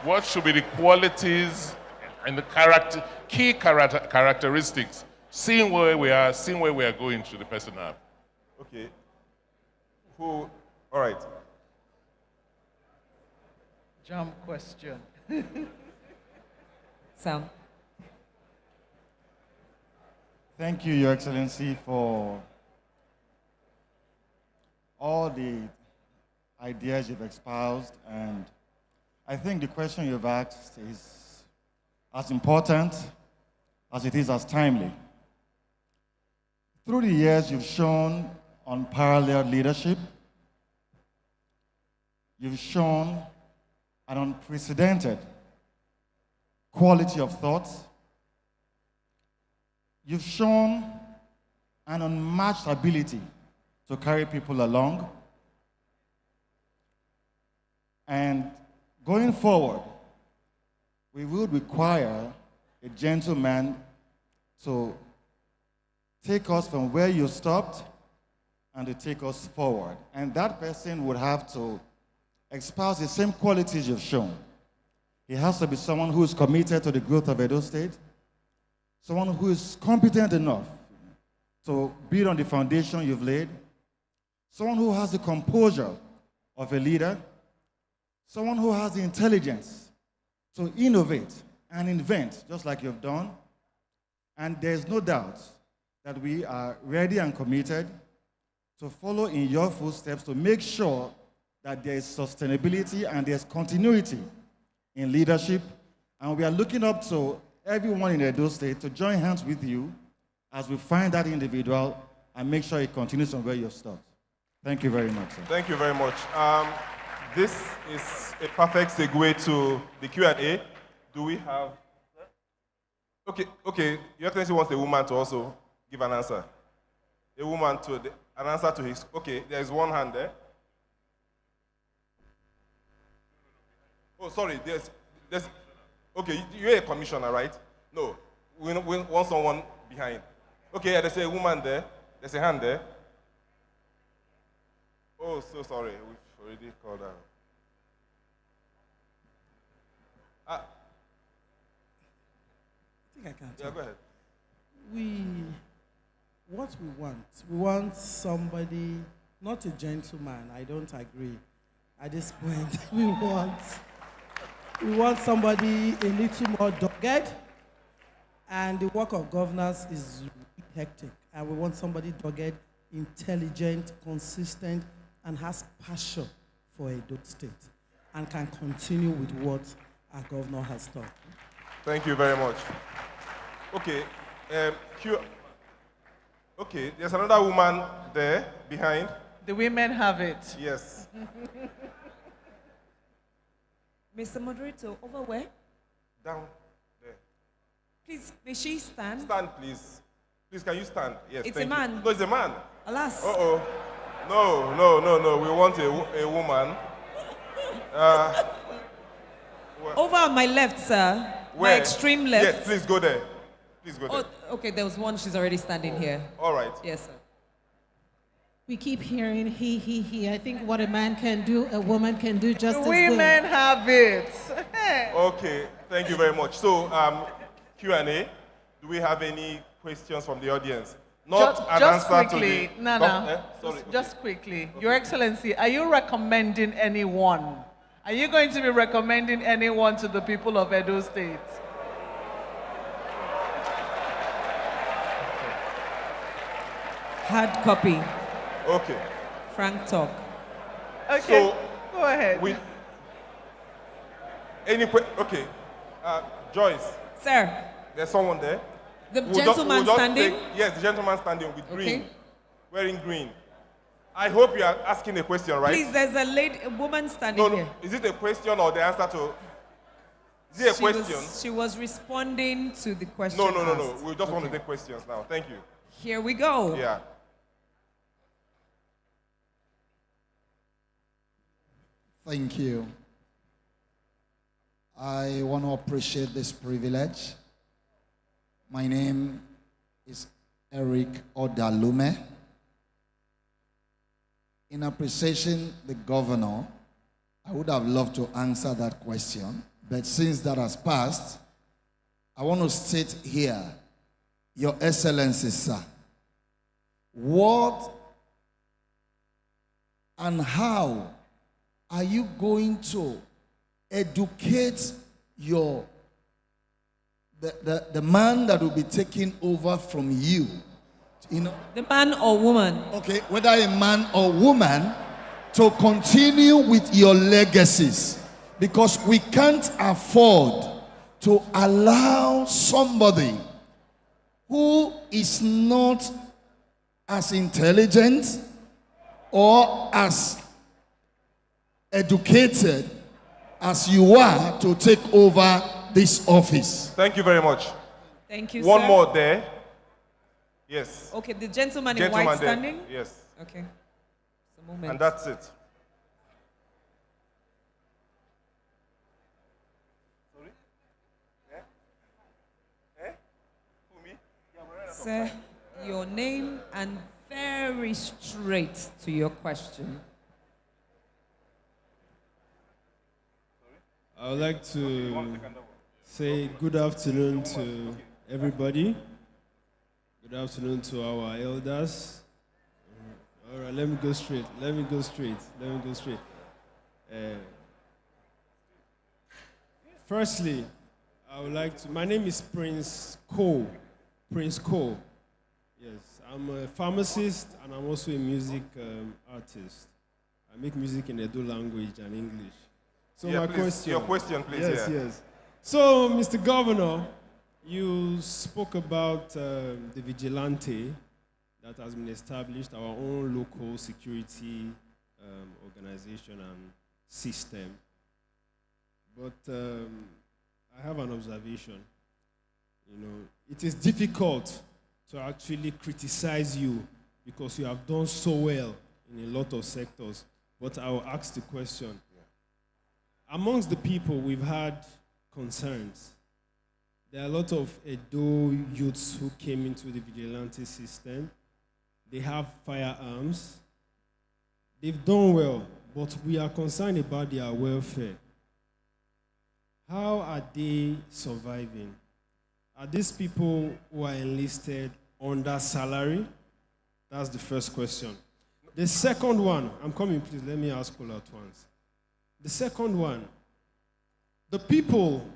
What should be the qualities and the key characteristics, seeing where we are, seeing where we are going, should the person have? Okay. All right. Jump question. Sam. Thank you, Your Excellency, for all the ideas you've espoused, and I think the question you've asked is as important as it is as timely. Through the years, you've shown unparalleled leadership. You've shown an unprecedented quality of thought. You've shown an unmatched ability to carry people along. And going forward, we will require a gentleman to take us from where you stopped and to take us forward. And that person would have to espouse the same qualities you've shown. He has to be someone who is committed to the growth of Edo State, someone who is competent enough to build on the foundation you've laid, someone who has the composure of a leader, someone who has the intelligence to innovate and invent, just like you've done. And there's no doubt that we are ready and committed to follow in your footsteps to make sure that there is sustainability and there's continuity in leadership. And we are looking up to everyone in Edo State to join hands with you as we find that individual and make sure it continues from where you stopped. Thank you very much, sir. Thank you very much. This is a perfect segue to the Q&A. Do we have... Okay, Your Excellency wants a woman to also give an answer. A woman to an answer to his... Okay, there is one hand there. Oh, sorry, there's okay, you're a commissioner, right? No, we want someone behind. Okay, yeah, there's a woman there. There's a hand there. Oh, so sorry, we've already called her. I think I can. Yeah, go ahead. What we want somebody, not a gentleman. I don't agree. At this point, we want somebody a little more dogged, and the work of governance is hectic. And we want somebody dogged, intelligent, consistent, and has passion for Edo State, and can continue with what our governor has done. Thank you very much. Okay, okay, there's another woman there behind. The women have it. Yes. Mr. Moderator, over where? Down there. Please, may she stand? Stand, please. Please, can you stand? Yes. It's a man. You. No, it's a man. Alas. Uh-oh. No. We want a woman. Over on my left, sir. Where? My extreme left. Yes, please go there. Please go there. Okay, there was one. She's already standing here. All right. Yes, sir. We keep hearing he. I think what a man can do, a woman can do just as good. Women have it. Okay, thank you very much. So, Q&A. Do we have any questions from the audience? Not an just answer quickly, to the... Nana, Sorry. just quickly. Your Excellency, are you recommending anyone? Are you going to be recommending anyone to the people of Edo State? Hard copy. Okay. Frank talk. Okay, So, go ahead. Okay. Joyce. Sir. There's someone there. The gentleman standing? Yes, the gentleman standing with green. Okay. Wearing green. I hope you are asking a question, right? Please, there's a woman standing here. Is it a question or the answer to... Is it a question? She was responding to the question No. asked. We just want to take questions now. Thank you. Here we go. Yeah. Thank you. I want to appreciate this privilege. My name is Eric Odalume. In appreciation the governor, I would have loved to answer that question, but since that has passed, I want to state here, Your Excellency, sir, what and how are you going to educate the man that will be taking over from you? You know, the man or woman? Okay, whether a man or woman, to continue with your legacies, because we can't afford to allow somebody who is not as intelligent or as educated as you are to take over this office. Thank you very much. Thank you, One sir. more there. Yes. Okay, the gentleman in white there. standing? Yes. Okay. Just a moment. And that's it. Sir, your name and very straight to your question. I would like to say good afternoon to everybody. Good afternoon to our elders. All right, let me go straight. Firstly, I would like to, my name is Prince Cole. Yes, I'm a pharmacist and I'm also a music artist. I make music in Edo language and English. So Yeah, my please, question. your question, please, Yes, yeah. yes. So, Mr. Governor, you spoke about the vigilante that has been established, our own local security organization and system. But I have an observation. You know, it is difficult to actually criticize you because you have done so well in a lot of sectors. But I will ask the question. Amongst the people, we've had concerns. There are a lot of Edo youths who came into the vigilante system. They have firearms. They've done well, but we are concerned about their welfare. How are they surviving? Are these people who are enlisted under salary? That's the first question. The second one, I'm coming, please, let me ask all at once. The second one, the people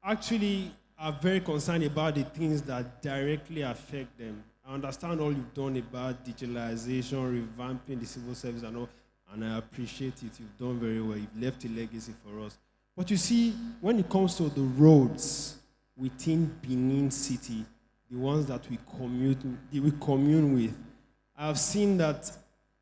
actually are very concerned about the things that directly affect them. I understand all you've done about digitalization, revamping the civil service and all, and I appreciate it. You've done very well. You've left a legacy for us. But you see, when it comes to the roads within Benin City, the ones that we commune with, I've seen that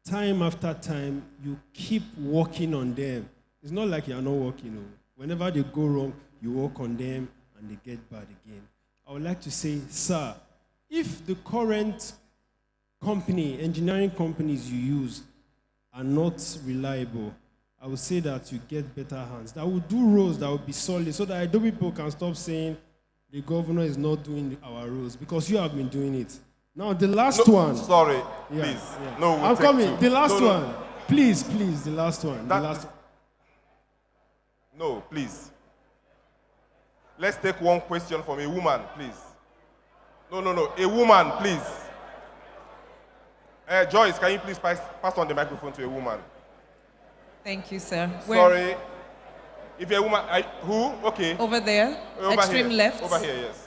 time after time, you keep working on them. It's not like you're not working. No. Whenever they go wrong, you work on them and they get bad again. I would like to say, sir, if the current engineering companies you use are not reliable, I would say that you get better hands. That will do roads that will be solid so that Edo people can stop saying the governor is not doing our roads because you have been doing it. Now, the last one. Sorry, Yeah, please. yeah. No, we'll I'm take coming. two. The last No, no. one. Please, the last one. No, please. Let's take one question from a woman, please. No. A woman, please. Joyce, can you please pass on the microphone to a woman? Thank you, sir. Sorry. If you're a woman, who? Okay. Over there, Over extreme here. left. Over here, yes.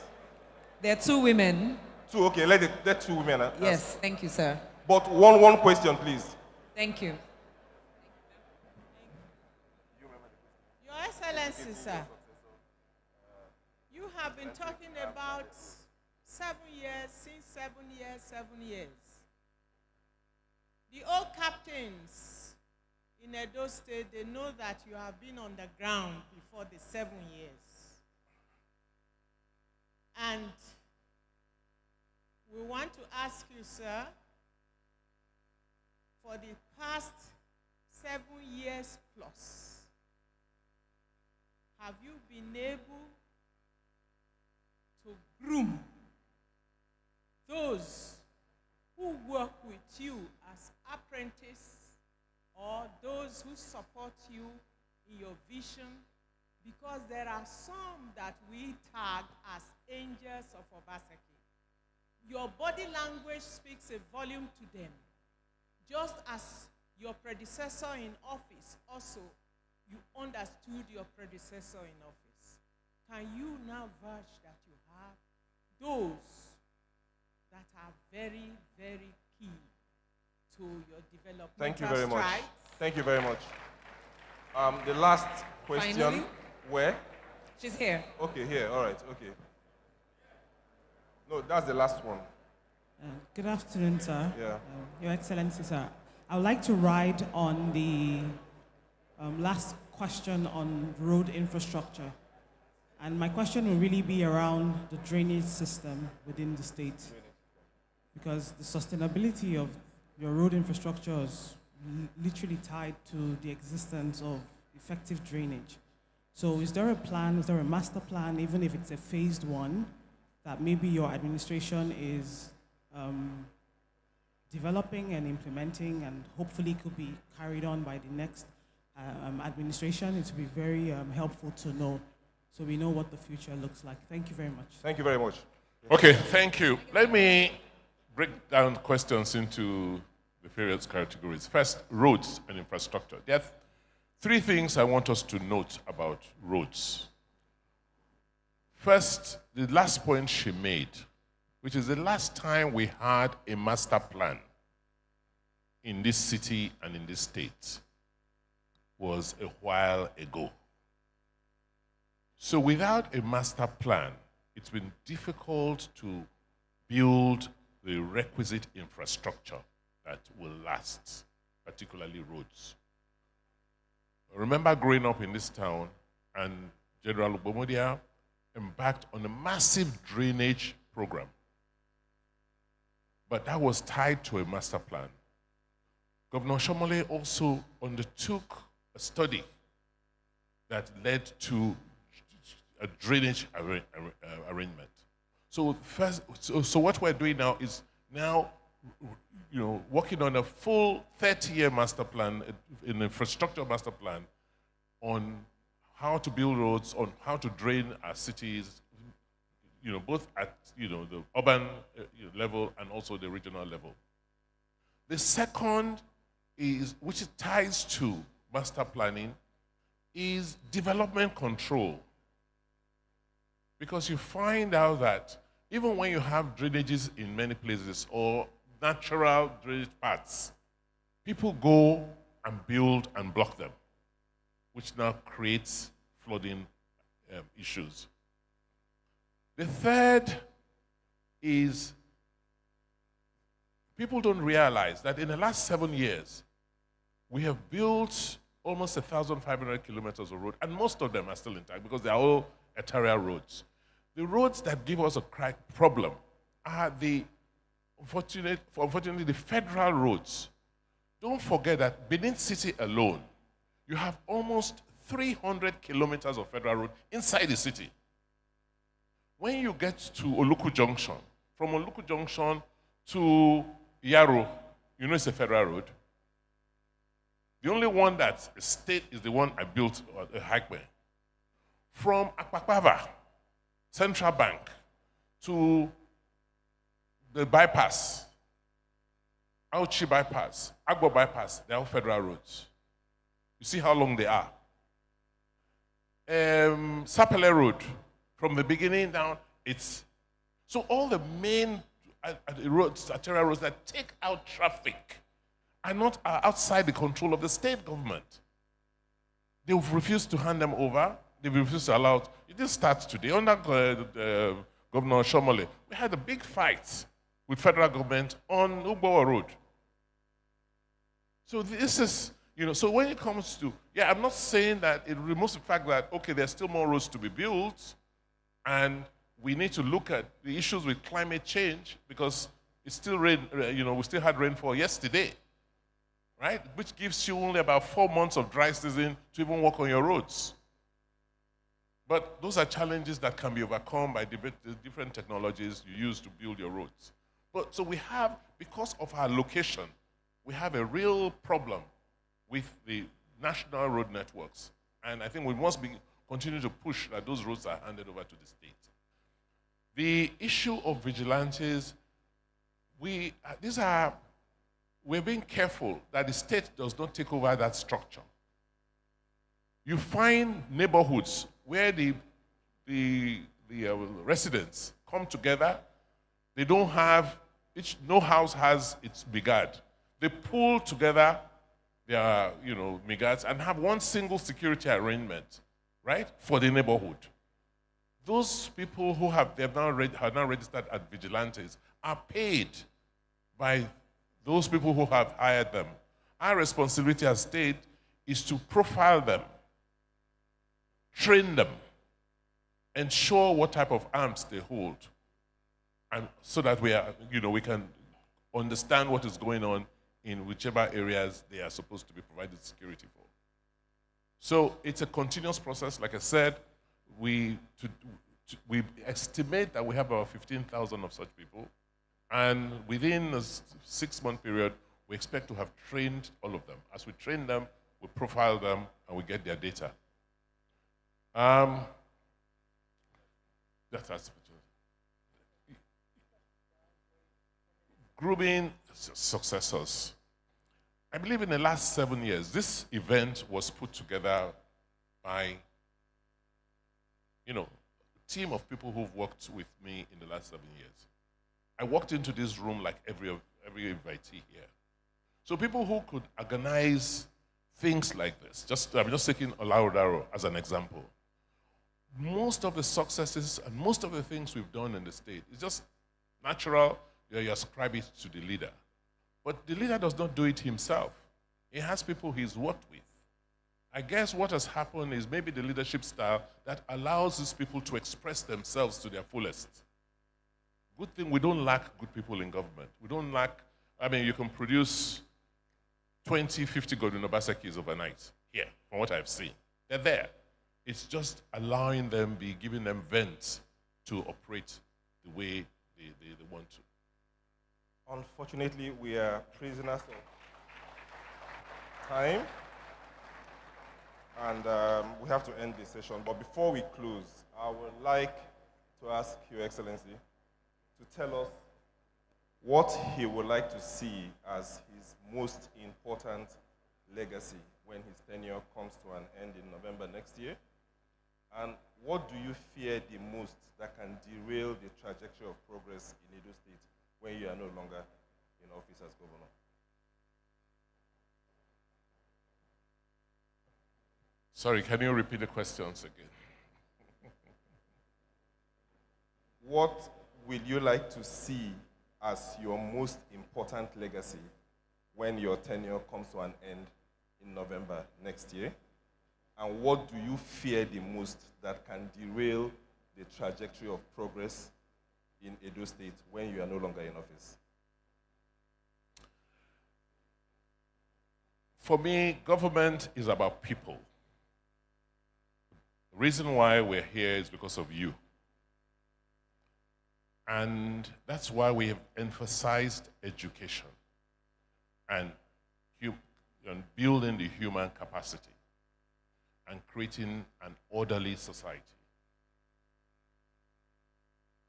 There are two women. Two, okay, let two women. Yes, thank you, sir. But one question, please. Thank you. Your Excellency, sir, you have been talking about 7 years, since 7 years, 7 years. The old captains in Edo State, they know that you have been on the ground before the 7 years. And we want to ask you, sir, for the past 7 years plus, have you been able to groom those who work with you as apprentices or those who support you in your vision? Because there are some that we tag as angels of Obaseki. Your body language speaks a volume to them. Just as your predecessor in office also, you understood your predecessor in office. Can you now vouch that you have those that are very, very key to your development? Thank you very much. Thank you very much. The last question. Finally? Where? She's here. Okay, here. All right. Okay. No, that's the last one. Good afternoon, sir. Yeah. Your Excellency, sir. I would like to ride on the last question on road infrastructure. And my question will really be around the drainage system within the state. Because the sustainability of your road infrastructure is literally tied to the existence of effective drainage. So is there a plan, is there a master plan, even if it's a phased one, that maybe your administration is developing and implementing and hopefully could be carried on by the next administration? It would be very helpful to know, so we know what the future looks like. Thank you very much. Thank you very much. Okay, thank you. Let me break down questions into the various categories. First, roads and infrastructure. There are three things I want us to note about roads. First, the last point she made, which is the last time we had a master plan in this city and in this state was a while ago. So without a master plan, it's been difficult to build the requisite infrastructure that will last, particularly roads. I remember growing up in this town, and General Obomodia embarked on a massive drainage program. But that was tied to a master plan. Governor Shomole also undertook a study that led to a drainage arrangement. So what we're doing now is working on a full 30-year master plan, an infrastructure master plan on how to build roads, on how to drain our cities, both at the urban level and also the regional level. The second is, which ties to master planning, is development control. Because you find out that even when you have drainages in many places or natural drainage paths, people go and build and block them, which now creates flooding issues. The third is people don't realize that in the last 7 years, we have built almost 1,500 kilometers of road, and most of them are still intact because they are all arterial roads. The roads that give us a problem are unfortunately, the federal roads. Don't forget that Benin City alone, you have almost 300 kilometers of federal road inside the city. When you get to Oluku Junction, from Oluku Junction to Yaro, it's a federal road. The only one that's a state is the one I built at Haikwe. From Akpakpava, Central Bank, to the bypass, Auchi bypass, Agbo bypass, they're all federal roads. You see how long they are. Sapele Road, from the beginning down, so all the main roads, arterial roads that take out traffic are outside the control of the state government. They've refused to hand them over. They've refused to allow it. It didn't start today. Under Governor Shomole, we had a big fight with federal government on Ugbo Road. So this is, so when it comes to, I'm not saying that it removes the fact that, okay, there's still more roads to be built, and we need to look at the issues with climate change, because it's still rain, we still had rainfall yesterday, right? Which gives you only about 4 months of dry season to even work on your roads. But those are challenges that can be overcome by the different technologies you use to build your roads. But so we have, because of our location, we have a real problem with the national road networks. And I think we must continue to push that those roads are handed over to the state. The issue of vigilantes, we're being careful that the state does not take over that structure. You find neighborhoods where the residents come together. They don't have, no house has its brigade. They pull together their, brigades and have one single security arrangement, right, for the neighborhood. Those people who have now registered as vigilantes are paid by those people who have hired them. Our responsibility as state is to profile them, train them, ensure what type of arms they hold, and so that we can understand what is going on in whichever areas they are supposed to be provided security for. So it's a continuous process. Like I said, we estimate that we have about 15,000 of such people, and within a 6-month period, we expect to have trained all of them. As we train them, we profile them, and we get their data. That's grooming successors. I believe in the last 7 years, this event was put together by, a team of people who've worked with me in the last 7 years. I walked into this room like every invitee here. So people who could organize things like this, I'm just taking Alaghodaro as an example. Most of the successes and most of the things we've done in the state is just natural. You ascribe it to the leader. But the leader does not do it himself. He has people he's worked with. I guess what has happened is maybe the leadership style that allows these people to express themselves to their fullest. Good thing, we don't lack good people in government. We don't lack, you can produce 20, 50 Godwin Obasekis overnight here, from what I've seen. They're there. It's just allowing them, giving them vent to operate the way they want to. Unfortunately, we are prisoners of time, and we have to end this session. But before we close, I would like to ask Your Excellency to tell us what he would like to see as his most important legacy when his tenure comes to an end in November next year. And what do you fear the most that can derail the trajectory of progress in Edo State when you are no longer in office as governor? Sorry, can you repeat the questions again? What will you like to see as your most important legacy when your tenure comes to an end in November next year? And what do you fear the most that can derail the trajectory of progress in Edo State when you are no longer in office? For me, government is about people. The reason why we're here is because of you. And that's why we have emphasized education and building the human capacity and creating an orderly society.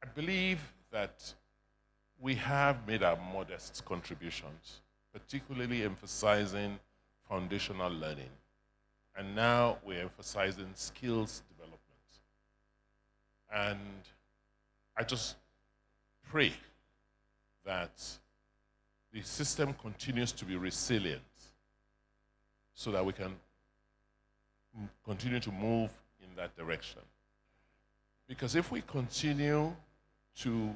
I believe that we have made our modest contributions, particularly emphasizing foundational learning. And now we're emphasizing skills development. And I just pray that the system continues to be resilient so that we can continue to move in that direction. Because if we continue to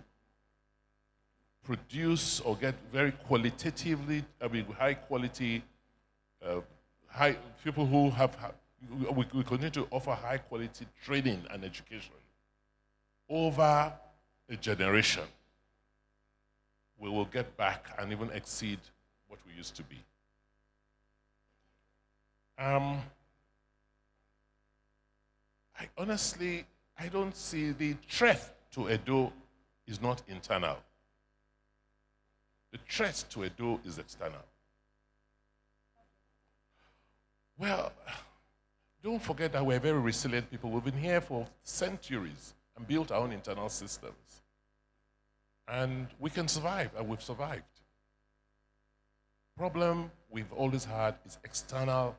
produce or get very qualitatively, high quality, people who we continue to offer high quality training and education over a generation, we will get back and even exceed what we used to be. I honestly, I don't see the threat to Edo is not internal. The threat to Edo is external. Well, don't forget that we're very resilient people. We've been here for centuries and built our own internal systems. And we can survive, and we've survived. Problem we've always had is external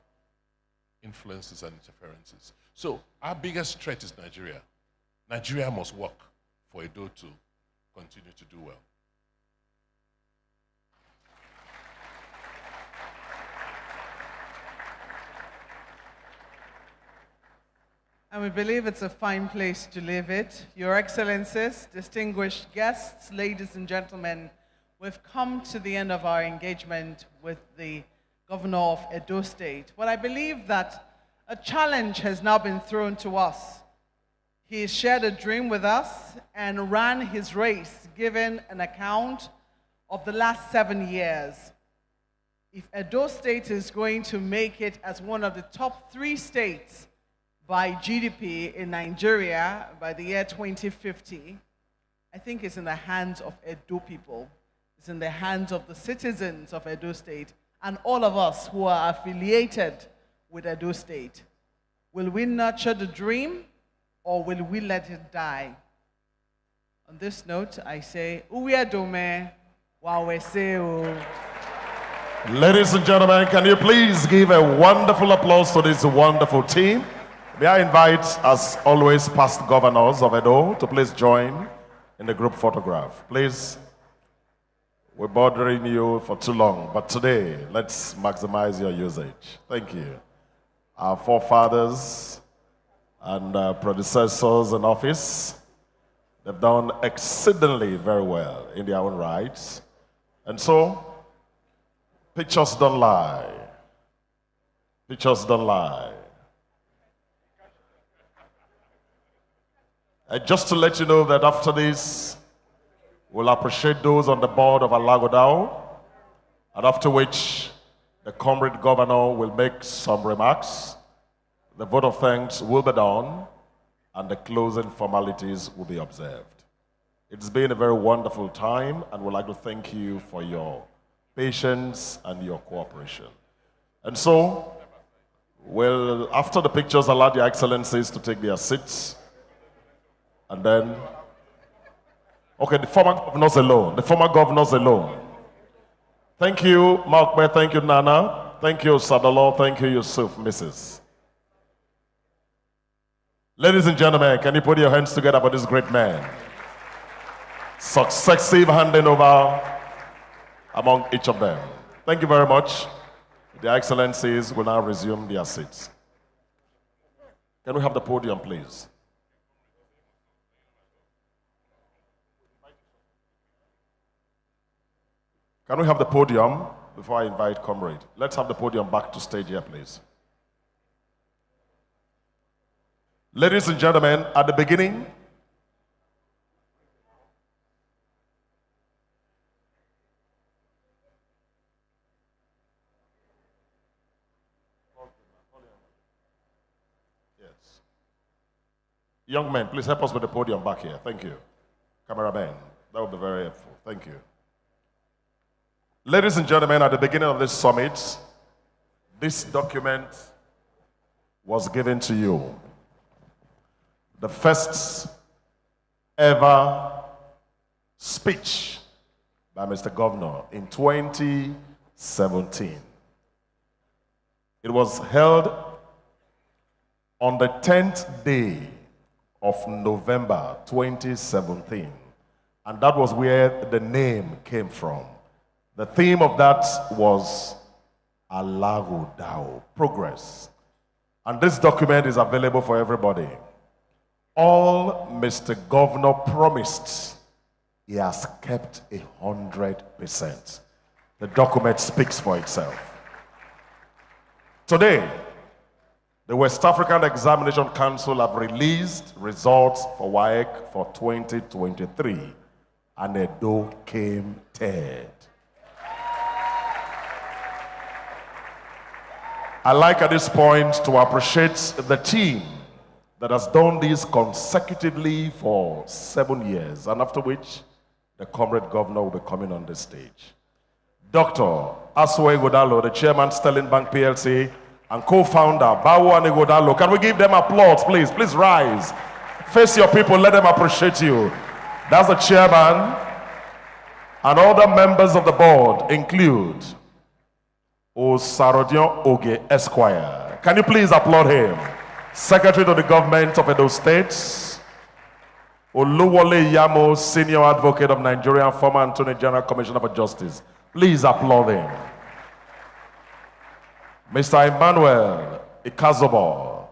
influences and interferences. So our biggest threat is Nigeria. Nigeria must work for Edo to continue to do well. And we believe it's a fine place to live it. Your Excellencies, distinguished guests, ladies and gentlemen, we've come to the end of our engagement with the Governor of Edo State. But I believe that a challenge has now been thrown to us. He shared a dream with us and ran his race, giving an account of the last 7 years. If Edo State is going to make it as one of the top 3 states by GDP in Nigeria by the year 2050, I think it's in the hands of Edo people. It's in the hands of the citizens of Edo State and all of us who are affiliated with Edo State. Will we nurture the dream or will we let it die? On this note, I say, Uwe Adome, Waweseo. Ladies and gentlemen, can you please give a wonderful applause to this wonderful team? May I invite, as always, past governors of Edo to please join in the group photograph. Please, we're bothering you for too long, but today, let's maximize your usage. Thank you. Our forefathers and predecessors in office, they've done exceedingly very well in their own rights. And so, pictures don't lie. Pictures don't lie. Just to let you know that after this, we'll appreciate those on the board of Alaghodaro, and after which the comrade governor will make some remarks. The vote of thanks will be done, and the closing formalities will be observed. It's been a very wonderful time, and we'd like to thank you for your patience and your cooperation. And so, we'll, after the pictures, allow the excellencies to take their seats. And then, okay, the former governors alone. The former governors alone. Thank you, Malkbe. Thank you, Nana. Thank you, Sadalo. Thank you, Yusuf, Mrs. Ladies and gentlemen, can you put your hands together for this great man? Successive handing over among each of them. Thank you very much. The excellencies will now resume their seats. Can we have the podium, please? Can we have the podium before I invite comrade? Let's have the podium back to stage here, please. Ladies and gentlemen, at the beginning, yes. Young men, please help us with the podium back here. Thank you. Cameraman, that would be very helpful. Thank you. Ladies and gentlemen, at the beginning of this summit, this document was given to you. The first ever speech by Mr. Governor in 2017. It was held on the 10th day of November 2017. And that was where the name came from. The theme of that was Alaghodaro, progress. And this document is available for everybody. All Mr. Governor promised, he has kept 100%. The document speaks for itself. Today, the West African Examination Council have released results for WAEC for 2023, and Edo came third. I'd like at this point to appreciate the team that has done this consecutively for 7 years, and after which the comrade governor will be coming on the stage. Dr. Alaghodaro, the chairman, Sterling Bank PLC, and co-founder, Bawo Alaghodaro. Can we give them applause, please? Please rise. Face your people, let them appreciate you. That's the chairman, and other members of the board include Osarodion Oge Esquire. Can you please applaud him? Secretary to the Government of Edo State, Oluwole Yamo, Senior Advocate of Nigeria, former Attorney General, Commissioner for Justice. Please applaud him. Mr. Emmanuel Ikazobo,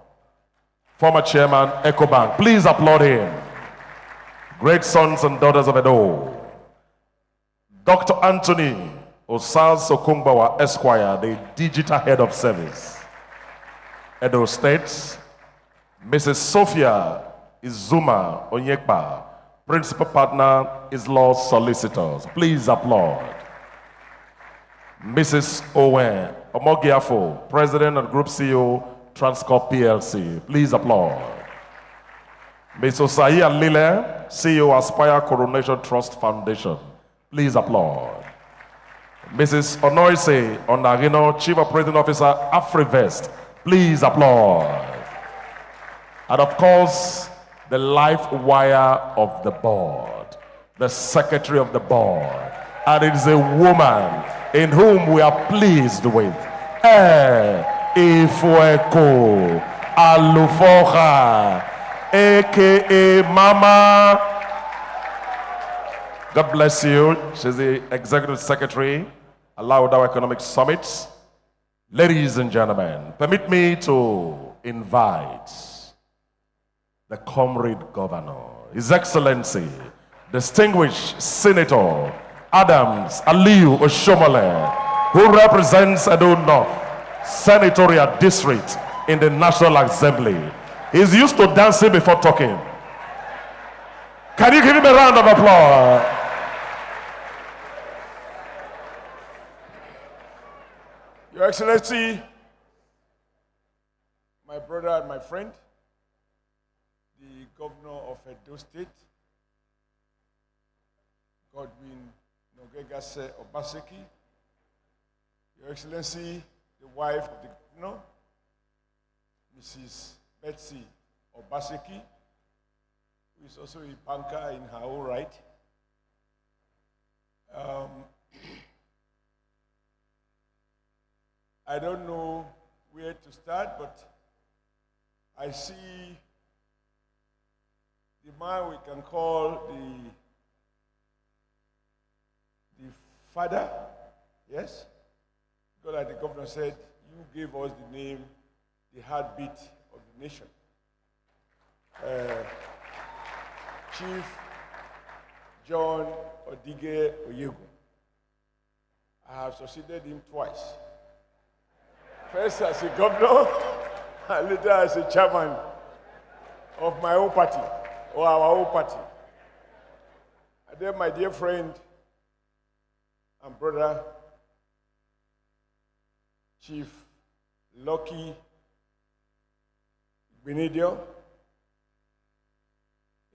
former Chairman, EcoBank. Please applaud him. Great sons and daughters of Edo. Dr. Anthony Osaz Okungbawa Esquire, the Digital Head of Service, Edo State. Mrs. Sophia Izuma Onyekpa, Principal Partner, Islaw Solicitors. Please applaud. Mrs. Owen Omogiafo, President and Group CEO, Transcorp PLC. Please applaud. Ms. Osaya Lile, CEO, Aspire Coronation Trust Foundation. Please applaud. Mrs. Onoise Onagino, Chief Operating Officer, AfriVest. Please applaud. And of course, the life wire of the board, the secretary of the board, and it is a woman in whom we are pleased with. Ifueko Alufoha, aka Mama. God bless you. She's the executive secretary, Alaghodaro Economic Summit. Ladies and gentlemen, permit me to invite the comrade governor, His Excellency, distinguished Senator Adams Aliu Oshomole, who represents Edo North Senatorial District in the National Assembly. He's used to dancing before talking. Can you give him a round of applause? Your Excellency, my brother and my friend, the Governor of Edo State, Godwin Nogegase Obaseki, Your Excellency, the wife of the Governor, Mrs. Betsy Obaseki, who is also a banker in her own right. I don't know where to start, but I see the man we can call the father, yes? Because like the governor said, you gave us the name, the heartbeat of the nation. Chief John Odige Oyegu. I have succeeded him twice. First as a governor, and later as a chairman of my own party, or our own party. And then my dear friend and brother, Chief Lucky Benedio.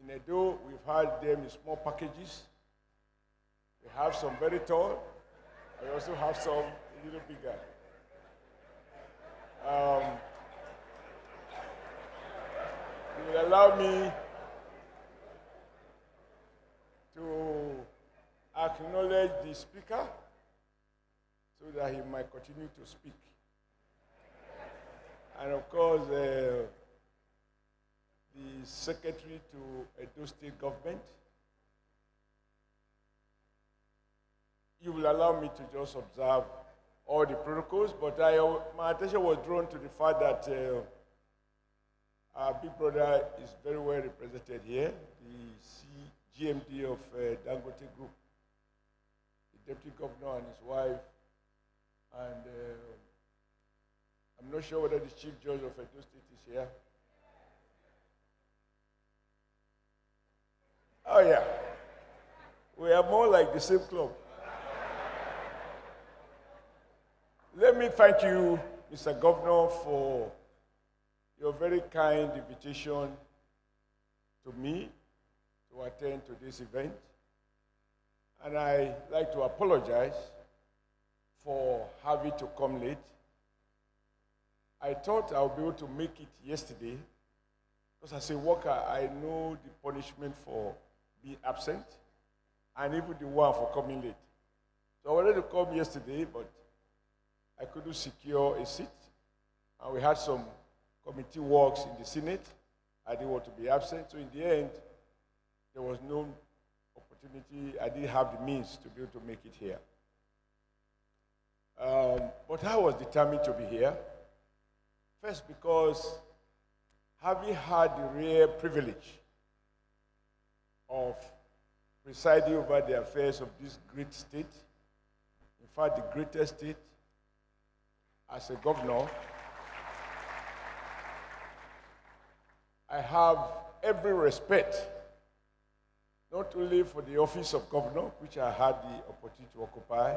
In Edo, we've had them in small packages. We have some very tall. We also have some a little bigger. You will allow me to acknowledge the speaker so that he might continue to speak. And of course, the secretary to Edo State government. you will allow me to just observe all the protocols, but my attention was drawn to the fact that our big brother is very well represented here, the GMD of Dangote Group, the deputy governor and his wife, and I'm not sure whether the chief judge of Edo State is here. Oh yeah, we are more like the same club. Let me thank you, Mr. Governor, for your very kind invitation to me to attend to this event. And I'd like to apologize for having to come late. I thought I would be able to make it yesterday, because as a worker, I know the punishment for being absent, and even the one for coming late. So I wanted to come yesterday, but I couldn't secure a seat, and we had some committee works in the Senate. I didn't want to be absent, so in the end, there was no opportunity. I didn't have the means to be able to make it here. But I was determined to be here. First, because having had the rare privilege of presiding over the affairs of this great state, in fact, the greatest state, as a governor, I have every respect, not only for the office of governor, which I had the opportunity to occupy,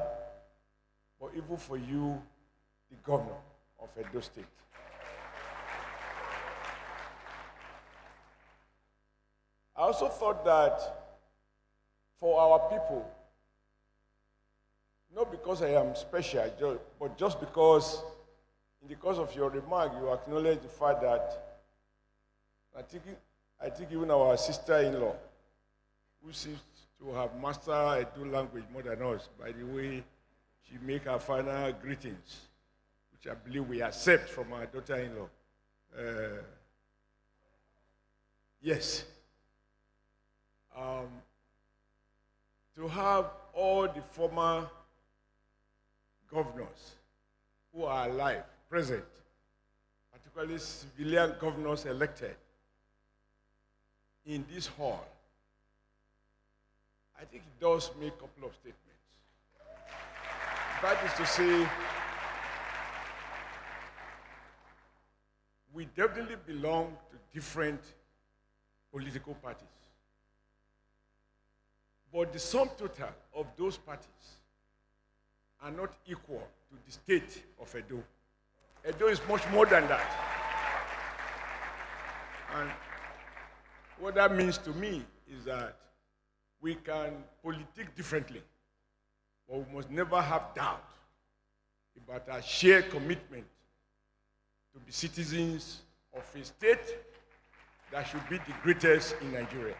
but even for you, the governor of Edo State. I also thought that for our people, not because I am special, but just because, in the course of your remark, you acknowledge the fact that I think even our sister-in-law, who seems to have mastered Edo language more than us, by the way she make her final greetings, which I believe we accept from our daughter-in-law. Yes. To have all the former governors who are alive, present, particularly civilian governors elected in this hall, I think it does make a couple of statements. That is to say, we definitely belong to different political parties. But the sum total of those parties are not equal to the state of Edo. Edo is much more than that. And what that means to me is that we can politic differently, but we must never have doubt about our shared commitment to be citizens of a state that should be the greatest in Nigeria.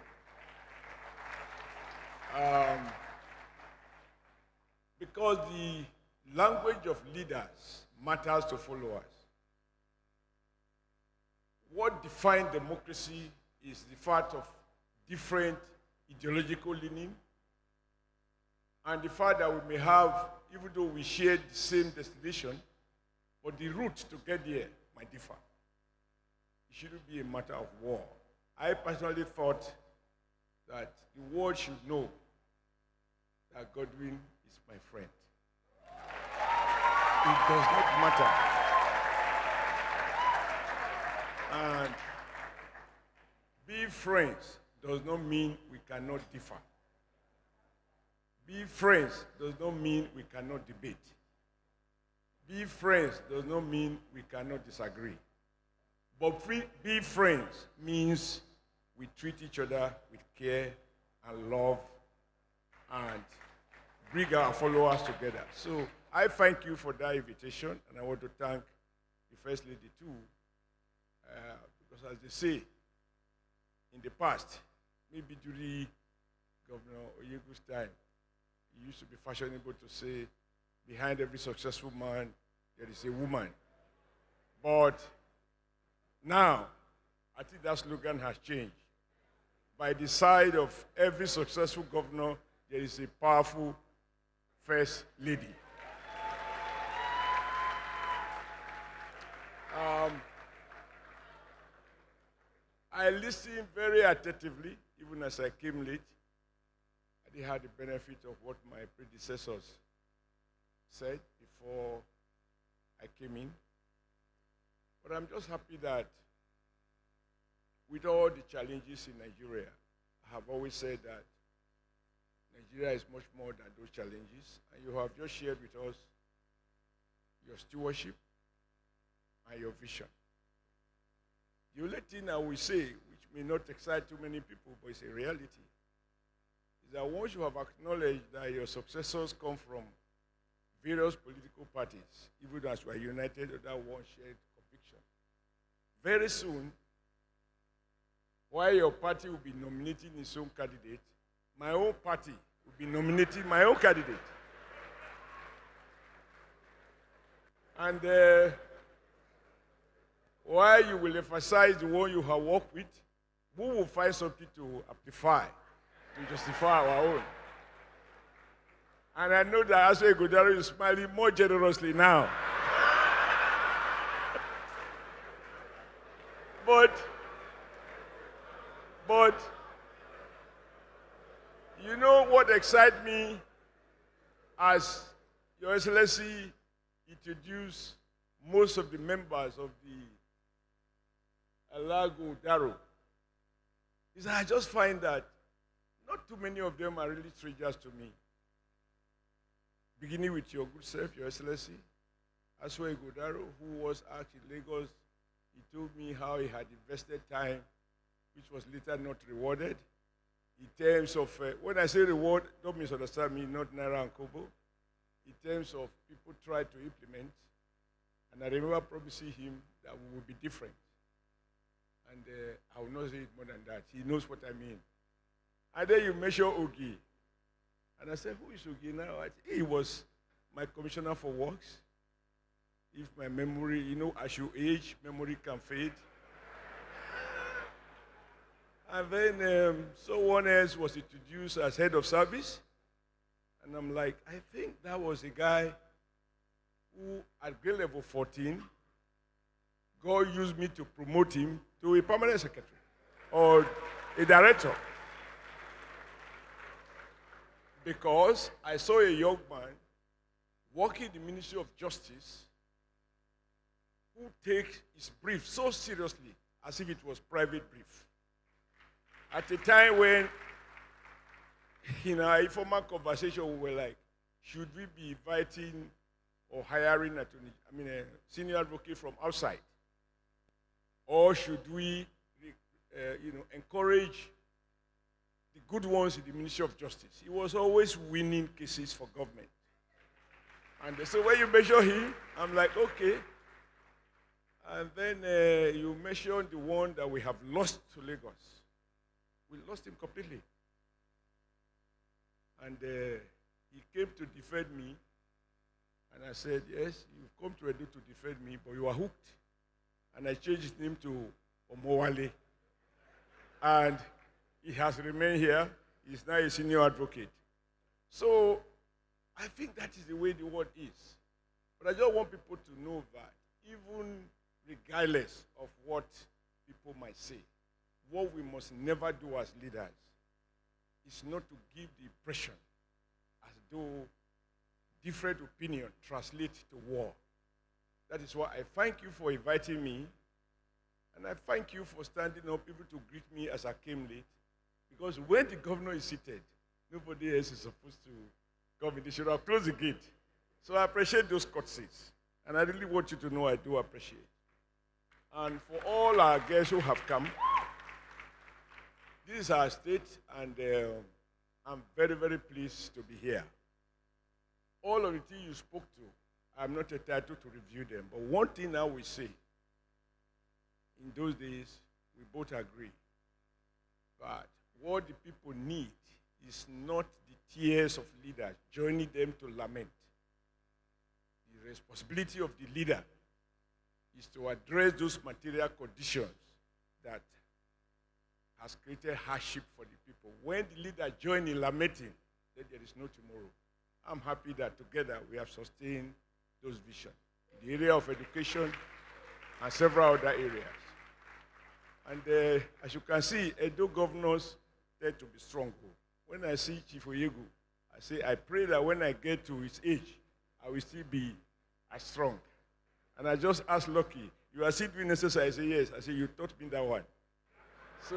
Because the language of leaders matters to followers. What defines democracy is the fact of different ideological leaning, and the fact that we may have, even though we share the same destination, but the route to get there might differ. It shouldn't be a matter of war. I personally thought that the world should know that Godwin is my friend. It does not matter. And being friends does not mean we cannot differ. Being friends does not mean we cannot debate. Being friends does not mean we cannot disagree. But being friends means we treat each other with care and love and bring our followers together. So I thank you for that invitation, and I want to thank the First Lady too, because as they say, in the past, maybe during Governor Oyegu's time, it used to be fashionable to say, behind every successful man, there is a woman. But now, I think that slogan has changed. By the side of every successful governor, there is a powerful First Lady. I listened very attentively, even as I came late. I did have the benefit of what my predecessors said before I came in. But I'm just happy that with all the challenges in Nigeria, I have always said that Nigeria is much more than those challenges. And you have just shared with us your stewardship and your vision. The only thing I will say, which may not excite too many people, but it's a reality, is that once you have acknowledged that your successors come from various political parties, even as we are united under one shared conviction, very soon, while your party will be nominating its own candidate, my own party will be nominating my own candidate. And while you will emphasize the one you have worked with, we will find something to amplify, to justify our own. And I know that Alaghodaro is smiling more generously now. But you know what excites me as Your Excellency introduced most of the members of the Alaghodaro is that I just find that not too many of them are really strangers to me. Beginning with your good self, Your Excellency, Alaghodaro, who was out in Lagos, he told me how he had invested time, which was later not rewarded. In terms of, when I say reward, don't misunderstand me, not Naira and Kobo. In terms of people try to implement, and I remember promising him that we would be different. And I will not say it more than that. He knows what I mean. And then you mention Ogi. And I said, who is Ogi now? He was my commissioner for works. If my memory, you know, as you age, memory can fade. And then someone else was introduced as head of service. And I'm like, I think that was a guy who, at grade level 14, God used me to promote him to a permanent secretary or a director. Because I saw a young man working in the Ministry of Justice who takes his brief so seriously as if it was private brief. At a time when, in our informal conversation, we were like, should we be inviting or hiring a senior advocate from outside? Or should we encourage the good ones in the Ministry of Justice? He was always winning cases for government. And they said, when you measure him, I'm like, okay. And then you mentioned the one that we have lost to Lagos. We lost him completely. And he came to defend me. And I said, yes, you've come to Edo to defend me, but you are hooked. And I changed his name to Omowale. And he has remained here. He's now a senior advocate. So I think that is the way the world is. But I just want people to know that even regardless of what people might say, what we must never do as leaders is not to give the impression as though different opinion translate to war. That is why I thank you for inviting me, and I thank you for standing up even to greet me as I came late, because when the governor is seated, nobody else is supposed to come in. They should have closed the gate. So I appreciate those courtesies, and I really want you to know I do appreciate. And for all our guests who have come, this is our state, and I'm very, very pleased to be here. All of the things you spoke to, I'm not entitled to review them, but one thing I will say, in those days, we both agree, but what the people need is not the tears of leaders joining them to lament. The responsibility of the leader is to address those material conditions that has created hardship for the people. When the leader joins in lamenting, then there is no tomorrow. I'm happy that together we have sustained those visions in the area of education and several other areas. And as you can see, Edo governors tend to be strong. When I see Chief Oyegu, I say, I pray that when I get to his age, I will still be as strong. And I just asked Lucky, you are still doing exercise? I say, yes. I say, you taught me that one. So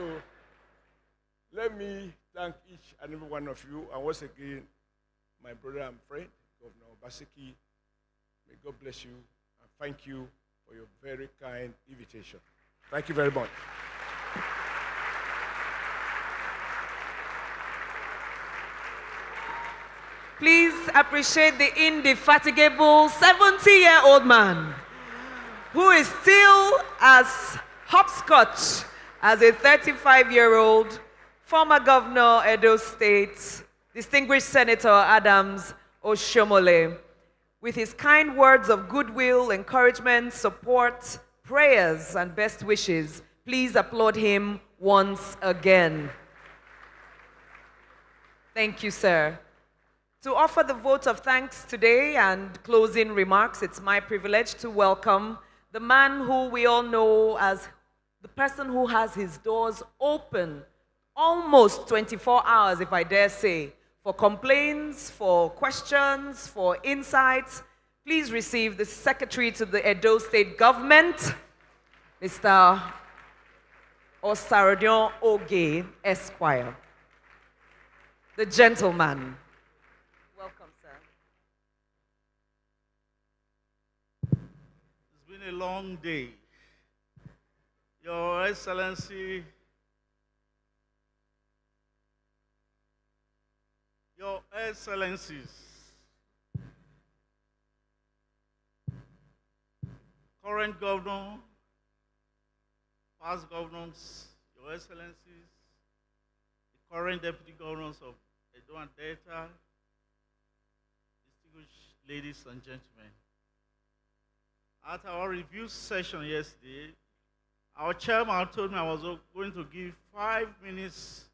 let me thank each and every one of you. And once again, my brother and friend, Governor Obaseki, may God bless you. And thank you for your very kind invitation. Thank you very much. Please appreciate the indefatigable 70-year-old man who is still as hopscotch as a 35-year-old former governor, Edo State, distinguished Senator Adams Oshomole. With his kind words of goodwill, encouragement, support, prayers, and best wishes, please applaud him once again. Thank you, sir. To offer the vote of thanks today and closing remarks, it's my privilege to welcome the man who we all know as the person who has his doors open almost 24 hours, if I dare say, for complaints, for questions, for insights. Please receive the Secretary to the Edo State Government, Mr. Osarodion Oge, Esquire. The gentleman. Welcome, sir. It's been a long day. Your Excellency, Your Excellencies, current governor, past governors, Your Excellencies, the current deputy governors of Edo and Delta, distinguished ladies and gentlemen. At our review session yesterday, our chairman told me I was going to give 5 minutes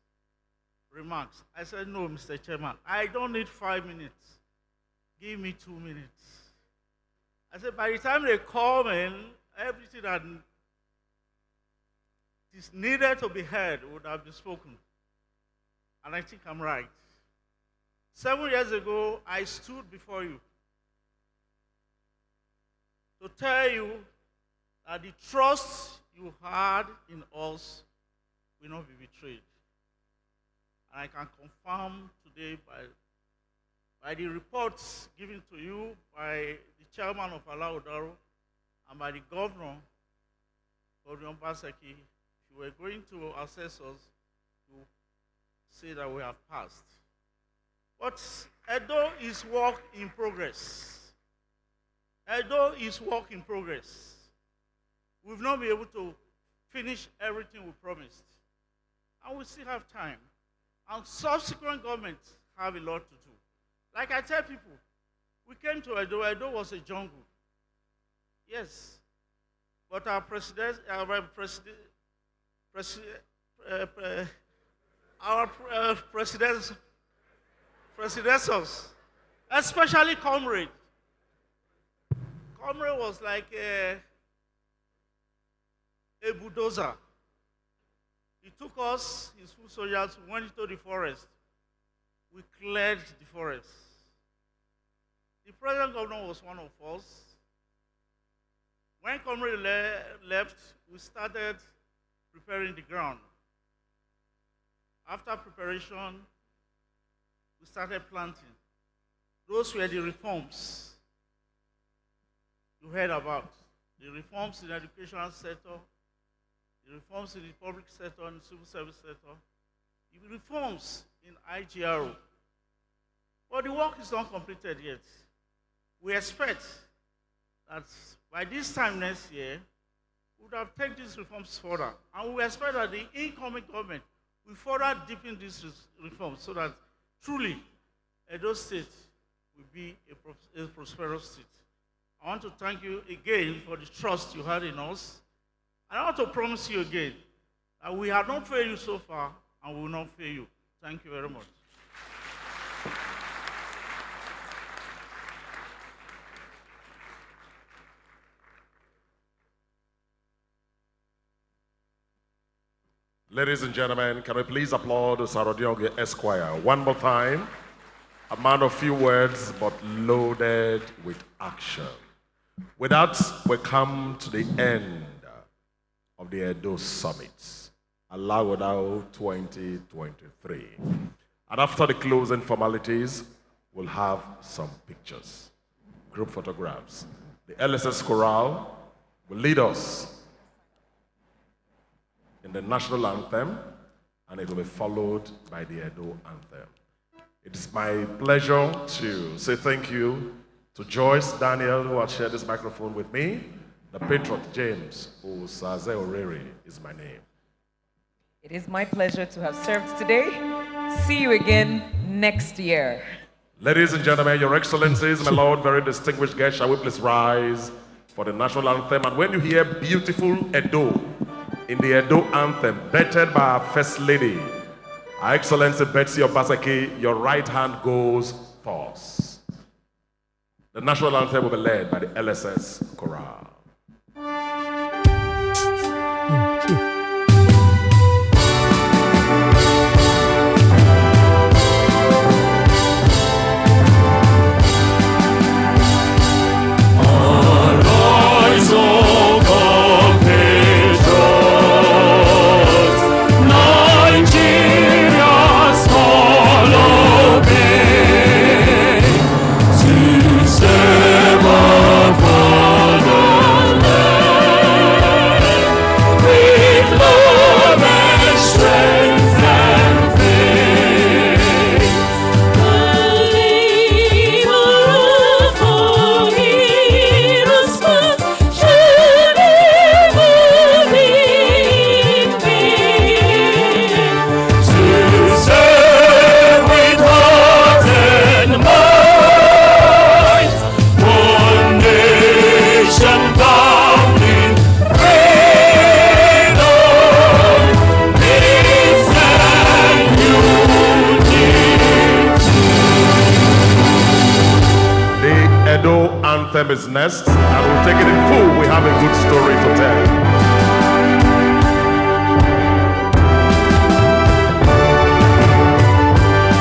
remarks. I said, no, Mr. Chairman, I don't need 5 minutes. Give me 2 minutes. I said, by the time they come in, everything that is needed to be heard would have been spoken. And I think I'm right. 7 years ago, I stood before you to tell you that the trust you had in us will not be betrayed. And I can confirm today by the reports given to you by the chairman of Alaghodaro and by the governor, Governor Obaseki, if you were going to assess us, you say that we have passed. But Edo is work in progress. Edo is work in progress. We've not been able to finish everything we promised. And we still have time. And subsequent governments have a lot to do. Like I tell people, we came to Edo. Edo was a jungle. Yes. But our predecessors, especially Comrade. Comrade was like a bulldozer. He took us, his foot soldiers, went into the forest. We cleared the forest. The present governor was one of us. When Comrade left, we started preparing the ground. After preparation, we started planting. Those were the reforms you heard about. The reforms in the educational sector, the reforms in the public sector and the civil service sector, the reforms in IGRO. But the work is not completed yet. We expect that by this time next year, we would have taken these reforms further. And we expect that the incoming government will further deepen these reforms so that truly Edo State will be a prosperous state. I want to thank you again for the trust you had in us. And I want to promise you again that we have not failed you so far and we will not fail you. Thank you very much. Ladies and gentlemen, can we please applaud Sarodioge Esquire one more time? A man of few words, but loaded with action. With that, we come to the end of the Edo Summit, Alaghodaro 2023. And after the closing formalities, we'll have some pictures, group photographs. The LSS Chorale will lead us in the national anthem, and it will be followed by the Edo anthem. It is my pleasure to say thank you to Joyce Daniel, who has shared this microphone with me. The Patriot James Osaze Orere is my name. It is my pleasure to have served today. See you again next year. Ladies and gentlemen, Your Excellencies, my Lord, very distinguished guests, shall we please rise for the national anthem? And when you hear beautiful Edo in the Edo anthem, bettered by our First Lady, Her Excellency Betsy Obaseki, your right hand goes first. The national anthem will be led by the LSS Chorale. Anthem is next, and we'll take it in full. We have a good story to tell.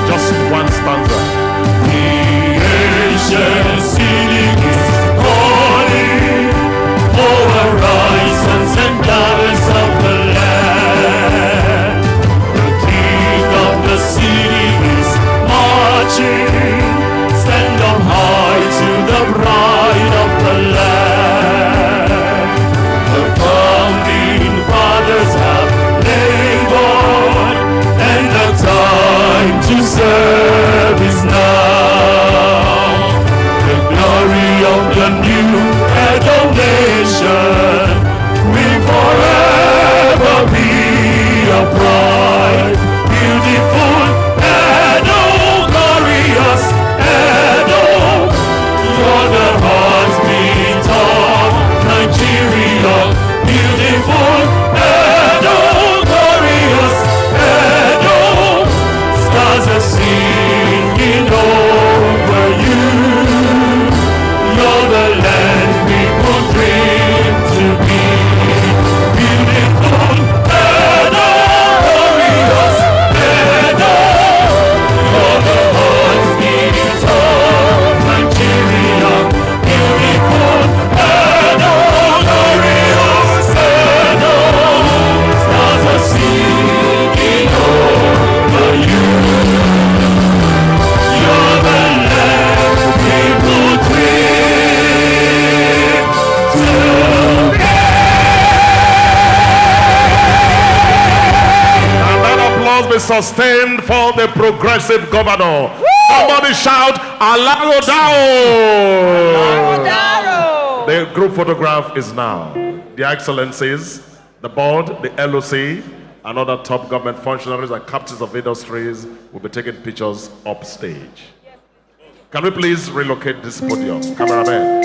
Just one stanza. The ancient city is calling for horizons and gardens of the land. The king of the city is marching. Stand up high to the bride of the land. The founding fathers have labored, and the time to serve is now. The glory of the new Edo nation will forever be a pride. Beautiful Edo, glorious Edo, you're the heartbeat of Nigeria. Beautiful Edo, glorious Edo, stars are singing over you. You're the land people dream to be. Beautiful Edo, glorious Edo, you're the heartbeat of Nigeria. Beautiful Edo, glorious Edo, stars are singing over you. You're the land people dream to be. And that applause be sustained for the progressive governor. Somebody shout, Alaghodaro! Alaghodaro! The group photograph is now. The Excellencies, the board, the LOC, and other top government functionaries and captains of industries will be taking pictures upstage. Can we please relocate this podium? Cameraman.